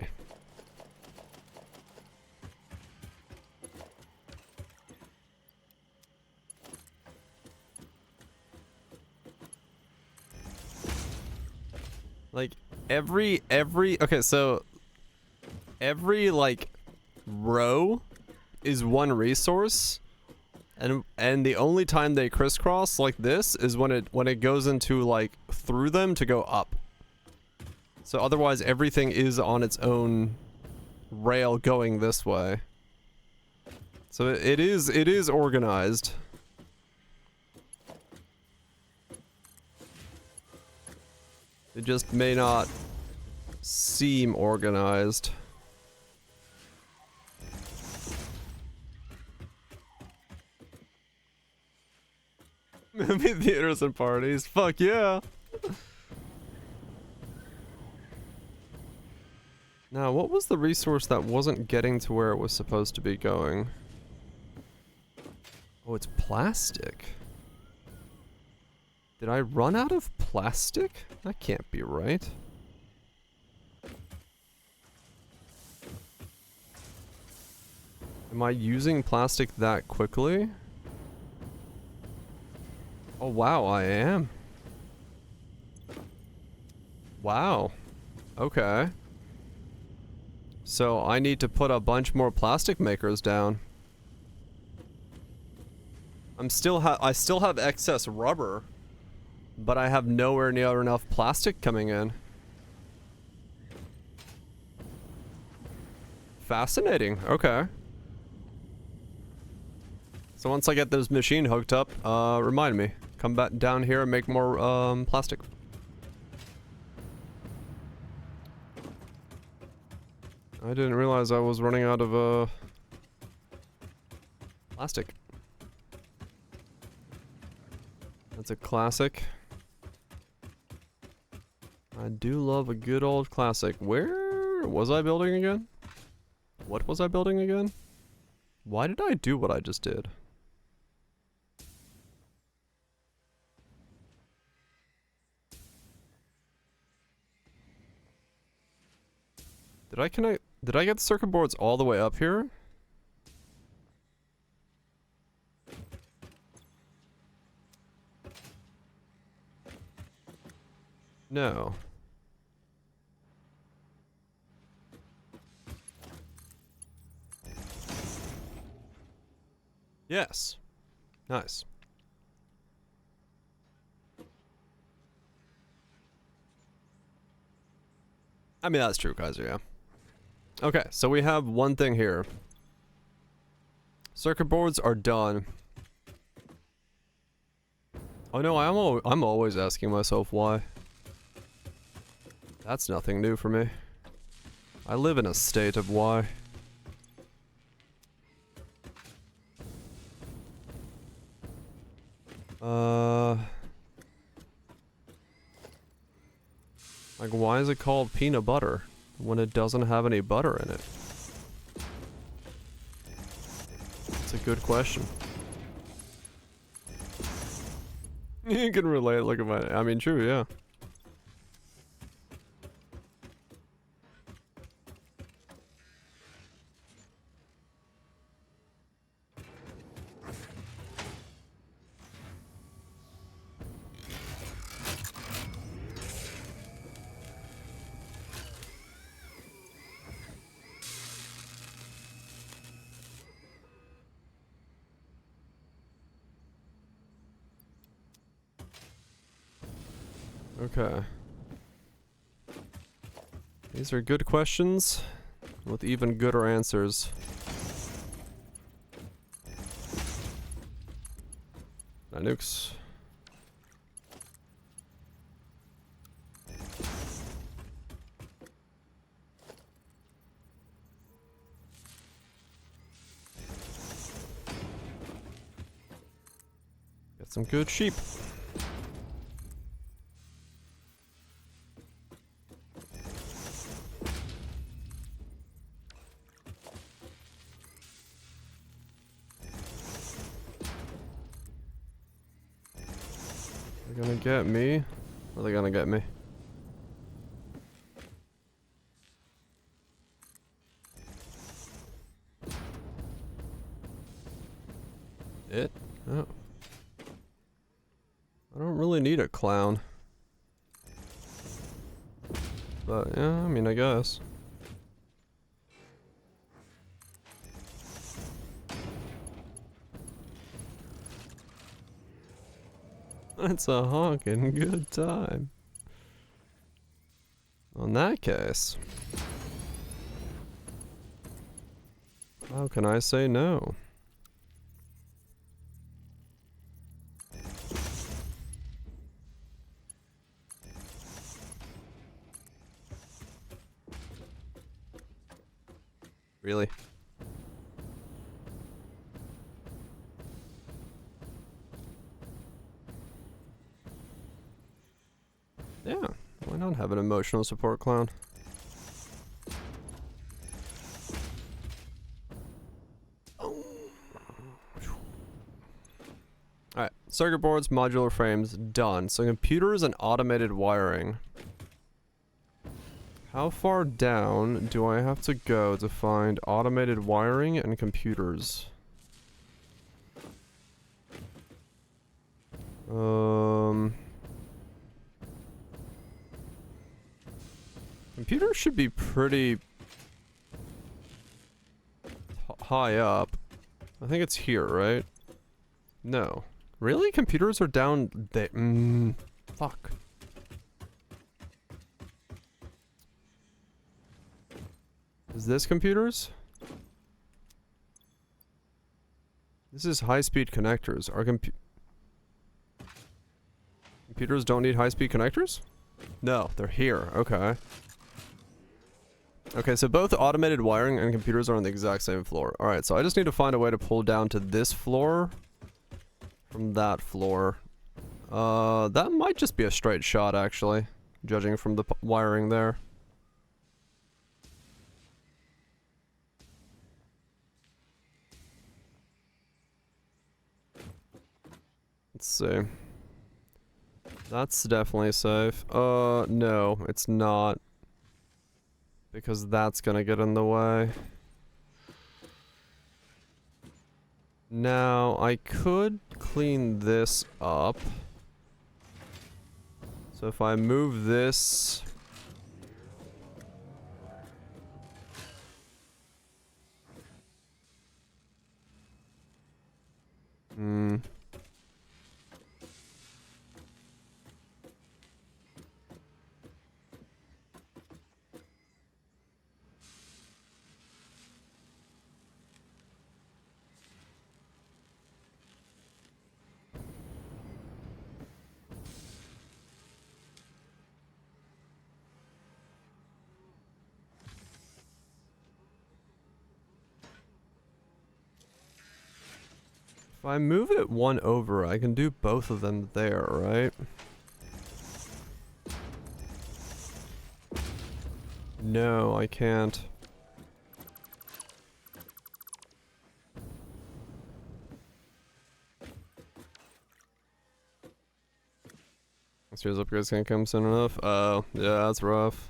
S1: Like every okay, so every like row is one resource, and the only time they crisscross like this is when it goes into like through them to go up. So otherwise everything is on its own rail going this way. So it is organized. It just may not seem organized. Movie theaters and parties. Fuck yeah. Now, what was the resource that wasn't getting to where it was supposed to be going? Oh, it's plastic. Did I run out of plastic? That can't be right. Am I using plastic that quickly? Oh wow, I am. Wow. Okay. So I need to put a bunch more plastic makers down. I still have excess rubber, but I have nowhere near enough plastic coming in. Fascinating. Okay. So once I get this machine hooked up, remind me. Come back down here and make more plastic. I didn't realize I was running out of plastic. That's a classic. I do love a good old classic. Where was I building again? What was I building again? Why did I do what I just did? Did I get the circuit boards all the way up here? No. Yes. Nice. I mean, that's true, Kaiser, yeah. Okay, so we have one thing here. Circuit boards are done. Oh no, I'm always asking myself why. That's nothing new for me. I live in a state of why. Like, why is it called peanut butter when it doesn't have any butter in it? It's a good question. You can relate, look at my, I mean, true, yeah. Okay. These are good questions with even gooder answers. Nukes. Get some good sheep. They're gonna get me. Or are they gonna get me? It? Oh. I don't really need a clown. But yeah, I mean, I guess. It's a honkin' good time. In that case, how can I say no? Really? Yeah, why not have an emotional support clown? Alright, circuit boards, modular frames, done. So computers and automated wiring. How far down do I have to go to find automated wiring and computers? Computers should be pretty high up. I think it's here, right? No. Really? Computers are down there. Fuck. Is this computers? This is high-speed connectors. Are computers don't need high-speed connectors? No, they're here. Okay. Okay, so both automated wiring and computers are on the exact same floor. Alright, so I just need to find a way to pull down to this floor from that floor. That might just be a straight shot, actually, judging from the wiring there. Let's see. That's definitely safe. No, it's not. Because that's gonna get in the way. Now, I could clean this up. So if I move this... If I move it one over, I can do both of them there, right? No, I can't. Serious upgrades can't come soon enough? Oh, yeah, that's rough.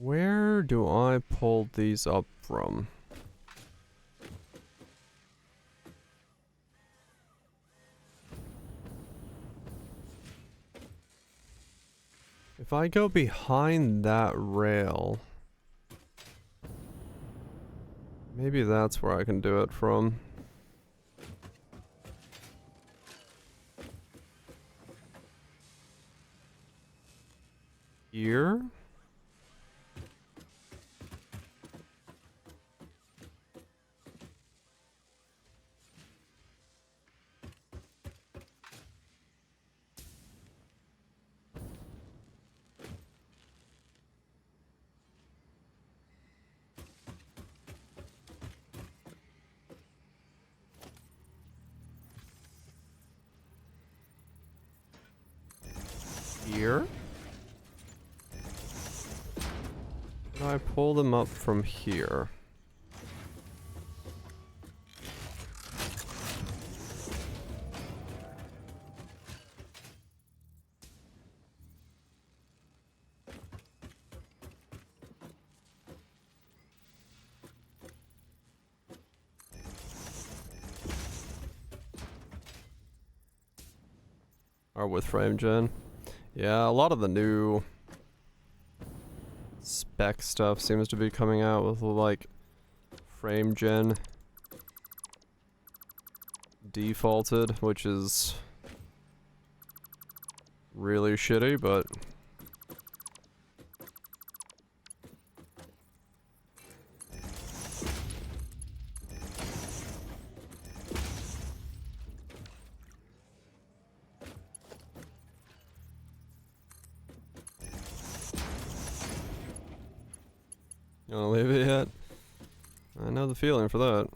S1: Where do I pull these up from? If I go behind that rail, maybe that's where I can do it from. Here? Here? Can I pull them up from here? Or with frame gen. Yeah, a lot of the new spec stuff seems to be coming out with like frame gen defaulted, which is really shitty, but you wanna leave it yet? I know the feeling for that.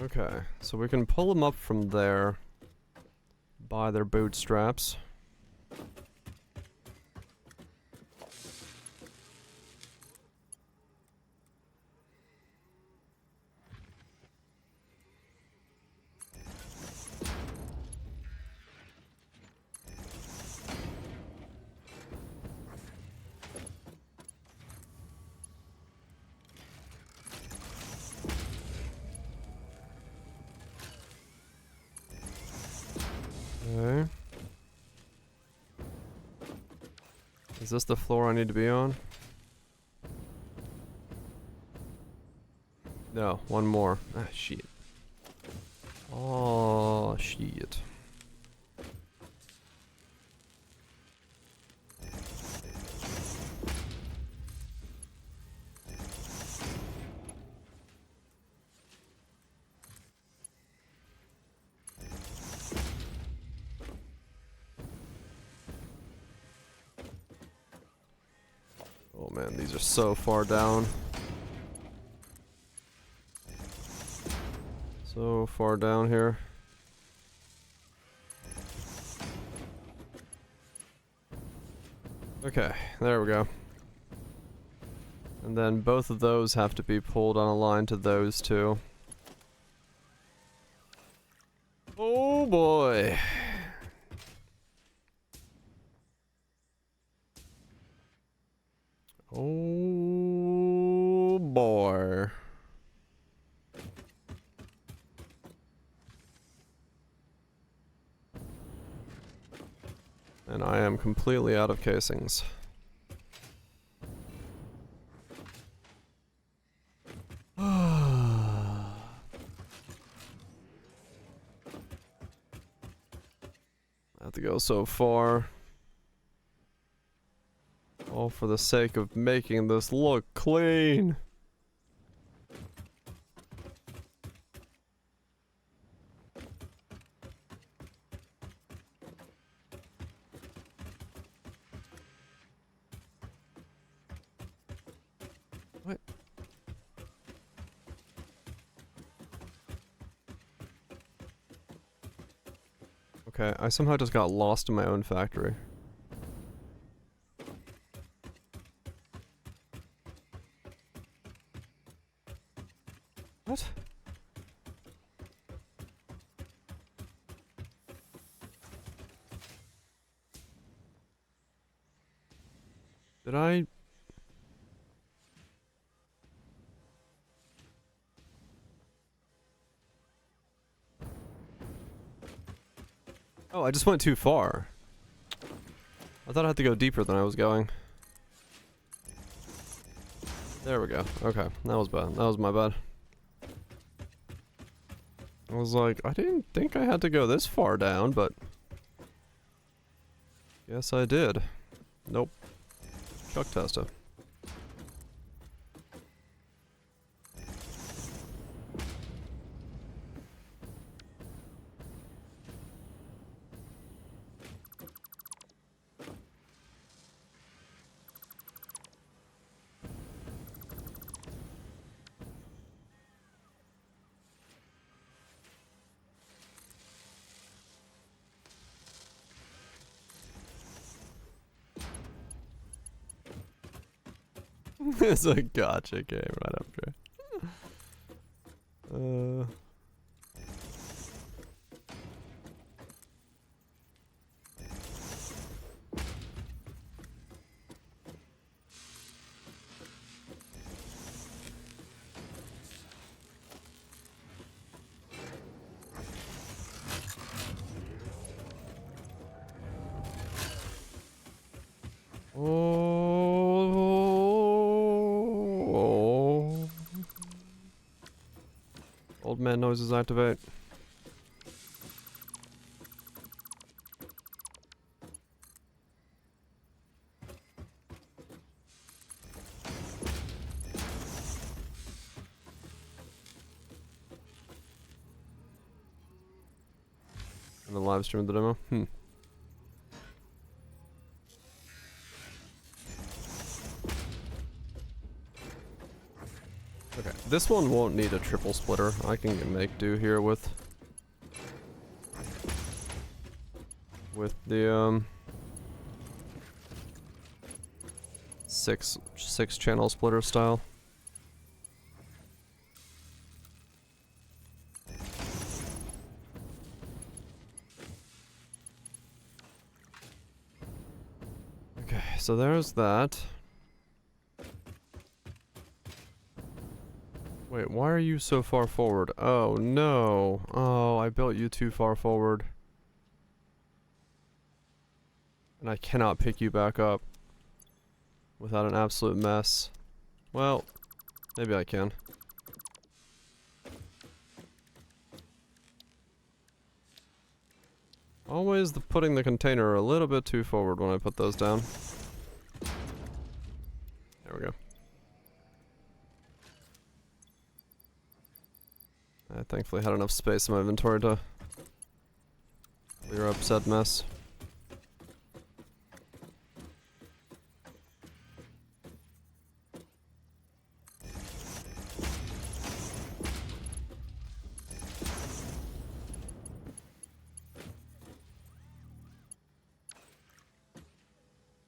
S1: Okay, so we can pull them up from there by their bootstraps. Okay. Is this the floor I need to be on? No, one more. Ah, shit. Oh, shit. Oh man, these are so far down. So far down here. Okay, there we go. And then both of those have to be pulled on a line to those two. Oh boy. Oh boy. And I am completely out of casings. I have to go so far. All for the sake of making this look clean. What? Okay, I somehow just got lost in my own factory. What? Did I... Oh, I just went too far. I thought I had to go deeper than I was going. There we go. Okay, that was bad. That was my bad. I was like, I didn't think I had to go this far down, but... Yes, I did. Nope. Chuck tester. It's a gotcha game right up there. man noises activate. And then live stream the demo. Okay, this one won't need a triple splitter. I can make do here with the six channel splitter style. Okay, so there's that. Wait, why are you so far forward? Oh no. Oh, I built you too far forward. And I cannot pick you back up without an absolute mess. Well, maybe I can. Always putting the container a little bit too forward when I put those down. There we go. I thankfully had enough space in my inventory to clear up said mess.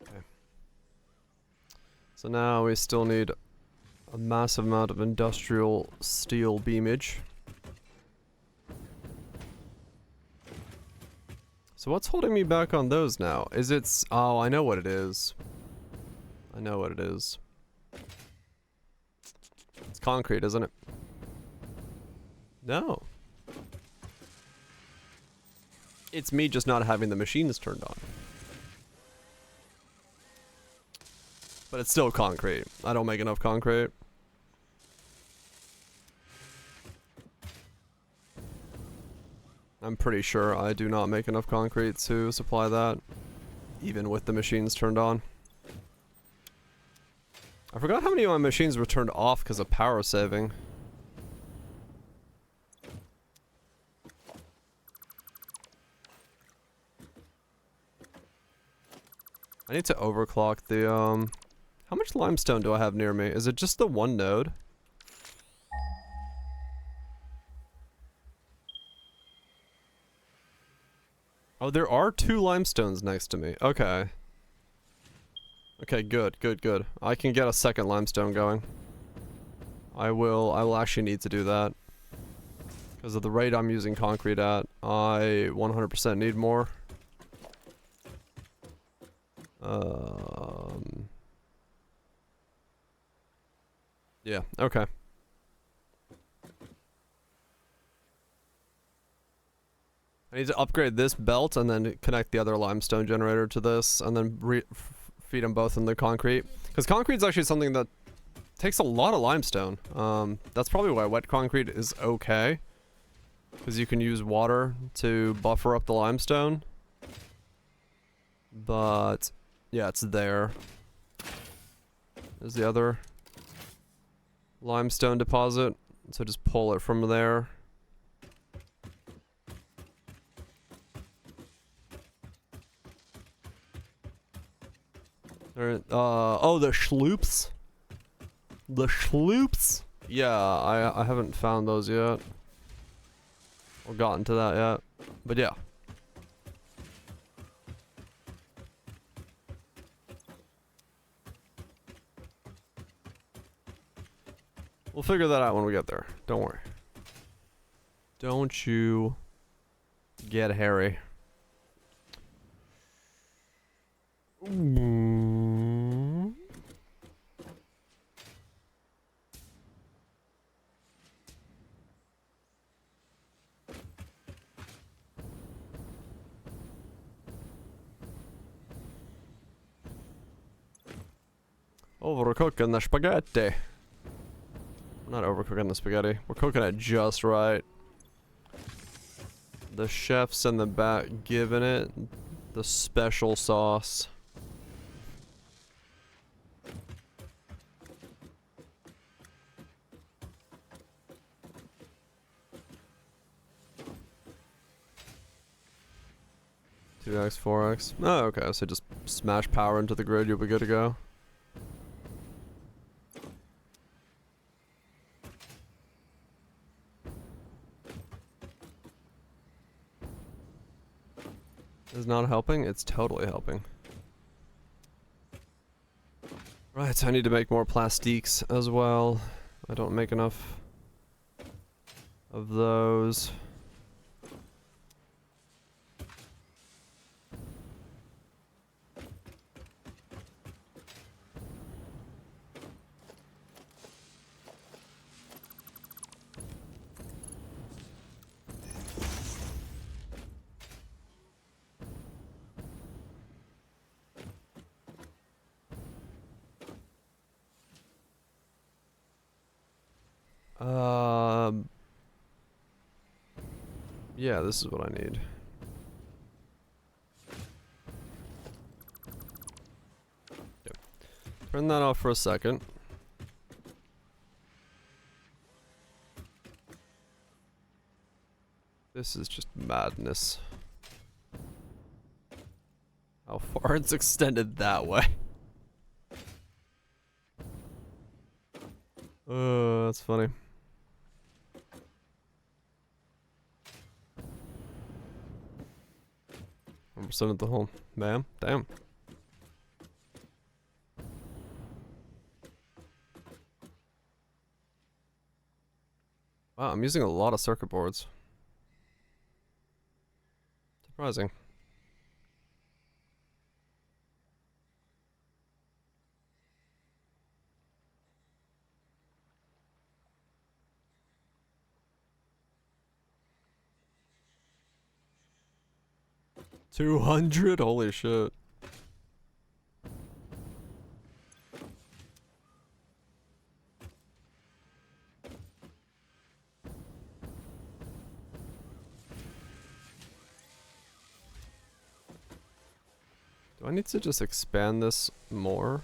S1: Okay. So now we still need a massive amount of industrial steel beamage. So what's holding me back on those now? Is it... Oh, I know what it is. I know what it is. It's concrete, isn't it? No. It's me just not having the machines turned on. But it's still concrete. I don't make enough concrete. I'm pretty sure I do not make enough concrete to supply that, even with the machines turned on. I forgot how many of my machines were turned off because of power saving. I need to overclock the, how much limestone do I have near me? Is it just the one node? Oh, there are 2 limestones next to me. Okay. Okay, good, good, good. I can get a second limestone going. I will actually need to do that. Because of the rate I'm using concrete at, I 100% need more. Yeah, okay. I need to upgrade this belt and then connect the other limestone generator to this and then feed them both in the concrete. Because concrete's actually something that takes a lot of limestone. That's probably why wet concrete is okay. Because you can use water to buffer up the limestone. But, yeah, it's there. There's the other limestone deposit. So just pull it from there. Oh, the schloops? The schloops? Yeah, I haven't found those yet. Or gotten to that yet. But yeah. We'll figure that out when we get there. Don't worry. Don't you get hairy. Overcooking the spaghetti. We're not overcooking the spaghetti. We're cooking it just right. The chef's in the back giving it the special sauce. Two X, 4X. Oh, okay. So just smash power into the grid. You'll be good to go. Is not helping? It's totally helping. Right, so I need to make more plastiques as well. I don't make enough of those. Yeah, this is what I need. Yep. Turn that off for a second. This is just madness. How far it's extended that way. That's funny. % at the home. Bam. Damn. Wow, I'm using a lot of circuit boards. Surprising. $200? Holy shit. Do I need to just expand this more?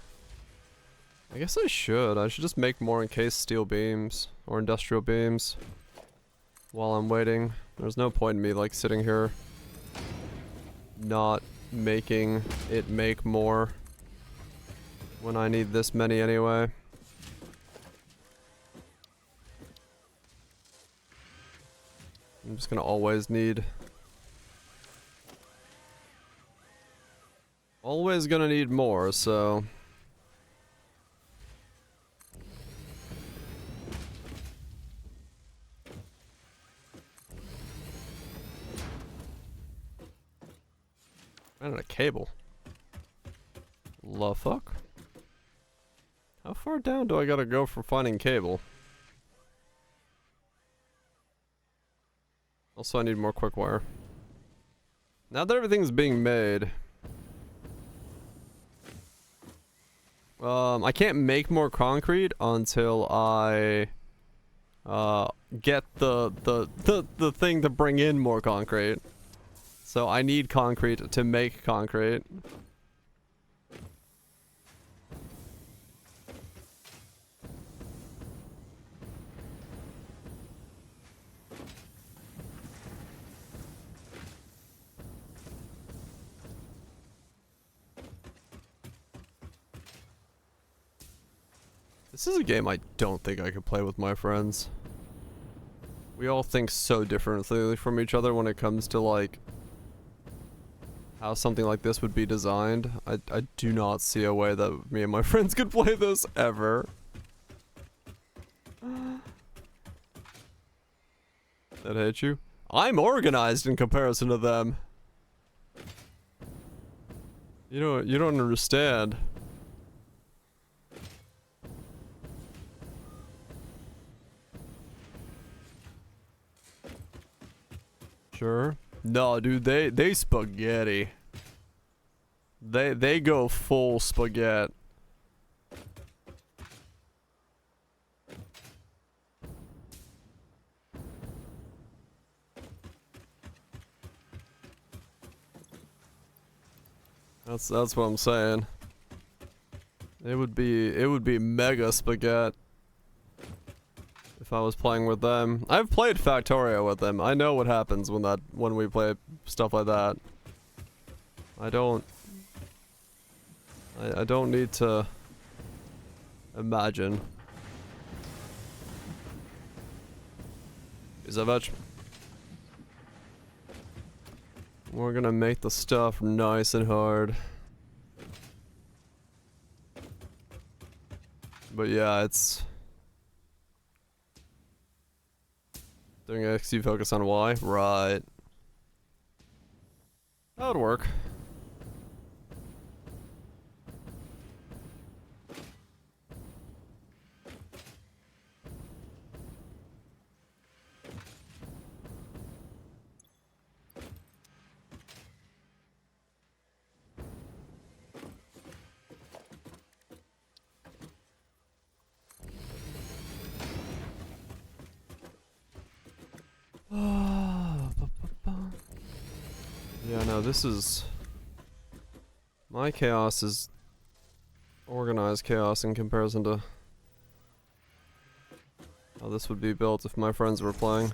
S1: I guess I should. I should just make more encased steel beams or industrial beams while I'm waiting. There's no point in me like sitting here not making it make more when I need this many anyway. I'm just gonna always gonna need more, so ran out of cable. The fuck? How far down do I gotta go for finding cable? Also, I need more quick wire. Now that everything's being made, I can't make more concrete until I get the thing to bring in more concrete. So I need concrete to make concrete. This is a game I don't think I could play with my friends. We all think so differently from each other when it comes to like how something like this would be designed. I do not see a way that me and my friends could play this ever. That hate you? I'm organized in comparison to them. You don't understand. Sure. No, dude, they spaghetti. They go full spaghetti. That's what I'm saying. It would be mega spaghetti if I was playing with them. I've played Factorio with them. I know what happens when we play stuff like that. I don't need to imagine. Izavech. We're gonna make the stuff nice and hard. But yeah, it's doing X, you focus on Y, right? That would work. Yeah, no, this is... My chaos is organized chaos in comparison to how this would be built if my friends were playing.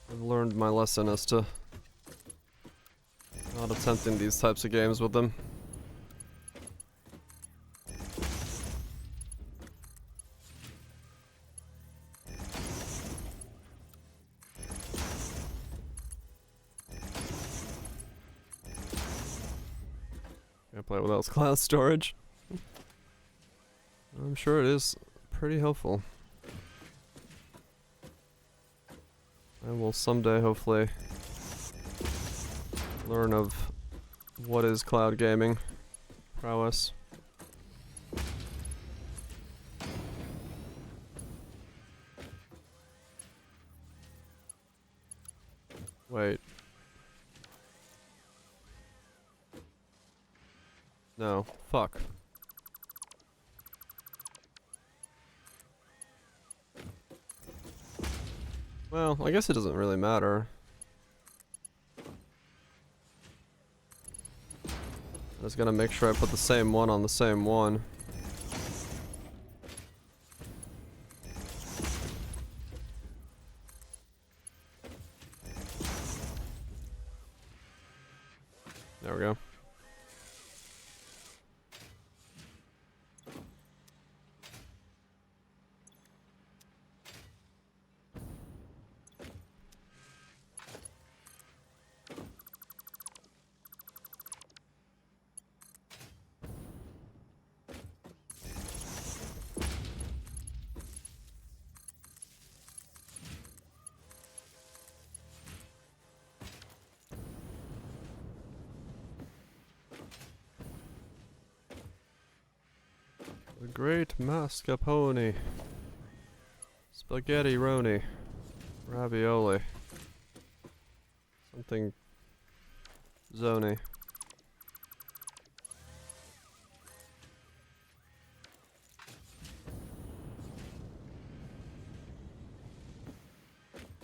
S1: I've learned my lesson as to not attempting these types of games with them. Can I play without cloud storage? I'm sure it is pretty helpful. I will someday hopefully learn of what is cloud gaming prowess. Wait. No, fuck. Well, I guess it doesn't really matter. I just gotta make sure I put the same one on the same one. There we go. The great mascarpone. Spaghetti roni. Ravioli. Something zony.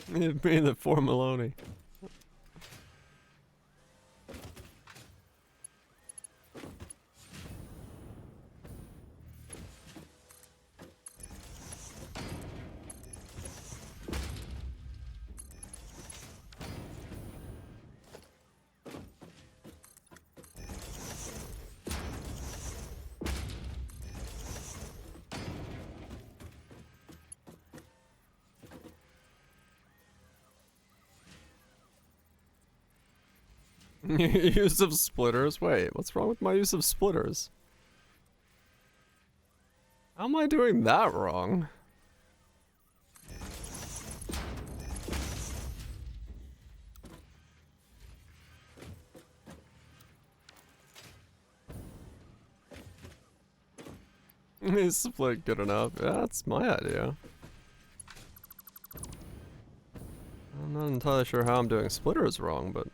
S1: Me the formoloni. Use of splitters? Wait, what's wrong with my use of splitters? How am I doing that wrong? Is split good enough? Yeah, that's my idea. I'm not entirely sure how I'm doing splitters wrong, but...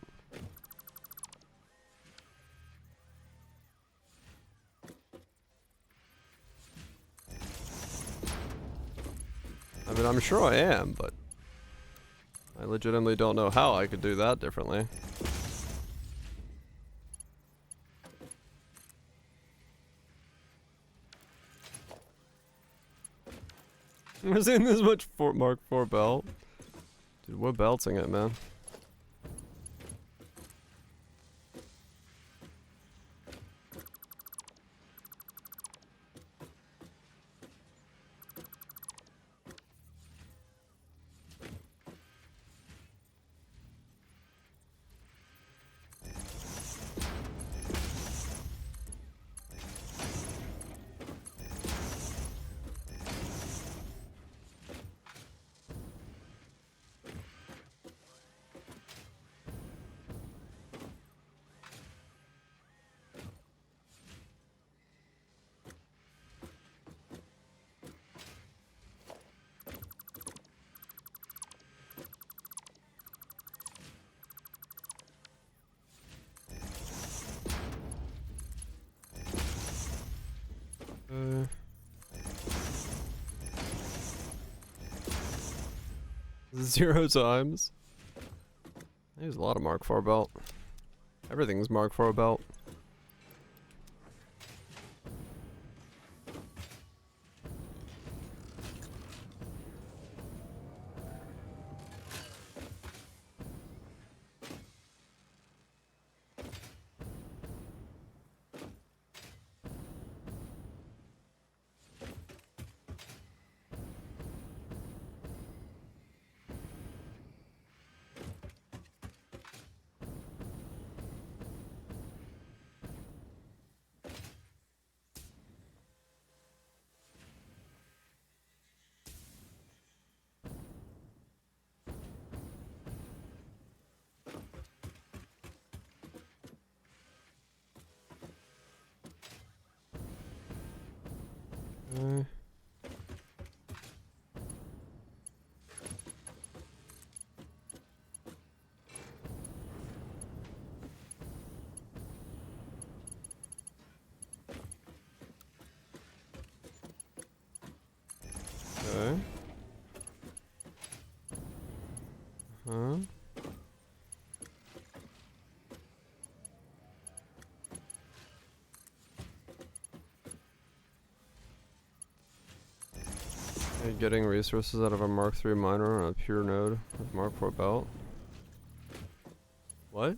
S1: I mean, I'm sure I am, but I legitimately don't know how I could do that differently. I've never seen this much Mark IV belt. Dude, we're belting it, man. Zero times. There's a lot of Mark IV belt. Everything's Mark IV belt. Okay. Huh? Okay, getting resources out of a Mark III miner on a pure node with Mark IV belt. What?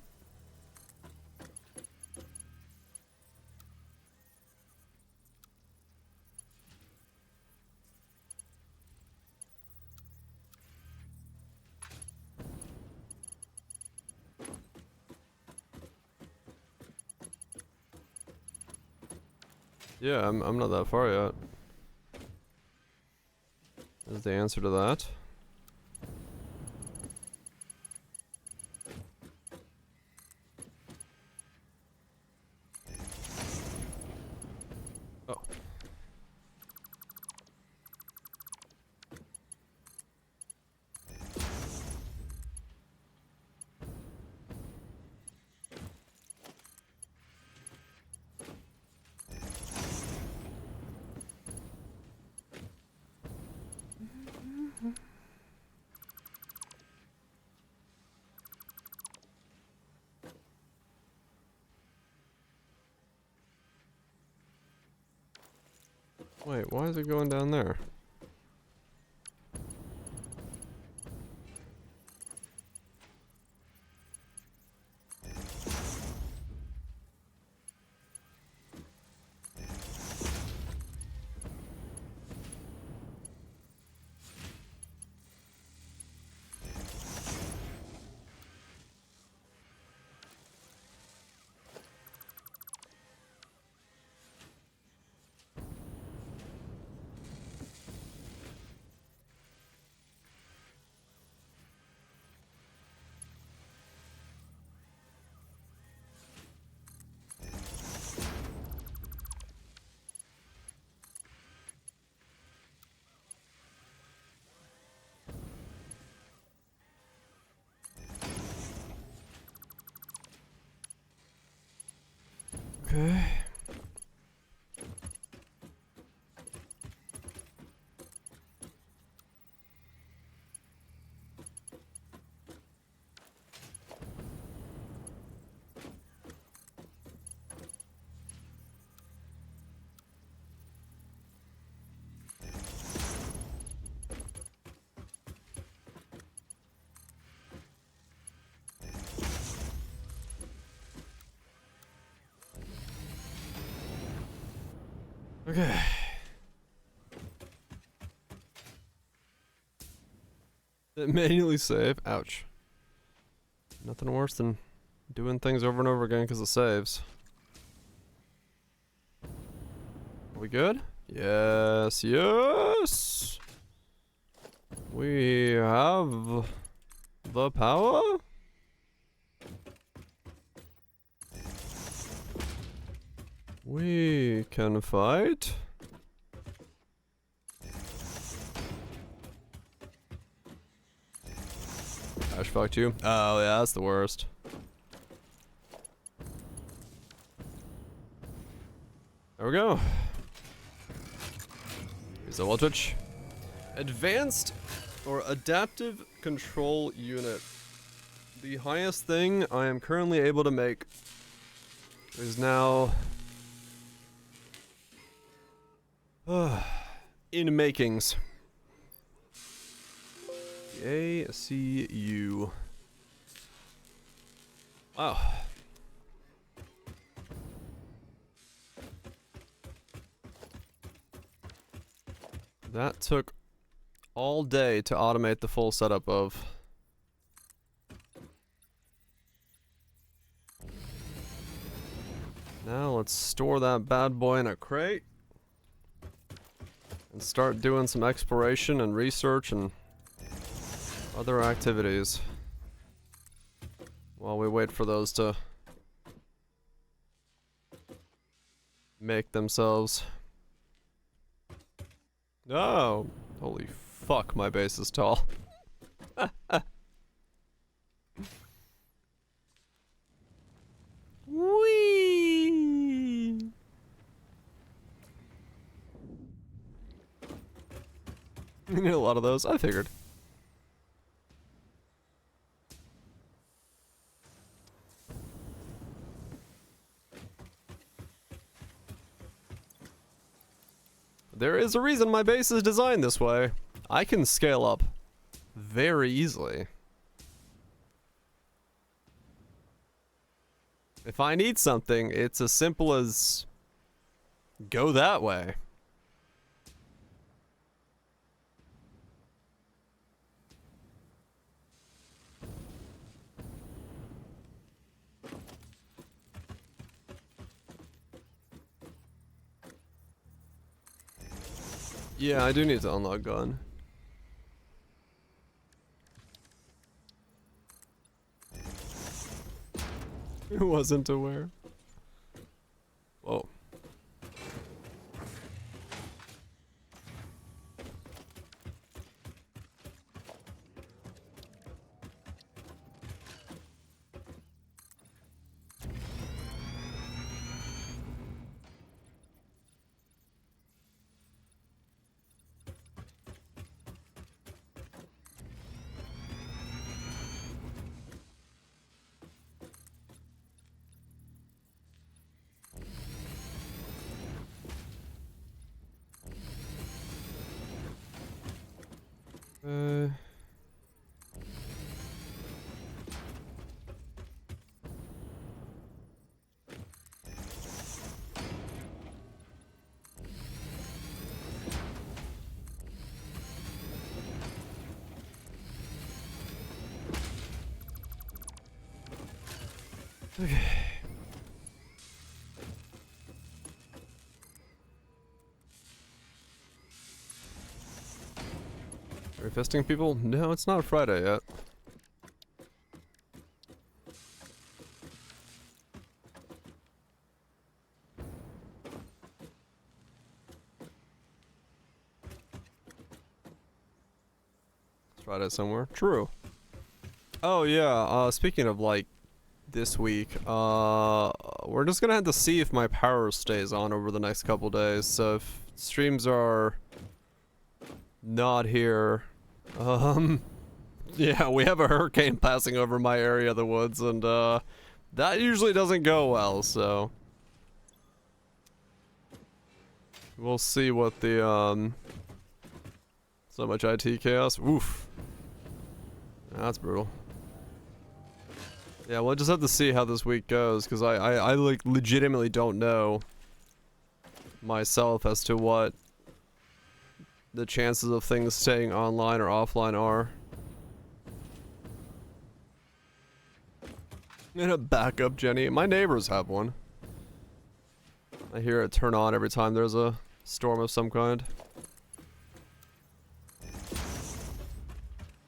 S1: Yeah, I'm not that far yet. Is the answer to that? Oh. Wait, why is it going down there? Okay. Manually save. Ouch. Nothing worse than doing things over and over again because of saves. Are we good? Yes, yes. We have the power. We can fight. Ash fucked you. Oh yeah, that's the worst. There we go. Here's the voltage. Advanced or adaptive control unit. The highest thing I am currently able to make is now in makings. ACU. Wow. That took all day to automate the full setup of. Now let's store that bad boy in a crate and start doing some exploration and research and other activities while we wait for those to make themselves. Oh, holy fuck, my base is tall. Whee! You need a lot of those, I figured. There is a reason my base is designed this way. I can scale up very easily. If I need something, it's as simple as go that way. Yeah, I do need to unlock gun. Who wasn't aware? Whoa. Okay. Are we fisting people? No, it's not Friday yet. It's Friday somewhere. True. Oh yeah, speaking of like this week, we're just gonna have to see if my power stays on over the next couple days. So if streams are not here, yeah, we have a hurricane passing over my area of the woods, and that usually doesn't go well, so we'll see what the so much IT chaos. Oof. That's brutal. Yeah, we'll just have to see how this week goes, because I like legitimately don't know myself as to what the chances of things staying online or offline are. And a backup Jenny. My neighbors have one. I hear it turn on every time there's a storm of some kind.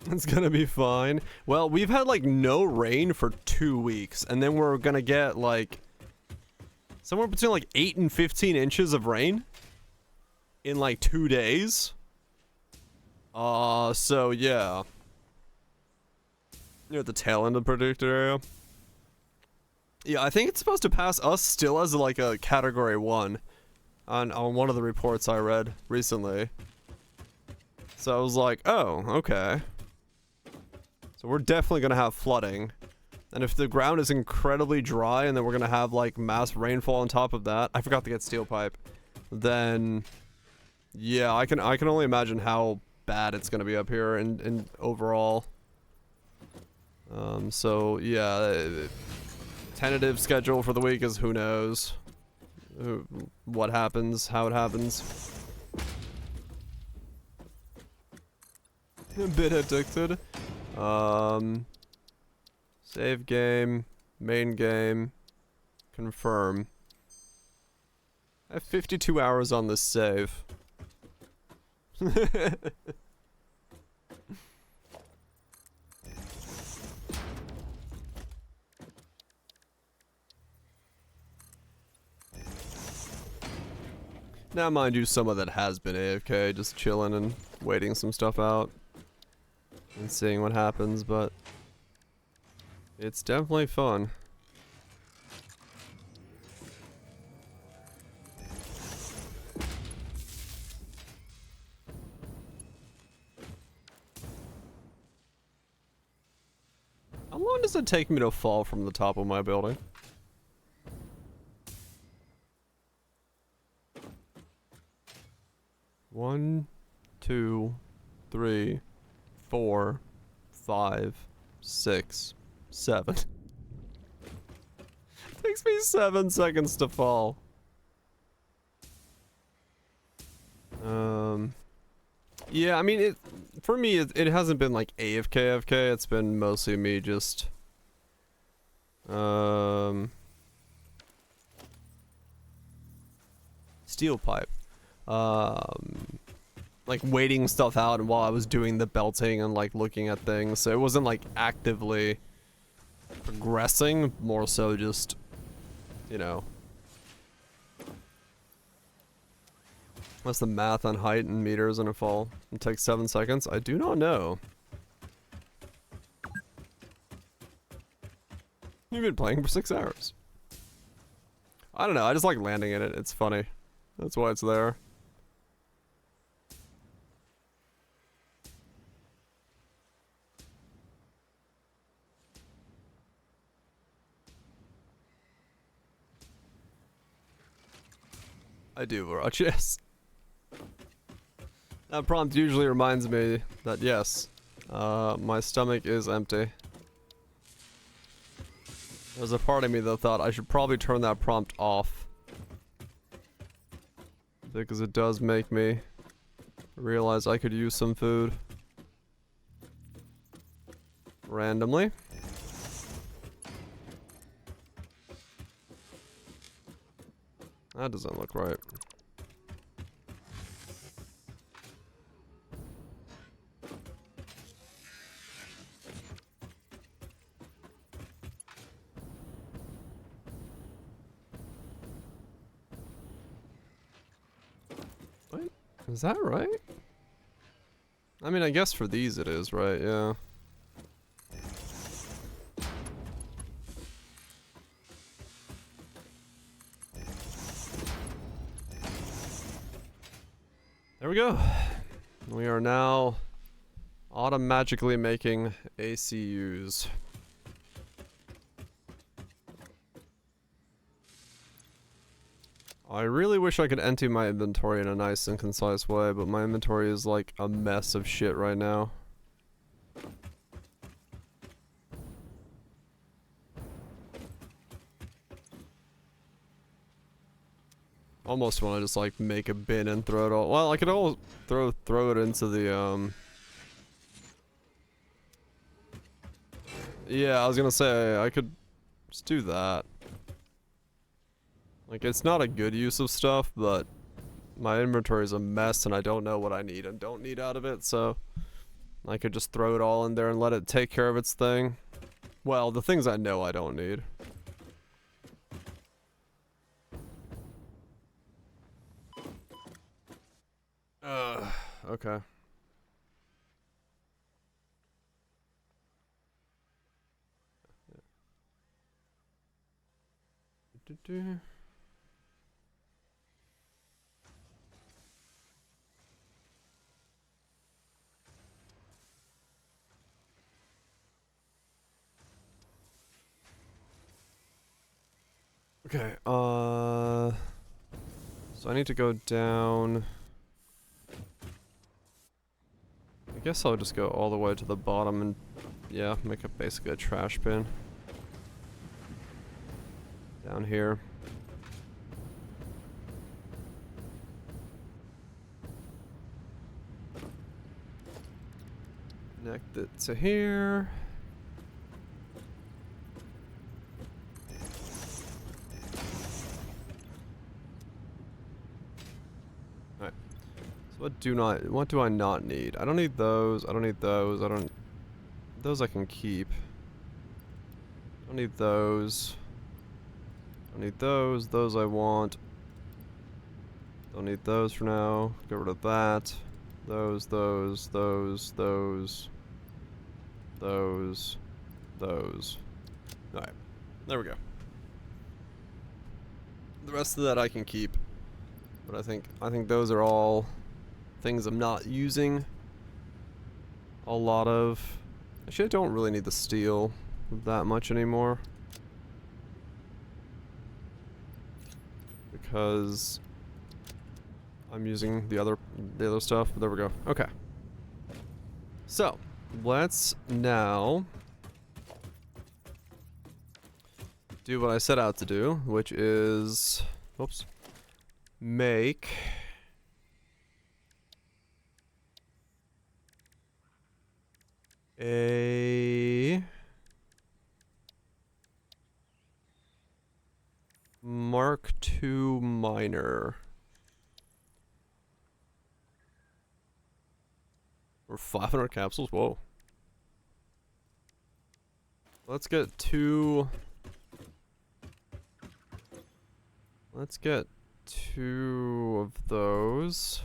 S1: It's gonna be fine. Well, we've had like no rain for 2 weeks, and then we're gonna get like somewhere between like 8 and 15 inches of rain in like 2 days. So yeah. You're at the tail end of the predicted area. Yeah, I think it's supposed to pass us still as like a category 1 on one of the reports I read recently. So I was like, oh, okay. So we're definitely gonna have flooding. And if the ground is incredibly dry and then we're gonna have like mass rainfall on top of that, I forgot to get steel pipe, then yeah, I can only imagine how bad it's gonna be up here and overall. So yeah, tentative schedule for the week is who knows what happens, how it happens. A bit addicted. Save game, main game, confirm. I have 52 hours on this save. Now, mind you, some of that has been AFK, just chilling and waiting some stuff out and seeing what happens, but it's definitely fun. How long does it take me to fall from the top of my building? One, 2, 3, 4, 5, 6, 7. Takes me 7 seconds to fall. Yeah, I mean, for me, it hasn't been like AFK. It's been mostly me just, steel pipe. Like waiting stuff out and while I was doing the belting and like looking at things. So it wasn't like actively progressing, more so just, you know. What's the math on height and meters in a fall? It takes 7 seconds? I do not know. You've been playing for 6 hours. I don't know, I just like landing in it. It's funny. That's why it's there. I do, Varach, yes. That prompt usually reminds me that yes, my stomach is empty. There's a part of me that thought I should probably turn that prompt off, because it does make me realize I could use some food randomly. That doesn't look right. Wait, is that right? I mean, I guess for these it is, right? Yeah. There we go. We are now automagically making ACUs. I really wish I could empty my inventory in a nice and concise way, but my inventory is like a mess of shit right now. Almost want to just like make a bin and throw it all. Well, I could all throw it into the Yeah, I was gonna say I could just do that. Like, it's not a good use of stuff, but my inventory is a mess and I don't know what I need and don't need out of it, so I could just throw it all in there and let it take care of its thing. Well, the things I know I don't need. Okay. Okay, so I need to go down. I guess I'll just go all the way to the bottom and, yeah, make it basically a trash bin. Down here. Connect it to here. Alright. So what do I not need? I don't need those, I don't need those, those I can keep. I don't need those. I don't need those I want. Don't need those for now. Get rid of that. Those. Alright. There we go. The rest of that I can keep. But I think those are all things I'm not using a lot of. Actually, I don't really need the steel that much anymore. Because I'm using the other stuff. But there we go. Okay. So, let's now do what I set out to do, which is, oops, make a Mark II miner. Or 500 capsules? Whoa. Let's get two. Let's get 2 of those.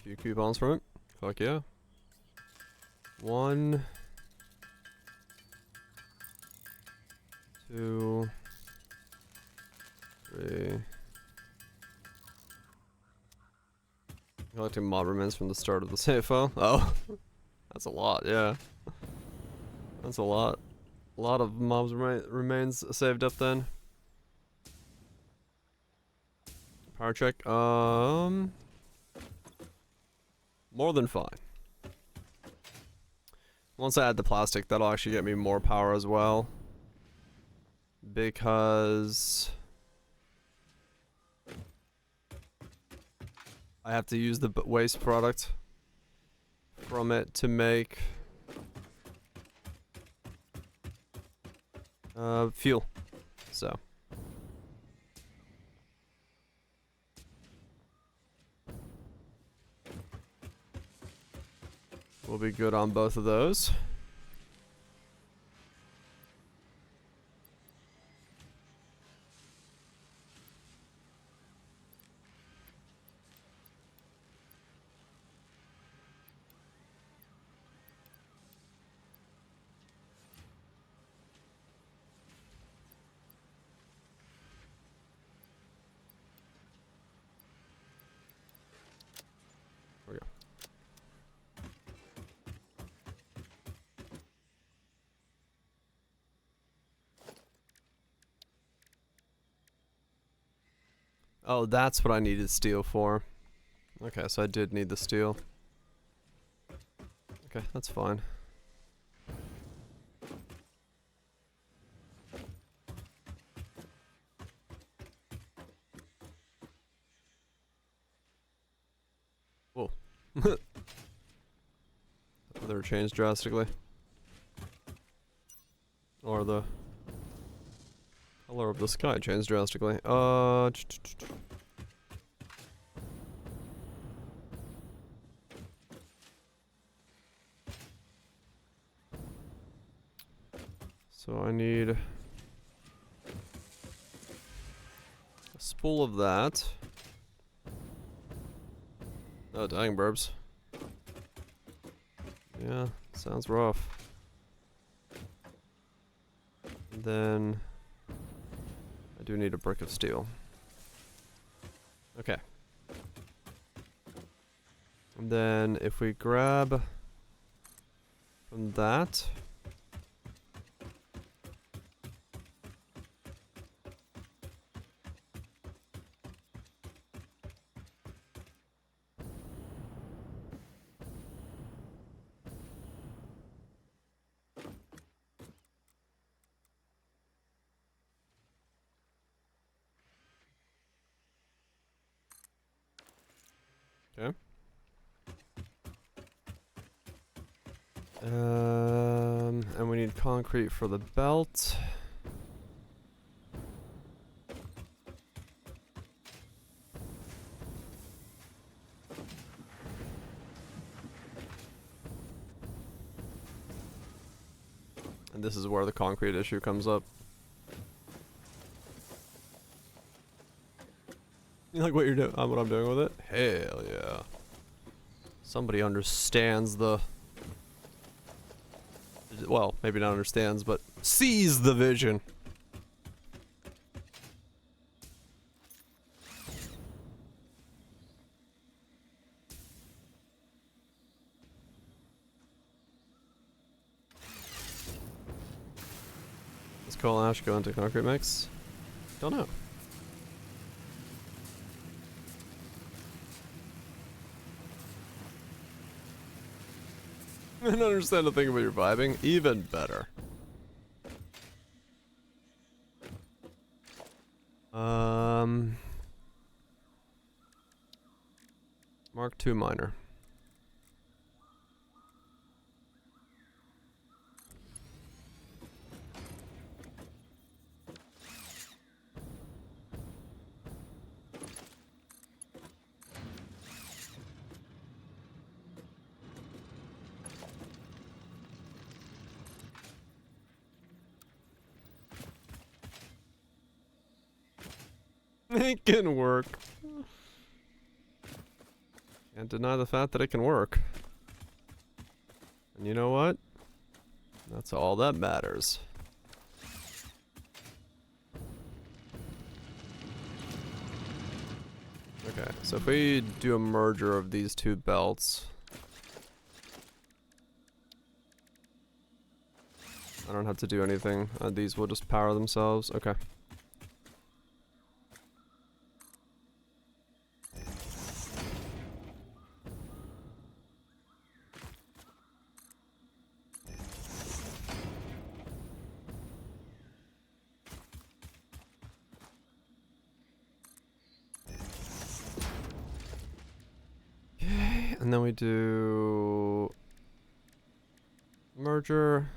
S1: Few coupons from it. Fuck yeah. 1, 2, 3. Collecting mod remains from the start of the save file. Oh, that's a lot. Yeah, that's a lot. A lot of mobs remains saved up then. Power check. More than fine. Once I add the plastic, that'll actually get me more power as well. Because I have to use the waste product from it to make fuel. So we'll be good on both of those. There we go. Oh, that's what I needed steel for. Okay, so I did need the steel. Okay, that's fine. Whoa. Whether it changed drastically. Or the color of the sky changed drastically. So I need a spool of that. Oh, dang, burbs. Yeah, sounds rough. And then I do need a brick of steel. Okay. And then if we grab from that. Okay. And we need concrete for the belt. And this is where the concrete issue comes up. You like what you're doing? What I'm doing with it? Hell yeah. Somebody understands the... Well, maybe not understands, but sees the vision. Does coal ash go into concrete mix? Don't know. I don't understand a thing about your vibing. Even better. Mark II miner. It can work. Can't deny the fact that it can work. And you know what? That's all that matters. Okay, so if we do a merger of these two belts... I don't have to do anything. These will just power themselves. Okay. And then we do merger.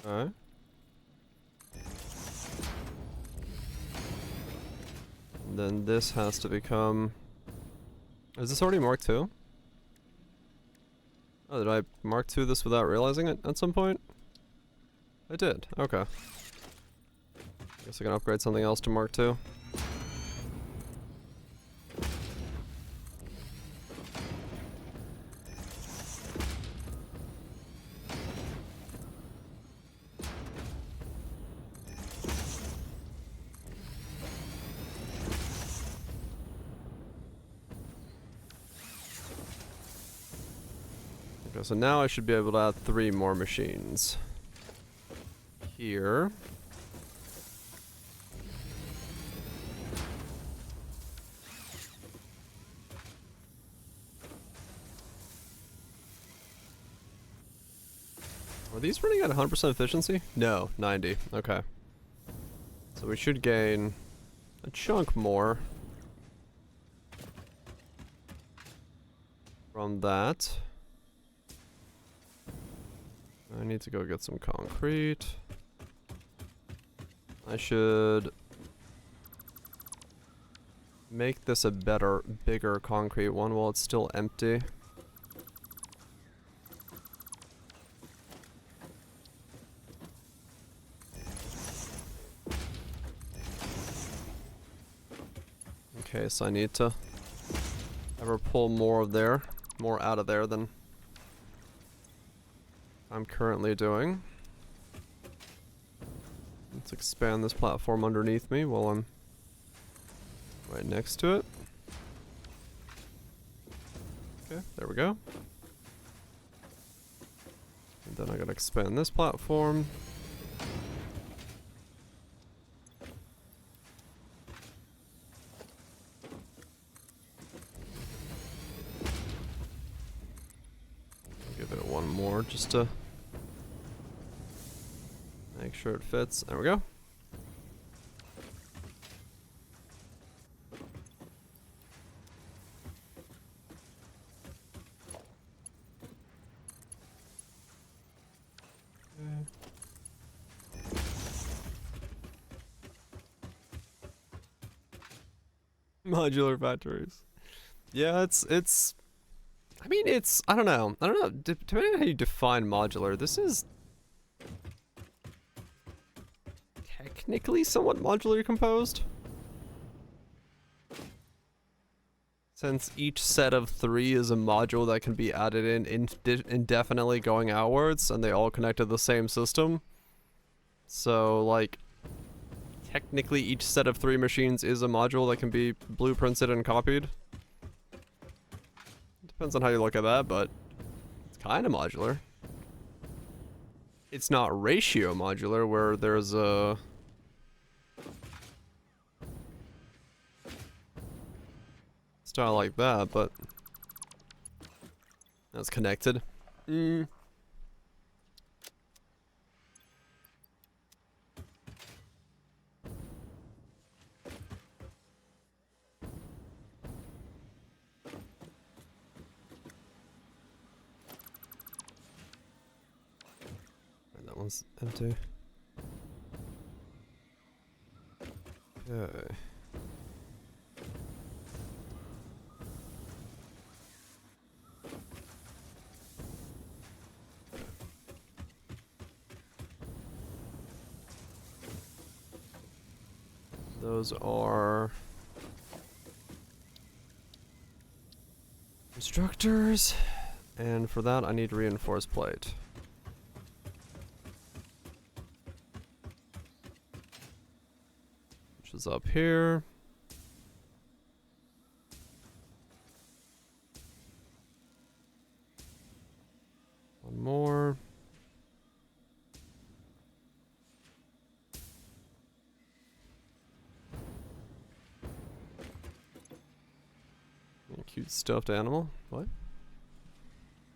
S1: Alright. And then this has to become... Is this already Mark II? Oh, did I Mark II this without realizing it at some point? I did, okay. Guess I can upgrade something else to Mark II. Okay, so now I should be able to add 3 more machines. here. Are these running at 100% efficiency? No, 90. Okay. So we should gain a chunk more from that. I need to go get some concrete. I should make this a better, bigger concrete one while it's still empty. Okay, so I need to ever pull more out of there than I'm currently doing. Let's expand this platform underneath me while I'm right next to it. Okay, there we go. And then I gotta expand this platform. Give it one more just to make sure it fits. There we go. Modular factories. Yeah, it's I mean, I don't know, depending on how you define modular, this is technically somewhat modularly composed. Since each set of 3 is a module that can be added in indefinitely going outwards, and they all connect to the same system. So, like, technically each set of 3 machines is a module that can be blueprinted and copied. Depends on how you look at that, but it's kind of modular. It's not ratio modular, where there's a style like that, but that's connected. That one's empty. Okay. Those are instructors, and for that I need reinforced plate. Which is up here. One more. A cute stuffed animal. What?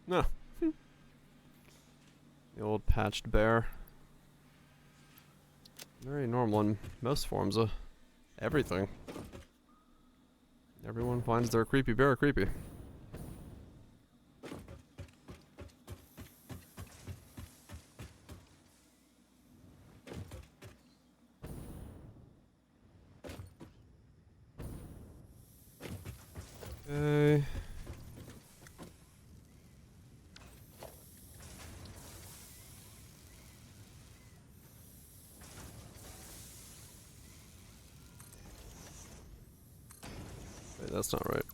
S1: No. The old patched bear. Very normal in most forms of everything. Everyone finds their creepy bear creepy. Okay. Wait, that's not right.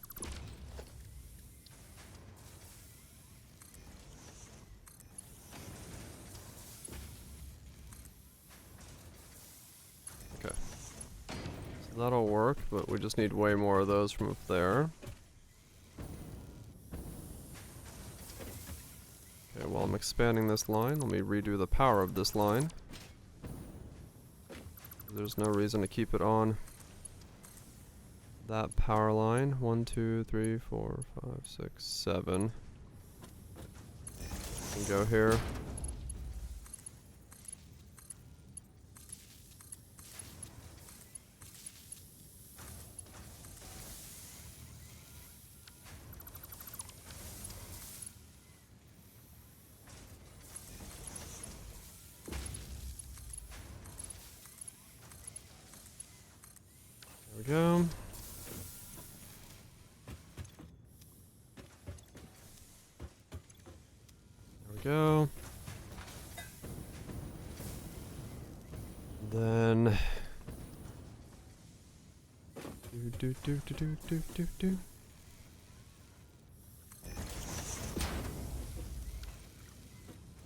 S1: Okay. So that'll work, but we just need way more of those from up there. Okay, while I'm expanding this line, let me redo the power of this line. There's no reason to keep it on that power line. 1, 2, 3, 4, 5, 6, 7. Can go here. There we go. There we go. Then do.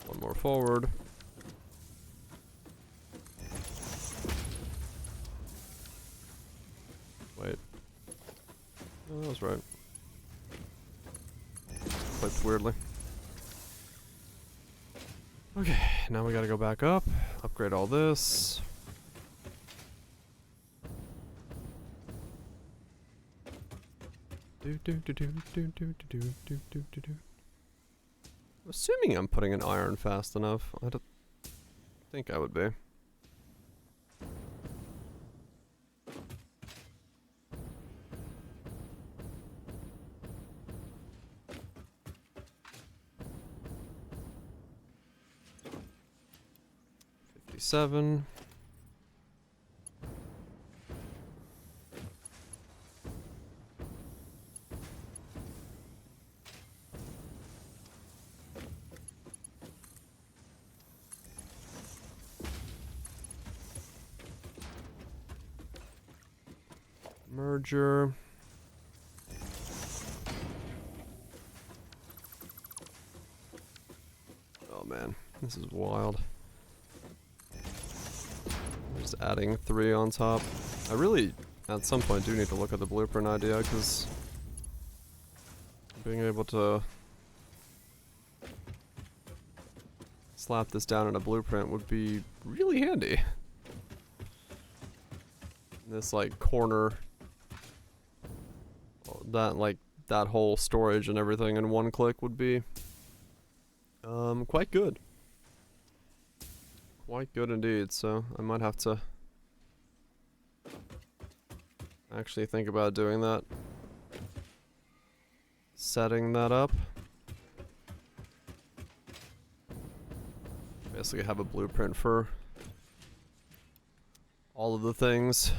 S1: One more forward. Wait. Oh, that was right. Clicked weirdly. Okay, now we gotta go back up, upgrade all this. Assuming I'm putting an iron fast enough, I don't think I would be. Seven. Merger. Oh man, this is wild. Just adding 3 on top. I really, at some point, do need to look at the blueprint idea, because being able to slap this down in a blueprint would be really handy. This, like, corner, that whole storage and everything in one click would be quite good. Quite good indeed, so I might have to actually think about doing that. Setting that up. Basically have a blueprint for all of the things.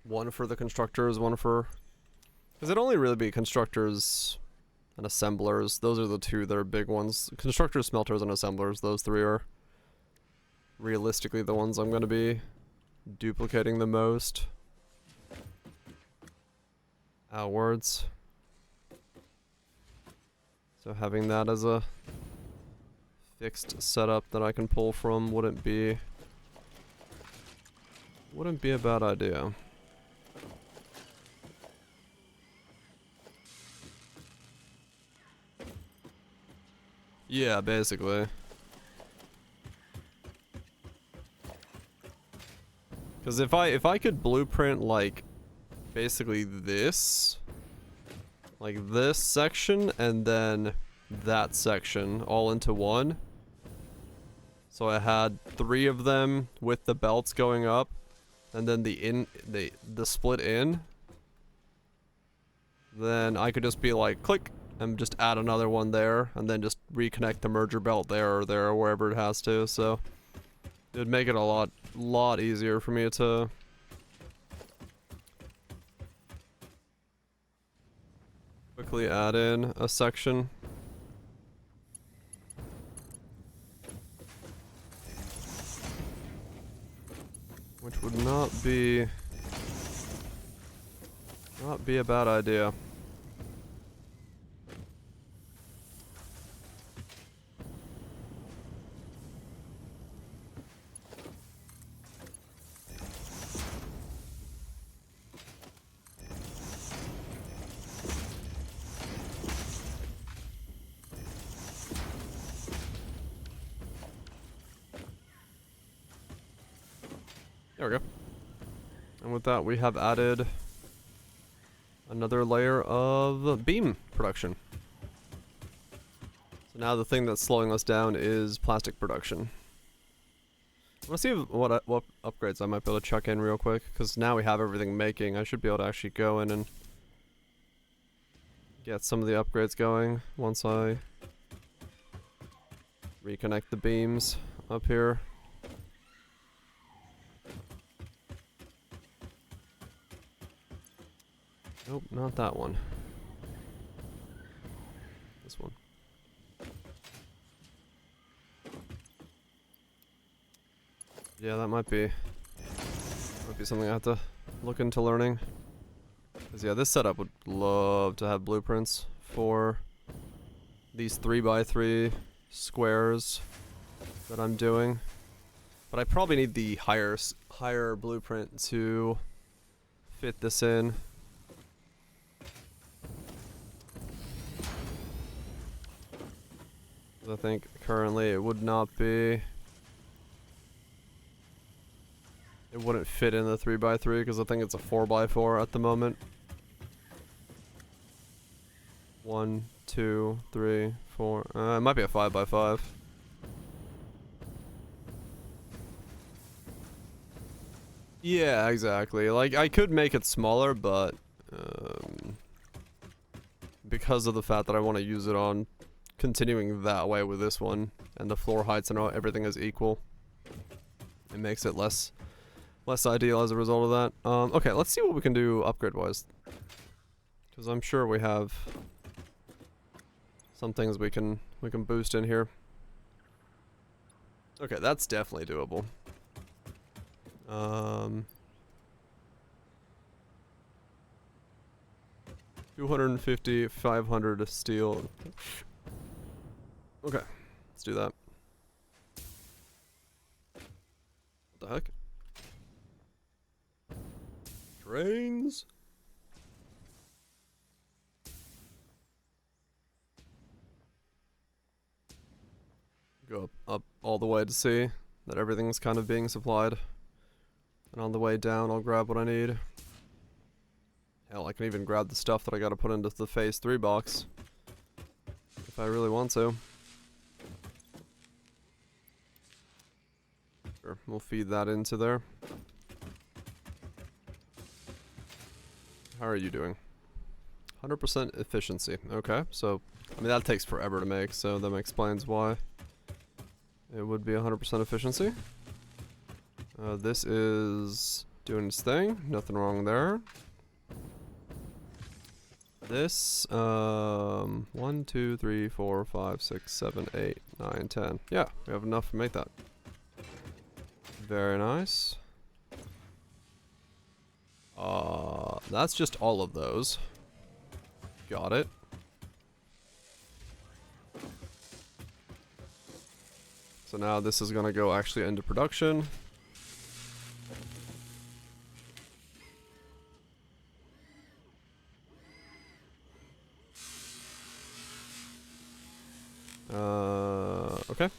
S1: One for the constructors, one for... Because it'd only really be constructors and assemblers. Those are the two that are big ones. Constructors, smelters, and assemblers, those 3 are realistically the ones I'm going to be duplicating the most outwards. So having that as a fixed setup that I can pull from wouldn't be a bad idea. Yeah, basically. Because if I could blueprint, like, basically this, like this section, and then that section all into one, so I had 3 of them with the belts going up, and then the split in, then I could just be like, click, and just add another one there, and then just reconnect the merger belt there or wherever it has to, so it would make it a lot easier for me to quickly add in a section. Which would not be a bad idea. There we go. And with that, we have added another layer of beam production. So now the thing that's slowing us down is plastic production. I want to see what upgrades I might be able to chuck in real quick, because now we have everything making. I should be able to actually go in and get some of the upgrades going once I reconnect the beams up here. Nope, not that one. This one. Yeah, that might be something I have to look into learning. Cause yeah, this setup would love to have blueprints for these 3x3 squares that I'm doing, but I probably need the higher blueprint to fit this in. I think currently it would not be. It wouldn't fit in the 3x3 because I think it's a 4x4 at the moment. 1, 2, 3, 4. It might be a 5x5. Yeah, exactly. Like, I could make it smaller, but because of the fact that I want to use it on continuing that way with this one, and the floor heights and everything is equal, it makes it less ideal as a result of that. Okay, let's see what we can do upgrade-wise, because I'm sure we have some things we can boost in here. Okay, that's definitely doable. 250, 500 steel. Okay, let's do that. What the heck? Trains? Go up all the way to see that everything's kind of being supplied. And on the way down, I'll grab what I need. Hell, I can even grab the stuff that I gotta put into the phase 3 box. If I really want to. Sure, we'll feed that into there. How are you doing? 100% efficiency. Okay, so, I mean, that takes forever to make, so that explains why it would be 100% efficiency. This is doing its thing. Nothing wrong there. This, 1, 2, 3, 4, 5, 6, 7, 8, 9, 10. Yeah, we have enough to make that. Very nice. That's just all of those. Got it. So now this is gonna go actually into production. Okay.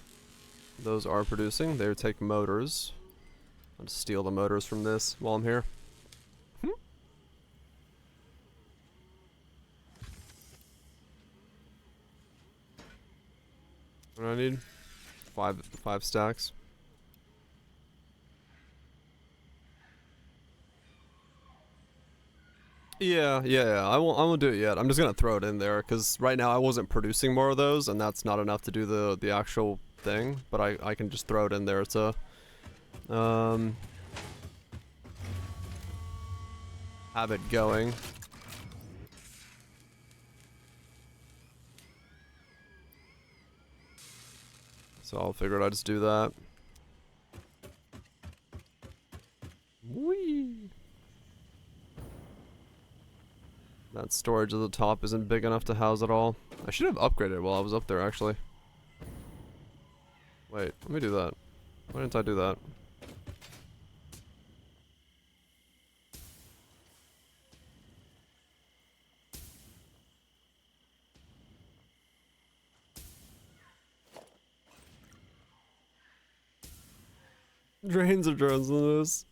S1: Those are producing. They take motors. I'll just steal the motors from this while I'm here. What do I need? Five stacks. Yeah. I won't do it yet. I'm just gonna throw it in there because right now I wasn't producing more of those, and that's not enough to do the actual thing. But I can just throw it in there to have it going. So I'll figure I'd just do that. Whee! That storage at the top isn't big enough to house it all. I should have upgraded it while I was up there, actually. Wait, let me do that. Why didn't I do that? Drains of drones in this.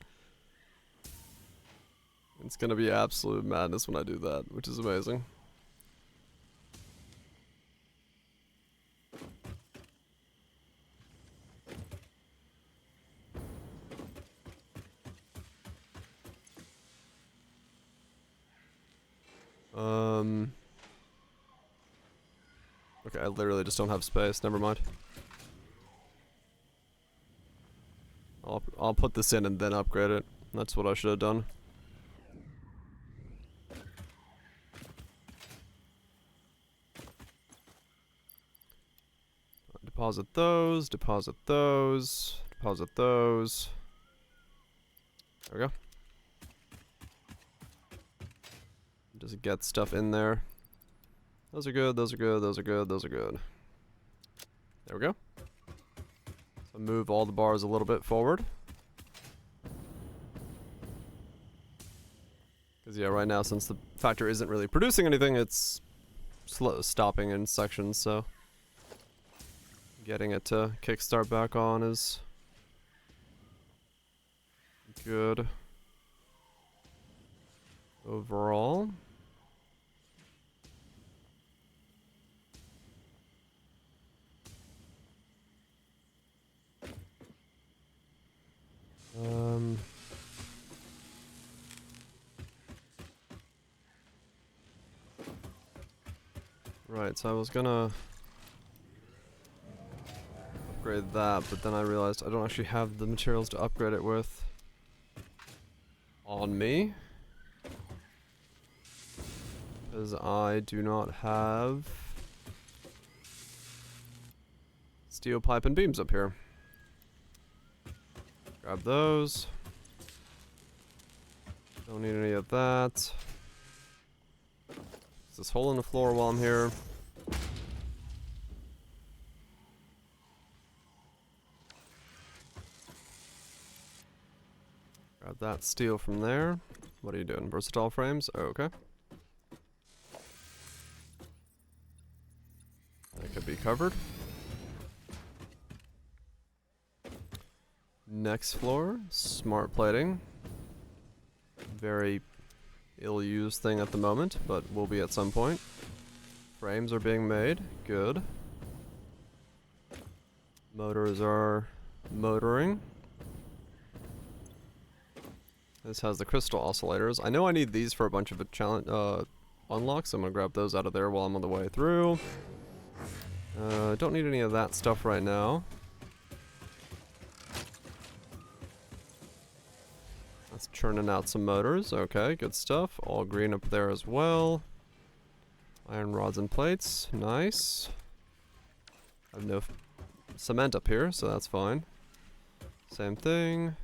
S1: gonna be absolute madness when I do that, which is amazing. Okay, I literally just don't have space. Never mind. I'll put this in and then upgrade it. That's what I should have done. Deposit those, deposit those, deposit those. There we go. Just get stuff in there. Those are good, those are good, those are good, those are good. There we go. So move all the bars a little bit forward. Because yeah, right now, since the factory isn't really producing anything, it's stopping in sections, so getting it to kickstart back on is good overall. Right, so I was gonna upgrade that, but then I realized I don't actually have the materials to upgrade it with on me. Because I do not have steel pipe and beams up here. Grab those. Don't need any of that. There's this hole in the floor while I'm here. Grab that steel from there. What are you doing? Versatile frames? Oh, okay. That could be covered. Next floor, smart plating. Very ill-used thing at the moment, but will be at some point. Frames are being made. Good. Motors are motoring. This has the crystal oscillators. I know I need these for a bunch of challenge unlocks. I'm gonna grab those out of there while I'm on the way through. Don't need any of that stuff right now. That's churning out some motors. Okay, good stuff. All green up there as well. Iron rods and plates. Nice. I have no cement up here, so that's fine. Same thing.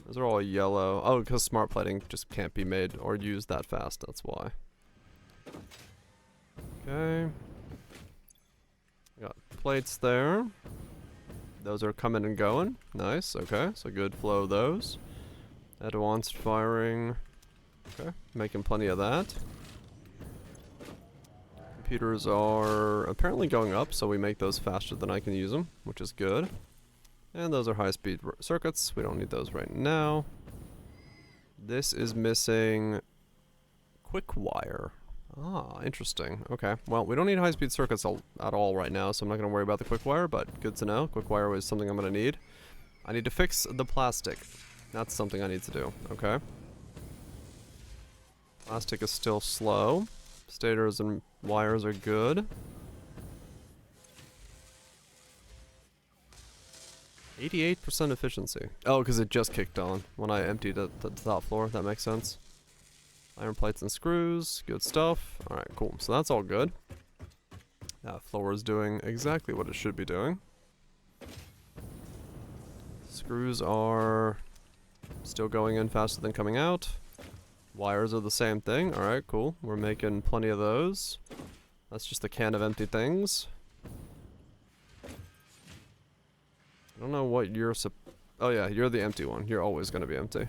S1: Those are all yellow. Oh, because smart plating just can't be made or used that fast. That's why. Okay. Got plates there. Those are coming and going. Nice. Okay, so good flow of those. Advanced firing. Okay, making plenty of that. Computers are apparently going up, so we make those faster than I can use them, which is good. And those are high-speed circuits. We don't need those right now. This is missing quick wire. Ah, interesting. Okay, well, we don't need high-speed circuits at all right now, so I'm not going to worry about the quick wire, but good to know. Quick wire is something I'm going to need. I need to fix the plastic. That's something I need to do. Okay. Plastic is still slow. Stators and wires are good. 88% efficiency. Oh, because it just kicked on when I emptied the top floor. That makes sense. Iron plates and screws. Good stuff. Alright, cool. So that's all good. That floor is doing exactly what it should be doing. Screws are still going in faster than coming out. Wires are the same thing. Alright, cool. We're making plenty of those. That's just a can of empty things. I don't know what you're oh yeah, you're the empty one. You're always gonna be empty.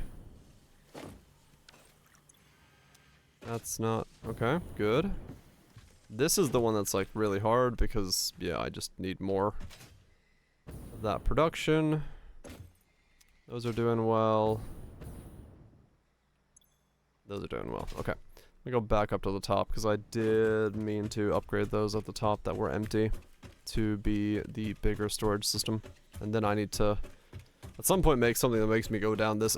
S1: That's not... okay, good. This is the one that's like really hard because, yeah, I just need more of that production. Those are doing well. Those are doing well. Okay. Let me go back up to the top because I did mean to upgrade those at the top that were empty to be the bigger storage system. And then I need to, at some point, make something that makes me go down this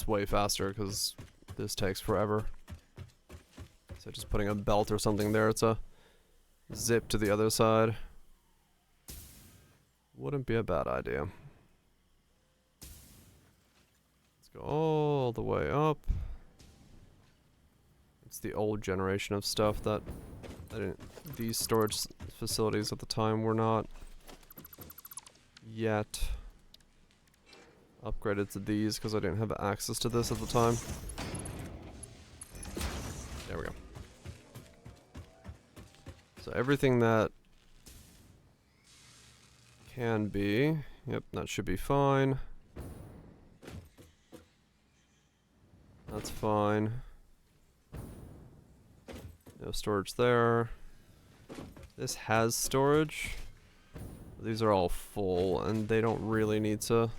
S1: way faster because this takes forever. So just putting a belt or something there to zip to the other side wouldn't be a bad idea. Let's go all the way up. It's the old generation of stuff that these storage facilities at the time were not yet upgraded to these because I didn't have access to this at the time. There we go. So everything that can be, yep, that should be fine. That's fine. No storage there. This has storage. These are all full and they don't really need to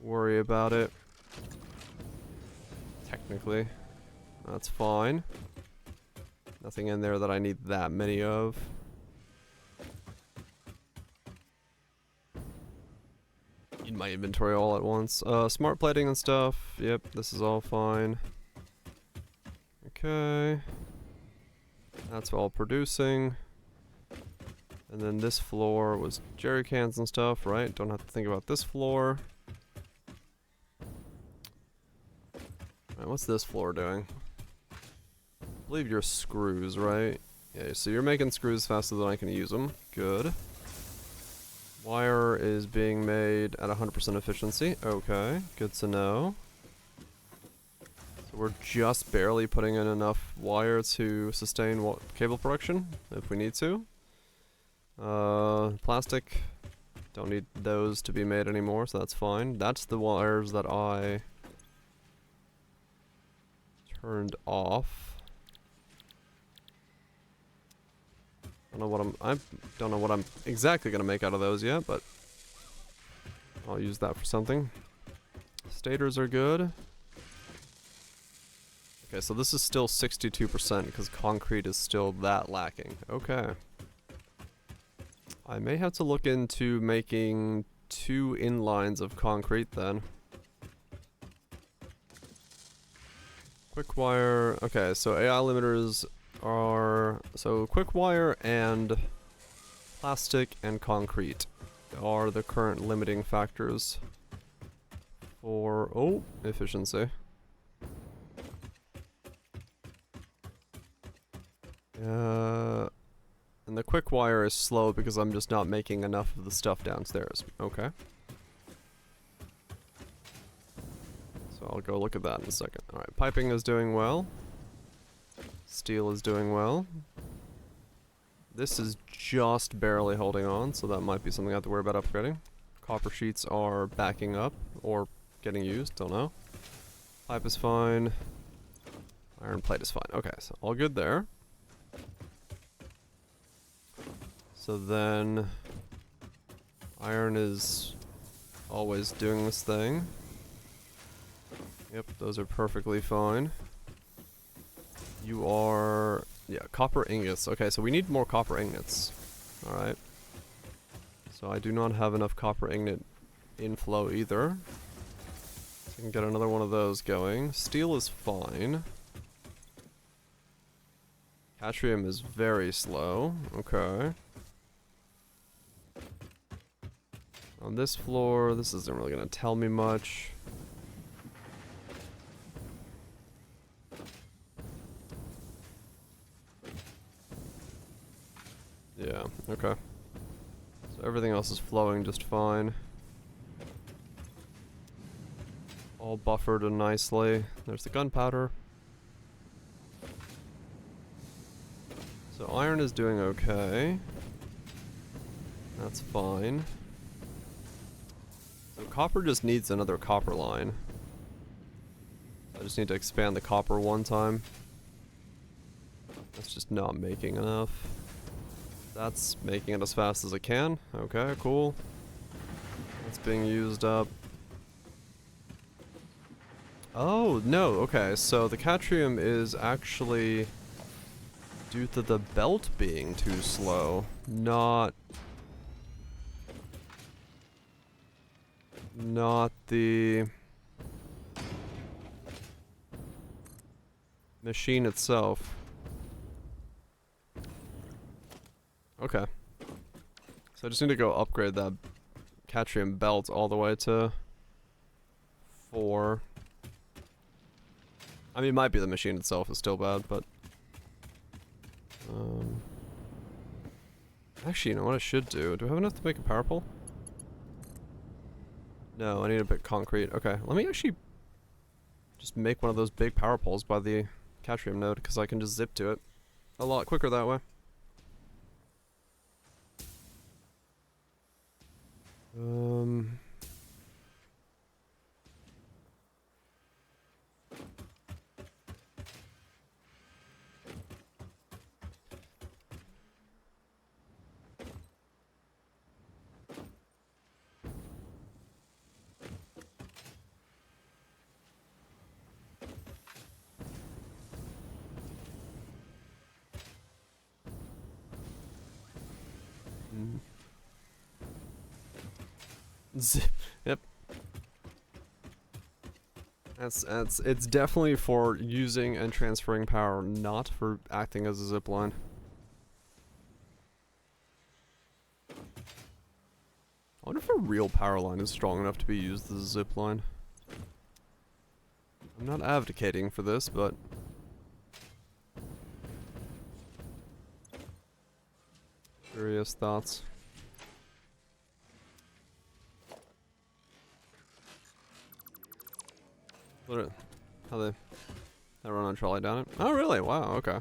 S1: worry about it. Technically. That's fine. Nothing in there that I need that many of. In my inventory all at once. Smart plating and stuff. Yep, this is all fine. Okay. That's all producing. And then this floor was jerry cans and stuff, right? Don't have to think about this floor. Alright, what's this floor doing? I believe you're screws, right? Yeah, so you're making screws faster than I can use them. Good. Wire is being made at 100% efficiency. Okay, good to know. So we're just barely putting in enough wire to sustain cable production, if we need to. Plastic, don't need those to be made anymore, so that's fine. That's the wires that I turned off. I don't know what I'm exactly gonna make out of those yet, but I'll use that for something. Stators are good. Okay, so this is still 62% because concrete is still that lacking. Okay. I may have to look into making 2 inlines of concrete then. Quick wire. Okay, so AI limiters are, so quick wire and plastic and concrete are the current limiting factors for efficiency. And the quick wire is slow because I'm just not making enough of the stuff downstairs. Okay. So I'll go look at that in a second. Alright, piping is doing well. Steel is doing well. This is just barely holding on, so that might be something I have to worry about upgrading. Copper sheets are backing up, or getting used, don't know. Pipe is fine. Iron plate is fine. Okay, so all good there. So then, iron is always doing this thing. Yep, those are perfectly fine. You are, yeah, copper ingots. Okay, so we need more copper ingots. Alright. So I do not have enough copper ingot inflow either. So I can get another one of those going. Steel is fine. Catrium is very slow. Okay. On this floor, this isn't really gonna tell me much. Yeah, okay. So everything else is flowing just fine. All buffered and nicely. There's the gunpowder. So iron is doing okay. That's fine. So copper just needs another copper line. I just need to expand the copper one time. That's just not making enough. That's making it as fast as it can. Okay, cool. That's being used up. Oh, no, okay, so the Catrium is actually due to the belt being too slow, not the machine itself. Okay. So I just need to go upgrade that Catrium belt all the way to 4. I mean, it might be the machine itself is still bad, but... Actually, you know what I should do? Do I have enough to make a power pole? No, I need a bit concrete. Okay, let me actually just make one of those big power poles by the Catrium node, because I can just zip to it a lot quicker that way. Yep. It's definitely for using and transferring power, not for acting as a zip line. I wonder if a real power line is strong enough to be used as a zip line. I'm not advocating for this, but curious thoughts. How they run on trolley down it? Oh really? Wow, okay.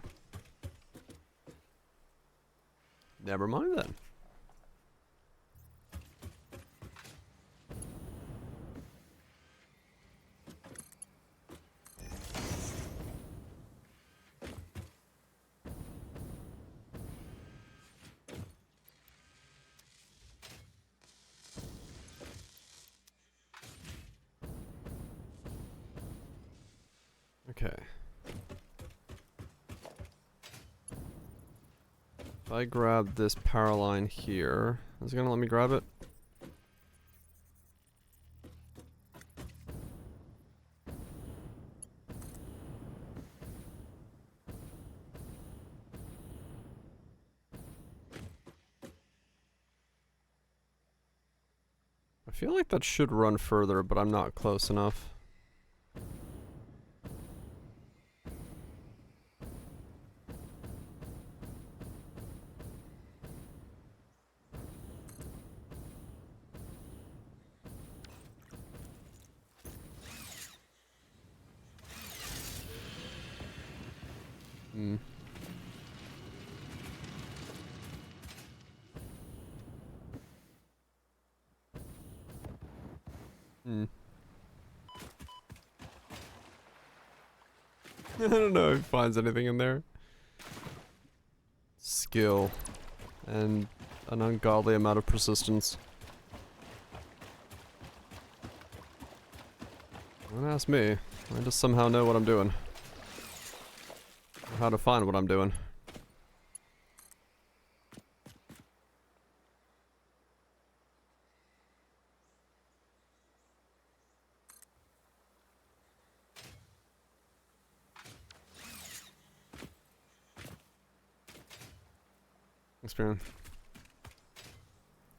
S1: Never mind then. Okay. If I grab this power line here, is it gonna let me grab it? I feel like that should run further, but I'm not close enough. Hmm. Hmm. I don't know if he finds anything in there. Skill. And an ungodly amount of persistence. Don't ask me. I just somehow know what I'm doing. Or how to find what I'm doing. Experience.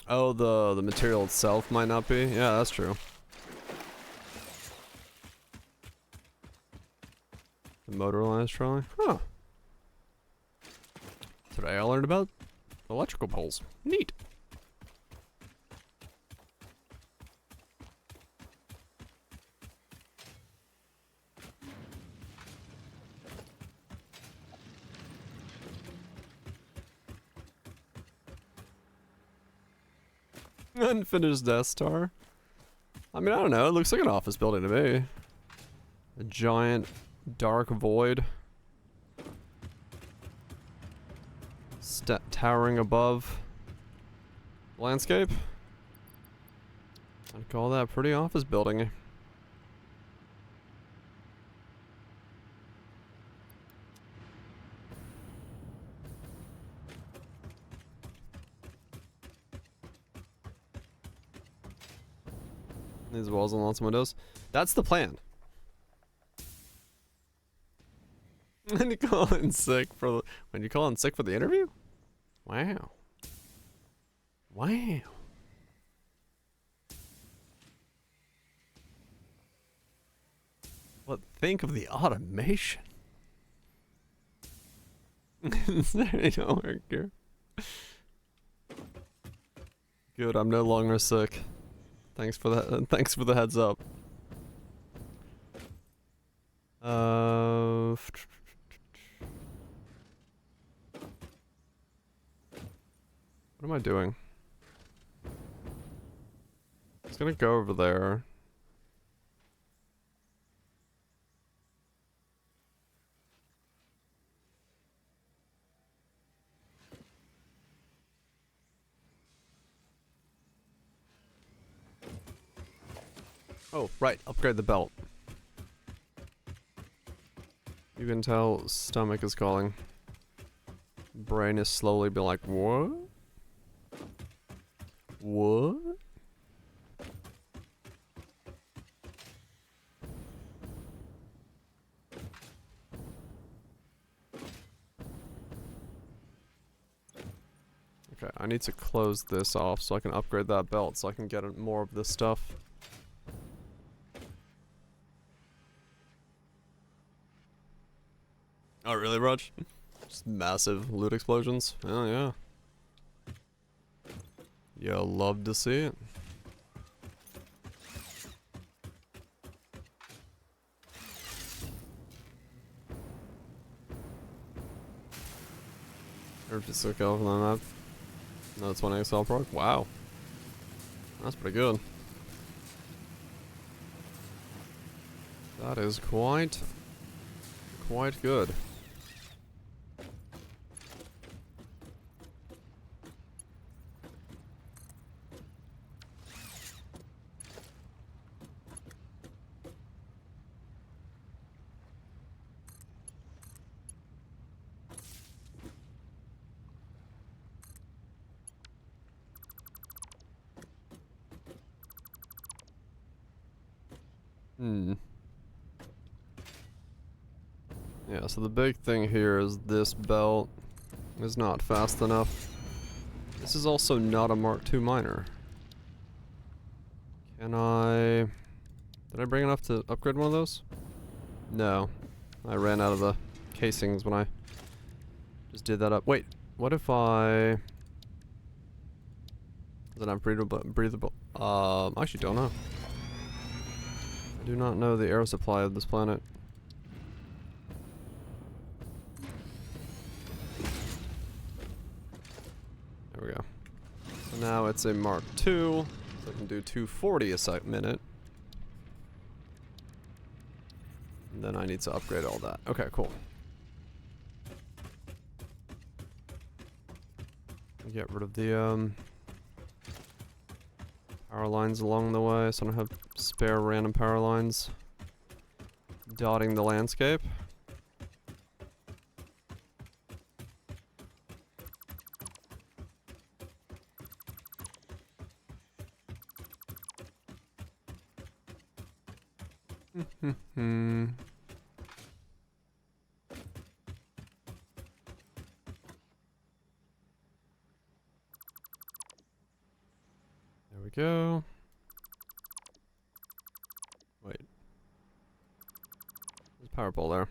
S1: Oh, the material itself might not be? Yeah, that's true. The motorized trolley? Huh. Today I learned about electrical poles. Neat. Unfinished Death Star. I mean, I don't know. It looks like an office building to me. A giant dark void. Towering above landscape. I'd call that pretty office building. These walls and lots of windows. That's the plan. When you call in sick for the interview? Wow. Wow. What think of the automation? Sorry, don't work here. Good, I'm no longer sick. Thanks for that. Thanks for the heads up. What am I doing? I was gonna go over there. Oh, right, upgrade the belt. You can tell stomach is calling. Brain is slowly being like, what? What? Okay, I need to close this off so I can upgrade that belt so I can get more of this stuff. Oh, really, Raj? Just massive loot explosions? Oh, yeah. You'll love to see it. Or just look over on that. Another 20 XL proc? Wow. That's pretty good. That is quite good. Yeah, so the big thing here is this belt is not fast enough. This is also not a Mark II miner. Can I... Did I bring enough to upgrade one of those? No. I ran out of the casings when I just did that up. Wait, what if I... Does it have breathable? I actually don't know. I do not know the air supply of this planet. There we go. So now it's a Mark II, so I can do 240 a minute. And then I need to upgrade all that. Okay, cool. Get rid of the power lines along the way, so I don't have spare random power lines dotting the landscape. There we go. Wait. There's a power pole there.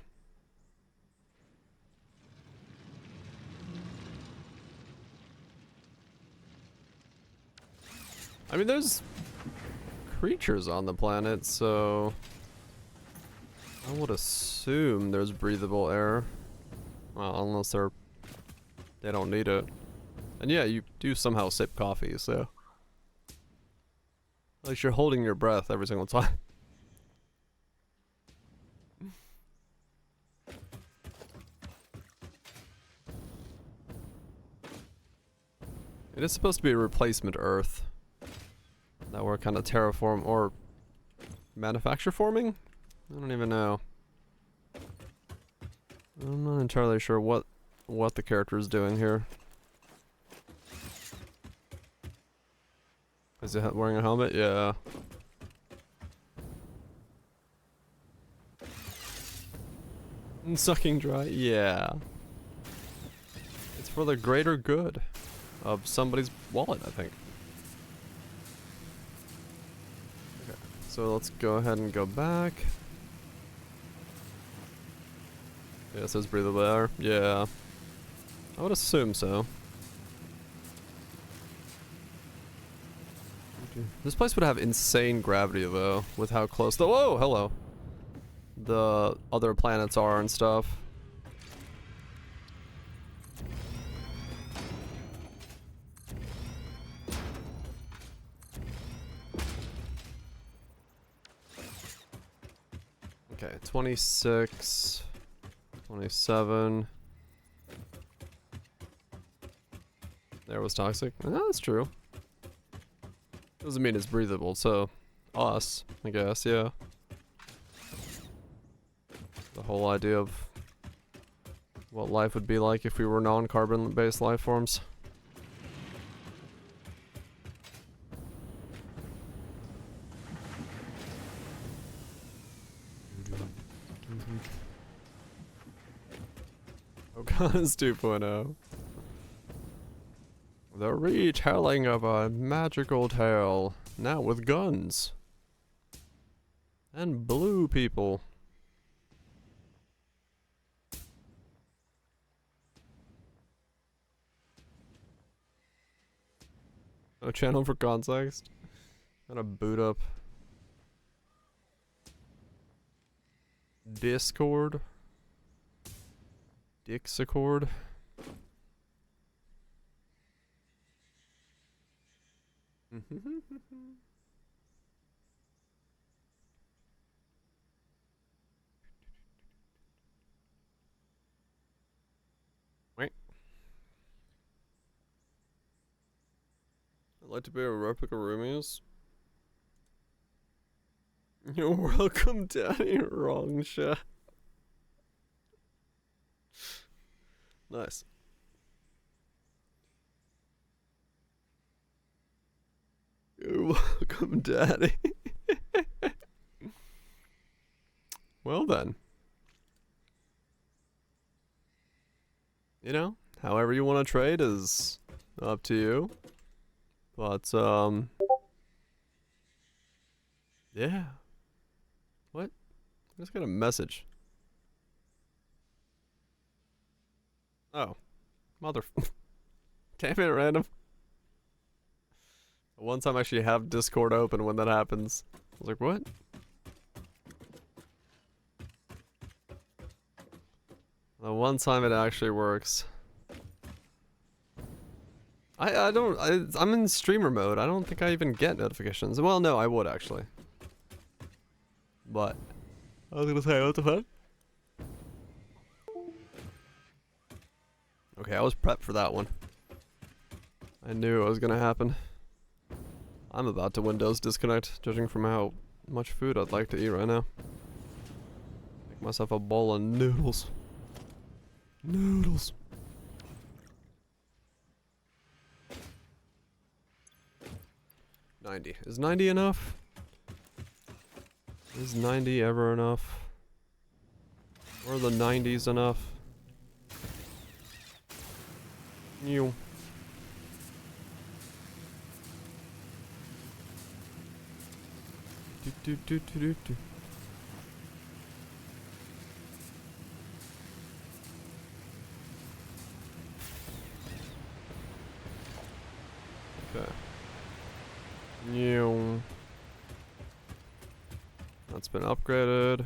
S1: I mean, there's creatures on the planet, so I would assume there's breathable air. Well, unless they don't need it. And yeah, you do somehow sip coffee, so at least you're holding your breath every single time. It is supposed to be a replacement Earth that we're kind of terraform or manufacture forming? I don't even know. I'm not entirely sure what the character is doing here. Is he wearing a helmet? Yeah. Sucking dry, yeah. It's for the greater good of somebody's wallet, I think. Okay, so let's go ahead and go back. Yeah, it says breathable air. Yeah. I would assume so. This place would have insane gravity though, with how close the— whoa, hello. The other planets are and stuff. Okay, 26, 27. There was toxic. No, that's true. Doesn't mean it's breathable, so us, I guess, yeah. The whole idea of what life would be like if we were non-carbon based life forms. Pocahontas 2.0. The retelling of a magical tale, now with guns. And blue people. No channel for context. Gotta boot up Discord. Dixacord. Wait. I'd like to be a replica roomies. You're welcome, Daddy. Wrong shot. Nice. You're welcome, Daddy. Well then. You know, however you want to trade is up to you. But, yeah. What? I just got a message. Oh. Mother. Damn it, random. One time I actually have Discord open when that happens. I was like, what? The one time it actually works. I'm in streamer mode. I don't think I even get notifications. Well, no, I would actually. But I was gonna say, what the fuck? Okay, I was prepped for that one. I knew it was gonna happen. I'm about to Windows disconnect, judging from how much food I'd like to eat right now. Make myself a bowl of noodles. Noodles. $90. Is 90 enough? Is 90 ever enough? Or the 90s enough? New. Do. Okay. New. That's been upgraded.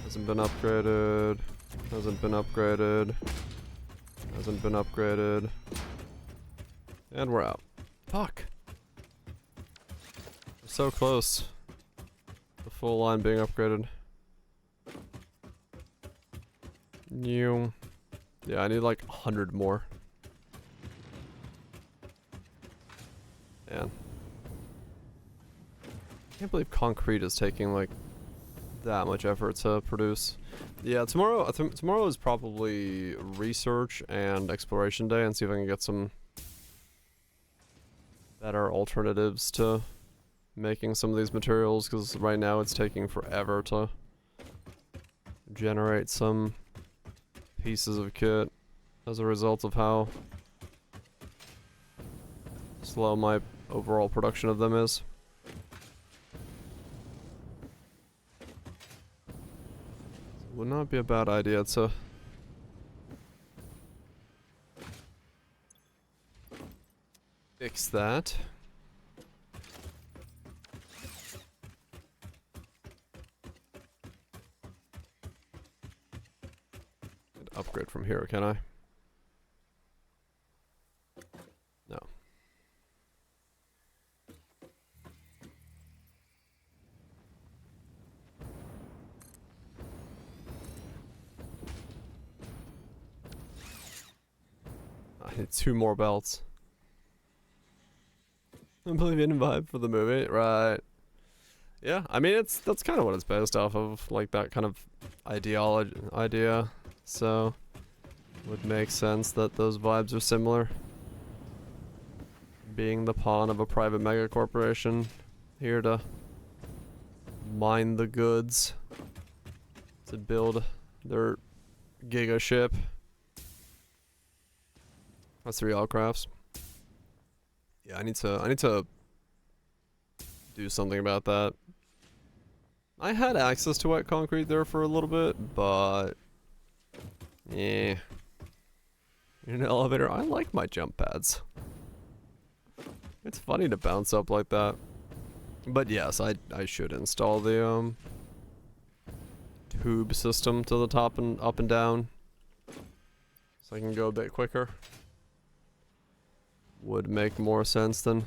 S1: Hasn't been upgraded. Hasn't been upgraded. Hasn't been upgraded. And we're out. Fuck. We're so close. The full line being upgraded. New. Yeah, I need like 100 more. Man. I can't believe concrete is taking like that much effort to produce. Yeah, tomorrow tomorrow is probably research and exploration day, and see if I can get some better alternatives to making some of these materials, because right now it's taking forever to generate some pieces of kit as a result of how slow my overall production of them is. Would not be a bad idea to fix that. Upgrade from here, can I? No. I need 2 more belts. Oblivion vibe for the movie, right? Yeah, I mean that's kind of what it's based off of, like that kind of idea. So would make sense that those vibes are similar. Being the pawn of a private mega corporation here to mine the goods to build their giga ship. That's 3 Allcrafts. Yeah, I need to do something about that. I had access to wet concrete there for a little bit, but yeah. In an elevator, I like my jump pads. It's funny to bounce up like that. But yes, I should install the tube system to the top and up and down so I can go a bit quicker. Would make more sense than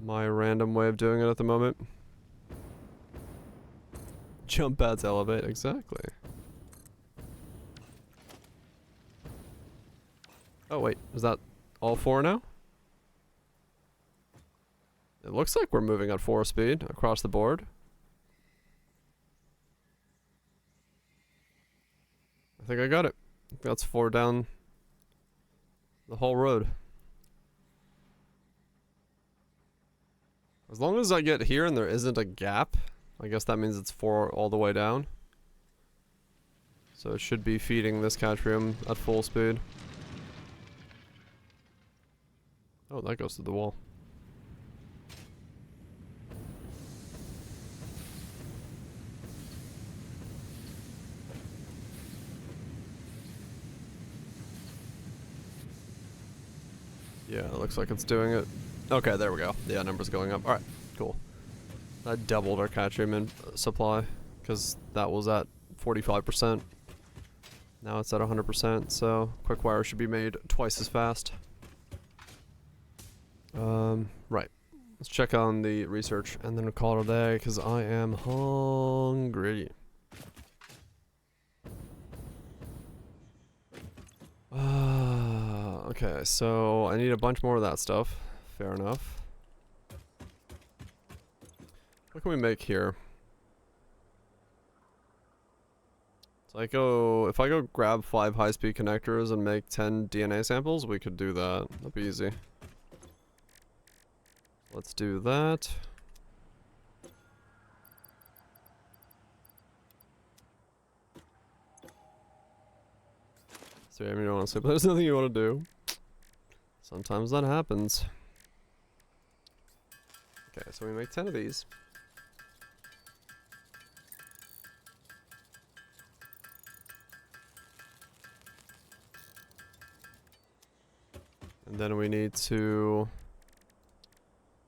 S1: my random way of doing it at the moment. Jump pads elevate, exactly. Oh wait, is that all 4 now? It looks like we're moving at 4 speed across the board. I think I got it. That's 4 down the whole road. As long as I get here and there isn't a gap, I guess that means it's 4 all the way down. So it should be feeding this catrium at full speed. Oh, that goes to the wall. Yeah, it looks like it's doing it. Okay, there we go. Yeah, number's going up. Alright, cool. That doubled our catrium in supply, because that was at 45%. Now it's at 100%, so quick wire should be made twice as fast. Right. Let's check on the research and then we'll call it a day, because I am hungry. Okay, so I need a bunch more of that stuff. Fair enough. What can we make here? So if I go grab 5 high-speed connectors and make 10 DNA samples, we could do that. That'd be easy. Let's do that. So I mean, you don't want to say, but there's nothing you want to do. Sometimes that happens. Okay, so we make 10 of these. And then we need to...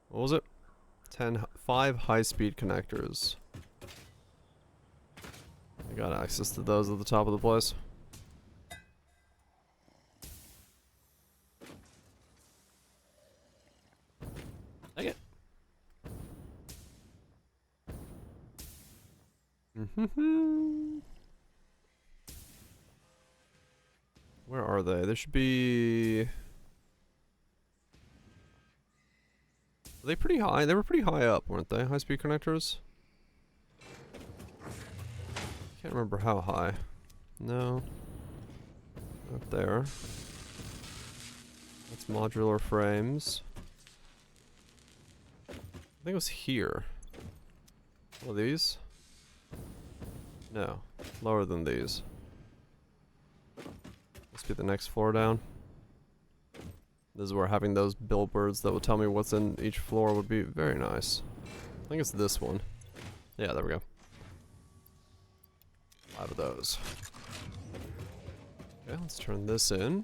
S1: What was it? 5 high-speed connectors. I got access to those at the top of the place. Dang it. Where are they? They should be... Are they pretty high? They were pretty high up, weren't they? High-speed connectors? Can't remember how high. No. Not there. That's modular frames. I think it was here. One of these. No, lower than these. Must be the next floor down. This is where having those billboards that will tell me what's in each floor would be very nice. I think it's this one. Yeah, there we go. 5 of those. Okay, let's turn this in.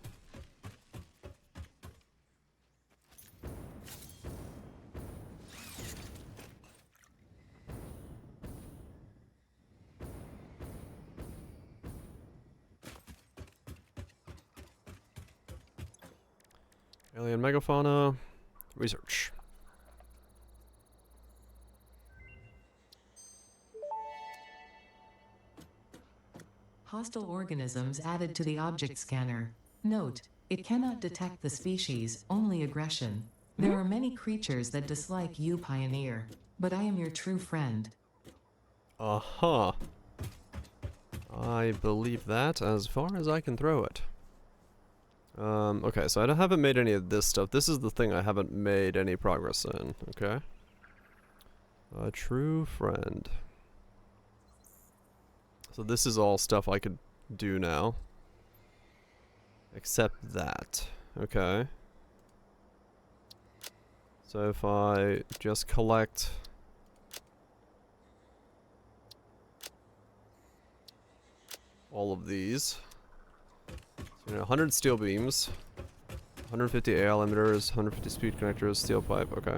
S1: Alien megafauna research.
S4: Hostile organisms added to the object scanner. Note, it cannot detect the species, only aggression. There are many creatures that dislike you, Pioneer, but I am your true friend.
S1: Uh-huh. I believe that as far as I can throw it. Okay, so I haven't made any of this stuff. This is the thing I haven't made any progress in, okay? A true friend. So this is all stuff I could do now. Except that, okay? So if I just collect... all of these. So, 100 steel beams, 150 AL emitters, 150 speed connectors, steel pipe. Okay.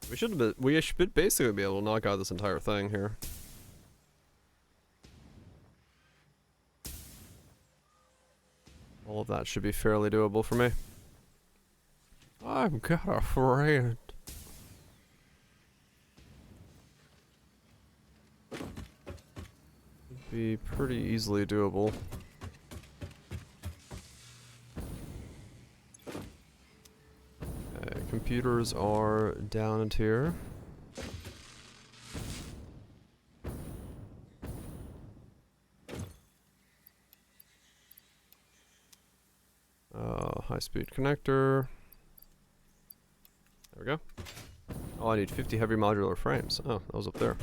S1: We should basically be able to knock out this entire thing here. All of that should be fairly doable for me. I've got a friend. Be pretty easily doable. Okay, computers are down into here. High-speed connector. There we go. Oh, I need 50 heavy modular frames. Oh, that was up there.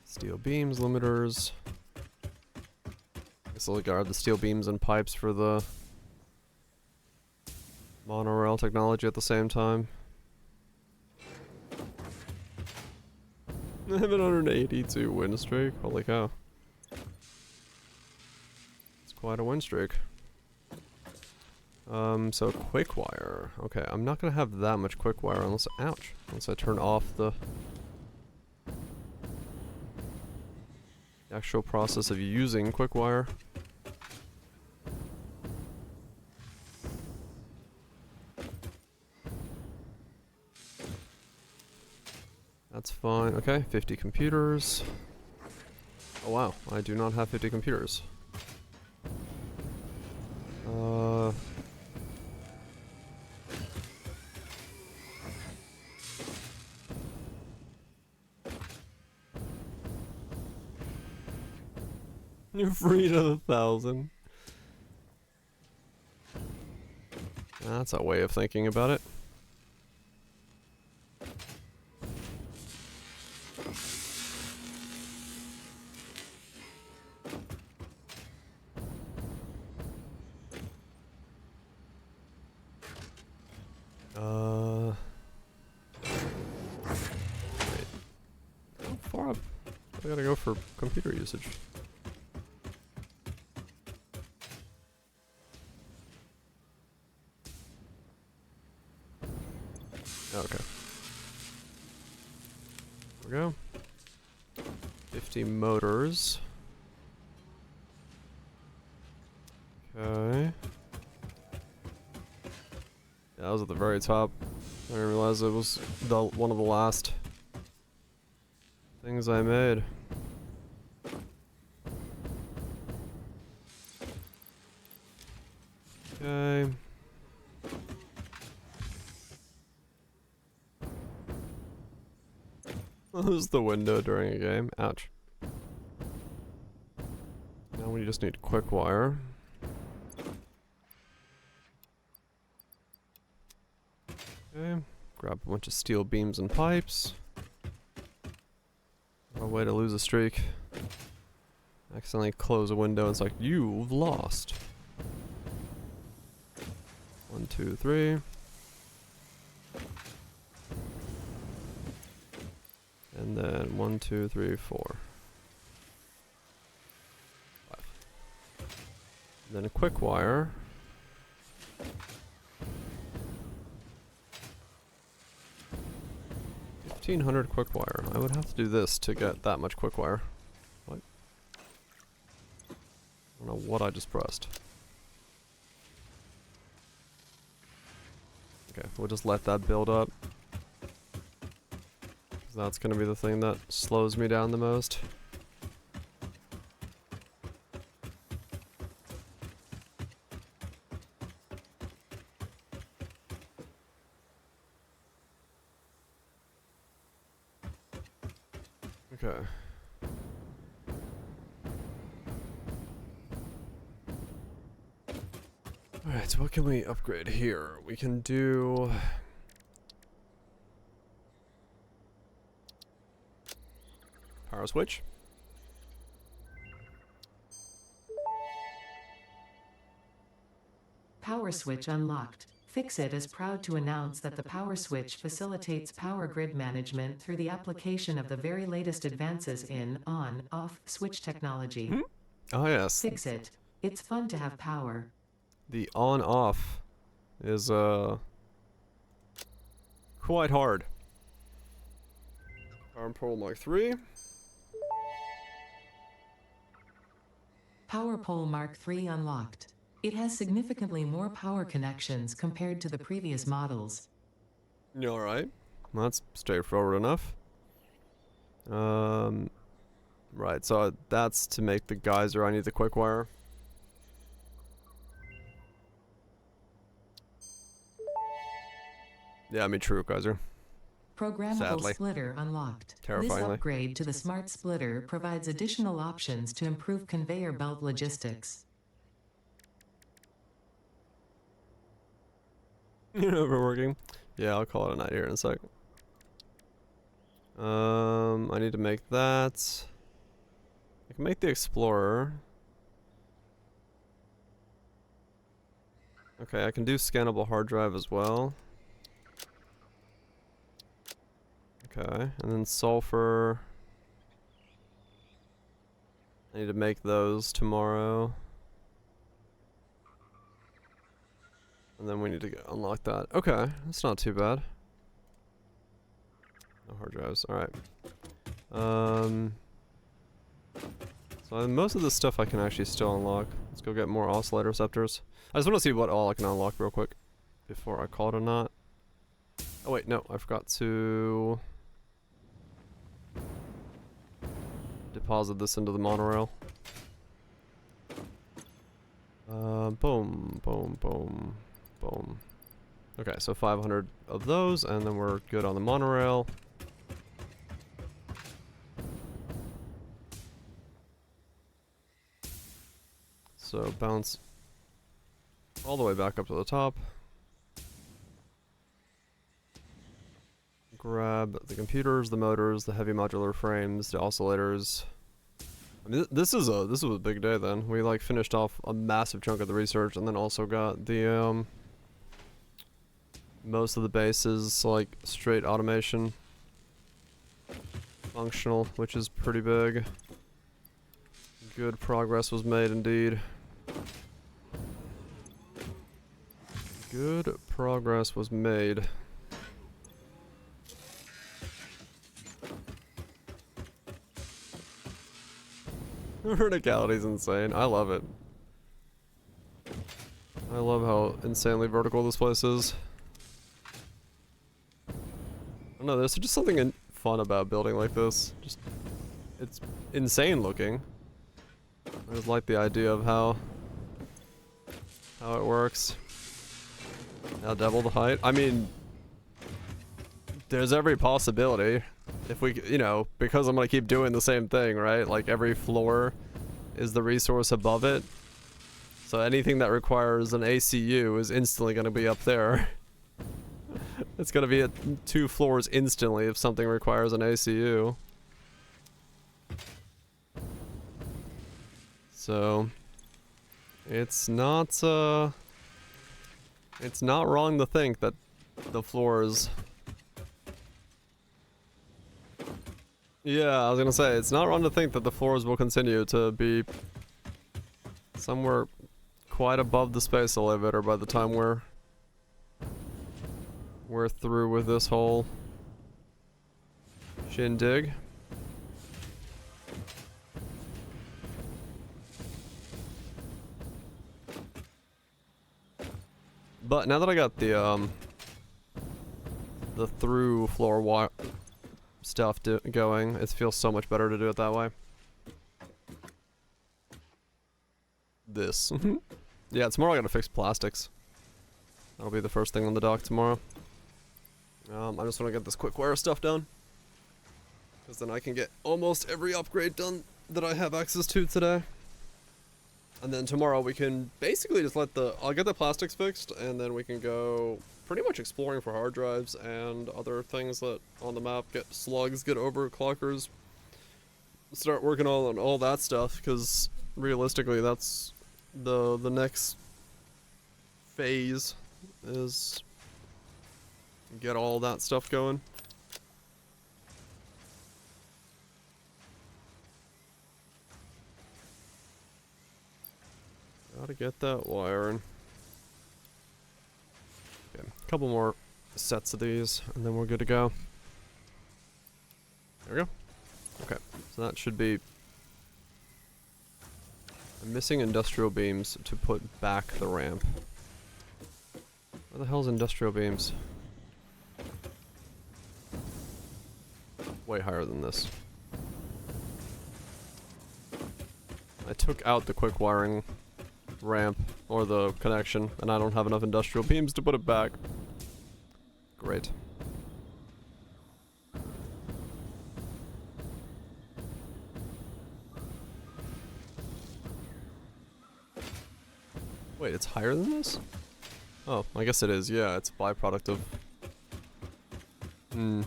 S1: Steel beams, limiters. Guess I'll guard the steel beams and pipes for the monorail technology at the same time. 782 win streak. Holy cow. It's quite a win streak. So quick wire. Okay, I'm not gonna have that much quick wire unless, ouch, unless I turn off the actual process of using quick wire. That's fine. Okay, 50 computers. Oh wow, I do not have 50 computers. You're free to 1,000. That's a way of thinking about it. Wait. How far up? I gotta go for computer usage. Okay. There we go. 50 motors. Okay. Yeah, that was at the very top. I didn't realize it was one of the last things I made. Okay. Close the window during a game. Ouch. Now we just need quick wire. Okay, grab a bunch of steel beams and pipes. What a way to lose a streak. Accidentally close a window and it's like, you've lost. 1, 2, 3. And then 1, 2, 3, 4. 5. And then a quick wire. $1,500 quick wire. I would have to do this to get that much quick wire. What? I don't know what I just pressed. Okay, we'll just let that build up. That's gonna be the thing that slows me down the most. Okay. Alright, so what can we upgrade here? We can do... power switch.
S4: Power switch unlocked. Fixit is proud to announce that the power switch facilitates power grid management through the application of the very latest advances in on-off switch technology.
S1: Oh yes.
S4: Fixit. It's fun to have power.
S1: The on-off is quite hard. Arm pole Mark 3.
S4: Power pole Mark III unlocked. It has significantly more power connections compared to the previous models.
S1: Alright. Well, that's straightforward enough. Right, so that's to make the geyser. I need the quick wire. Yeah, I mean true geyser.
S4: Programmable
S1: Sadly.
S4: splitter unlocked. This
S1: Terrifyingly.
S4: upgrade to the smart splitter provides additional options to improve conveyor belt logistics.
S1: You're overworking. Yeah, I'll call it a night here in a sec. I need to make that. I can make the Explorer. Okay, I can do scannable hard drive as well. Okay, and then sulfur. I need to make those tomorrow. And then we need to unlock that. Okay, that's not too bad. No hard drives. Alright. So most of this stuff I can actually still unlock. Let's go get more oscillator receptors. I just want to see what all I can unlock real quick before I call it a knot. Oh wait, no, I forgot to deposit this into the monorail. Boom, boom, boom, boom. Okay, so 500 of those, and then we're good on the monorail. So bounce all the way back up to the top. Grab the computers, the motors, the heavy modular frames, the oscillators. I mean, this was a big day then. We like finished off a massive chunk of the research, and then also got the most of the bases like straight automation functional, which is pretty big. Good progress was made indeed. Good progress was made. Verticality is insane. I love it. I love how insanely vertical this place is. I don't know, there's just something fun about building like this. Just, it's insane looking. I just like the idea of how it works. Now double the height. I mean, there's every possibility. If we, you know, because I'm gonna keep doing the same thing, right? Like every floor is the resource above it. So anything that requires an ACU is instantly gonna be up there. It's gonna be at 2 floors instantly if something requires an ACU. So it's not wrong to think that the floors. Yeah, I was gonna say, it's not wrong to think that the floors will continue to be somewhere quite above the space elevator by the time we're through with this whole shindig. But now that I got the through floor stuff going, it feels so much better to do it that way. This. Yeah, tomorrow I gotta fix plastics. That'll be the first thing on the dock tomorrow. I just want to get this quick wire stuff done, because then I can get almost every upgrade done that I have access to today. And then tomorrow we can basically just I'll get the plastics fixed, and then we can go pretty much exploring for hard drives and other things that on the map, get slugs, get overclockers, start working on all that stuff, because realistically that's the next phase, is get all that stuff going. Gotta get that wiring. Okay, a couple more sets of these, and then we're good to go. There we go. Okay, so that should be... I'm missing industrial beams to put back the ramp. Where the hell's industrial beams? Way higher than this. I took out the quick wiring ramp, or the connection, and I don't have enough industrial beams to put it back. Great. Wait, it's higher than this? Oh, I guess it is, yeah, it's a byproduct of... You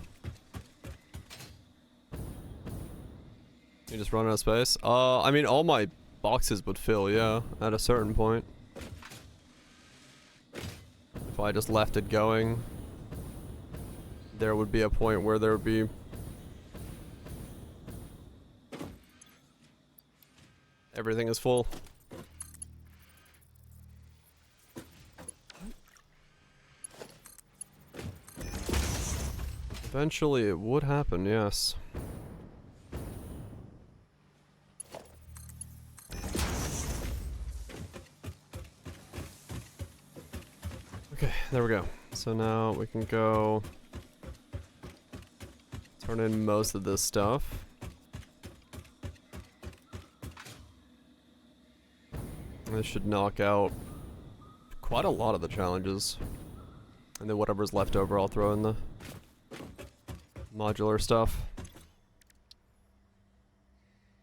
S1: just run out of space? I mean, all my boxes would fill, yeah, at a certain point. If I just left it going, there would be a point where there would be... everything is full. Eventually it would happen, yes. Okay, there we go. So now we can go turn in most of this stuff. This should knock out quite a lot of the challenges. And then whatever's left over I'll throw in the modular stuff.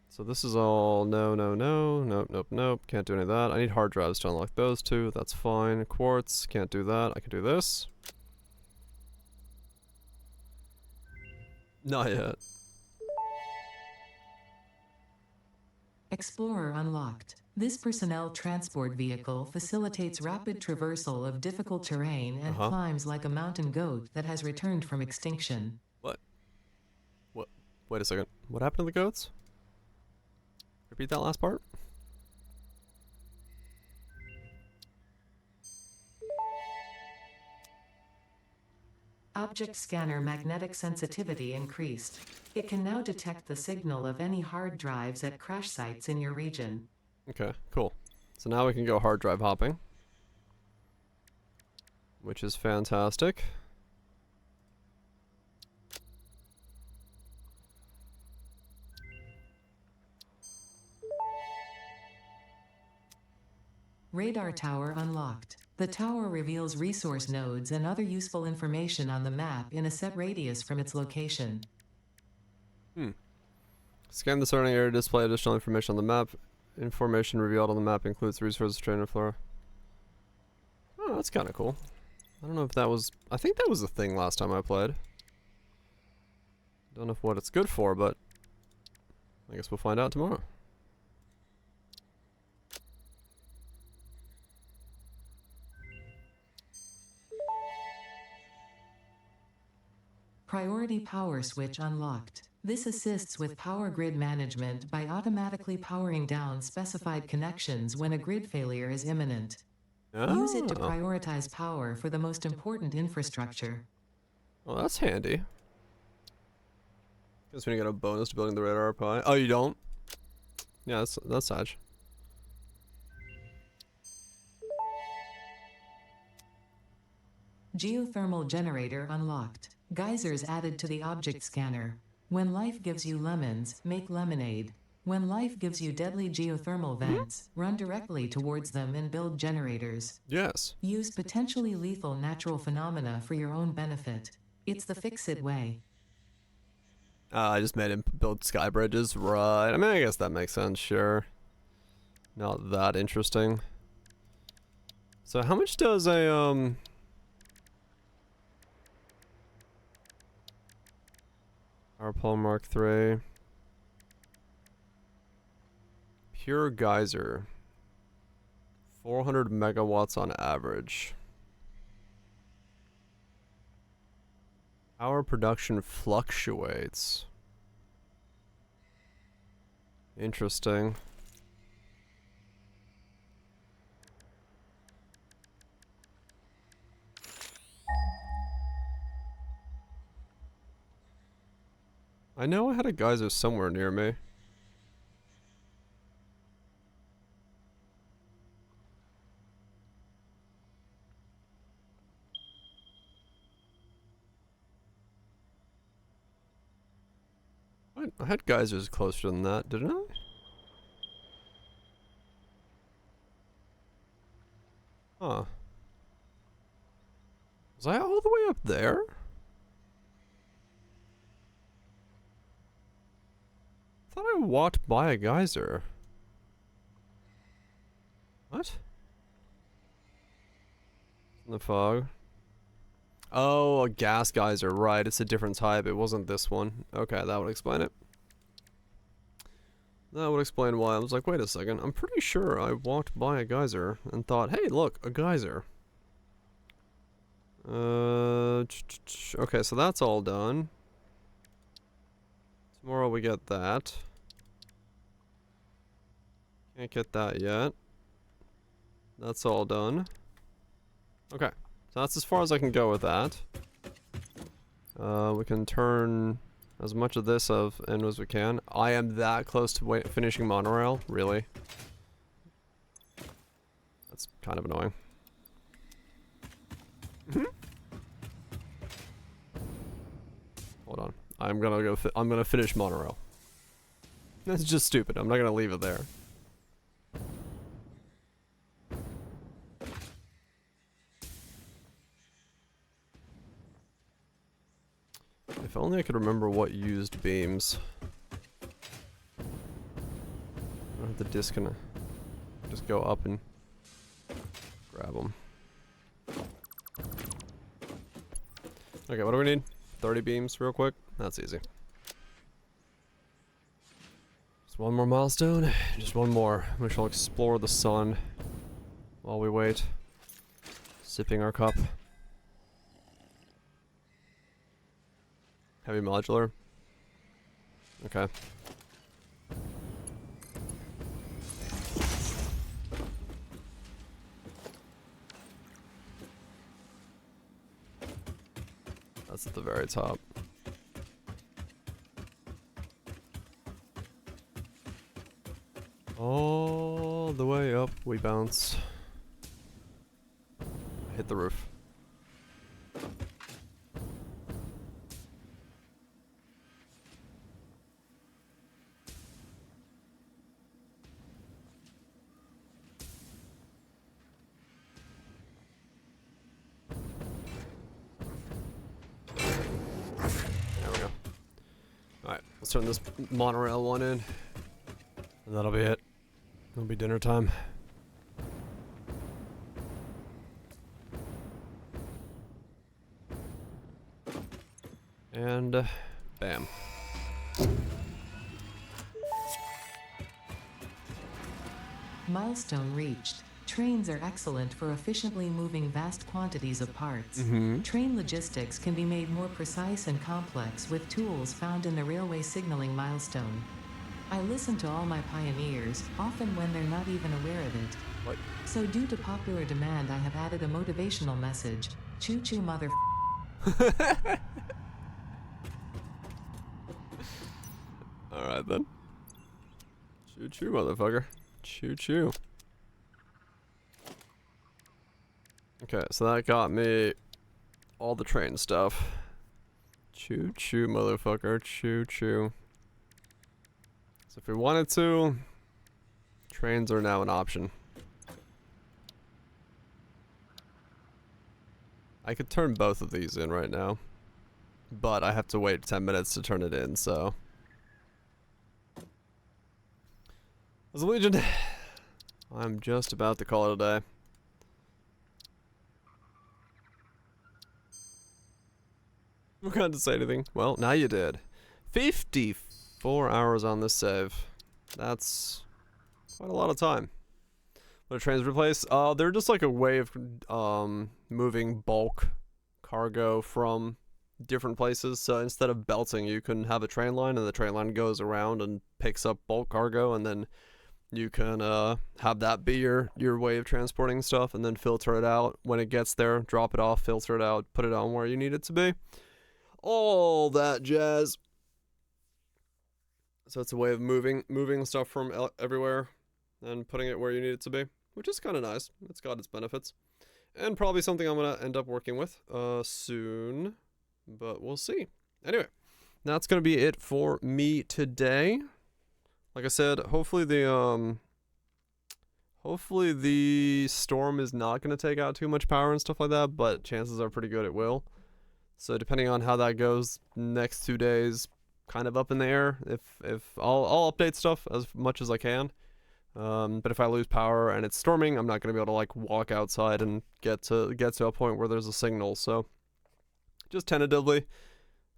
S1: So this is all nope, can't do any of that. I need hard drives to unlock those two, that's fine. Quartz, can't do that. I can do this. Not yet.
S4: Explorer unlocked. This personnel transport vehicle facilitates rapid traversal of difficult terrain and climbs like a mountain goat that has returned from extinction.
S1: What? Wait a second. What happened to the goats? Repeat that last part?
S4: Object scanner magnetic sensitivity increased. It can now detect the signal of any hard drives at crash sites in your region.
S1: Okay, cool. So now we can go hard drive hopping, which is fantastic.
S4: Radar tower unlocked. The tower reveals resource nodes and other useful information on the map in a set radius from its location.
S1: Scan the surrounding area to display additional information on the map. Information revealed on the map includes resources, terrain, and flora. Oh, that's kind of cool. I don't know if that was... I think that was the thing last time I played. Don't know what it's good for, but I guess we'll find out tomorrow.
S4: Priority power switch unlocked. This assists with power grid management by automatically powering down specified connections when a grid failure is imminent. Use it to
S1: Oh,
S4: prioritize power for the most important infrastructure.
S1: well, that's handy. Guess when you get a bonus to building the radar pie. Oh, you don't? Yeah, that's such.
S4: Geothermal generator unlocked. Geysers added to the object scanner. When life gives you lemons, make lemonade. When life gives you deadly geothermal vents, run directly towards them and build generators.
S1: Yes.
S4: Use potentially lethal natural phenomena for your own benefit. It's the fix-it way.
S1: I just made him build sky bridges, right? I mean, I guess that makes sense, sure. Not that interesting. So how much does a, Power Pole Mark III. Pure geyser. 400 megawatts on average. Power production fluctuates. Interesting. I know I had a geyser somewhere near me. What? I had geysers closer than that, didn't I? Huh. Was I all the way up there? I thought I walked by a geyser. What? In the fog. Oh, a gas geyser, right. It's a different type. It wasn't this one. Okay, that would explain it. That would explain why. I was like, wait a second. I'm pretty sure I walked by a geyser and thought, hey, look, a geyser. Okay, so that's all done. Tomorrow we get that. Can't get that yet. That's all done. Okay, so that's as far as I can go with that. We can turn as much of this in as we can. I am that close to finishing monorail, really. That's kind of annoying. Hold on, I'm gonna finish monorail. That's just stupid. I'm not gonna leave it there. If only I could remember what used beams. I don't have to disconnect. Just go up and grab them. Okay, what do we need? 30 beams real quick? That's easy. Just one more milestone. Just one more. We shall explore the sun while we wait. Sipping our cup. Heavy modular. Okay. That's at the very top. All the way up we bounce. Hit the roof. Let's turn this monorail one in, and that'll be it. It'll be dinner time. And bam.
S4: Milestone reached. Trains are excellent for efficiently moving vast quantities of parts. Train logistics can be made more precise and complex with tools found in the railway signaling milestone. I listen to all my pioneers, often when they're not even aware of it.
S1: What?
S4: So due to popular demand, I have added a motivational message. Choo choo mother.
S1: Alright then. Choo choo, motherfucker. Choo choo. Okay, so that got me all the train stuff. Choo choo, motherfucker. Choo choo. So if we wanted to, trains are now an option. I could turn both of these in right now, but I have to wait 10 minutes to turn it in, so. As a Legion, I'm just about to call it a day. I forgot to say anything. Well, now you did. 54 hours on this save. That's quite a lot of time. What a trains replace? They're just like a way of moving bulk cargo from different places. So instead of belting, you can have a train line, and the train line goes around and picks up bulk cargo, and then you can have that be your way of transporting stuff, and then filter it out when it gets there. Drop it off, filter it out, put it on where you need it to be. All that jazz. So it's a way of moving stuff from everywhere and putting it where you need it to be, which is kind of nice. It's got its benefits, and probably something I'm gonna end up working with soon, but we'll see. Anyway, that's gonna be it for me today. Like I said, hopefully the storm is not gonna take out too much power and stuff like that, but chances are pretty good it will. So depending on how that goes, next 2 days, kind of up in the air. If I'll update stuff as much as I can. But if I lose power and it's storming, I'm not gonna be able to like walk outside and get to a point where there's a signal. So just tentatively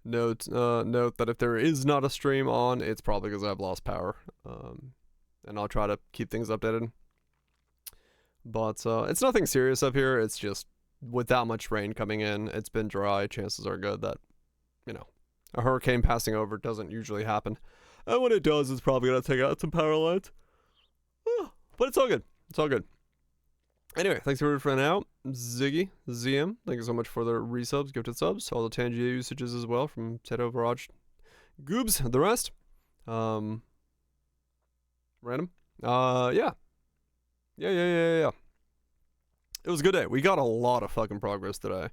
S1: note that if there is not a stream on, it's probably because I've lost power. And I'll try to keep things updated. But it's nothing serious up here. It's just with that much rain coming in, it's been dry. Chances are good that, you know, a hurricane passing over doesn't usually happen. And when it does, it's probably going to take out some power lines. But it's all good. It's all good. Anyway, thanks everyone for now. Ziggy, ZM, thank you so much for the resubs, gifted subs, all the Tangia usages as well from Tato, Viraj, Goobs, the rest. Random. Yeah. It was a good day. We got a lot of fucking progress today.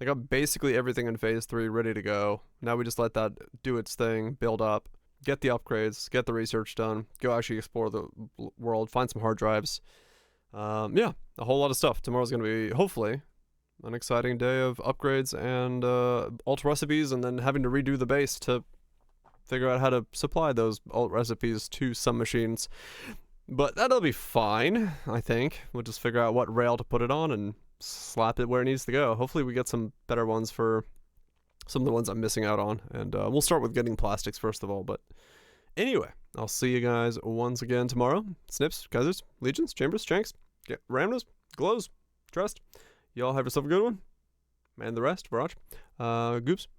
S1: I got basically everything in phase 3 ready to go. Now we just let that do its thing, build up, get the upgrades, get the research done, go actually explore the world, find some hard drives. Yeah, a whole lot of stuff. Tomorrow's going to be, hopefully, an exciting day of upgrades and alt recipes, and then having to redo the base to figure out how to supply those alt recipes to some machines. But that'll be fine, I think. We'll just figure out what rail to put it on and slap it where it needs to go. Hopefully we get some better ones for some of the ones I'm missing out on. And we'll start with getting plastics first of all. But anyway, I'll see you guys once again tomorrow. Snips, Kaisers, Legions, Chambers, Shanks, Ramdas, Glows, Trust. Y'all have yourself a good one. And the rest, Viraj. Goops.